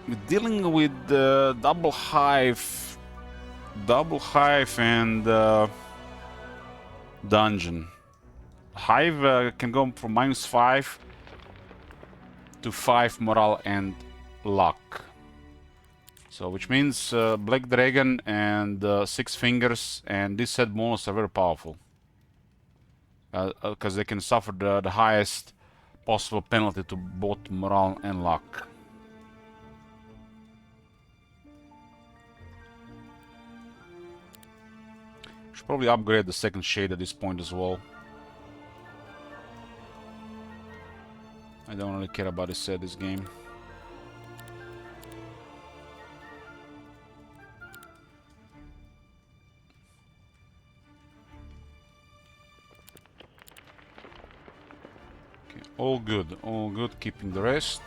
We're dealing with double hive and dungeon. Hive can go from -5 to 5 morale and luck. So, which means Black Dragon and 6 Fingers and this set bonus are very powerful. Because they can suffer the highest possible penalty to both morale and luck. Should probably upgrade the second shade at this point as well. I don't really care about this set this game. All good, keeping the rest.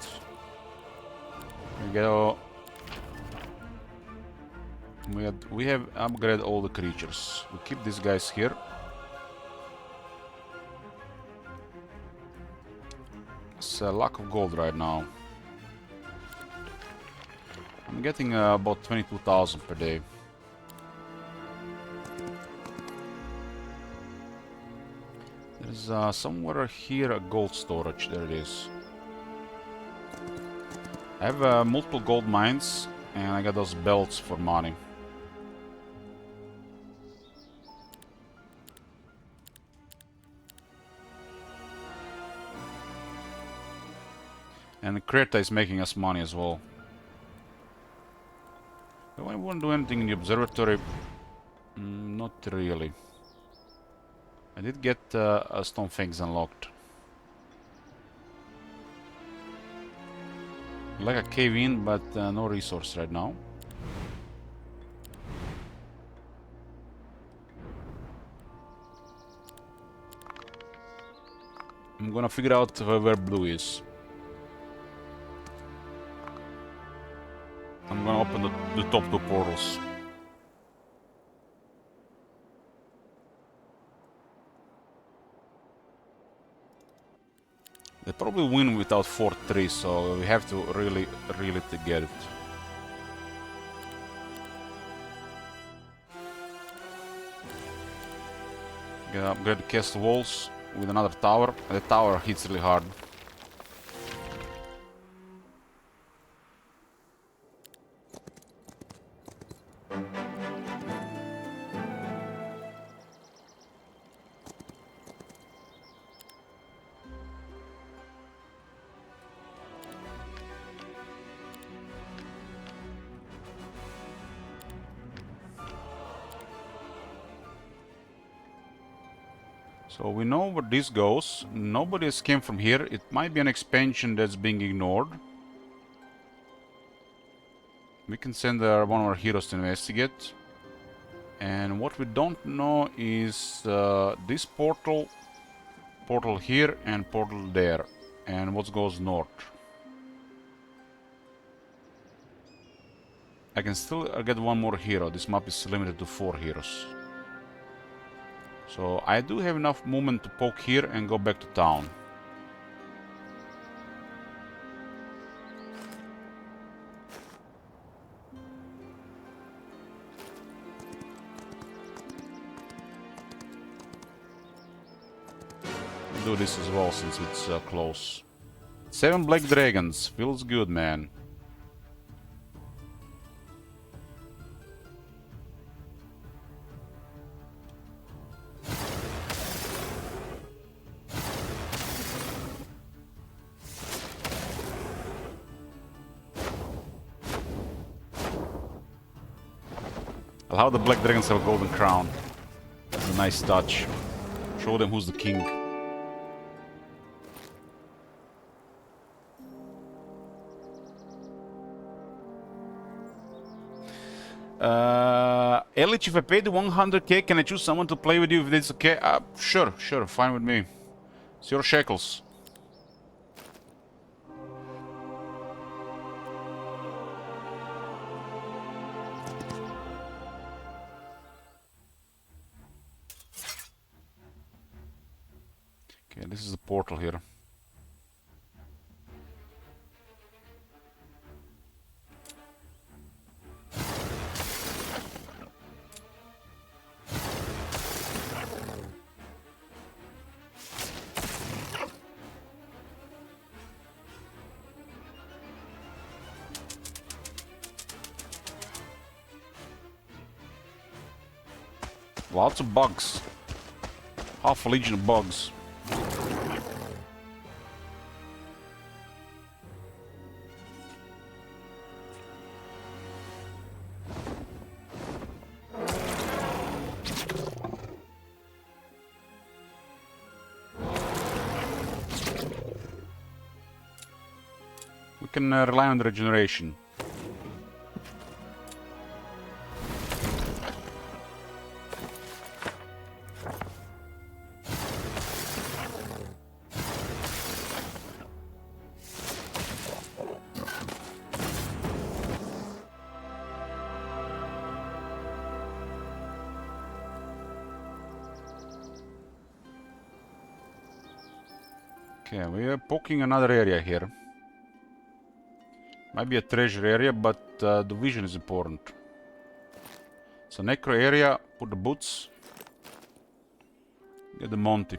We go. We have upgraded all the creatures. We keep these guys here. It's a lack of gold right now. I'm getting about 22,000 per day. There's somewhere here a gold storage. There it is. I have multiple gold mines, and I got those belts for money. And Creta is making us money as well. Do I want to do anything in the observatory? Not really. I did get Stone Fangs unlocked. Like a cave in, but no resource right now. I'm gonna figure out where blue is. I'm gonna open the top 2 portals. They probably win without Fort 3, so we have to really to get it. Gotta upgrade the castle walls. with another tower. The tower hits really hard. So we know where this goes. Nobody has came from here. It might be an expansion that's being ignored. We can send one of our heroes to investigate. And what we don't know is this portal here, and portal there. And what goes north. I can still get one more hero. This map is limited to 4 heroes. So I do have enough movement to poke here and go back to town. I'll do this as well since it's close. 7 black dragons. Feels good, man. I love how the black dragons have a golden crown. That's a nice touch. Show them who's the king. Elich, if I pay the 100k, can I choose someone to play with you if it's okay? Sure, fine with me. It's your shekels. Okay, this is the portal here. Lots of bugs. Half a legion of bugs. We can rely on the regeneration. Okay, we are poking another area here. Might be a treasure area, but the vision is important. So necro area, put the boots. Get the Monty.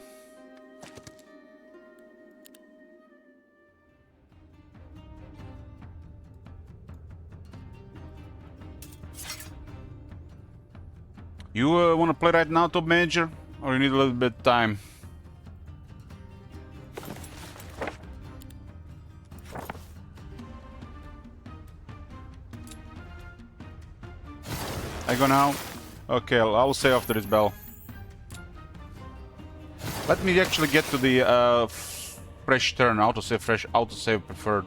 You want to play right now, top manager? Or you need a little bit of time? I go now? Okay, I'll say after this bell. Let me actually get to the fresh turn, autosave preferred.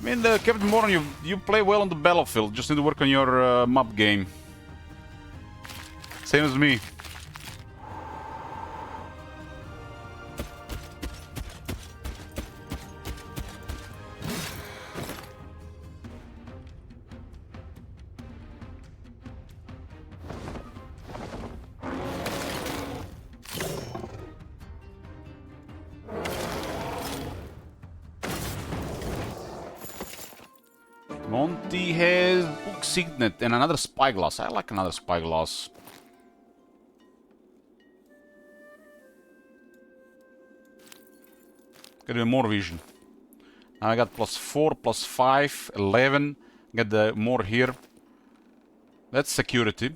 I mean, Captain Morgan, you play well on the battlefield, just need to work on your map game. Same as me. Monty has book signet and another spyglass. I like another spyglass. Get even more vision. Now I got +4, +5, 11. Get the more here. That's security.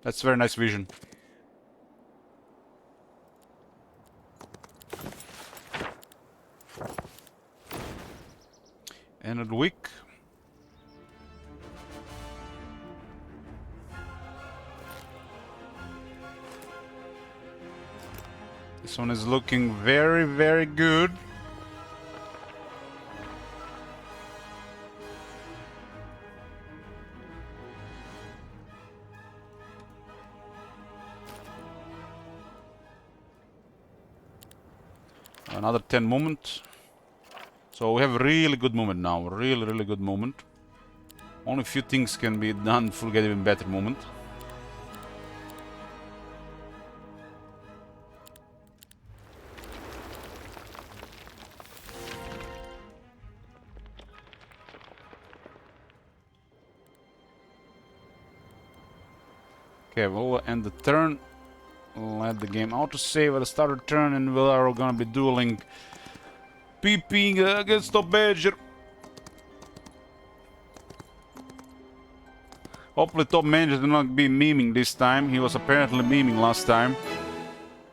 That's very nice vision. And a week. This one is looking very, very good. Another 10 moment. So we have a really good moment now. Really, really good moment. Only a few things can be done to get even better moment. Okay, we'll end the turn. Let the game autosave at the start of the turn, and we are gonna be dueling Pepe against the Badger. Hopefully Top Manager did not be memeing this time. He was apparently memeing last time.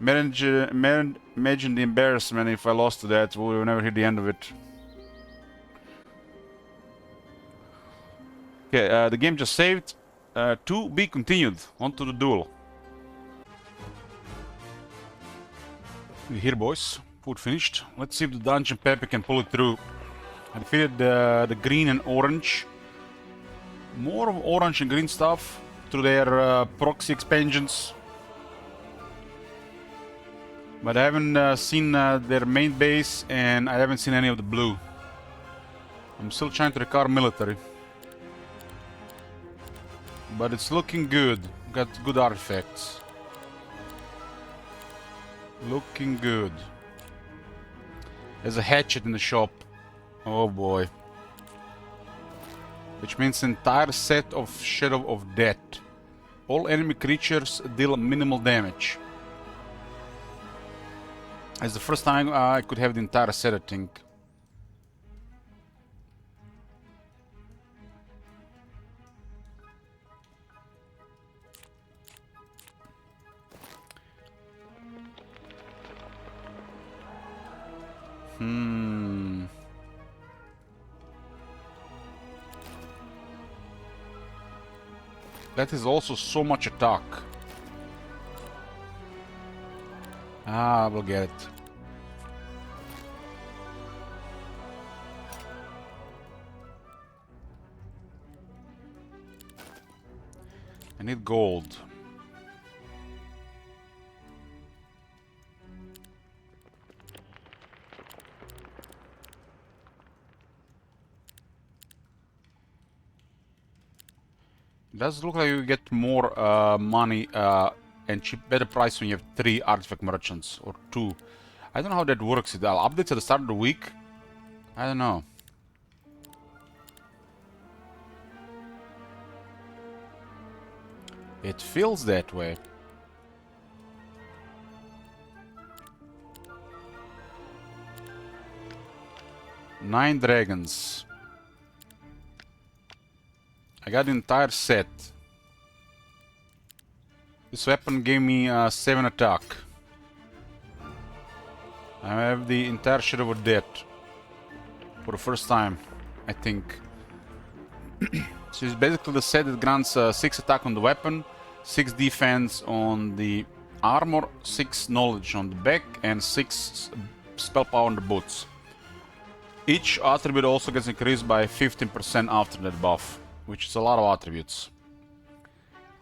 Imagine the embarrassment if I lost to that. We will never hear the end of it. Okay, the game just saved. To be continued. On to the duel. Here, boys. Food finished. Let's see if the dungeon Pepe can pull it through. I defeated the green and orange. More of orange and green stuff through their proxy expansions. But I haven't seen their main base, and I haven't seen any of the blue. I'm still trying to recover military. But it's looking good. Got good artifacts. Looking good. There's a hatchet in the shop. Oh boy. Which means entire set of Shadow of Death. All enemy creatures deal minimal damage. It's the first time I could have the entire set, I think. That is also so much attack. Ah, we'll get it. I need gold. It does look like you get more money and cheap, better price when you have 3 artifact merchants or 2. I don't know how that works. I'll update at the start of the week. I don't know. It feels that way. Nine dragons. I got the entire set. This weapon gave me 7 attack. I have the entire Shadow of Death. For the first time, I think. So it's basically the set that grants 6 attack on the weapon, 6 defense on the armor, 6 knowledge on the back, and 6 spell power on the boots. Each attribute also gets increased by 15% after that buff, which is a lot of attributes.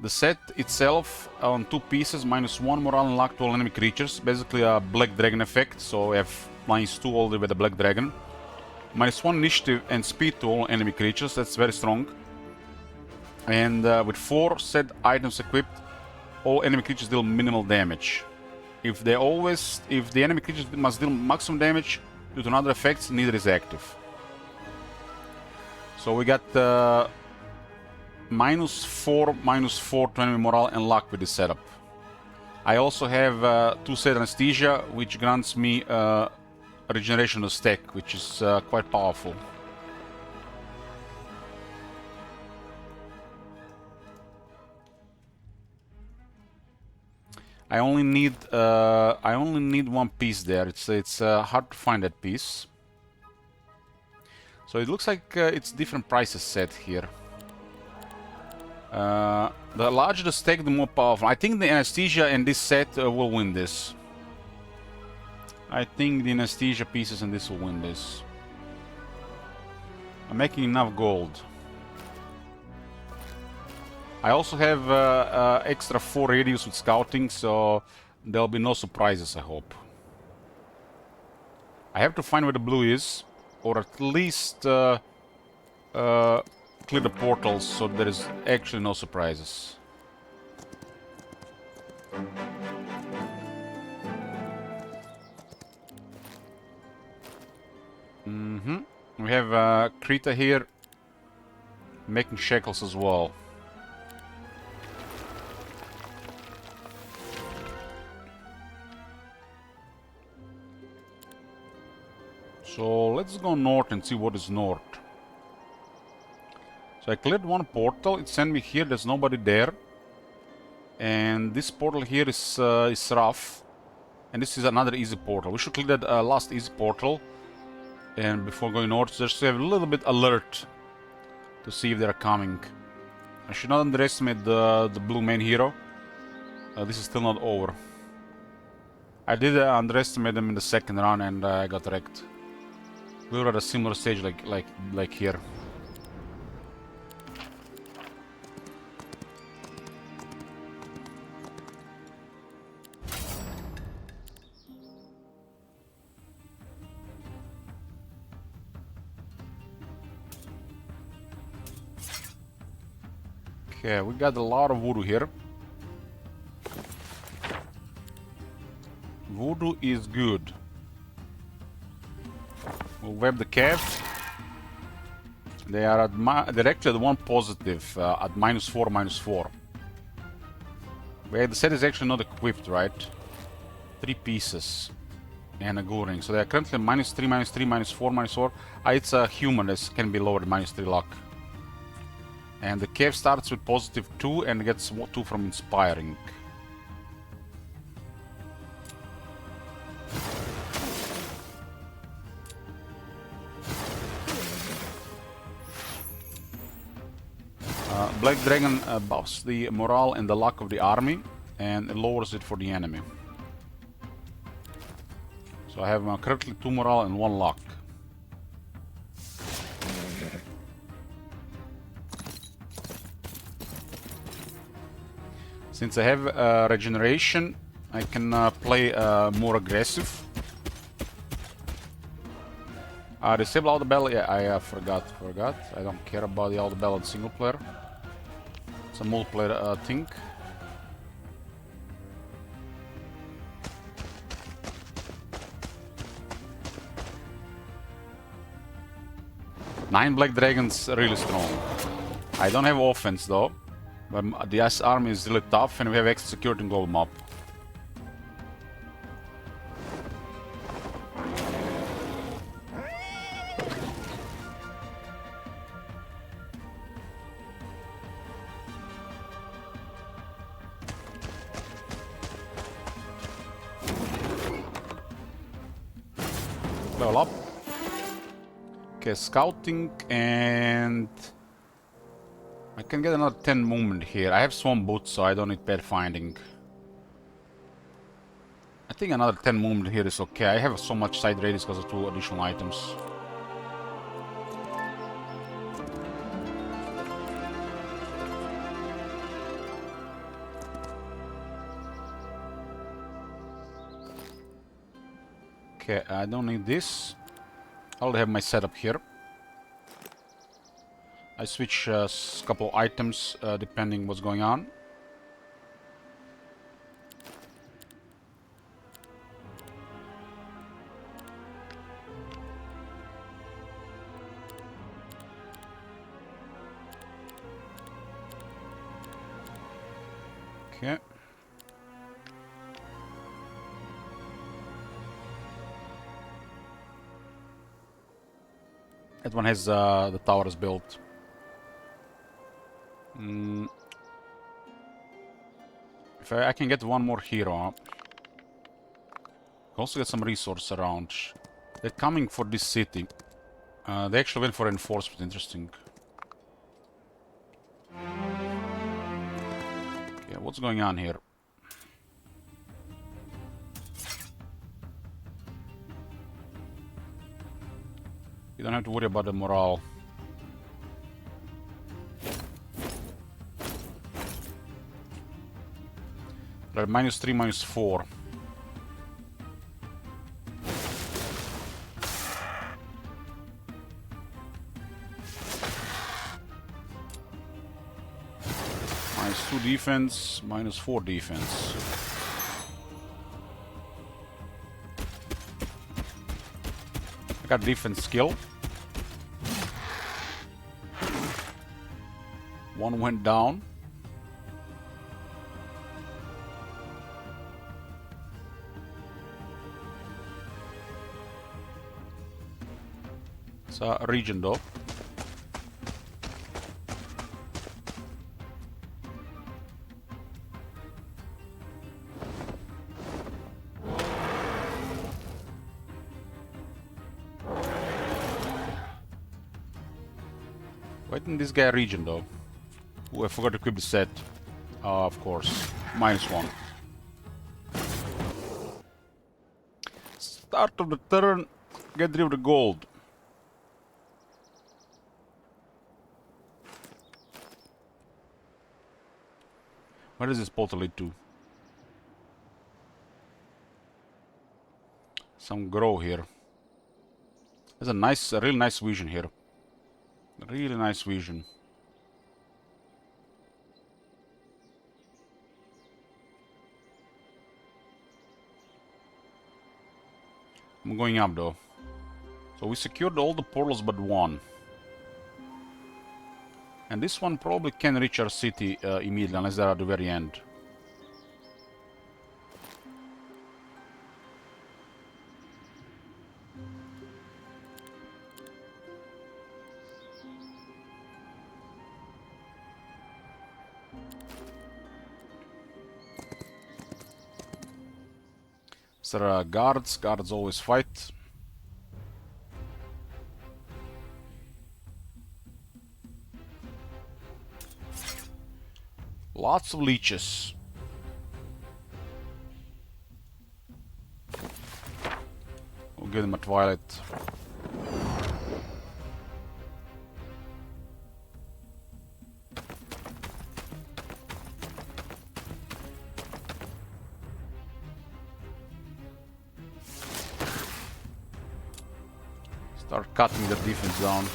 The set itself on 2 pieces, -1 morale unlocked to all enemy creatures, basically a Black Dragon effect, so we have -2 all the way with the Black Dragon. -1 initiative and speed to all enemy creatures, that's very strong. And with 4 set items equipped, all enemy creatures deal minimal damage. If the enemy creatures must deal maximum damage due to another effects, neither is active. So we got -4, -4 to enemy morale and luck with this setup. I also have 2 set anesthesia, which grants me regeneration of stack, which is quite powerful. I only need one piece there. It's hard to find that piece. So it looks like it's different prices set here. The larger the stack, the more powerful. I think the anesthesia and this set will win this. I think the anesthesia pieces and this will win this. I'm making enough gold. I also have extra 4 radius with scouting, so there'll be no surprises, I hope. I have to find where the blue is, or at least clear the portals so there is actually no surprises. We have Krita here making shackles as well. So let's go north and see what is north. So I cleared one portal, it sent me here, there's nobody there. And this portal here is rough. And this is another easy portal. We should clear that last easy portal. And before going north, just to have a little bit alert to see if they're coming. I should not underestimate the blue main hero. This is still not over. I did underestimate them in the second run and I got wrecked. We were at a similar stage like here. Okay, we got a lot of voodoo here. Voodoo is good. We'll web the cave. They are they're actually the one positive at -4, -4. Where the set is actually not equipped, right? 3 pieces and a good ring. So they are currently -3, -3, -4, -4. It's a human that can be lowered -3 luck. And the cave starts with +2 and gets 2 from inspiring. Black Dragon buffs the morale and the luck of the army and lowers it for the enemy. So I have currently 2 morale and 1 luck. Since I have regeneration, I can play more aggressive. Disable auto battle. Yeah, I forgot. I don't care about the auto battle in single player. It's a multiplayer thing. Nine Black Dragons really strong. I don't have offense though. But the S army is really tough and we have extra security in global map. Level up. Okay, scouting and I can get another 10 movement here. I have Swarm Boots, so I don't need pair finding. I think another 10 movement here is okay. I have so much side radius because of 2 additional items. Okay, I don't need this. I'll have my setup here. I switch a couple items depending what's going on. Okay. That one has the towers built. If I can get one more hero. Also get some resource around. They're coming for this city. They actually went for reinforcement. Interesting. Okay, what's going on here? You don't have to worry about the morale. They're -3, -4. -2 defense, -4 defense. I got defense skill. One went down. It's a region though. Why didn't this guy region though? Ooh, I forgot to equip the set. Of course. -1. Start of the turn. Get rid of the gold. Where does this portal lead to? Some grow here. There's a really nice vision here. Really nice vision. I'm going up though. So we secured all the portals but one. And this one probably can reach our city immediately, unless they're at the very end. So there are guards. Guards always fight. Lots of leeches. We'll give them a Twilight. Start cutting their defense down.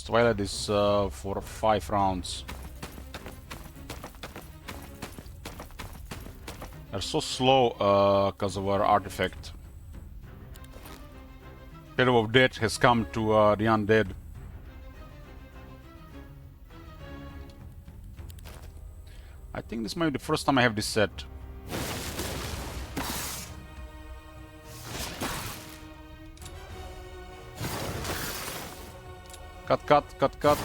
Twilight is for 5 rounds. They're so slow because of our artifact. Shadow of Death has come to the undead. I think this might be the first time I have this set. Cut, cut, cut, cut.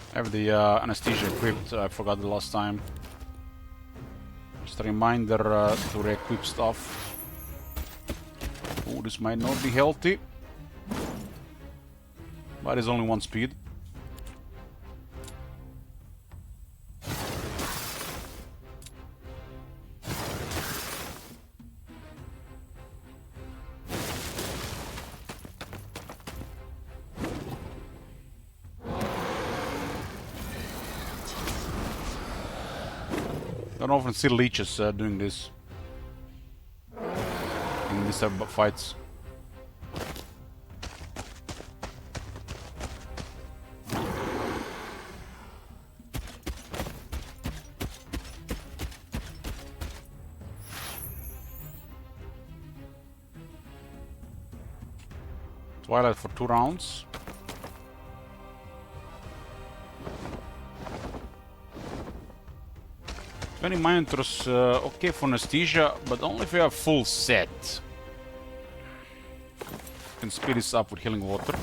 I have the anesthesia equipped. I forgot the last time. Just a reminder to re-equip stuff. Oh, this might not be healthy. But it's only one speed. Don't often see leeches doing this in these type of fights. Twilight for 2 rounds. Many monitors, okay for anesthesia, but only if you have full set. You can speed this up with healing water.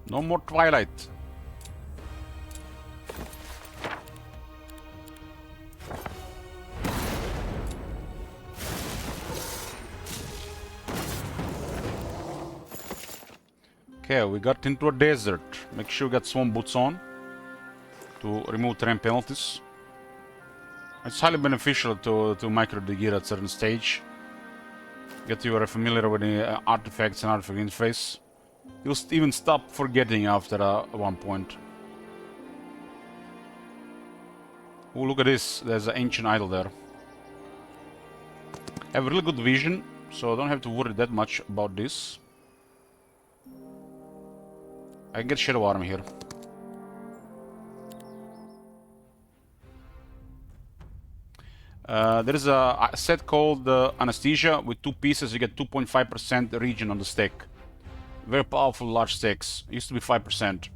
No more Twilight. Okay, we got into a desert. Make sure you got swamp boots on to remove terrain penalties. It's highly beneficial to micro the gear at certain stage. Get you familiar with the artifacts and artifact interface. You'll even stop forgetting after one point. Oh, look at this. There's an ancient idol there. I have really good vision, so I don't have to worry that much about this. I can get Shadow Arm here. There is a set called Anesthesia. With 2 pieces, you get 2.5% regen on the stack. Very powerful, large stacks. It used to be 5%.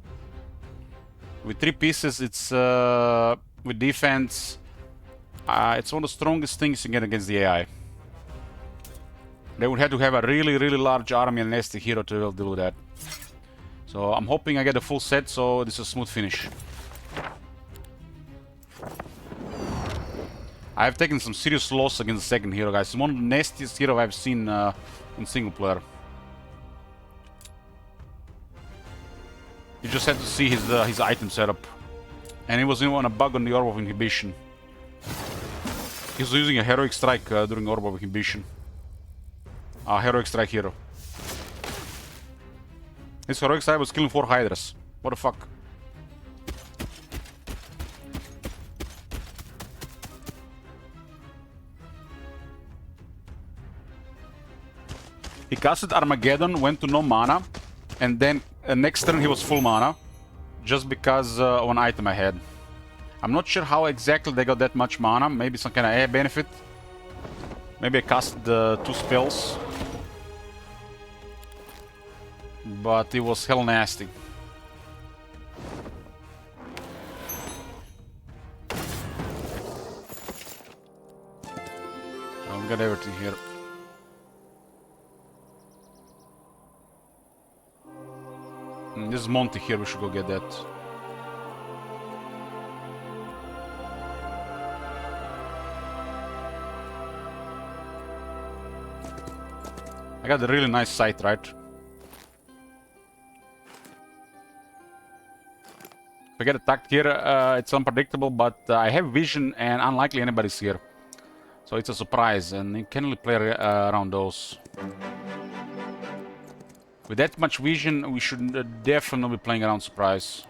With 3 pieces, it's with defense. It's one of the strongest things you get against the AI. They would have to have a really, really large army and nasty hero to be able to do that. So I'm hoping I get a full set, so this is a smooth finish. I have taken some serious loss against the second hero, guys. It's one of the nastiest hero I've seen in single player. You just have to see his item setup. And he was on a bug on the Orb of Inhibition. He was using a Heroic Strike during Orb of Inhibition. Heroic Strike hero. His Heroic Strike was killing 4 Hydras. What the fuck? He casted Armageddon, went to no mana, and then next turn he was full mana, just because of an item I had. I'm not sure how exactly they got that much mana, maybe some kind of AI benefit. Maybe I cast the 2 spells. But it was hell nasty. I've got everything here. This is Monty here, we should go get that. I got a really nice sight, right? If I get attacked here, it's unpredictable, but I have vision and unlikely anybody's here. So it's a surprise, and you can only play around those. With that much vision, we should definitely be playing around surprise.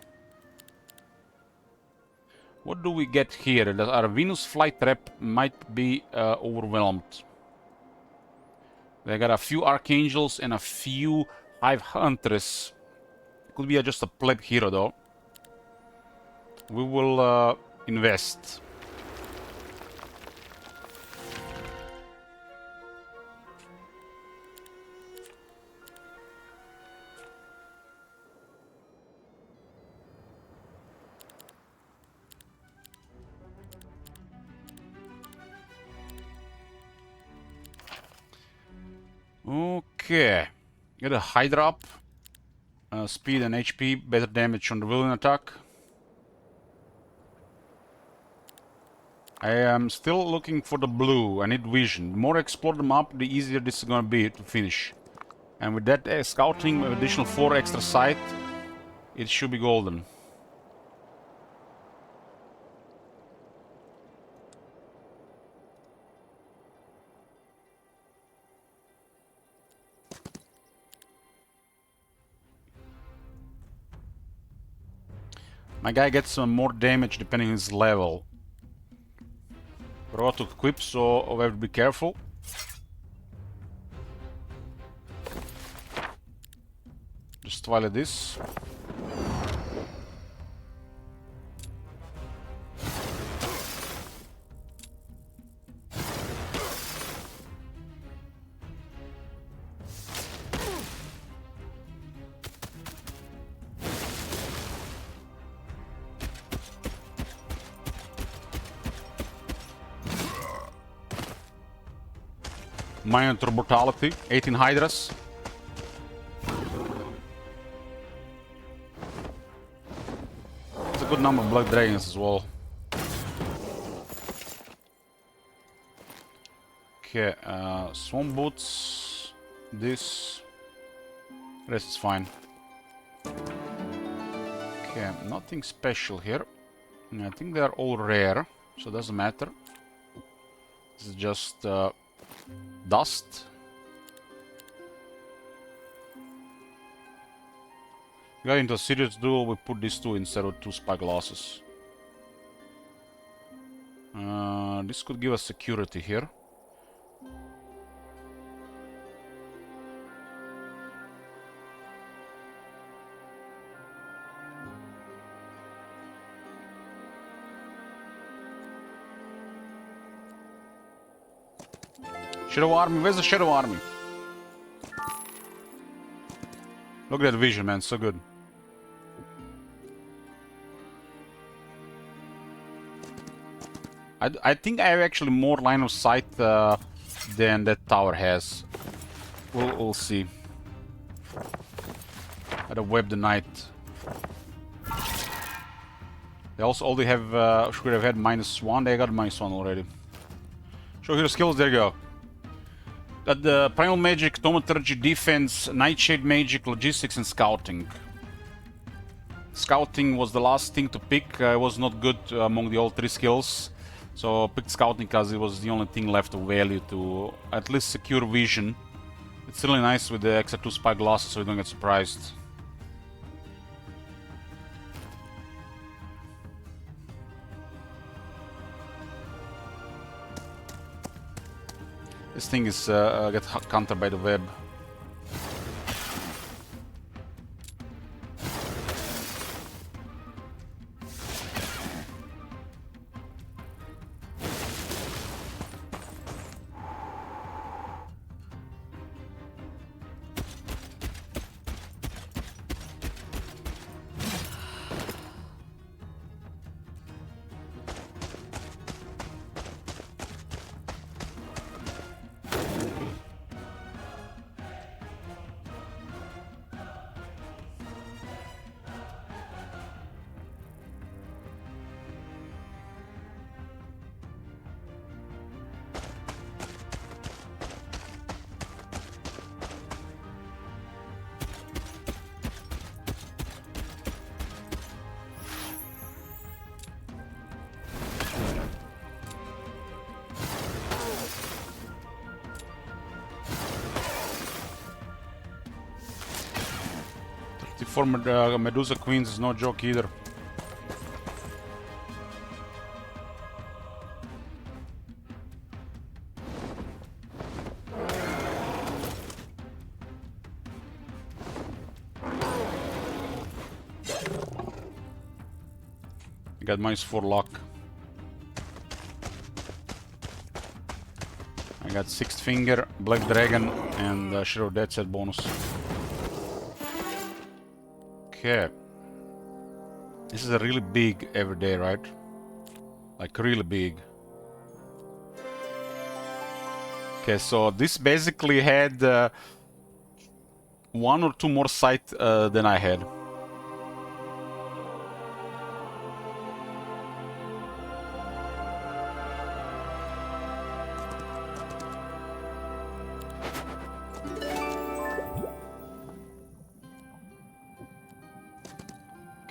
What do we get here? Our Venus flight trap might be overwhelmed. They got a few Archangels and a few Hive Hunters. Could be just a pleb hero though. We will invest. Okay. Get a Hydra up. Speed and HP, better damage on the villain attack. I am still looking for the blue. I need vision. The more I explore the map, the easier this is gonna be to finish. And with that scouting, additional 4 extra sight, it should be golden. My guy gets some more damage depending on his level. We're out to equip, so we have to be careful. Just while it is. Monitor brutality, 18 Hydras. It's a good number of Black Dragons as well. Okay, Swamp Boots, this, rest is fine. Okay, nothing special here. I think they are all rare, so it doesn't matter. This is just dust. Going into a serious duel, we put these two instead of 2 spyglasses. This could give us security here. Shadow Army, where's the Shadow Army? Look at that vision, man, so good. I think I have actually more line of sight than that tower has. We'll see. At a web the night. They also only have should have had -1. They got -1 already. Show here skills. There you go. Got the Primal Magic, Thaumaturgy, Defense, Nightshade Magic, Logistics, and Scouting. Scouting was the last thing to pick. It was not good among the all 3 skills. So I picked Scouting because it was the only thing left of value to at least secure vision. It's really nice with the extra 2 spy glasses so you don't get surprised. This thing is get countered by the web. For Medusa Queens is no joke either. I got -4 luck. I got Sixth Finger, Black Dragon, and Shadow Dead set bonus. Okay. This is a really big everyday, right? Like really big. Okay, so this basically had one or two more sight than I had.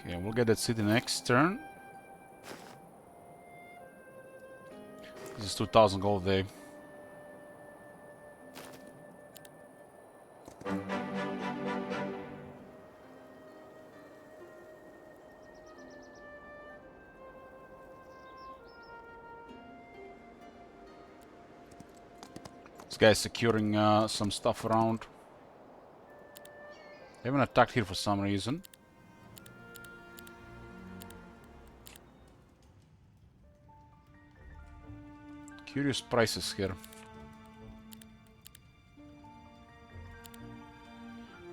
Okay, we'll get that city next turn. This is 2,000 gold day. This guy's securing some stuff around. They haven't attacked here for some reason. Curious prices here.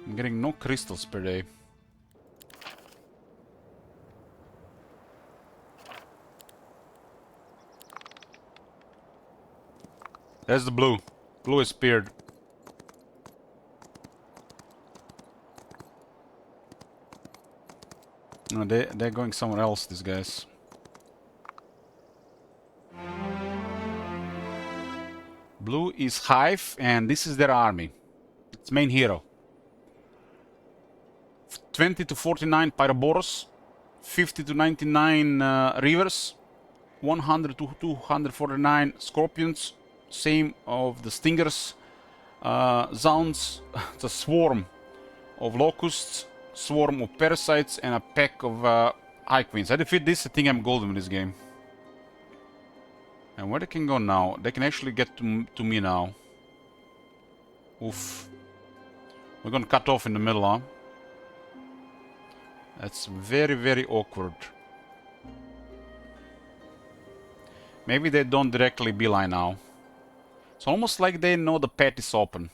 I'm getting no crystals per day. There's the blue. Blue is speared. No, they're going somewhere else, these guys. Blue is Hive, and this is their army. Its main hero. 20 to 49 Pyroboros, 50 to 99 Rivers, 100 to 249 Scorpions, same of the Stingers, Zounds, it's a swarm of Locusts, swarm of Parasites, and a pack of High Queens. I defeat this, I think I'm golden in this game. And where they can go now? They can actually get to me now. Oof. We're gonna cut off in the middle, huh? That's very, very awkward. Maybe they don't directly beeline now. It's almost like they know the path is open.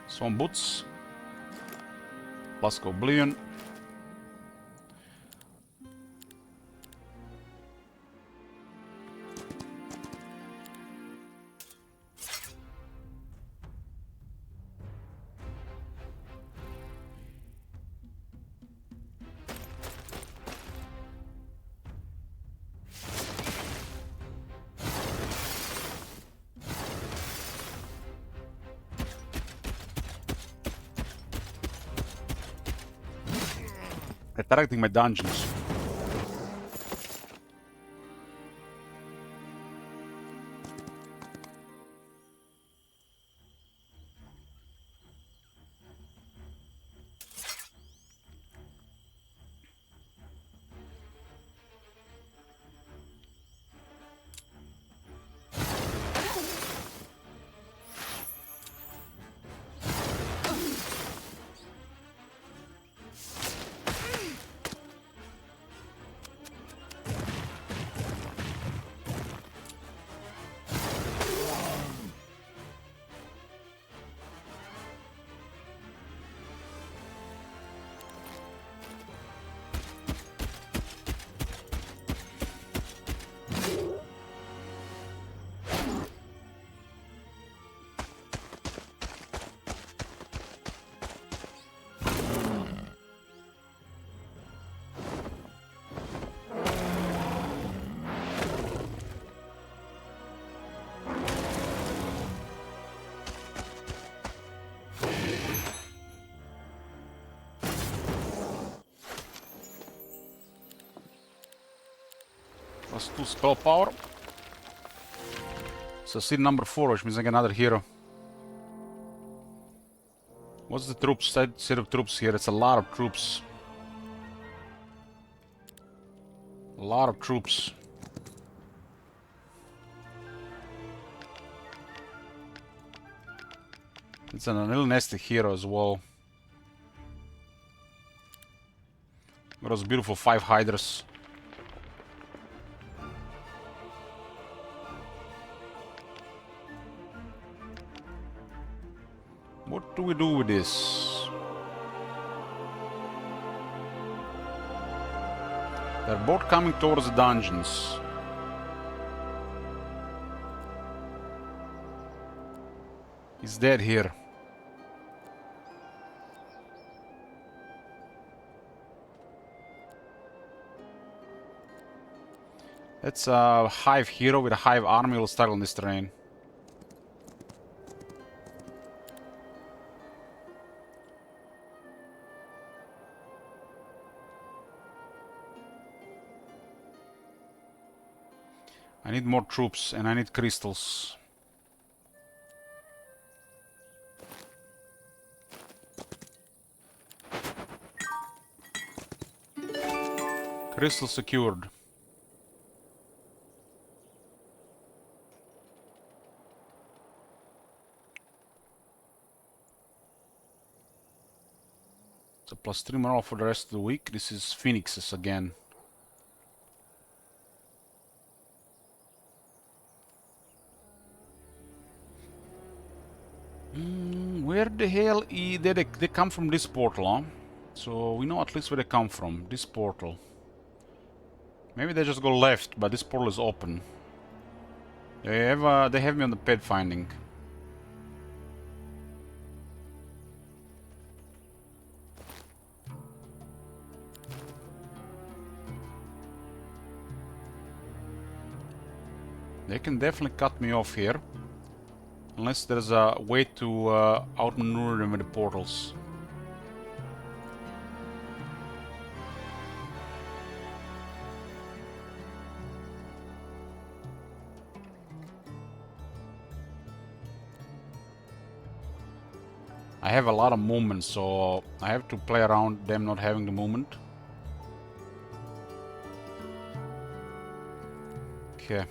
Swan Boots. Blask Oblivion. Attracting my dungeons. Plus 2 spell power. So seed number 4, which means I get another hero. What's the troops? Set of troops here. It's a lot of troops. A lot of troops. It's an little nasty hero as well. Got those beautiful 5 hydras. What do we do with this? They're both coming towards the dungeons. He's dead here. That's a Hive hero with a Hive army will start on this terrain. I need more troops and I need crystals. Crystal secured. So +3 morale for the rest of the week. This is Phoenixes again. Where the hell they come from this portal, huh? So we know at least where they come from. This portal. Maybe they just go left, but this portal is open. They have me on the ped finding. They can definitely cut me off here. Unless there's a way to outmaneuver them with the portals. I have a lot of movement, so I have to play around them not having the movement. Okay.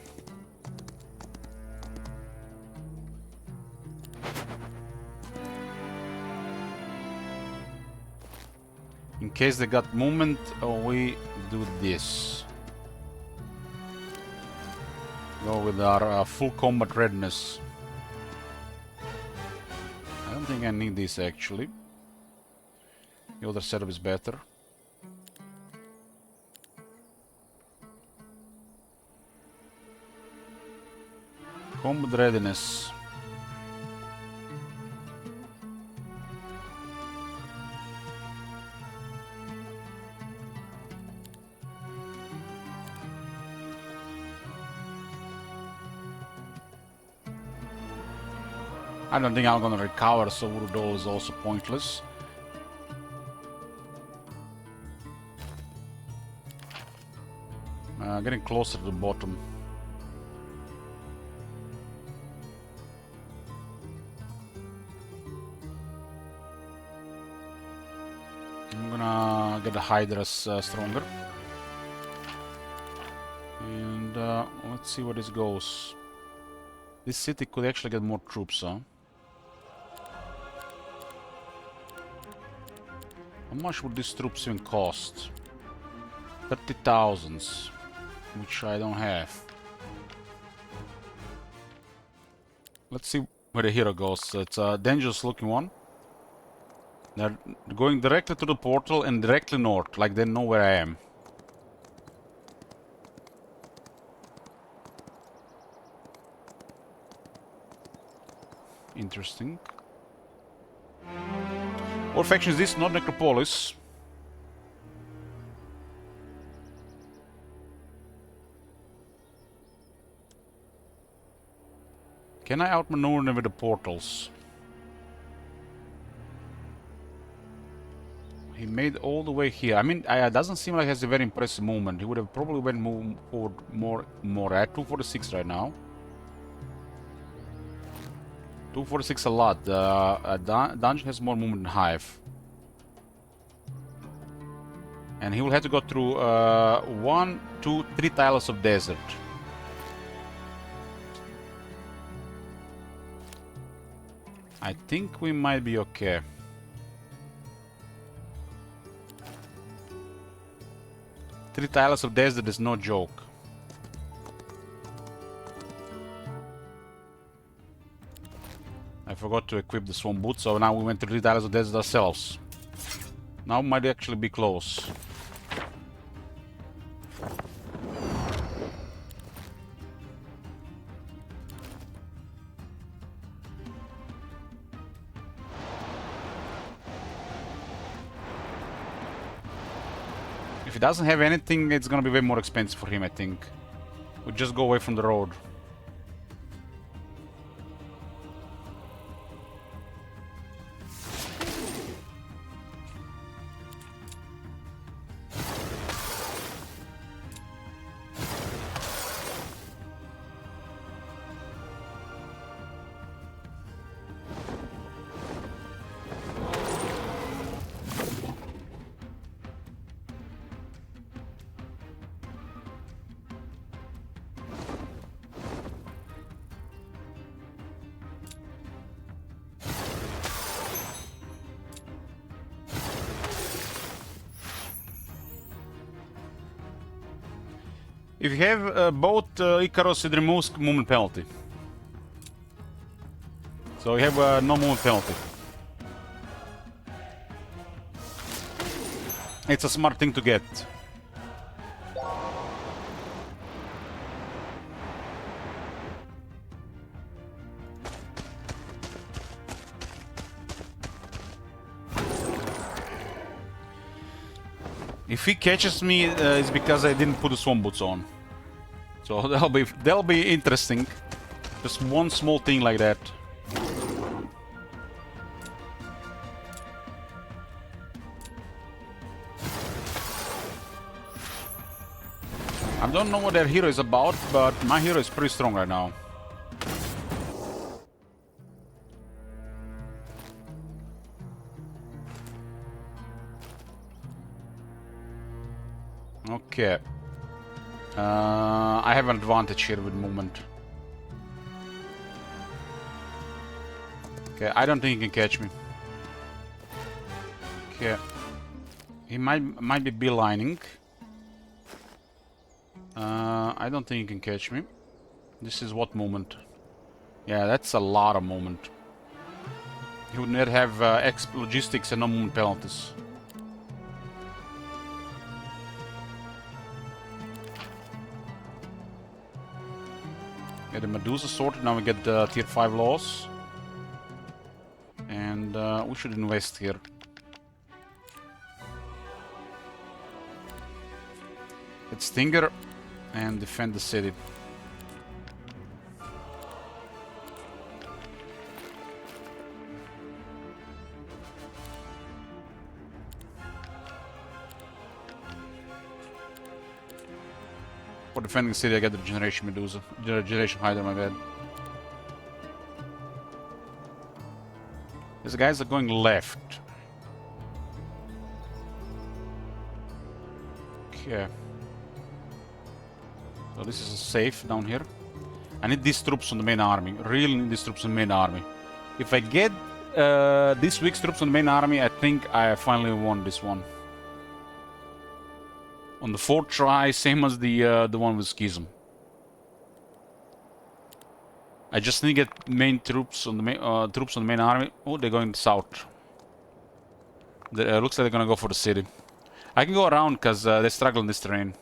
In case they got movement, we do this. Go with our full combat readiness. I don't think I need this actually. The other setup is better. Combat readiness. I don't think I'm gonna recover, so Urudol is also pointless. Getting closer to the bottom. I'm gonna get the Hydras stronger. And let's see where this goes. This city could actually get more troops, huh? How much would these troops even cost? 30,000, which I don't have. Let's see where the hero goes. It's a dangerous looking one. They're going directly to the portal and directly north, like they know where I am. Interesting. What faction is this? Not Necropolis. Can I outmaneuver them with the portals? He made all the way here. I mean, it doesn't seem like he has a very impressive movement. He would have probably went forward more. I have 246 right now. 246 a lot. Dungeon has more movement than Hive. And he will have to go through 1, 2, 3 tiles of desert. I think we might be okay. Three tiles of desert is no joke. I forgot to equip the swarm boot, so now we went to 3 tiles of desert ourselves. Now might actually be close. If he doesn't have anything, it's gonna be way more expensive for him, I think. We'll just go away from the road. If you have both Icarus, it removes movement penalty. So you have no movement penalty. It's a smart thing to get. If he catches me, it's because I didn't put the swamp boots on. So that'll be interesting. Just one small thing like that. I don't know what their hero is about, but my hero is pretty strong right now. Okay. I have an advantage here with movement. Okay, I don't think he can catch me. Okay. He might be beelining. I don't think he can catch me. This is what movement? Yeah, that's a lot of movement. He would not have logistics and no movement penalties. Get the Medusa sorted, now we get the tier 5 laws. And we should invest here. Get Stinger and defend the city. For defending the city, I get the Generation Medusa. Generation Hydra, my bad. These guys are going left. Okay. So this is safe down here. I need these troops on the main army. Really need these troops on the main army. If I get this week's troops on the main army, I think I finally won this one. On the 4th try, same as the one with Schism. I just need to get main troops on the main army. Oh, they're going south. Looks like they're gonna go for the city. I can go around because they struggle in this terrain.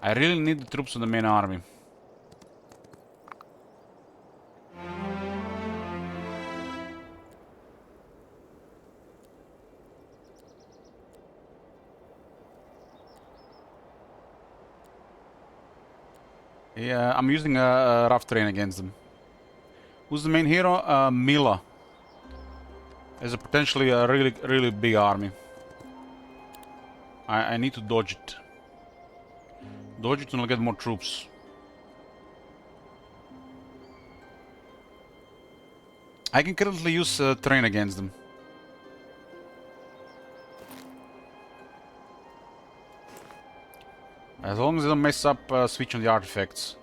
I really need the troops on the main army. Yeah, I'm using a rough terrain against them. Who's the main hero? Mila. Has a potentially a really big army. I need to dodge it. Dodge it and I'll get more troops. I can currently use terrain against them. As long as they don't mess up switch on the artifacts.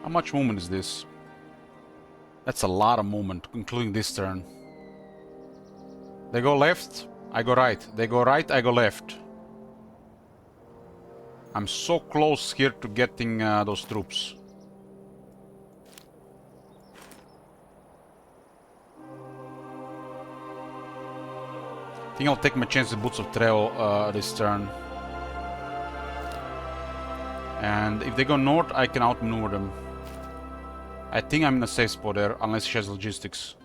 How much movement is this? That's a lot of movement, including this turn. They go left. I go right. They go right, I go left. I'm so close here to getting those troops. I think I'll take my chance with Boots of Travel this turn. And if they go north, I can outmaneuver them. I think I'm in a safe spot there, unless she has logistics.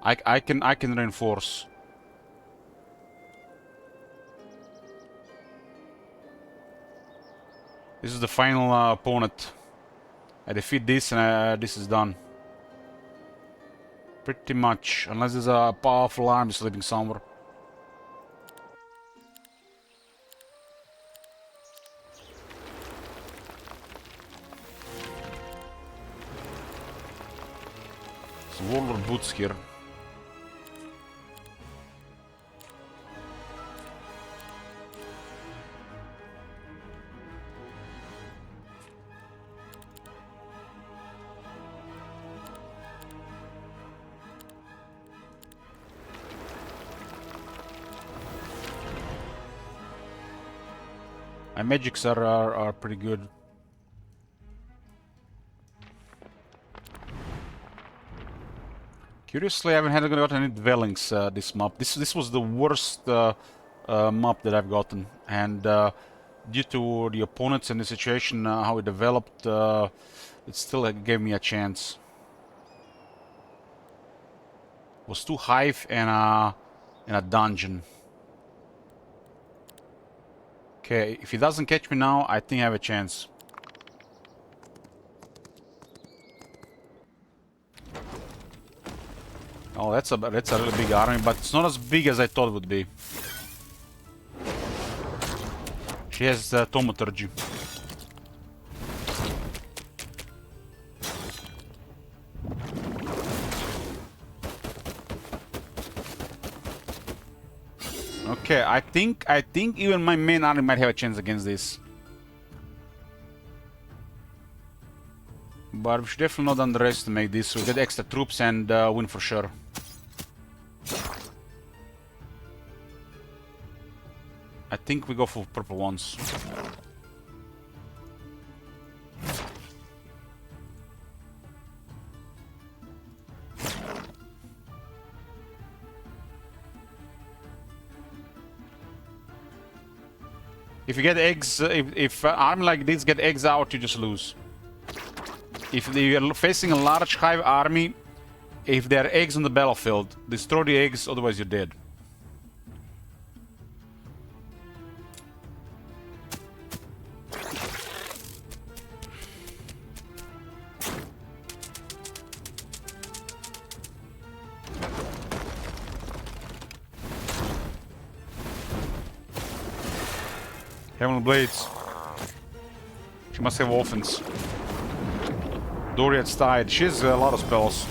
I can reinforce. This is the final opponent. I defeat this and this is done. Pretty much, unless there's a powerful army sleeping somewhere. Some warlord boots here. My magics are pretty good. Curiously, I haven't got any dwellings this map. This was the worst map that I've gotten, and due to the opponents and the situation, how it developed, it still gave me a chance. It was 2 hive and a dungeon. Okay, if he doesn't catch me now, I think I have a chance. Oh, that's a really big army, but it's not as big as I thought it would be. She has thaumaturgy. Okay, I think even my main army might have a chance against this. But we should definitely not underestimate this. We'll get extra troops and win for sure. I think we go for purple ones. If you get eggs, if army like this get eggs out, you just lose. If you're facing a large hive army, if there are eggs on the battlefield, destroy the eggs, otherwise you're dead. Heavenly Blades. She must have offense. Doriath's Tide. She has a lot of spells.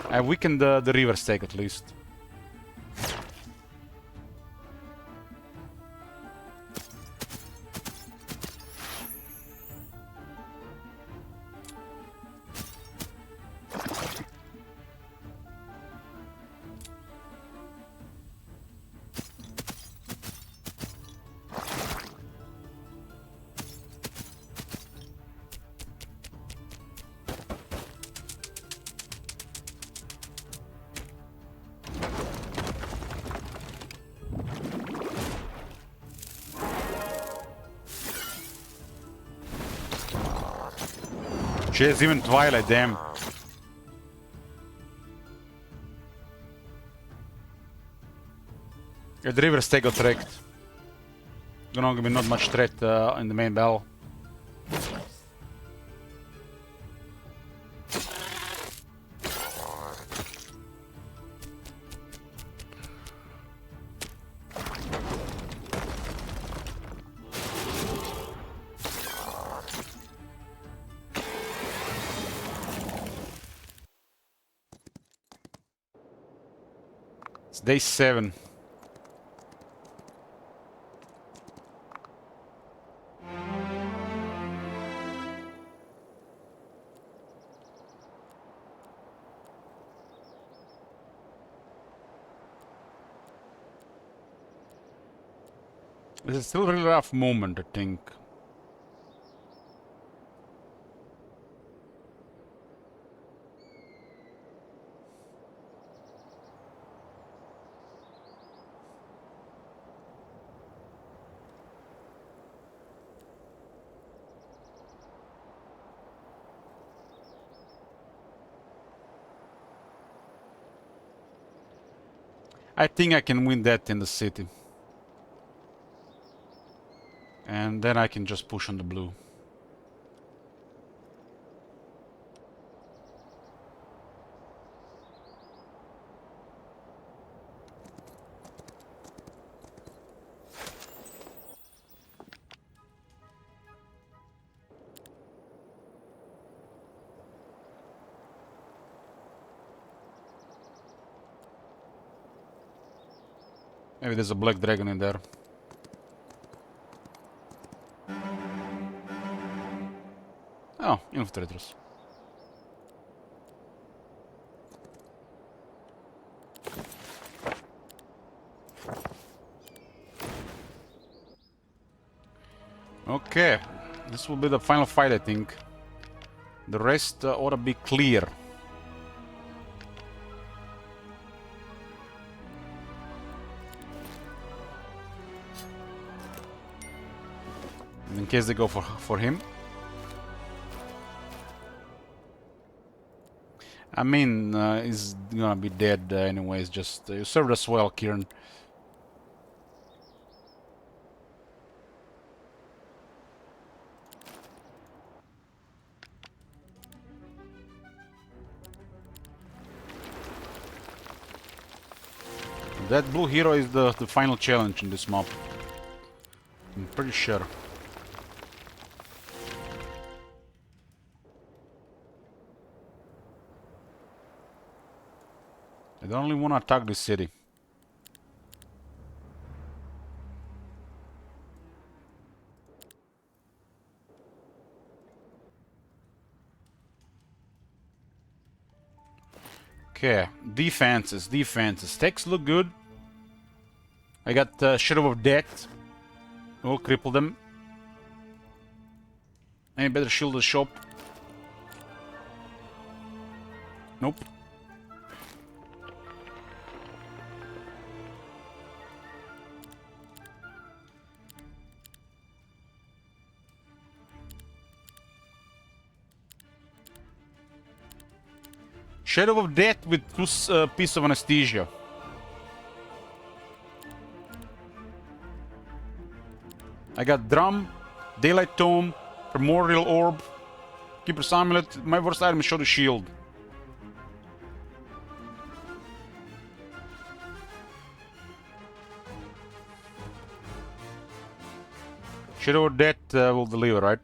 I weakened the river stake at least. She has even Twilight, damn. The river stake got wrecked. Gonna give me not much threat in the main battle. It's day 7. This is still a really rough moment, I think. I think I can win that in the city. And then I can just push on the blue. Maybe there's a black dragon in there. Oh, infiltrators. Okay, this will be the final fight, I think. The rest ought to be clear. In case they go for him. I mean, he's gonna be dead anyways. Just you served us well, Kieran. That blue hero is the final challenge in this map. I'm pretty sure. I don't only want to attack this city. Okay, defenses. Techs look good. I got Shadow of Death. We'll cripple them. Any better shield the shop? Nope. Shadow of Death with two piece of anesthesia. I got Drum, Daylight Tome, Primordial Orb, Keeper's Amulet. My worst item is Shadow Shield. Shadow of Death will deliver, right?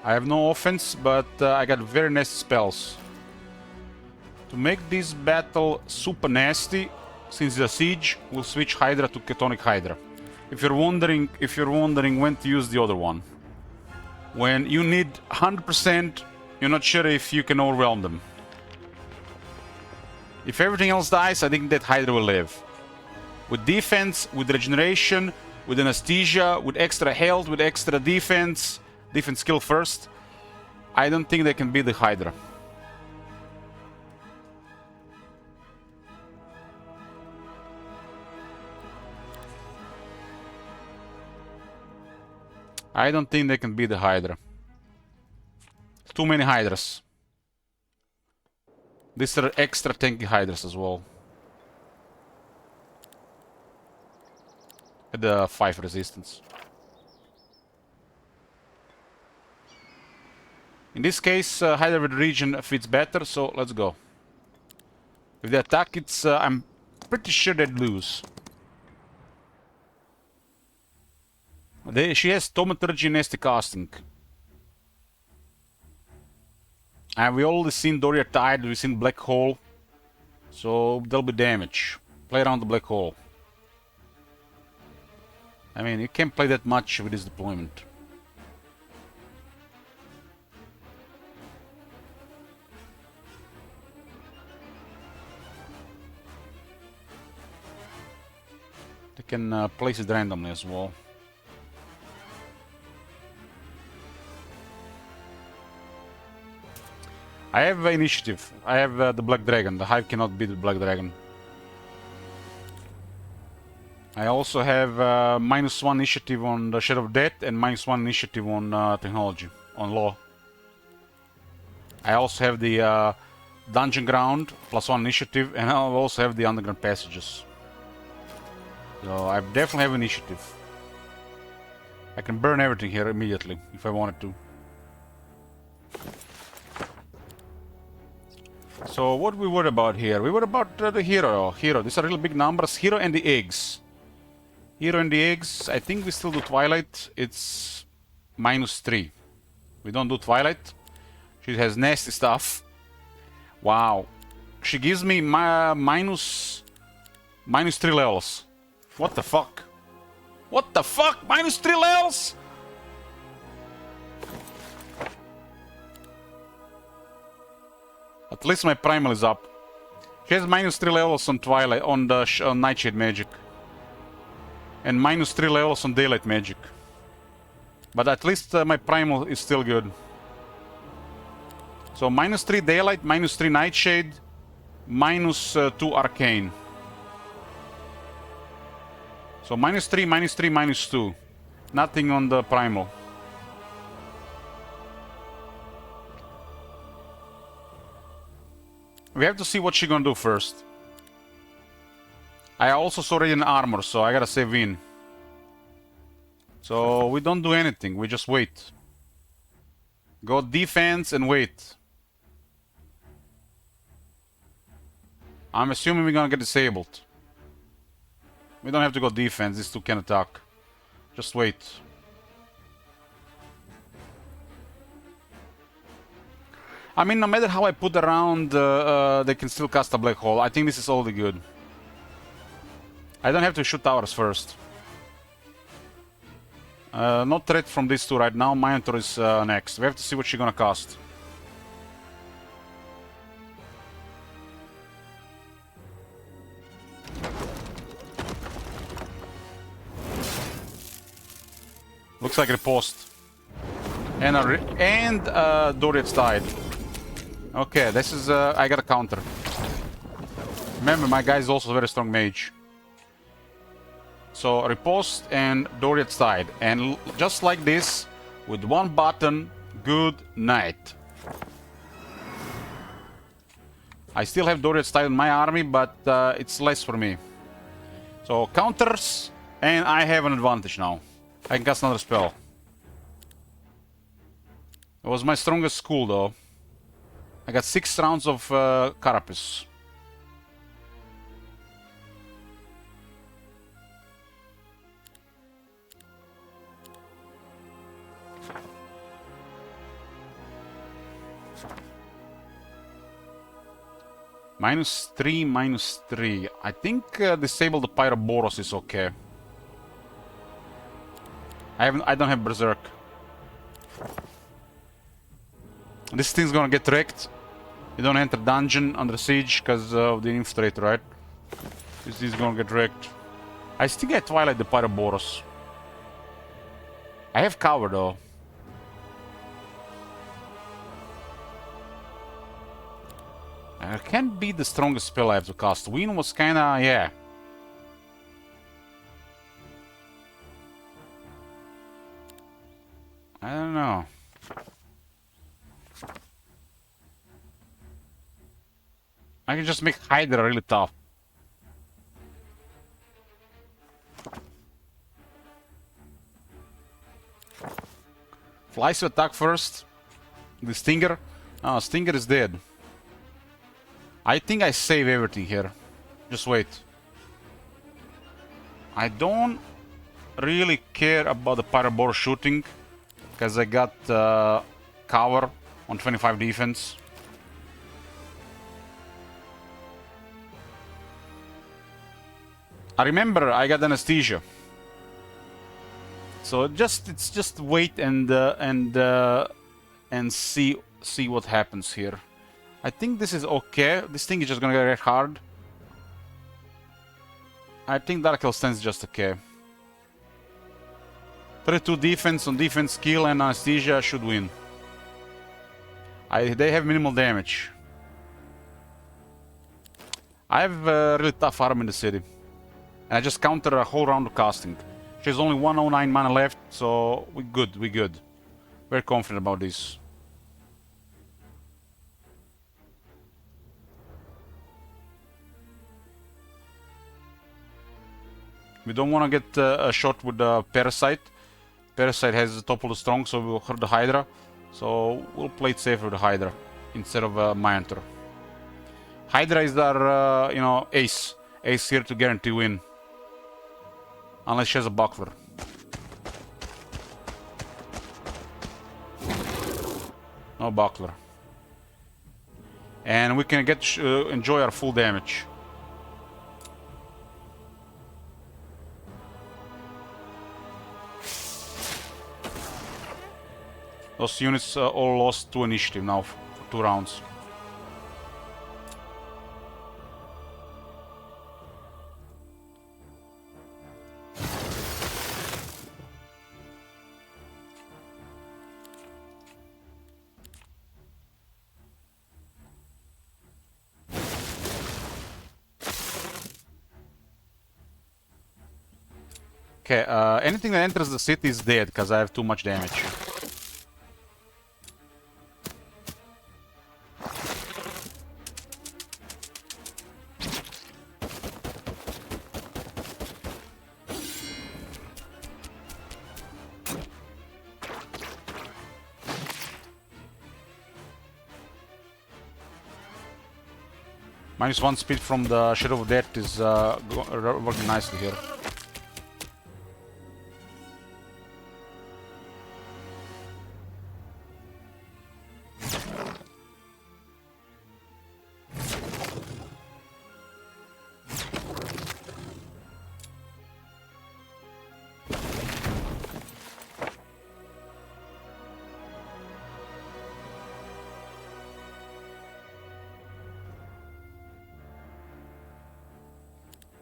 I have no offense, but I got very nasty spells. To make this battle super nasty, since the siege, we'll switch Hydra to Ketonic Hydra. If you're wondering when to use the other one. When you need 100%, you're not sure if you can overwhelm them. If everything else dies, I think that Hydra will live. With defense, with regeneration, with anesthesia, with extra health, with extra defense skill first, I don't think they can beat the Hydra. I don't think they can beat the Hydra. Too many Hydras. These are extra tanky Hydras as well. At the 5 resistance. In this case, Hydra with regen fits better, so let's go. If they attack, it's I'm pretty sure they'd lose. She has Thaumaturgy and Nasty Casting. And we already seen Doria Tide, we've seen Black Hole. So there'll be damage. Play around the black hole. I mean, you can't play that much with this deployment. They can place it randomly as well. I have initiative. I have the Black Dragon. The Hive cannot beat the Black Dragon. I also have -1 initiative on the Shadow of Death and -1 initiative on technology, on law. I also have the Dungeon Ground, +1 initiative, and I also have the Underground Passages. So I definitely have initiative. I can burn everything here immediately if I wanted to. So what we worry about here? We worry about the hero. These are really big numbers. Hero and the eggs. Hero and the eggs. I think we still do Twilight. It's -3. We don't do Twilight. She has nasty stuff. Wow. She gives me -3 levels. What the fuck? What the fuck? -3 levels? At least my primal is up. She has -3 levels on Twilight, on the Nightshade magic. And -3 levels on Daylight magic. But at least my primal is still good. So -3 Daylight, -3 Nightshade, -2 Arcane. So -3, -3, -2. Nothing on the primal. We have to see what she's gonna do first. I also saw Radiant Armor, so I gotta save in. So we don't do anything, we just wait. Go defense and wait. I'm assuming we're gonna get disabled. We don't have to go defense, these two can attack. Just wait. I mean, no matter how I put around, they can still cast a black hole. I think this is all the good. I don't have to shoot towers first. No threat from these two right now. Minotaur is next. We have to see what she's gonna cast. Looks like riposte. And Doriath's died. Okay, this is... I got a counter. Remember, my guy is also a very strong mage. So, riposte and Doriath's died. And just like this, with one button, good night. I still have Doriath's died in my army, but it's less for me. So, counters, and I have an advantage now. I can cast another spell. It was my strongest school, though. I got 6 rounds of Carapace. -3, -3. I think disable the Pyroboros is okay. I don't have Berserk. This thing's gonna get wrecked. You don't enter dungeon under siege because of the infiltrate, right? This thing's gonna get wrecked. I still get Twilight the Pyroboros. I have cover though. I can't be the strongest spell I have to cast. Wind was kinda, yeah. I don't know. I can just make Hydra really tough. Flies to attack first. The Stinger. Oh, Stinger is dead. I think I save everything here. Just wait. I don't really care about the Pyroboros shooting, because I got cover on 25 defense. I remember I got anesthesia. So it's just wait and see what happens here. I think this is okay. This thing is just gonna get hard. I think Dark Hill stance is just okay. 32 defense on defense skill and anesthesia should win. They have minimal damage. I have a really tough arm in the city. And I just counter a whole round of casting. She has only 109 mana left, so we good. Very confident about this. We don't want to get a shot with the Parasite. Parasite has the topple strong, so we'll hurt the Hydra. So we'll play it safe with the Hydra instead of Myantar. Hydra is our, you know, ace. Ace here to guarantee win. Unless she has a buckler. No buckler. And we can get enjoy our full damage. Those units all lost 2 initiative now for 2 rounds. Okay, anything that enters the city is dead because I have too much damage. -1 speed from the Shadow of Death is working nicely here.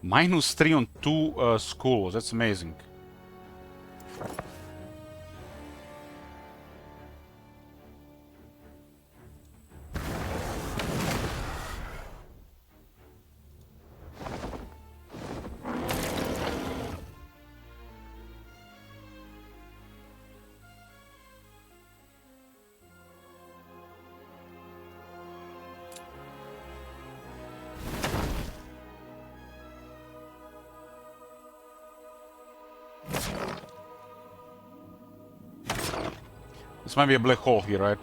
-3 on 2 schools, that's amazing. This might be a black hole here, right?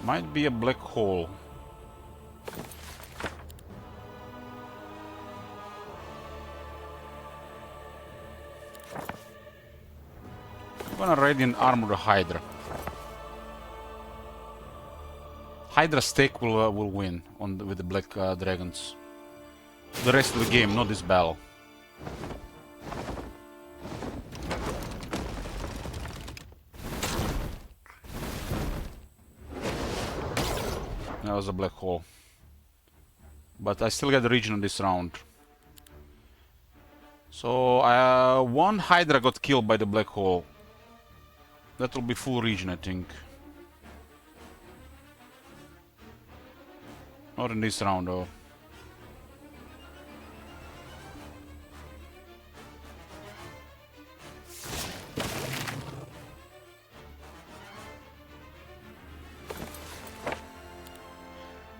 Might be a black hole. I'm gonna Radiant Armor the Hydra. Hydra stake will win with the black dragons. The rest of the game, not this battle. That was a black hole. But I still get the region on this round. So, one Hydra got killed by the black hole. That will be full region, I think. Not in this round, though.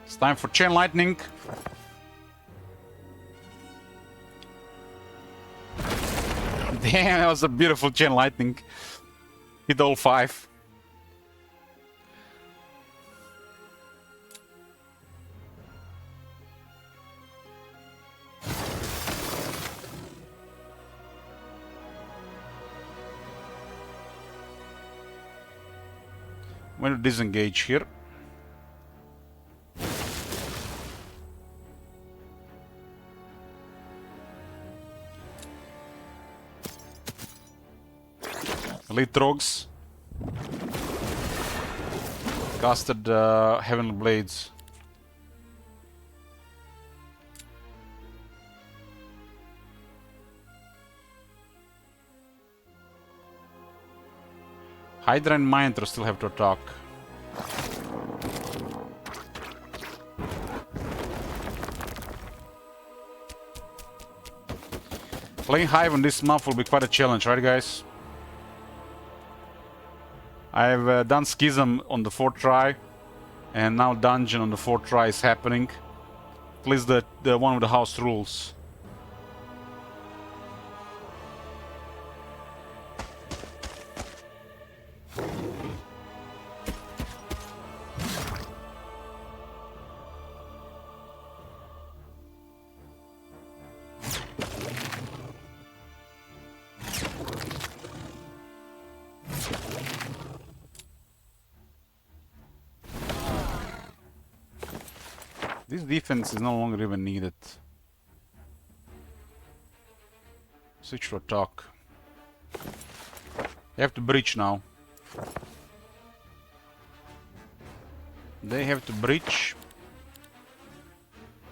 It's time for Chain Lightning. Damn, that was a beautiful Chain Lightning. Hit all 5. I'm going to disengage here. Elite Rogues. Casted Heavenly Blades. Hydra and Minotaur still have to attack. Playing Hive on this map will be quite a challenge, right guys? I've done Schism on the 4th try, and now Dungeon on the 4th try is happening. At least the one with the house rules. This defense is no longer even needed. Switch to attack. They have to breach now. They have to breach.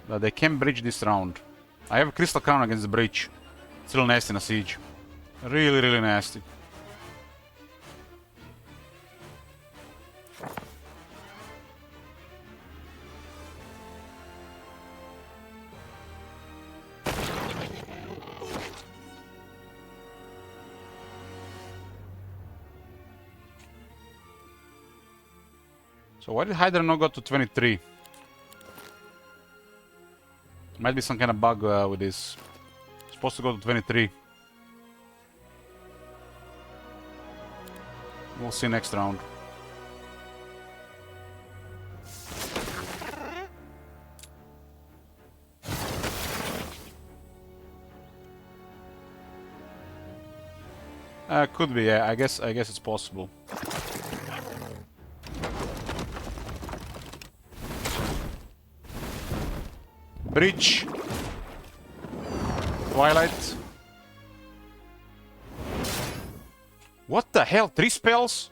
But they can breach this round. I have a Crystal Crown against the breach. It's real nasty in a siege. Really, really nasty. So why did Hydra not go to 23? Might be some kind of bug with this. It's supposed to go to 23. We'll see next round. Could be, yeah. I guess it's possible. Breach. Twilight. What the hell? 3 spells?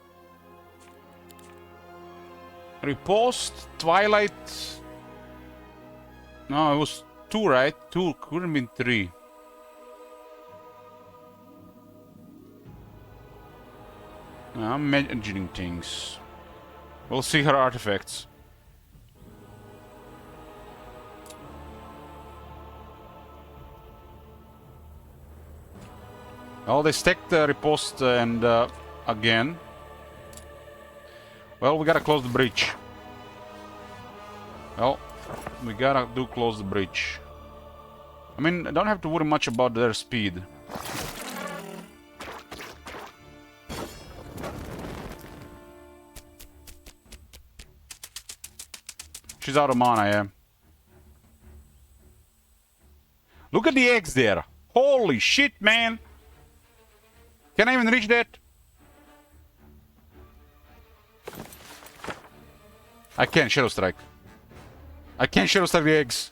Riposte, Twilight. No, it was 2, right? 2, couldn't have been 3. I'm imagining things. We'll see her artifacts. Oh, they stacked the riposte and again. Well, we gotta close the breach. Well, we gotta close the breach. I mean, I don't have to worry much about their speed. She's out of mana, yeah. Look at the eggs there. Holy shit, man. Can I even reach that? I can't Shadow Strike. I can't Shadow Strike the eggs.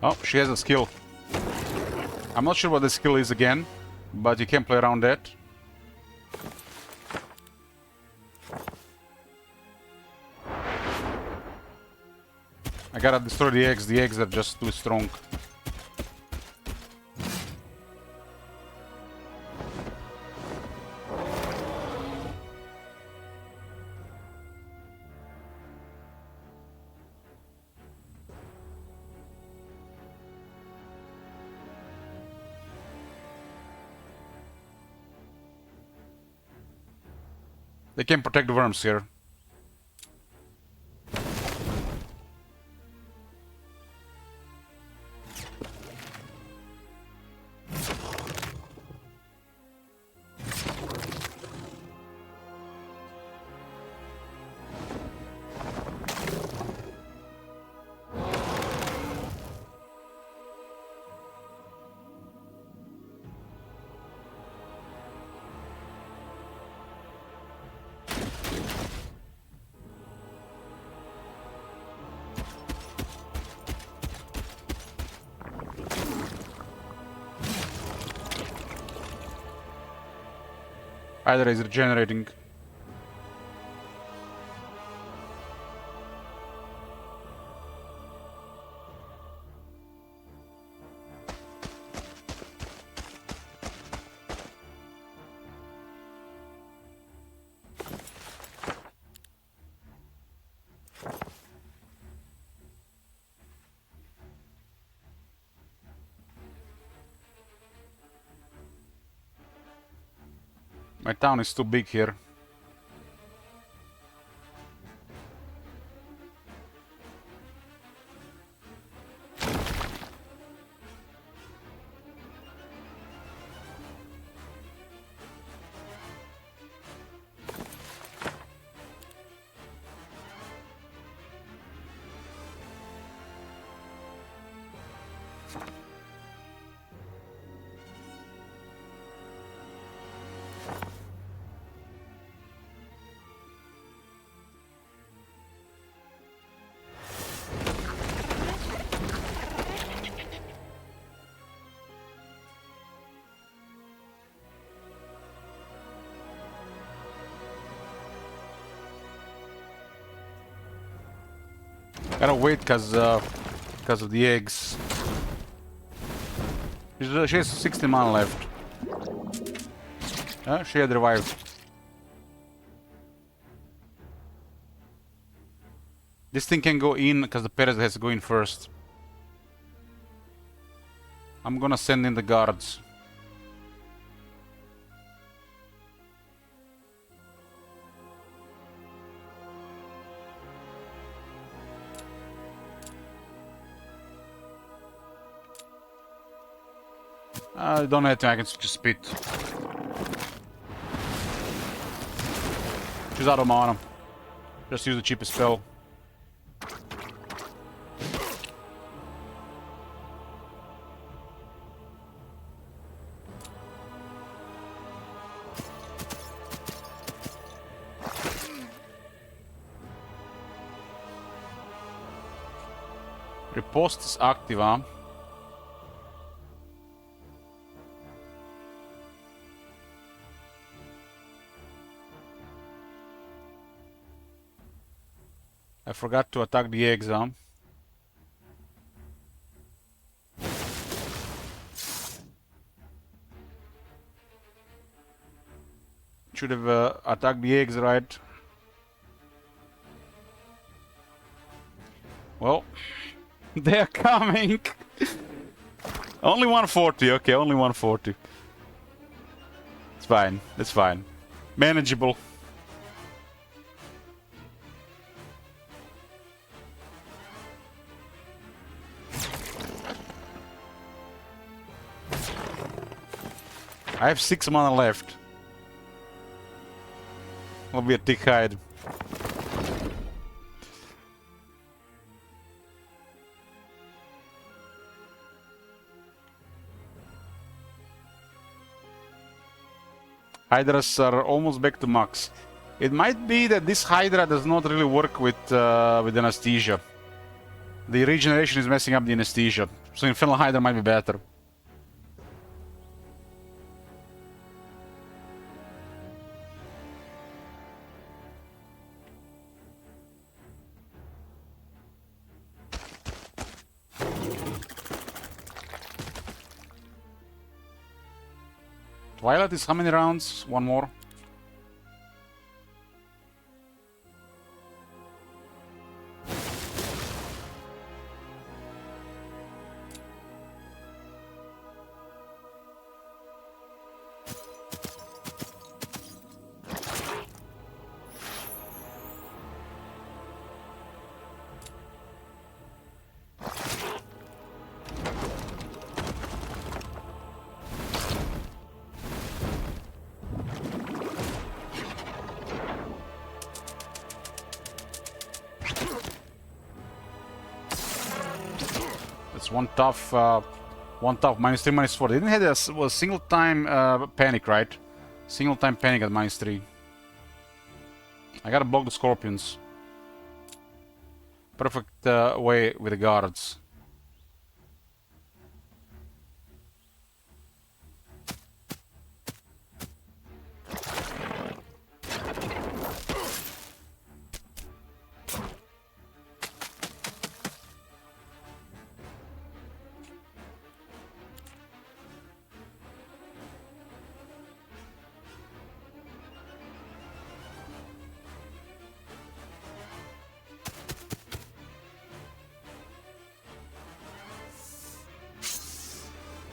Oh, she has a skill. I'm not sure what the skill is again, but you can play around that. I gotta destroy the eggs. The eggs are just too strong. They can protect the worms here. Hydra is regenerating. My town is too big here. Gotta wait cause of the eggs. She has 60 mana left. She had revived. This thing can go in because the Perez has to go in first. I'm gonna send in the guards. I don't have to, I can just spit. She's out of mana. Just use the cheapest spell. Riposte is active, huh? I forgot to attack the eggs, huh? Should have attacked the eggs, right? Well, they're coming! Only 140, okay, only 140. It's fine, it's fine. Manageable. I have 6 mana left. Will be a thick hide. Hydras are almost back to max. It might be that this Hydra does not really work with anesthesia. The regeneration is messing up the anesthesia. So Infernal Hydra might be better. Twilight is how many rounds? One more. That's one tough -3, -4. They didn't have a single time panic, right? Single time panic at -3. I gotta block the scorpions. Perfect way with the guards.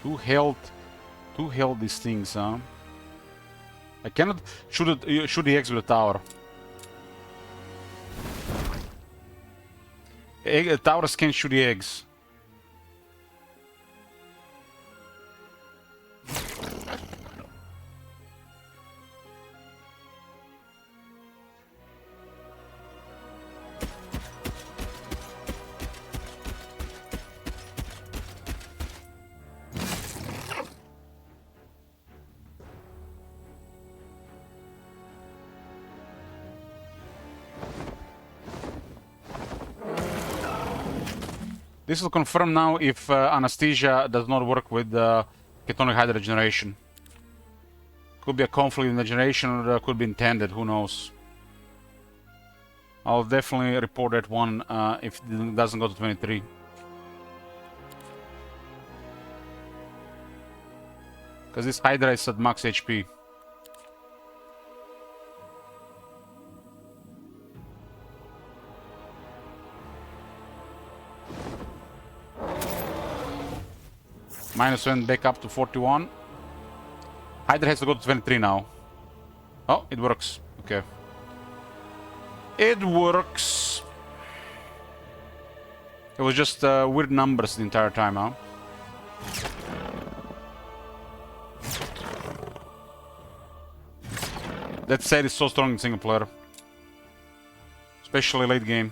Two health. Two health these things, huh? I cannot shoot the eggs with a tower. Towers can't shoot the eggs. This will confirm now if anesthesia does not work with ketonic hydrogenation. Could be a conflict in the generation, or could be intended, who knows. I'll definitely report that one if it doesn't go to 23. Because this Hydra is at max HP. -1 back up to 41. Hydra has to go to 23 now. Oh, it works. Okay. It works. It was just weird numbers the entire time, huh? That set is so strong in single player. Especially late game.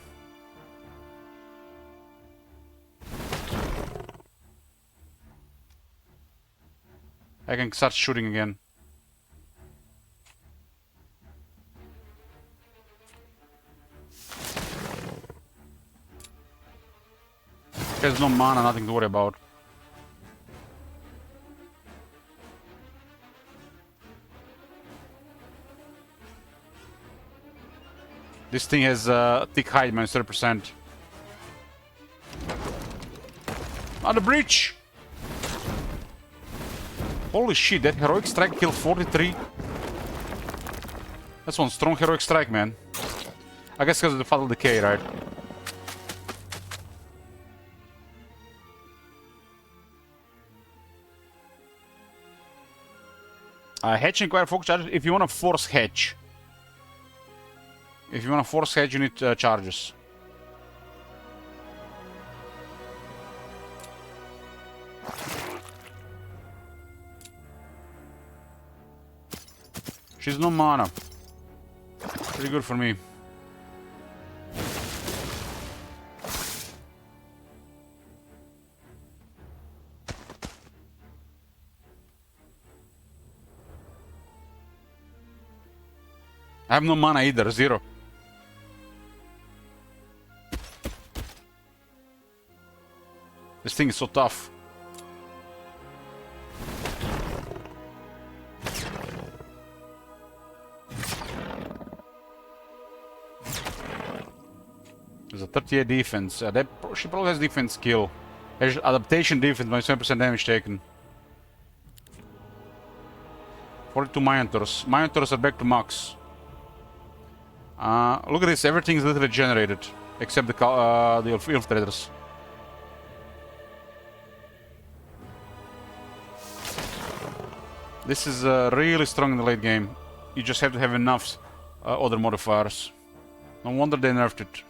I can start shooting again. There's no mana, nothing to worry about. This thing has thick hide, -30%. On the breach! Holy shit, that heroic strike killed 43. That's one strong heroic strike, man. I guess because of the fatal decay, right? Hatching require focus charges if you want to force hatch. If you want to force hatch, you need charges. She's no mana. Pretty good for me. I have no mana either, 0. This thing is so tough. There's a 38 defense. She probably has defense skill. There's adaptation defense by 7% damage taken. 42 Minotaurs. Minotaurs are back to max. Look at this, everything is literally generated. Except the infiltrators. This is really strong in the late game. You just have to have enough other modifiers. No wonder they nerfed it.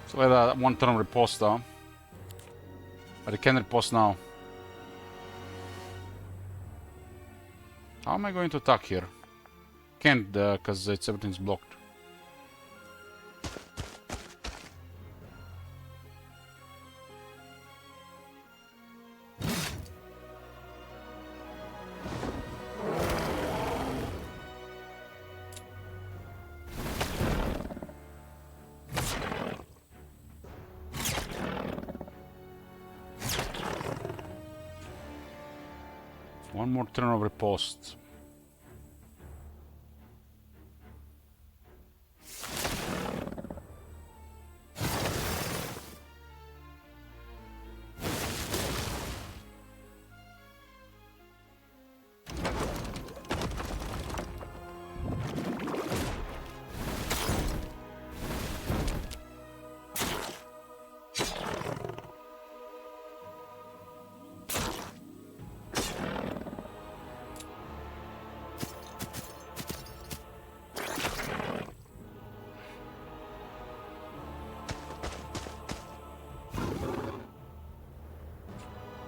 So let that one turn riposte though. But it can riposte now. How am I going to attack here? Can't, because everything's blocked. One more turn of riposte.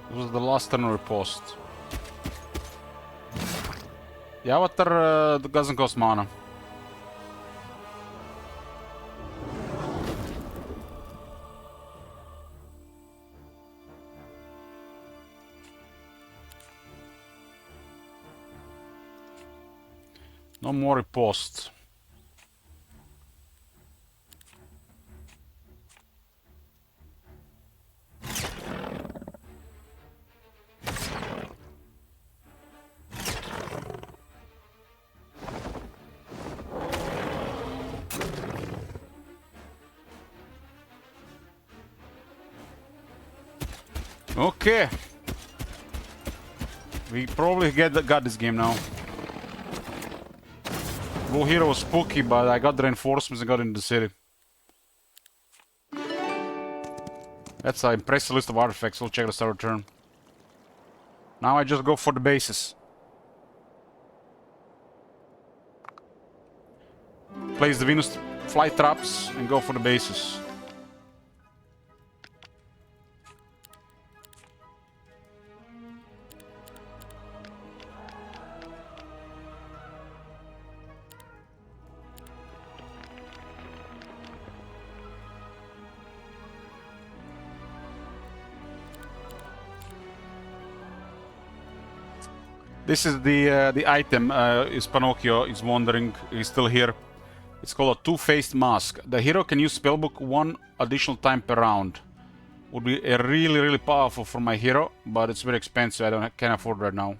It was the last turn of riposte. The avatar doesn't cost mana. No more riposte. Okay. We probably got this game now. Blue Hero was spooky, but I got the reinforcements and got into the city. That's an impressive list of artifacts. We'll check the start turn. Now I just go for the bases. Place the Venus flight traps and go for the bases. This is the item. Is Pinocchio is wandering. He's still here. It's called a two-faced mask. The hero can use spellbook one additional time per round. Would be a really powerful for my hero, but it's very expensive. Can't afford right now.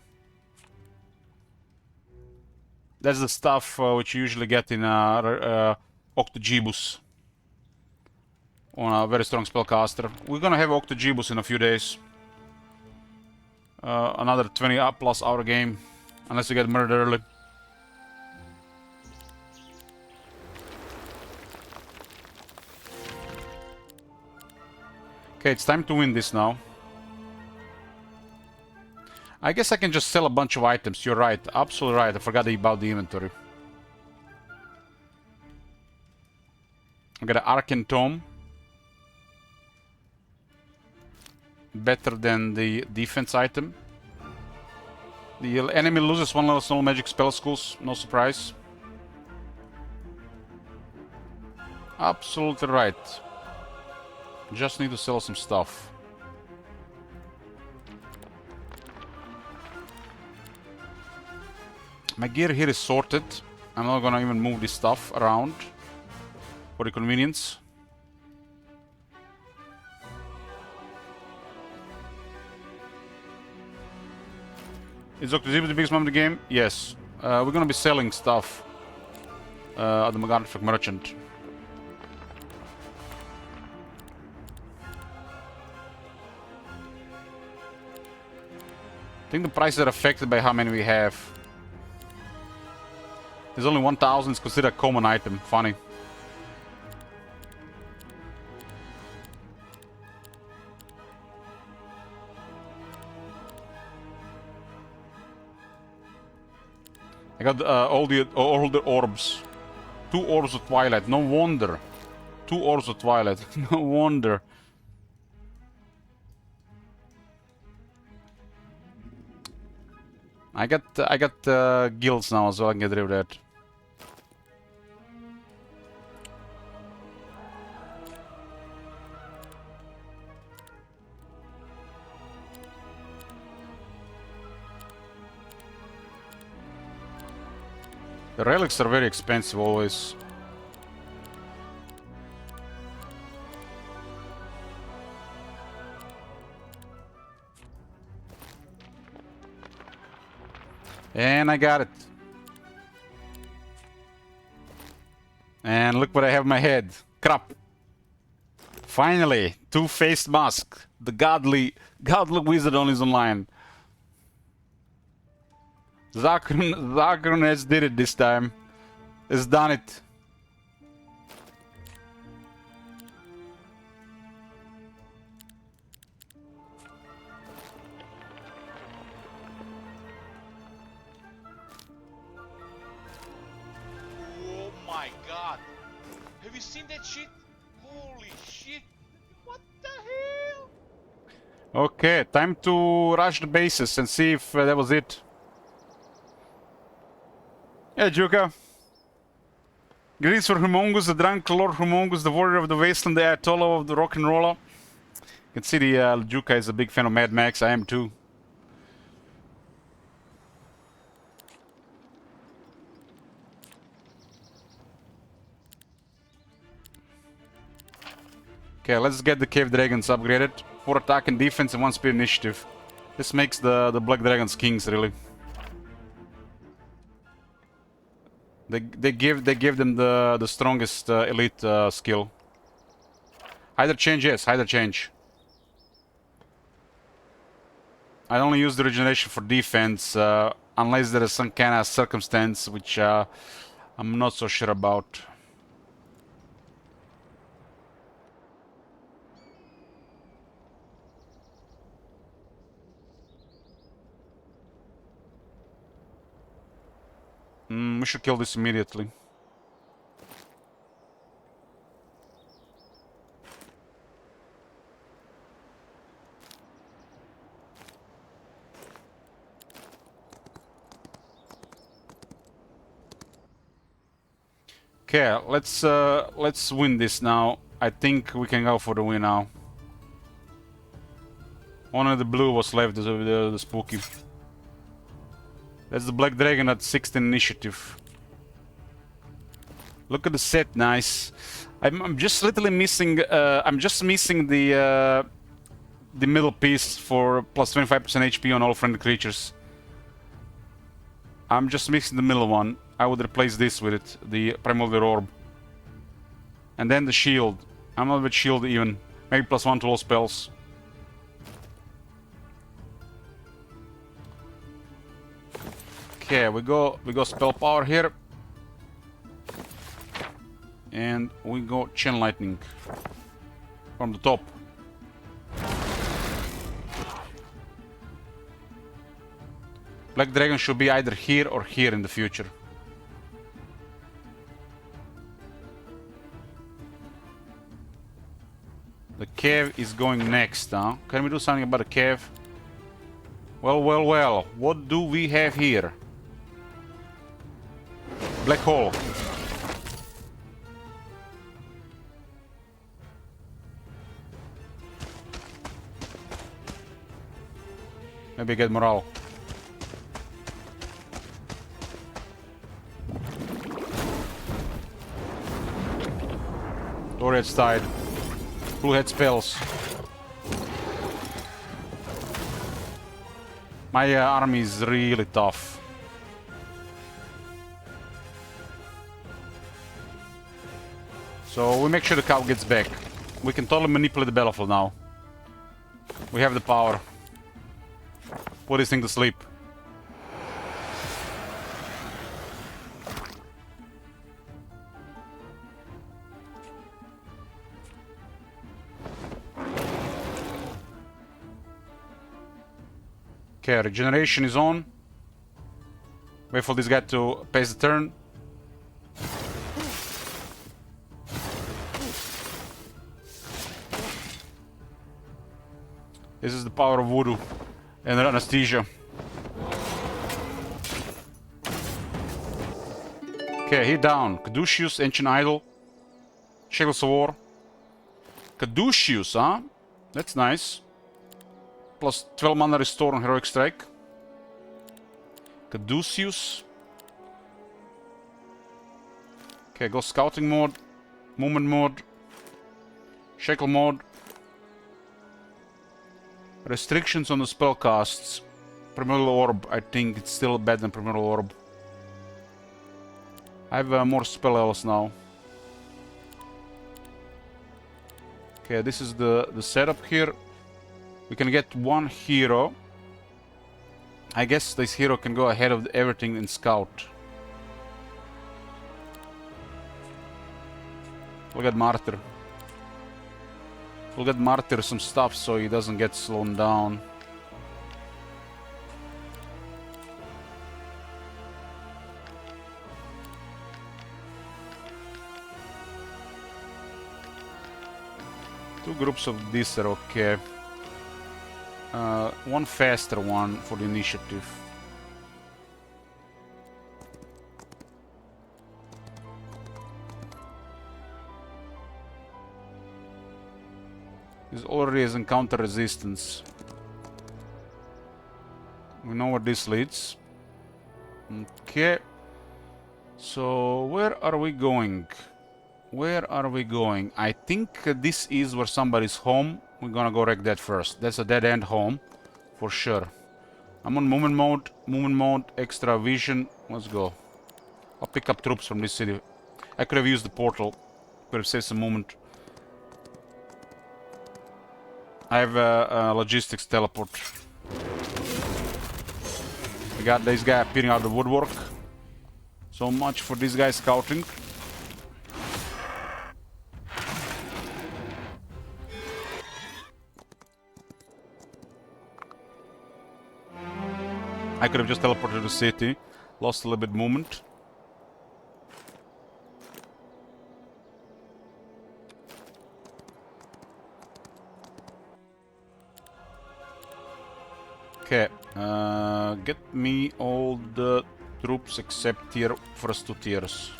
That's the stuff which you usually get in Octogibus on a very strong spellcaster. We're gonna have Octogibus in a few days. Another 20 plus hour game, unless you get murdered early. Okay, it's time to win this now. I guess I can just sell a bunch of items. You're right, absolutely right. I forgot about the inventory. I got an Arcane Tome. Better than the defense item. The enemy loses one level of normal magic spell schools, no surprise. Absolutely right. Just need to sell some stuff. My gear here is sorted. I'm not gonna even move this stuff around for the convenience. Is Octogibus the biggest map in the game? Yes. We're gonna be selling stuff at the Megartic Merchant. I think the prices are affected by how many we have. There's only 1,000, it's considered a common item. Funny. I got all the orbs. 2 orbs of twilight. No wonder. 2 orbs of twilight. No wonder. I got guilds now as well. I can get rid of that. The relics are very expensive always. And I got it. And look what I have in my head. Crap. Finally, two-faced mask. The godly wizard on his online. Zakrun has did it this time. Has done it. Oh my god. Have you seen that shit? Holy shit. What the hell? Okay, time to rush the bases and see if that was it. Yeah, Juka. Greetings for Humongus, the drunk Lord Humongus, the warrior of the wasteland, the Ayatollah of the rock and roller. You can see the Juka is a big fan of Mad Max. I am too. Okay, let's get the cave dragons upgraded. 4 attack and defense and 1 speed initiative. This makes the black dragons kings, really. They give them the strongest elite skill. Either change, yes, either change. I only use the regeneration for defense, unless there is some kind of circumstance which I'm not so sure about. We should kill this immediately. Okay, let's win this now. I think we can go for the win now. Only the blue was left, the spooky. That's the black dragon at 16 initiative. Look at the set, nice. I'm just literally missing. I'm just missing the middle piece for plus 25% HP on all friendly creatures. I'm just missing the middle one. I would replace this with it, the Primordial Orb. And then the shield. I'm not with shield even. Maybe plus 1 to all spells. Okay, we go spell power here. And we go chain lightning from the top. Black dragon should be either here or here in the future. The cave is going next, huh? Can we do something about the cave? Well, well, well. What do we have here? Black hole. Maybe get morale. Dorets died. Blue had spells. My army is really tough. So we make sure the cow gets back. We can totally manipulate the battlefield now. We have the power. Put this thing to sleep. Okay, regeneration is on. Wait for this guy to pass the turn. This is the power of voodoo and anesthesia. Okay, he down. Caduceus, Ancient Idol. Shackles of War. Caduceus, huh? That's nice. Plus 12 mana restore on Heroic Strike. Caduceus. Okay, go Scouting mode. Movement mode. Shackle mode. Restrictions on the spell casts. Primordial Orb. I think it's still better than Primordial Orb. I have more spell levels now. Okay, this is the setup here. We can get one hero. I guess this hero can go ahead of everything in Scout. We'll get Martyr. We'll get Martyr some stuff so he doesn't get slowed down. Two groups of these are okay. One faster one for the initiative. This already has encounter resistance. We know where this leads. Okay. So where are we going? Where are we going? I think this is where somebody's home. We're gonna go wreck that first. That's a dead end home, for sure. I'm on movement mode, extra vision. Let's go. I'll pick up troops from this city. I could have used the portal. Could have saved some movement. I have a logistics teleport. We got this guy appearing out of the woodwork. So much for this guy scouting. I could have just teleported to the city. Lost a little bit of movement. Okay. Get me all the troops except tier first two tiers.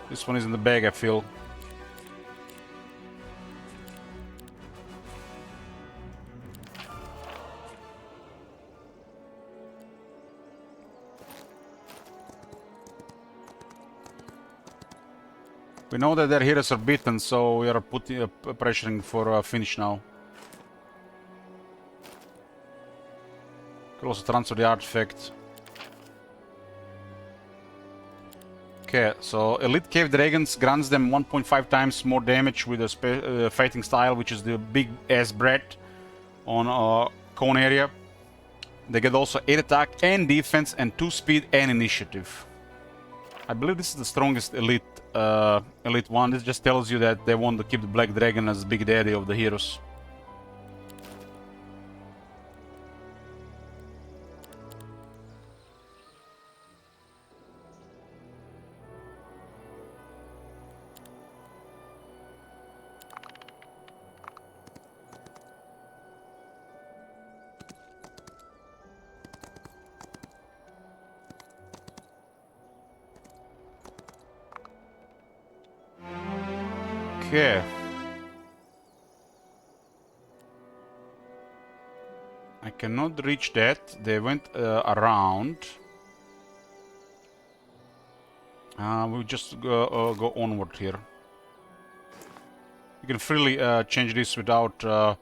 This one is in the bag, I feel. We know that their heroes are beaten, so we are putting pressuring for a finish now. Could also transfer the artifact. Okay, so Elite Cave Dragons grants them 1.5 times more damage with a fighting style, which is the big ass bread on cone area. They get also 8 attack and defense and 2 speed and initiative. I believe this is the strongest elite elite one. This just tells you that they want to keep the Black Dragon as big daddy of the heroes. Okay. I cannot reach that. They went around. We'll just go onward here. You can freely change this without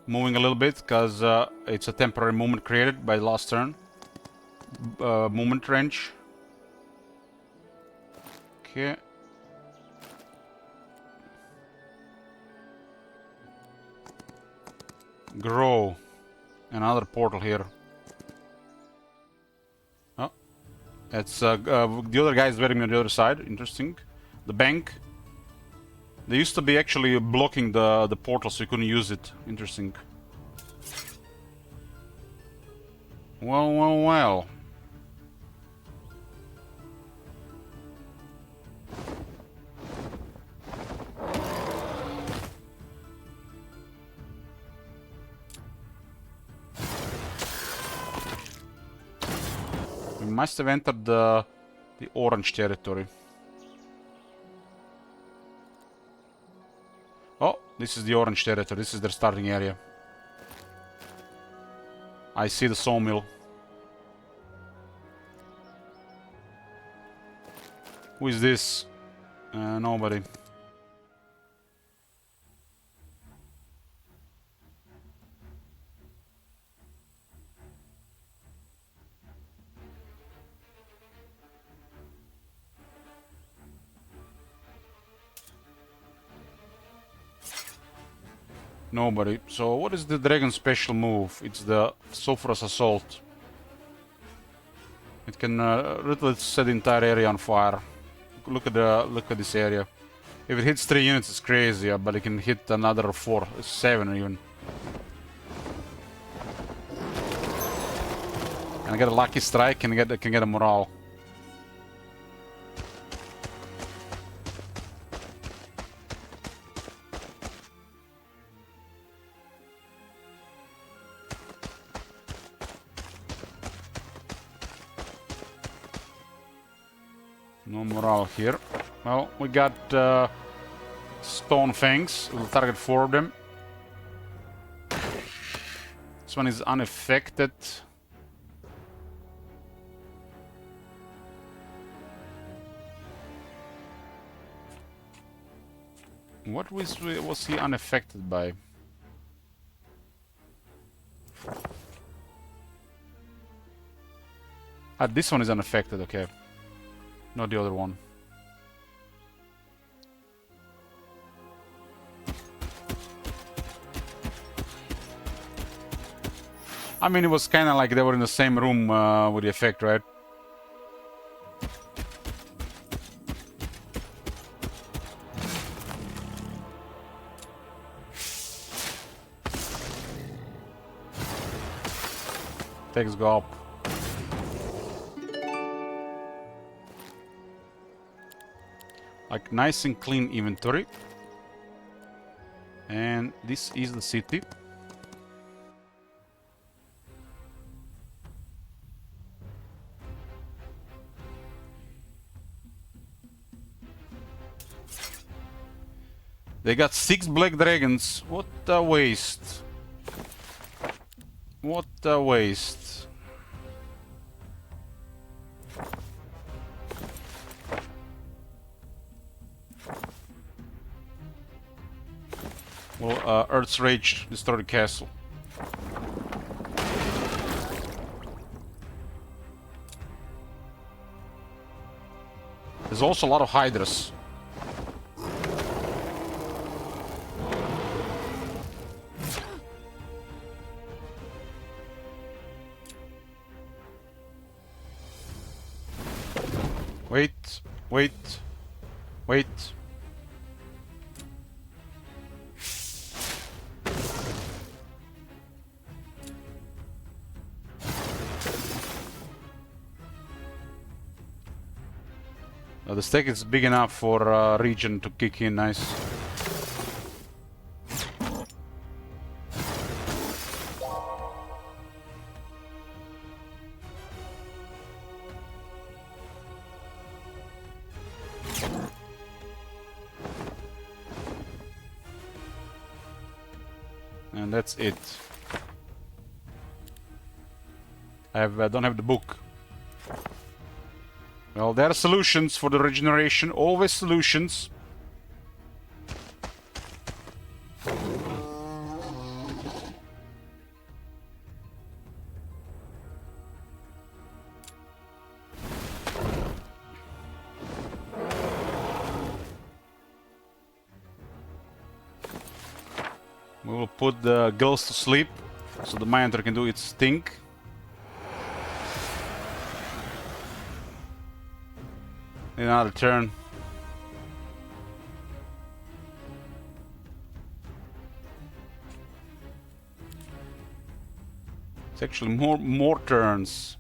moving a little bit, because it's a temporary movement created by the last turn. Movement range. Okay. Grow. Another portal here. Oh. It's the other guy is waiting on the other side. Interesting. The bank. They used to be actually blocking the portal so you couldn't use it. Interesting. Well, well, well. We must have entered the orange territory. Oh, this is the orange territory. This is their starting area. I see the sawmill. Who is this? Nobody. Nobody. So what is the dragon special move? It's the sulfurous assault. It can literally set the entire area on fire. Look at this area. If it hits 3 units, it's crazy, but it can hit another 4, 7 even. And I get a lucky strike and can get a morale. No morale here. Well, we got stone fangs. We'll target 4 of them. This one is unaffected. What was he unaffected by? Ah, this one is unaffected, okay. Not the other one. I mean, it was kind of like they were in the same room with the effect, right? Takes go up. Like nice and clean inventory. And this is the city. They got 6 black dragons. What a waste. What a waste. Well, Earth's Rage destroyed the castle. There's also a lot of hydras. Wait, wait, wait. The stake is big enough for region to kick in nice. And that's it. I don't have the book. Well, there are solutions for the regeneration. Always solutions. We will put the girls to sleep so the Mindhunter can do its thing. Another turn. It's actually more turns.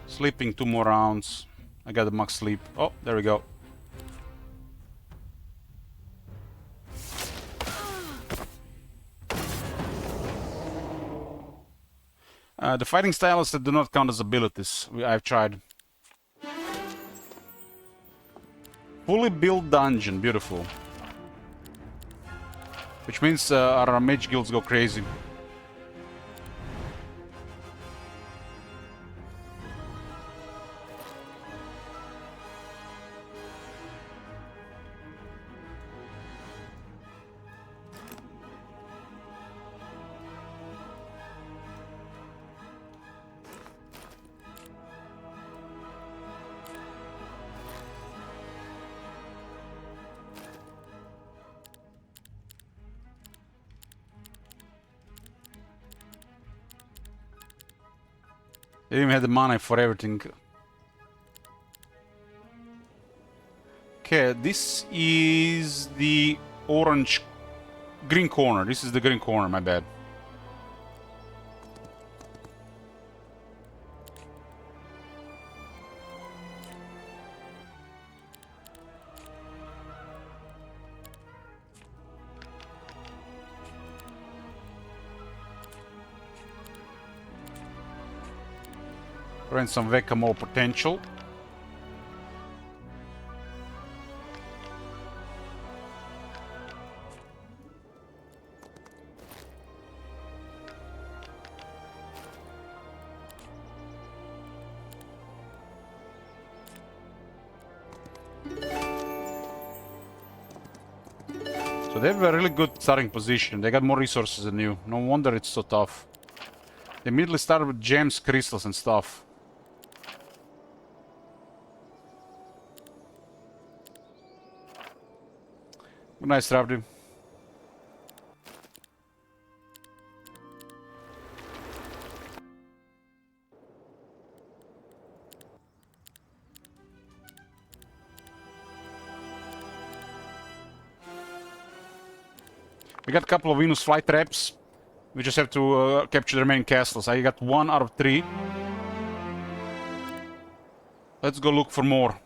Sleeping 2 more rounds. I got the max sleep. Oh, there we go. The fighting styles that do not count as abilities. I've tried. Fully built dungeon, beautiful. Which means our mage guilds go crazy. They even had the money for everything. Okay, this is the green corner. This is the green corner, my bad. Run some whack-a-mole potential. So they have a really good starting position. They got more resources than you. No wonder it's so tough. They immediately started with gems, crystals, and stuff. Good night, Stravdi. We got a couple of Venus flight traps. We just have to capture the remaining castles. I got 1 out of 3. Let's go look for more.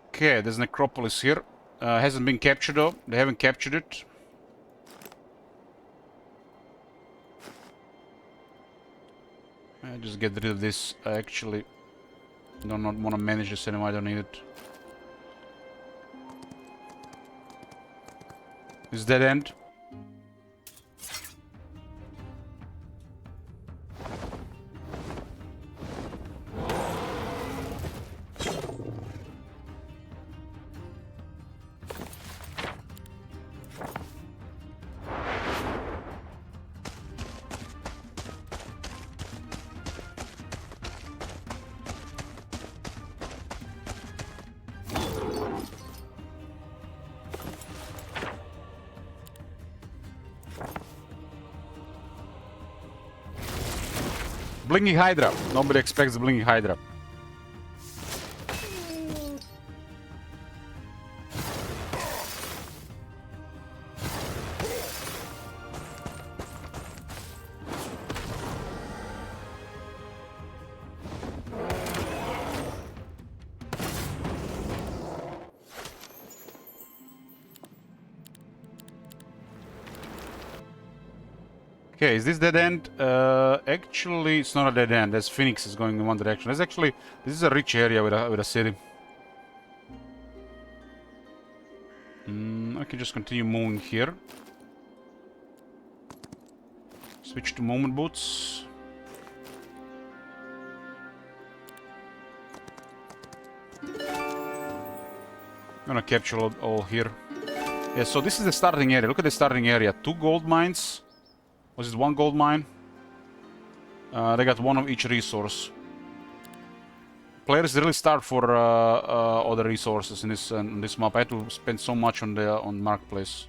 Okay, there's necropolis here. Hasn't been captured though. They haven't captured it. I just get rid of this. I actually do not want to manage this anymore. I don't need it. Is dead end? Blinking Hydra. Nobody expects the Blinking Hydra. Okay, is this dead end? Actually, it's not a dead end. There's Phoenix is going in one direction. There's actually, this is a rich area with a city. I can just continue moving here. Switch to movement boots. Gonna capture all here. Yeah, so this is the starting area. Look at the starting area. 2 gold mines. Was it 1 gold mine? They got 1 of each resource. Players really start for other resources in this map. I had to spend so much on the marketplace.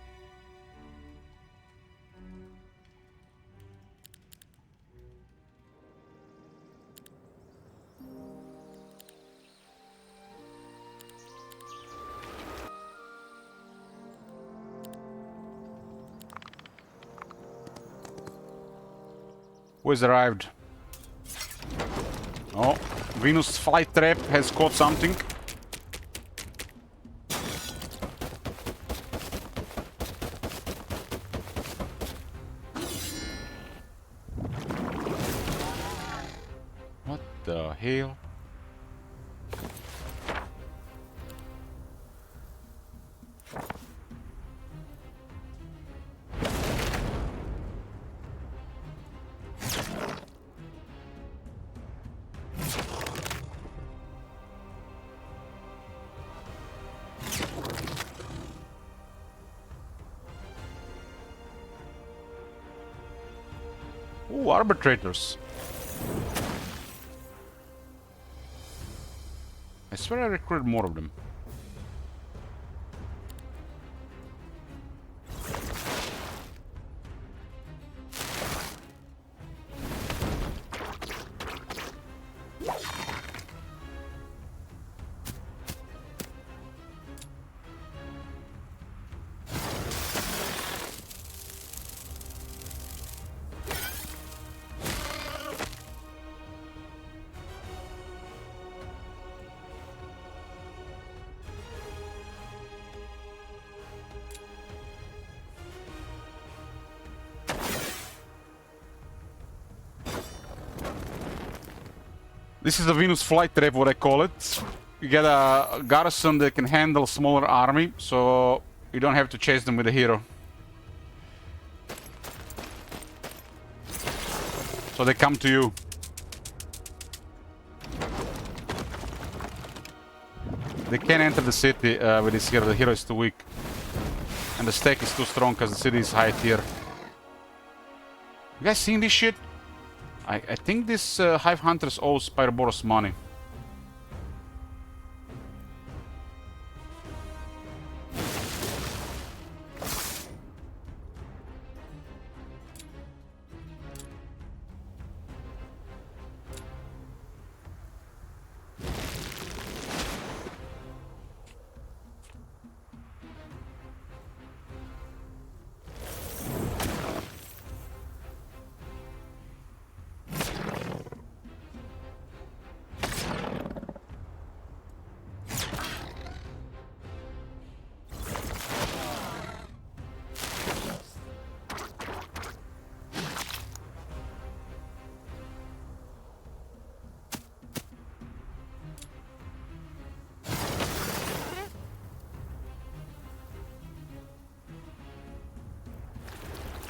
Who has arrived? Oh, Venus flight trap has caught something. What the hell? Ooh, arbitrators. I swear I recruited more of them. This is a Venus flight trap, what I call it. You get a garrison that can handle smaller army, so you don't have to chase them with a hero. So they come to you. They can't enter the city with this hero. The hero is too weak. And the stack is too strong because the city is high tier. You guys seen this shit? I think this Hive Hunters owes Pyroboros money.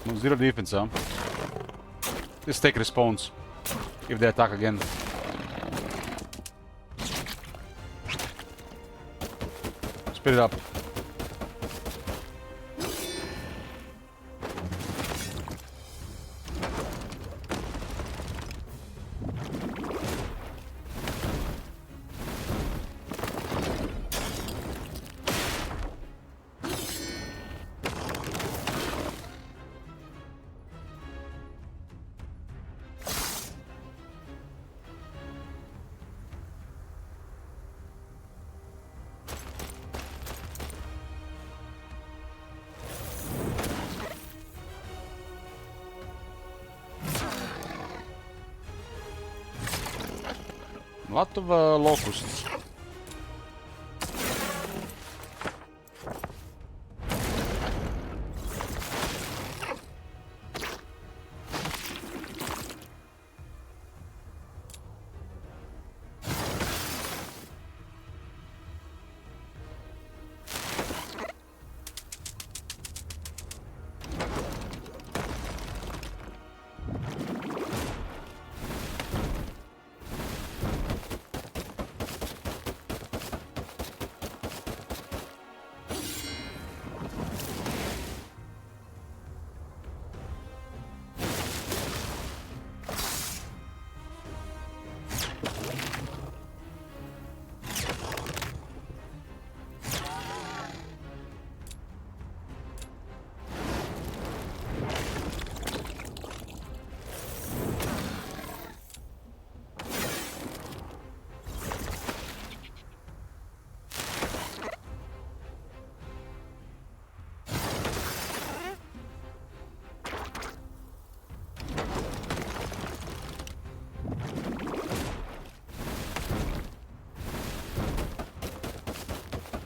No, zero defense, huh? This take response if they attack again. Speed it up. A lot of locusts.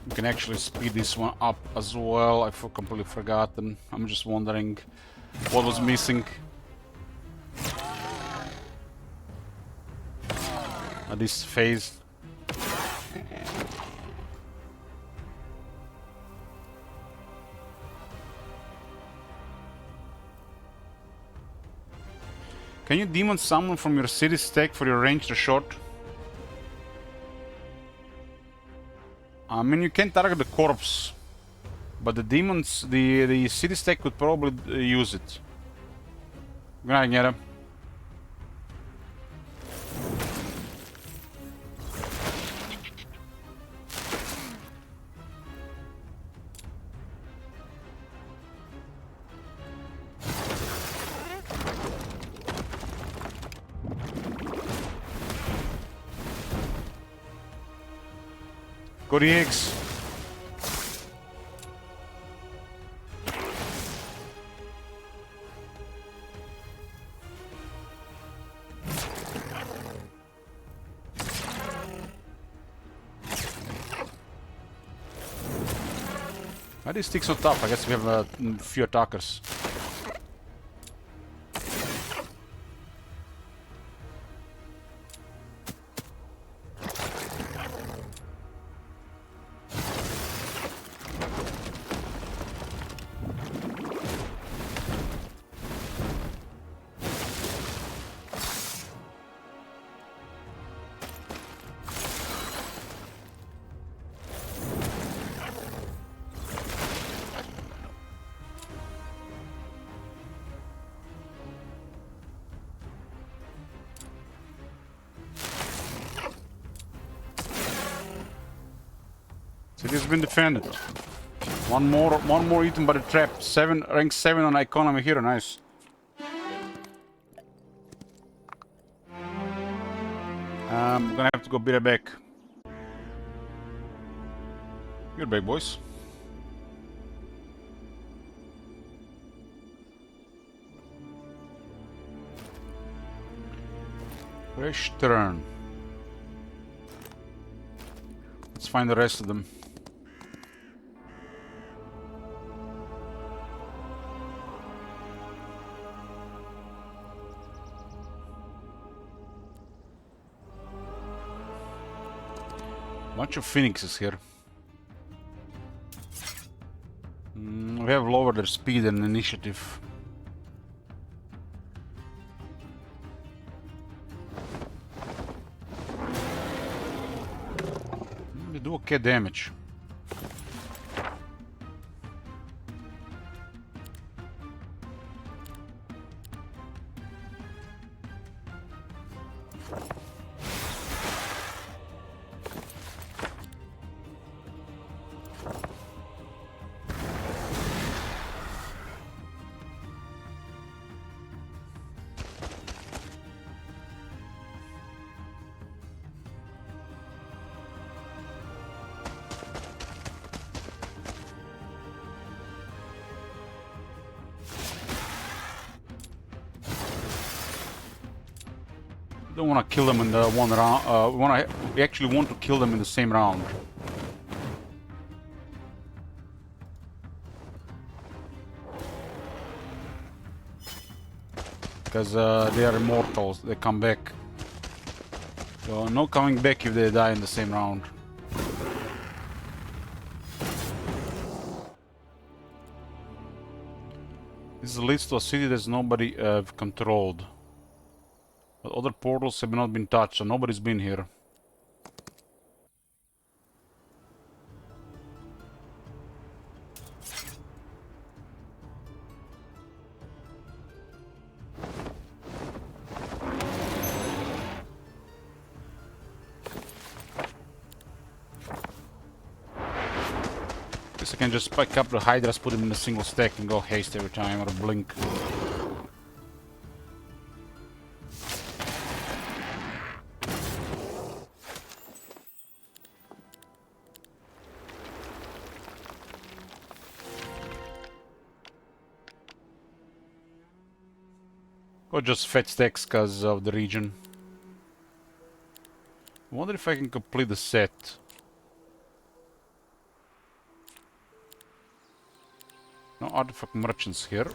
You can actually speed this one up as well. I've completely forgotten. I'm just wondering what was missing. At this phase. Can you demon summon from your city stack for your ranged or short? I mean, you can target the corpse, but the demons, the city stack could probably use it. Good night, Nyera. Go to the eggs. Why are these sticks so tough? I guess we have a few attackers. City's been defended. One more eaten by the trap. Rank 7 on economy here, nice. I'm gonna have to go beat it back. You're back, boys. Fresh turn. Let's find the rest of them. Bunch of phoenixes here. We have lowered their speed and initiative. They do okay damage. Don't want to kill them in the one round. We actually want to kill them in the same round. Because they are immortals, they come back. So no coming back if they die in the same round. This leads to a city that's nobody controlled. But other portals have not been touched, so nobody's been here. Guess I can just pick up the Hydras, put them in a single stack and go haste every time, or blink. Or just fetch stacks because of the region. I wonder if I can complete the set. No artifact merchants here.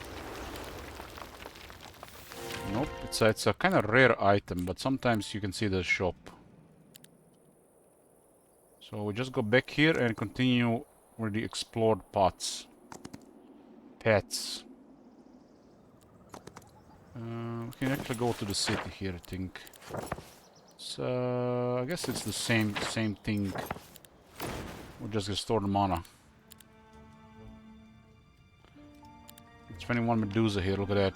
Nope, it's a kind of rare item, but sometimes you can see the shop. So we just go back here and continue with the explored pots. Pets. We can actually go to the city here, I think. So I guess it's the same thing. We'll just restore the mana. 21 Medusa here, look at that.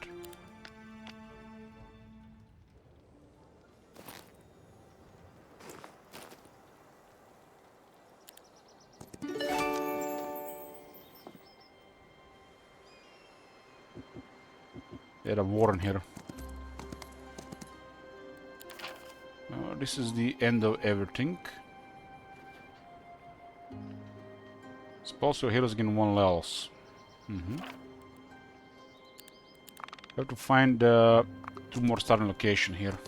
They had a warren here. This is the end of everything. Spells your heroes gain 1 else. Have to find 2 more starting location here.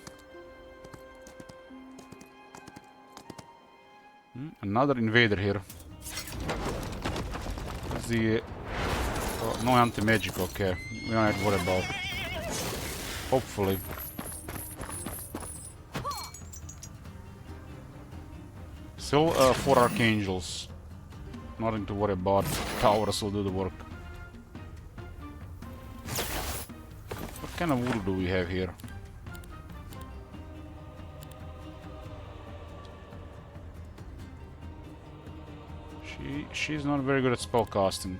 Another invader here. That's the no anti-magic, okay. We don't have to worry about. Hopefully. Still 4 archangels. Nothing to worry about. Towers will do the work. What kind of wool do we have here? She's not very good at spellcasting.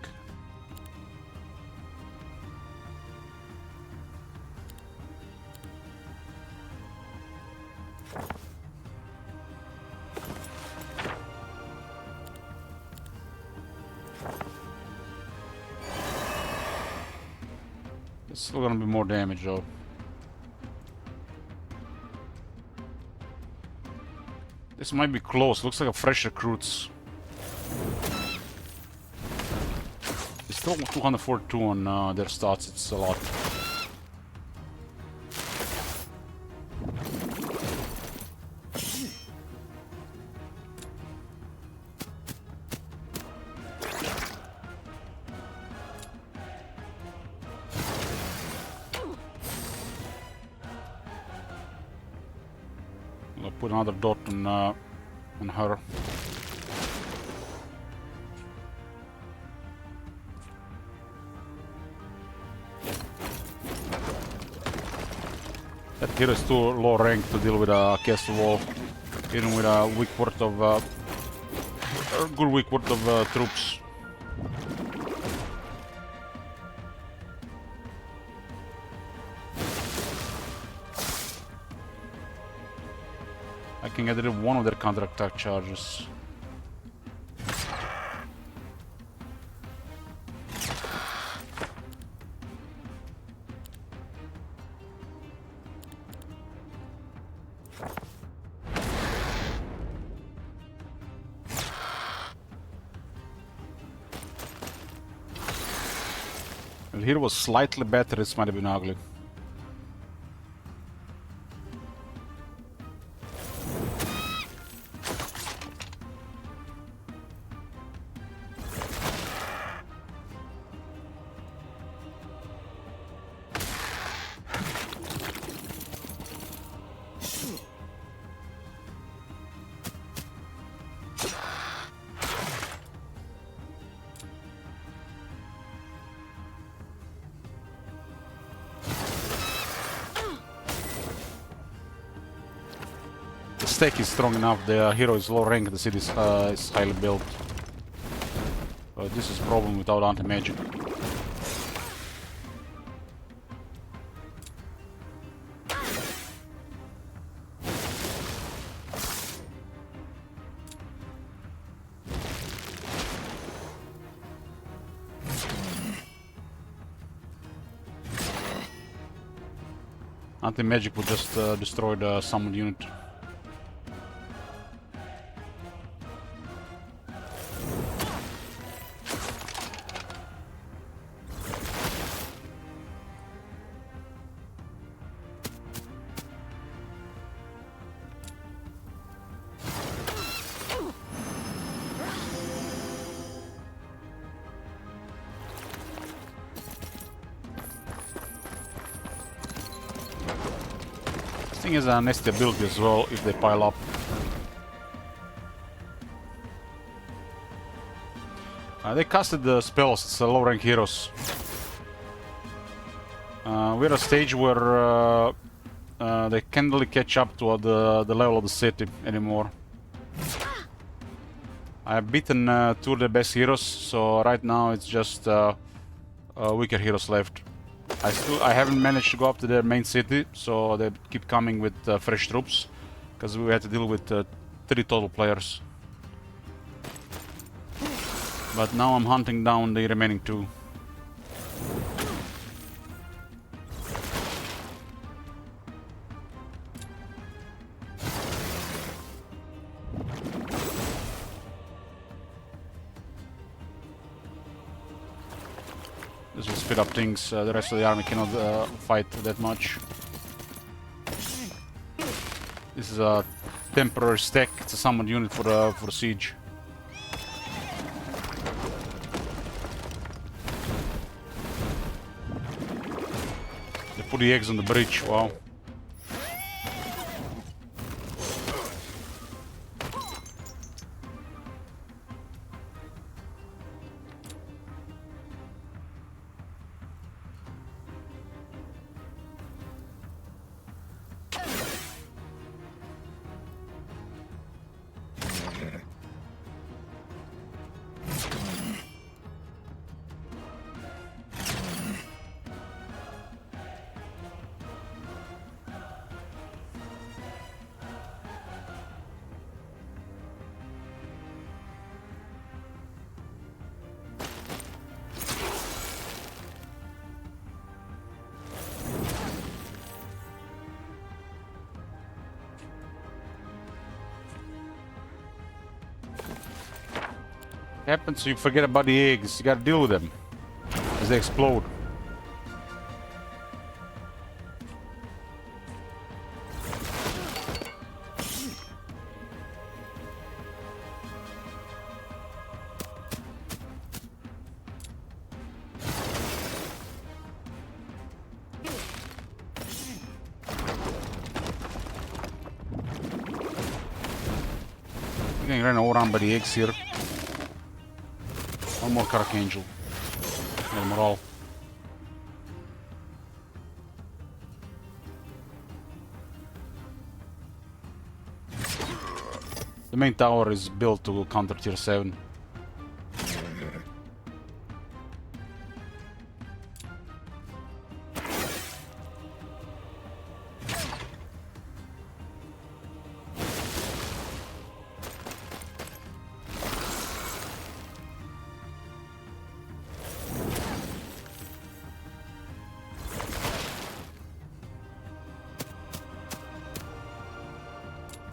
Still gonna be more damage though. This might be close. Looks like a fresh recruits. It's still 242 on their stats. It's a lot. I'll put another dot on her. That hero is too low rank to deal with a castle wall, even with a weak worth of a good weak worth of troops. I can get rid of one of their counter-attack charges. If the hero was slightly better, this might have been ugly. The stake is strong enough, the hero is low rank, the city is highly built. But this is a problem without anti-magic. Anti-magic will just destroy the summoned unit. This thing has a nasty ability as well if they pile up. They casted the spells, it's low rank heroes. We're at a stage where they can't really catch up to the level of the city anymore. I have beaten two of the best heroes, so right now it's just weaker heroes left. I haven't managed to go up to their main city, so they keep coming with fresh troops, because we had to deal with 3 total players. But now I'm hunting down the remaining 2. This will speed up things, the rest of the army cannot fight that much. This is a temporary stack, it's a summoned unit for siege. They put the eggs on the bridge, wow. Happens, so you forget about the eggs. You gotta deal with them as they explode. I'm getting ran over by the eggs here. One more Archangel. Get them all. The main tower is built to counter tier 7.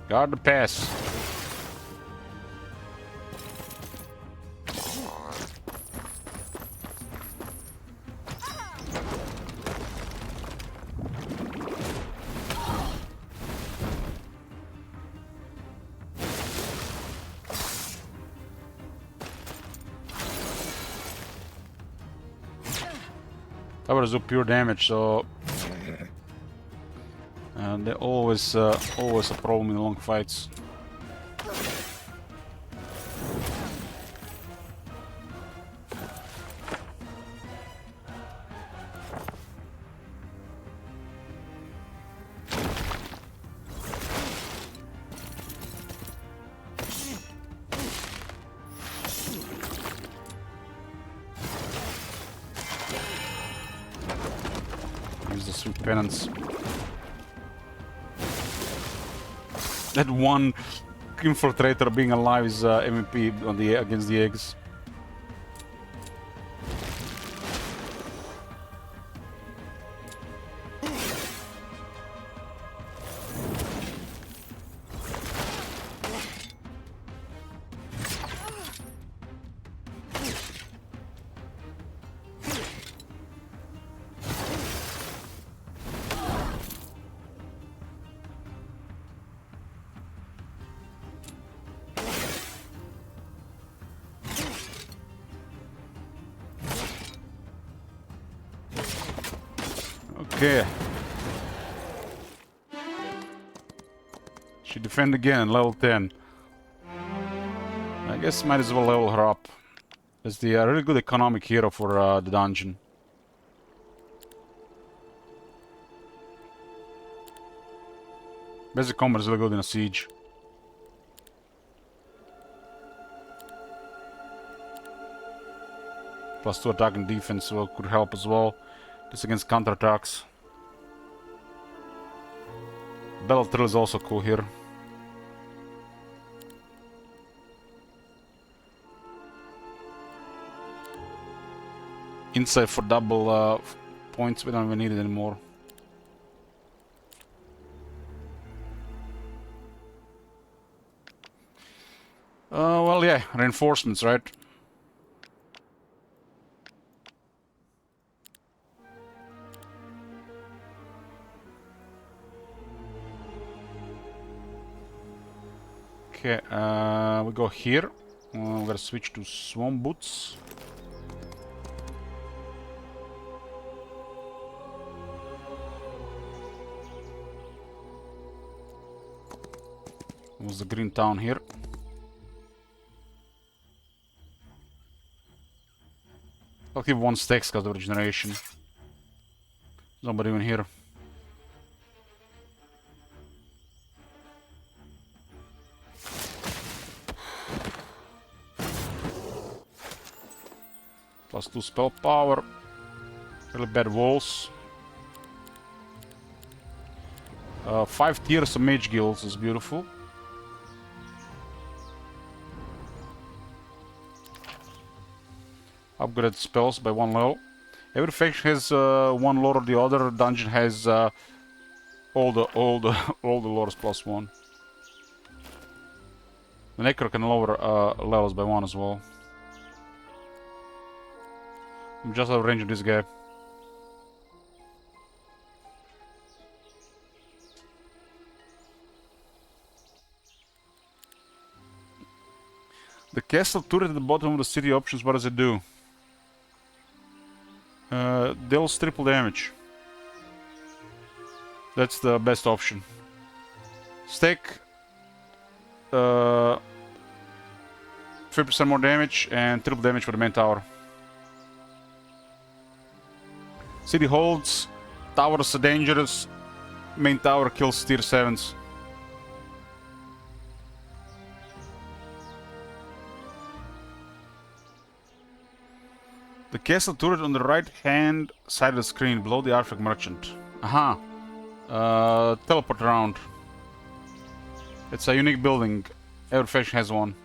Guard the pass. Towers do pure damage, so and they're always a problem in long fights. Use the sweet penance. That one infiltrator being alive is MVP on the against the eggs. Okay. She defend again, level 10. I guess might as well level her up. It's the really good economic hero for the dungeon. Basic combat is really good in a siege. +2 attack and defense could help as well. Just against counterattacks. Battle Thrill is also cool here. Insight for double points, we don't even need it anymore. Well, yeah, reinforcements, right? Okay, we go here. We're gonna switch to Swamp Boots. Was the green town here? I'll keep one stacks because of regeneration. Nobody even here. +2 spell power. Really bad walls. 5 tiers of mage guilds is beautiful. Upgrade spells by 1 level. Every faction has one lore or the other. Dungeon has all the lores +1. The Necro can lower levels by 1 as well. I'm just out of range of this guy. The castle turret at the bottom of the city options, what does it do? Deals triple damage. That's the best option. Stack 50% more damage and triple damage for the main tower. City holds, towers are dangerous, main tower kills tier 7s. The castle turret on the right hand side of the screen below the artifact merchant. Aha. Teleport around. It's a unique building. Every faction has one.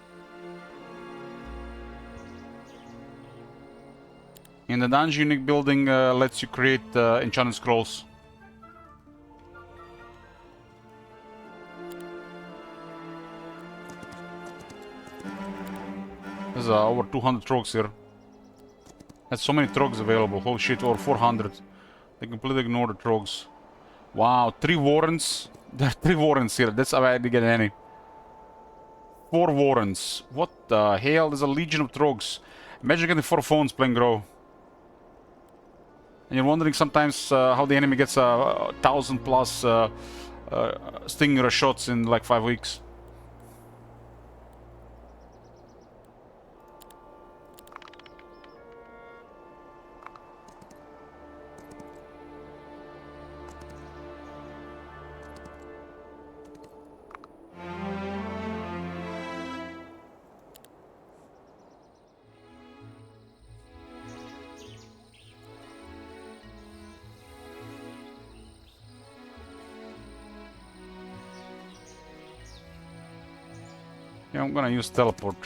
In the dungeon, unique building lets you create enchanted scrolls. There's over 200 trogs here. There's so many trogs available. Holy shit, over 400. They completely ignore the trogs. Wow, 3 warrens. There are 3 warrens here. That's how I didn't get any. 4 warrens. What the hell? There's a legion of trogs. Imagine getting 4 phones playing Grow. And you're wondering sometimes how the enemy gets 1,000 plus Stinger shots in like 5 weeks. Yeah, I'm gonna use teleport.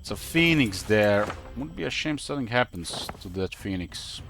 It's a phoenix there. Wouldn't be a shame something happens to that phoenix.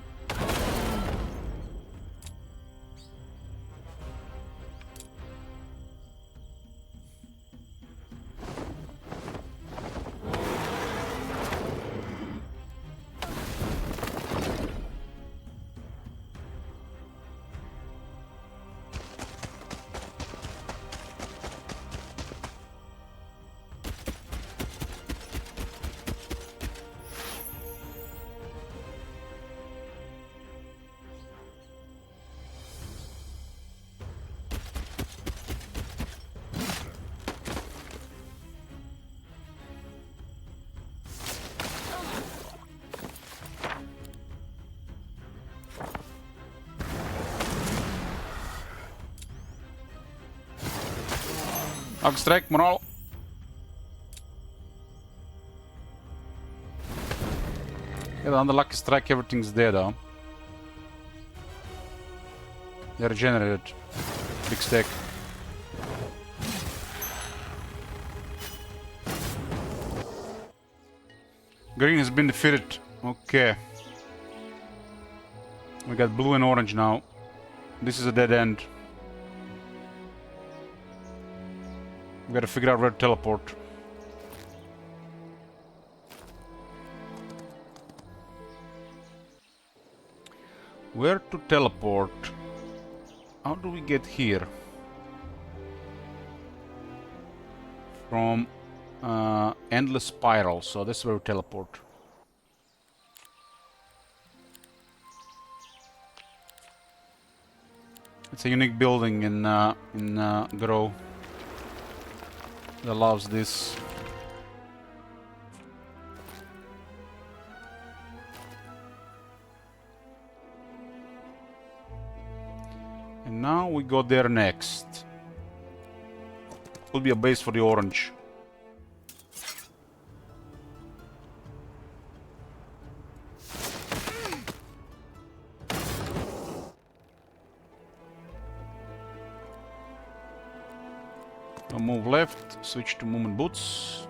Hug strike, morale. Yeah, the unlucky strike, everything's dead, huh? They're regenerated. Big stack. Green has been defeated. Okay. We got blue and orange now. This is a dead end. We gotta figure out where to teleport. Where to teleport? How do we get here? From Endless Spiral, so this is where we teleport. It's a unique building in Grow that allows this. And now we go there next. Will be a base for the orange. I'll move left, switch to movement boots.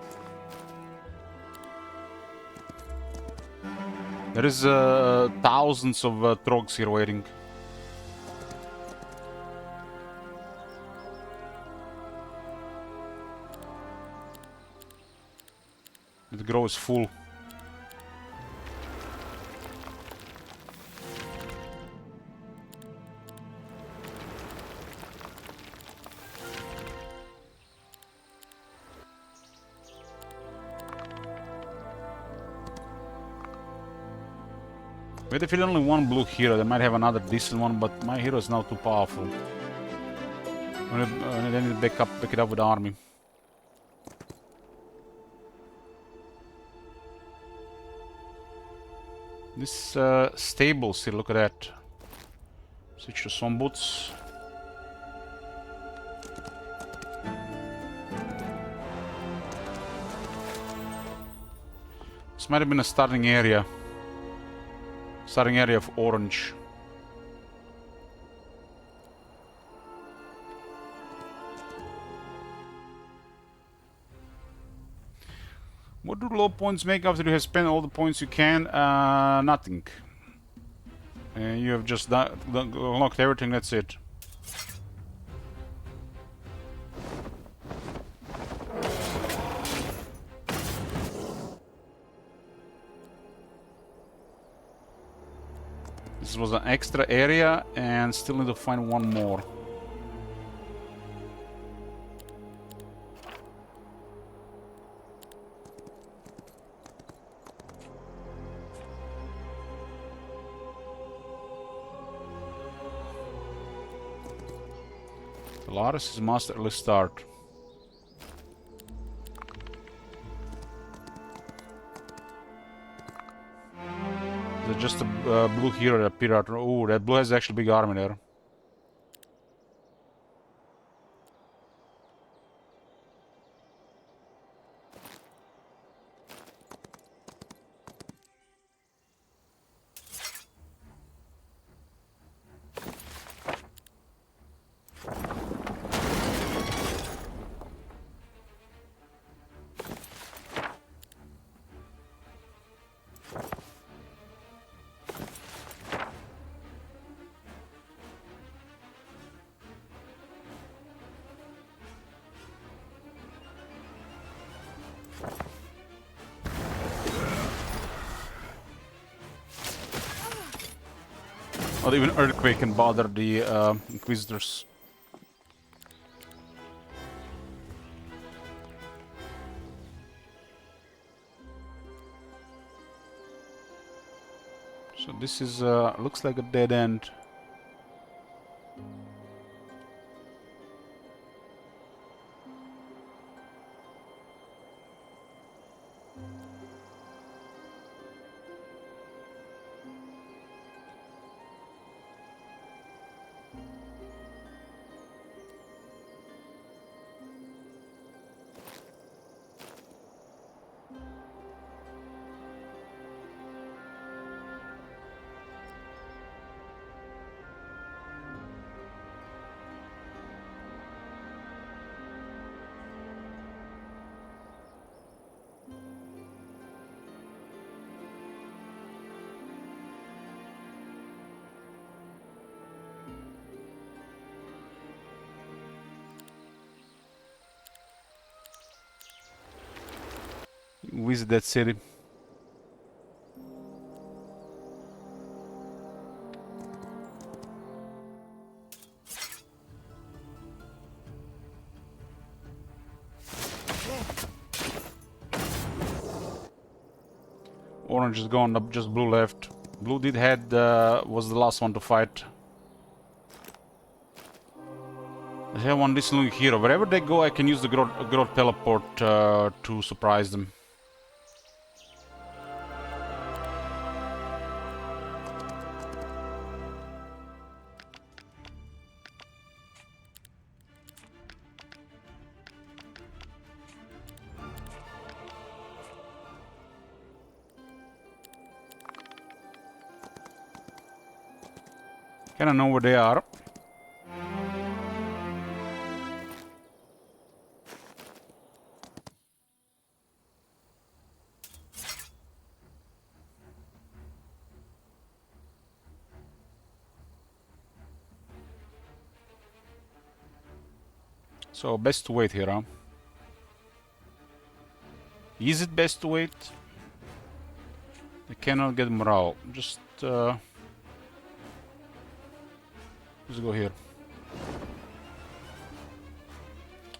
There is thousands of trogs here waiting. It grows full. But if it's only one blue hero, they might have another decent one, but my hero is now too powerful. I need to back it up with the army. This stables here, look at that. Switch to some boots. This might have been a starting area. Starting area of orange. What do low points make after you have spent all the points you can? Nothing. You have just unlocked everything, that's it. This was an extra area and still need to find one more. Polaris is must early start. Is it just a blue hero that appeared out? Oh, that blue has actually big army there. Not even earthquake can bother the inquisitors. So this is looks like a dead end. Visit that city. Orange is gone, up just blue left. Blue did head, was the last one to fight. I have one decent looking hero. Wherever they go, I can use the growth teleport to surprise them. Kinda know where they are. So best to wait here, huh? Is it best to wait? I cannot get morale. Just let's go here.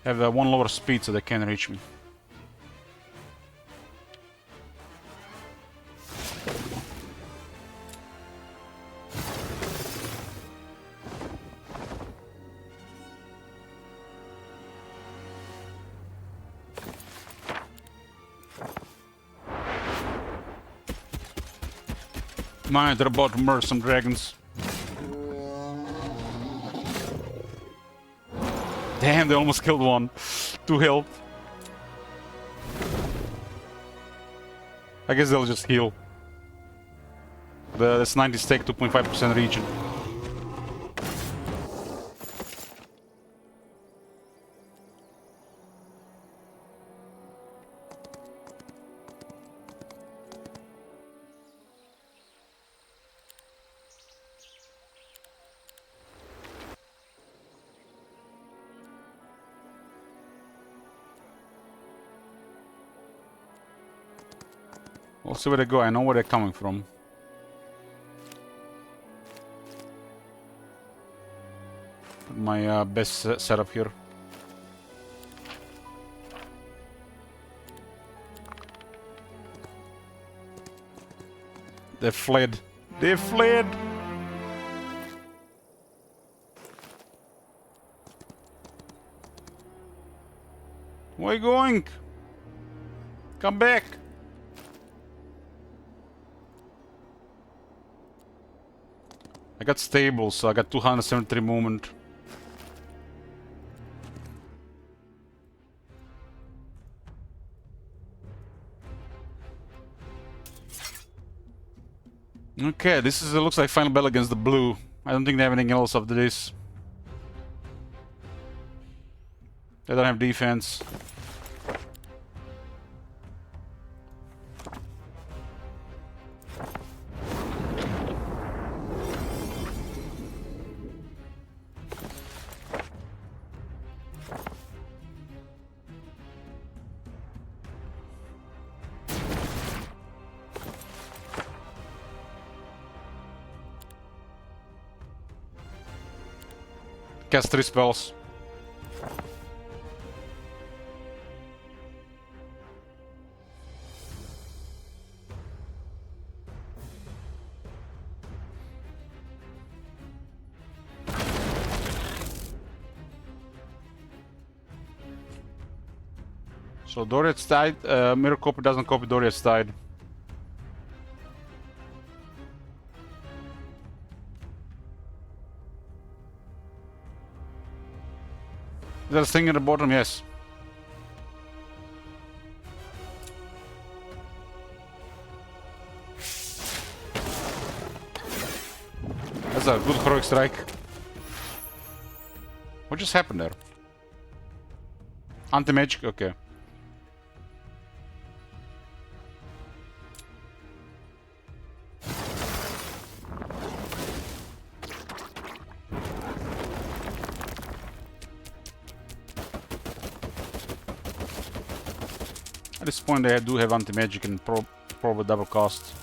Have one lower speed so they can't reach me. Mind, they're about to murder some dragons. Damn, they almost killed one. 2 health. I guess they'll just heal. That's 90 stake, 2.5% region. We'll see where they go. I know where they're coming from. Put my best setup here. They fled. They fled! Where are you going? Come back! I got stable, so I got 273 movement. Okay, this is looks like final battle against the blue. I don't think they have anything else after this. They don't have defense. Cast 3 spells. So Doriath's died. Mirror copy doesn't copy Doriath's died. Is there a thing at the bottom? Yes. That's a good heroic strike. What just happened there? Anti-magic? Okay. At this point they do have anti-magic and probably double cost.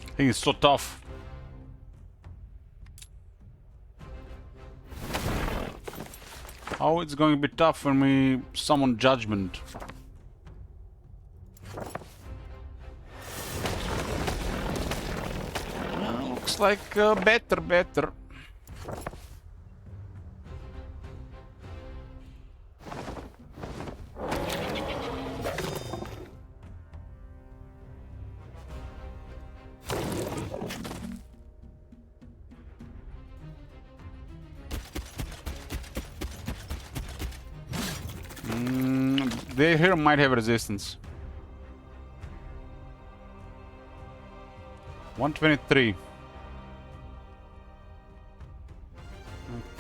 I think it's so tough. How it's going to be tough when we summon Judgment. Looks like better. They here might have resistance. 123.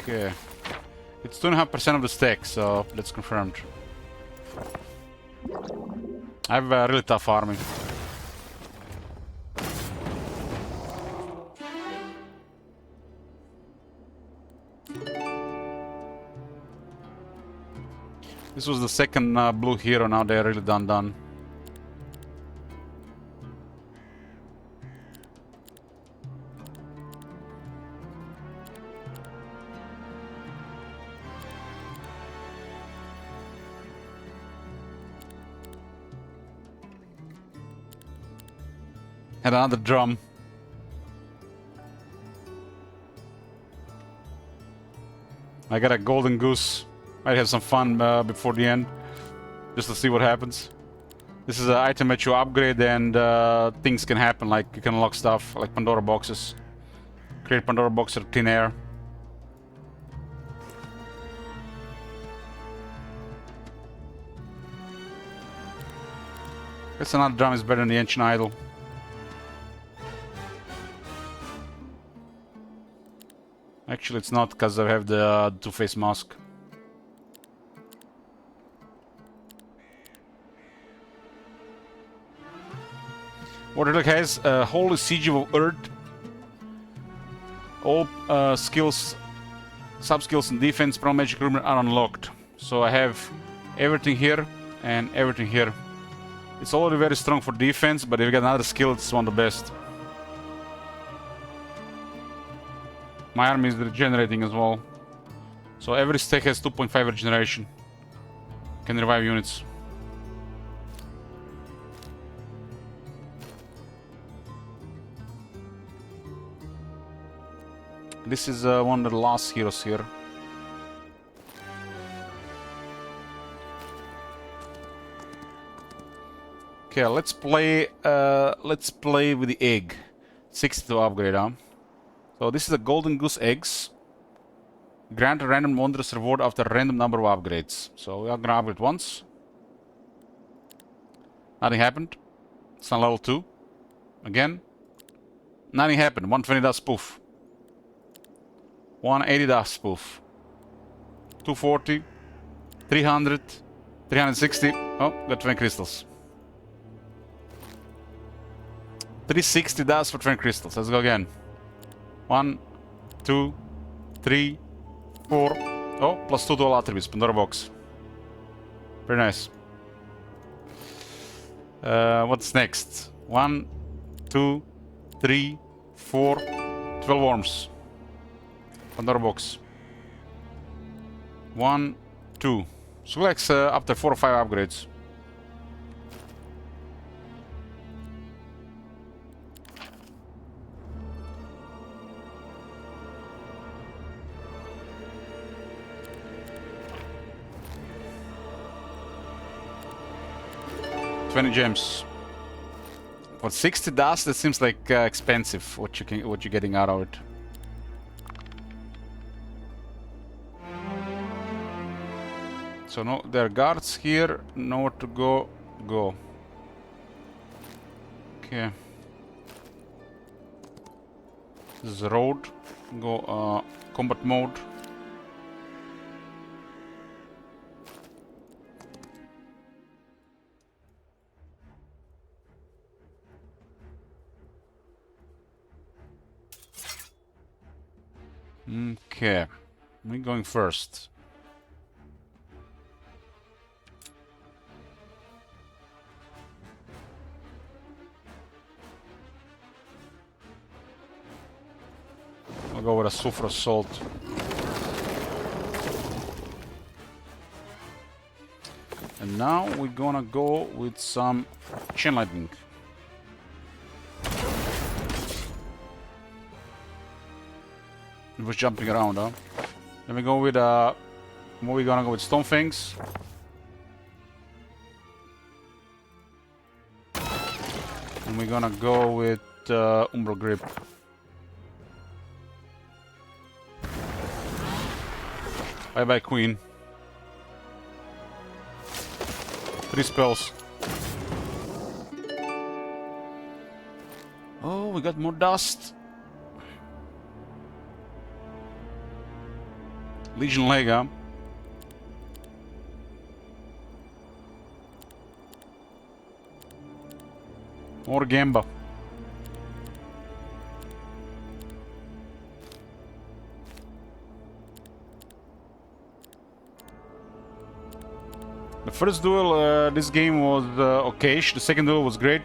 Okay. It's 2.5% of the stack, so that's confirmed. I have a really tough army. This was the second blue hero, now they're really done. And another drum. I got a golden goose. Might have some fun before the end, just to see what happens. This is an item that you upgrade and things can happen, like you can unlock stuff, like Pandora boxes. Create Pandora box out of thin air. Guess another drum is better than the Ancient Idol. Actually, it's not, because I have the two-face mask. What it has, Holy Siege of Earth. All skills, sub-skills and defense, pro magic room are unlocked. So I have everything here and everything here. It's already very strong for defense, but if you get another skill, it's one of the best. My army is regenerating as well. So every stack has 2.5 regeneration. Can revive units. This is one of the last heroes here. Okay, let's play with the egg. 60 to upgrade, huh? So this is a golden goose eggs. Grant a random wondrous reward after a random number of upgrades. So we are gonna upgrade once. Nothing happened. It's on level 2. Again. Nothing happened. 120 dust spoof. 180 dust spoof. 240. 300. 360. Oh, got 20 crystals. 360 dust for 20 crystals. Let's go again. 1, 2, 3, 4. Oh, plus 2 to all attributes. Pandora box. Very nice. What's next? 1, 2, 3, 4. 12 worms. Pandora box. 1, 2. So let's up to 4 or 5 upgrades. $20 gems. For 60 dust, it seems like expensive. What you're getting out of it. So no, there are guards here. Nowhere to go. Go. Okay. This is the road. Go combat mode. Okay, we're going first. I'll go with a sulfur assault. And now we're gonna go with some chain lightning. It was jumping around, huh? Then we go with we're gonna go with Stone Fangs. And we're gonna go with Umbral Grip. Bye bye, Queen. 3 spells. Oh, we got more dust. Legion Lega. More Gamba. The first duel, this game was okayish. The second duel was great.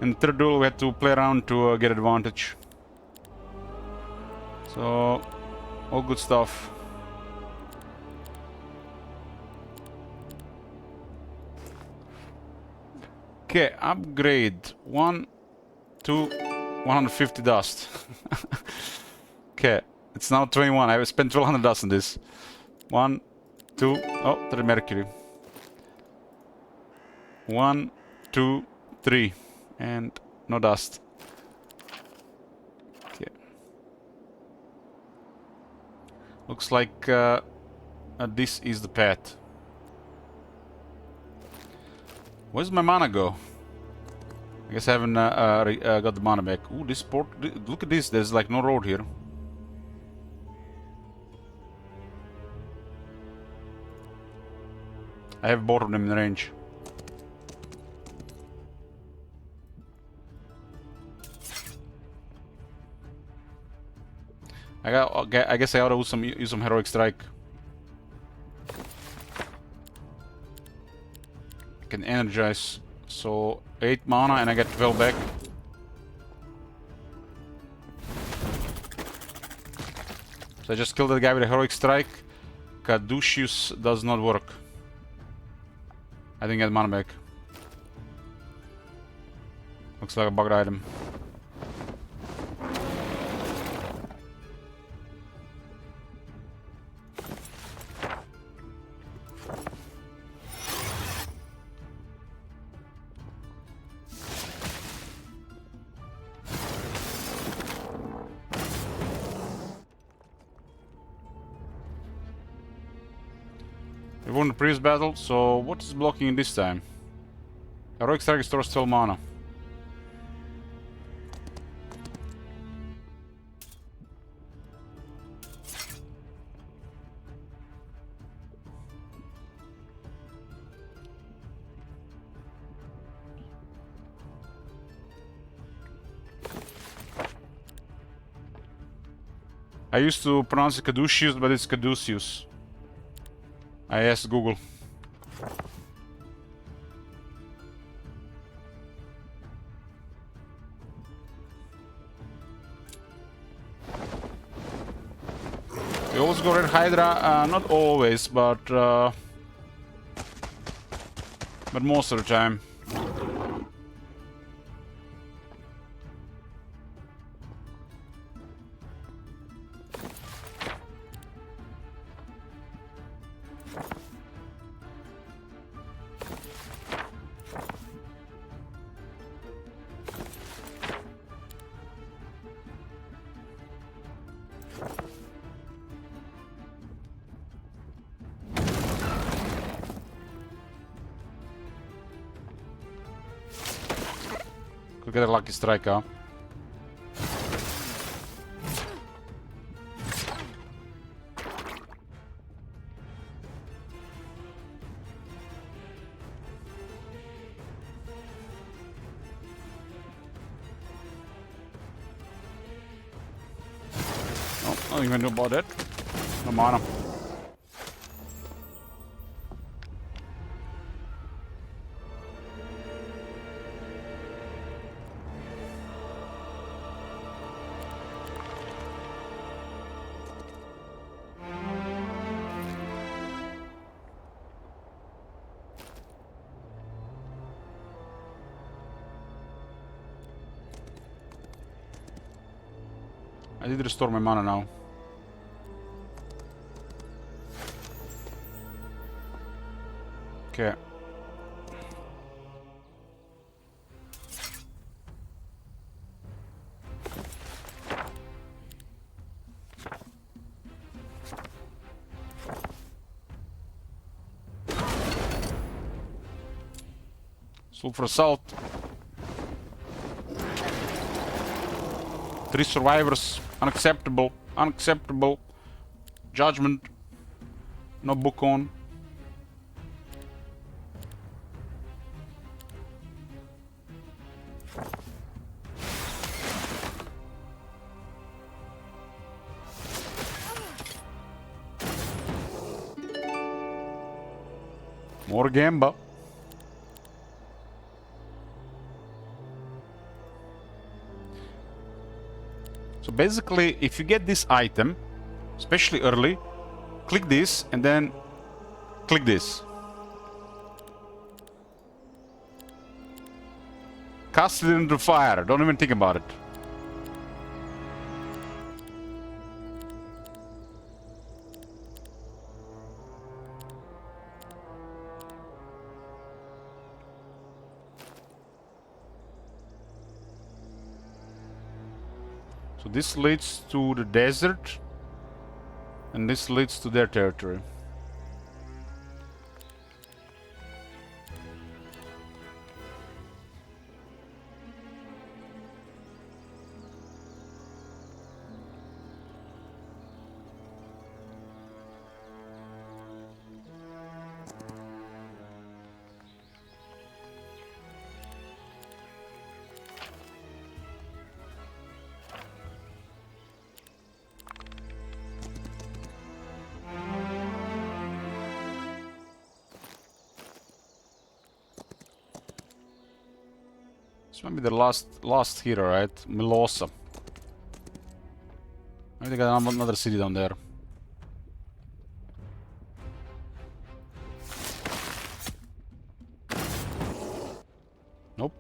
And the third duel we had to play around to get advantage. So, all good stuff. Okay, upgrade. 1, 2, 150 dust. Okay, it's now 21. I spent 1200 dust on this. 1, 2, oh, 3 mercury. 1, 2, 3. And no dust. Okay. Looks like this is the path. Where's my mana go? I guess I haven't got the mana back. Ooh, this port. Look at this. There's like no road here. I have both of them in range. I guess I ought to use some heroic strike. I can energize. So 8 mana and I get 12 back. So I just killed that guy with a heroic strike. Caduceus does not work. I didn't get mana back. Looks like a bugged item. We won the previous battle, so what is blocking this time? Heroic Strike restores 12 mana. I used to pronounce it Caduceus, but it's Caduceus. I asked Google. We always go Red Hydra, not always, but most of the time. Could get a lucky strike, huh? Oh, nothing I know about that. No mana. I did restore my mana now. Okay. Sulfur Assault. 3 survivors. Unacceptable. Unacceptable. Judgment. No book on. More gamba. So basically, if you get this item, especially early, click this and then click this. Cast it into fire. Don't even think about it. So this leads to the desert, and this leads to their territory. This might be the last hero, right? Milosa. Maybe they got another city down there. Nope.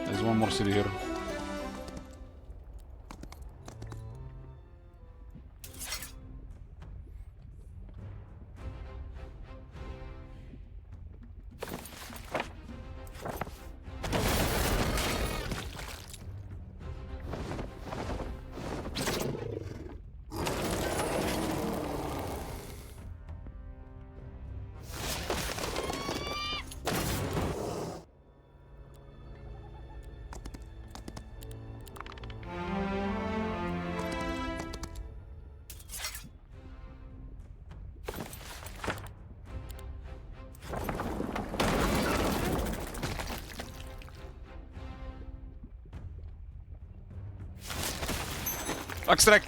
There's one more city here. Axtrack.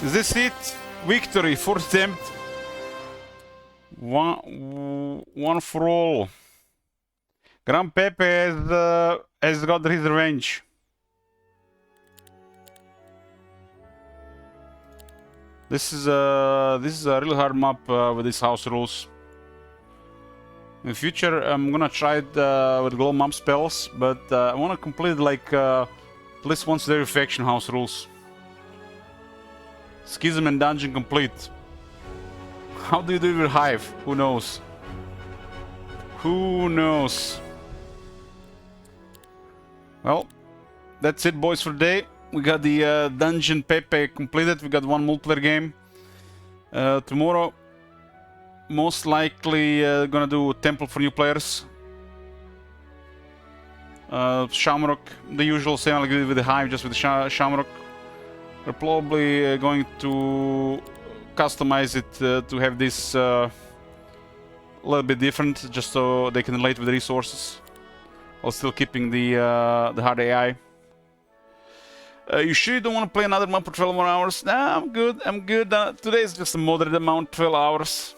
Is this it? Victory, fourth attempt. One for all. Grand Pepe has got his revenge. This is a really hard map with these house rules. In the future, I'm gonna try it with global map spells, but I wanna complete like at least once every faction house rules. Schism and dungeon complete. How do you do it with Hive? Who knows? Who knows? Well, that's it, boys, for today. We got the dungeon Pepe completed. We got one multiplayer game. Tomorrow, most likely gonna do Temple for new players. Shamrock, the usual same like with the Hive, just with the Shamrock. We're probably going to customize it to have this a little bit different, just so they can relate with the resources, while still keeping the hard AI. You sure you don't want to play another map for 12 more hours? Nah, I'm good. I'm good. Today is just a moderate amount, 12 hours.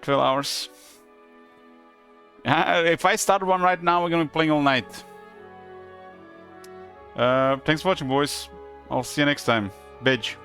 12 hours. If I start one right now, we're gonna be playing all night. Thanks for watching, boys. I'll see you next time. Bedge.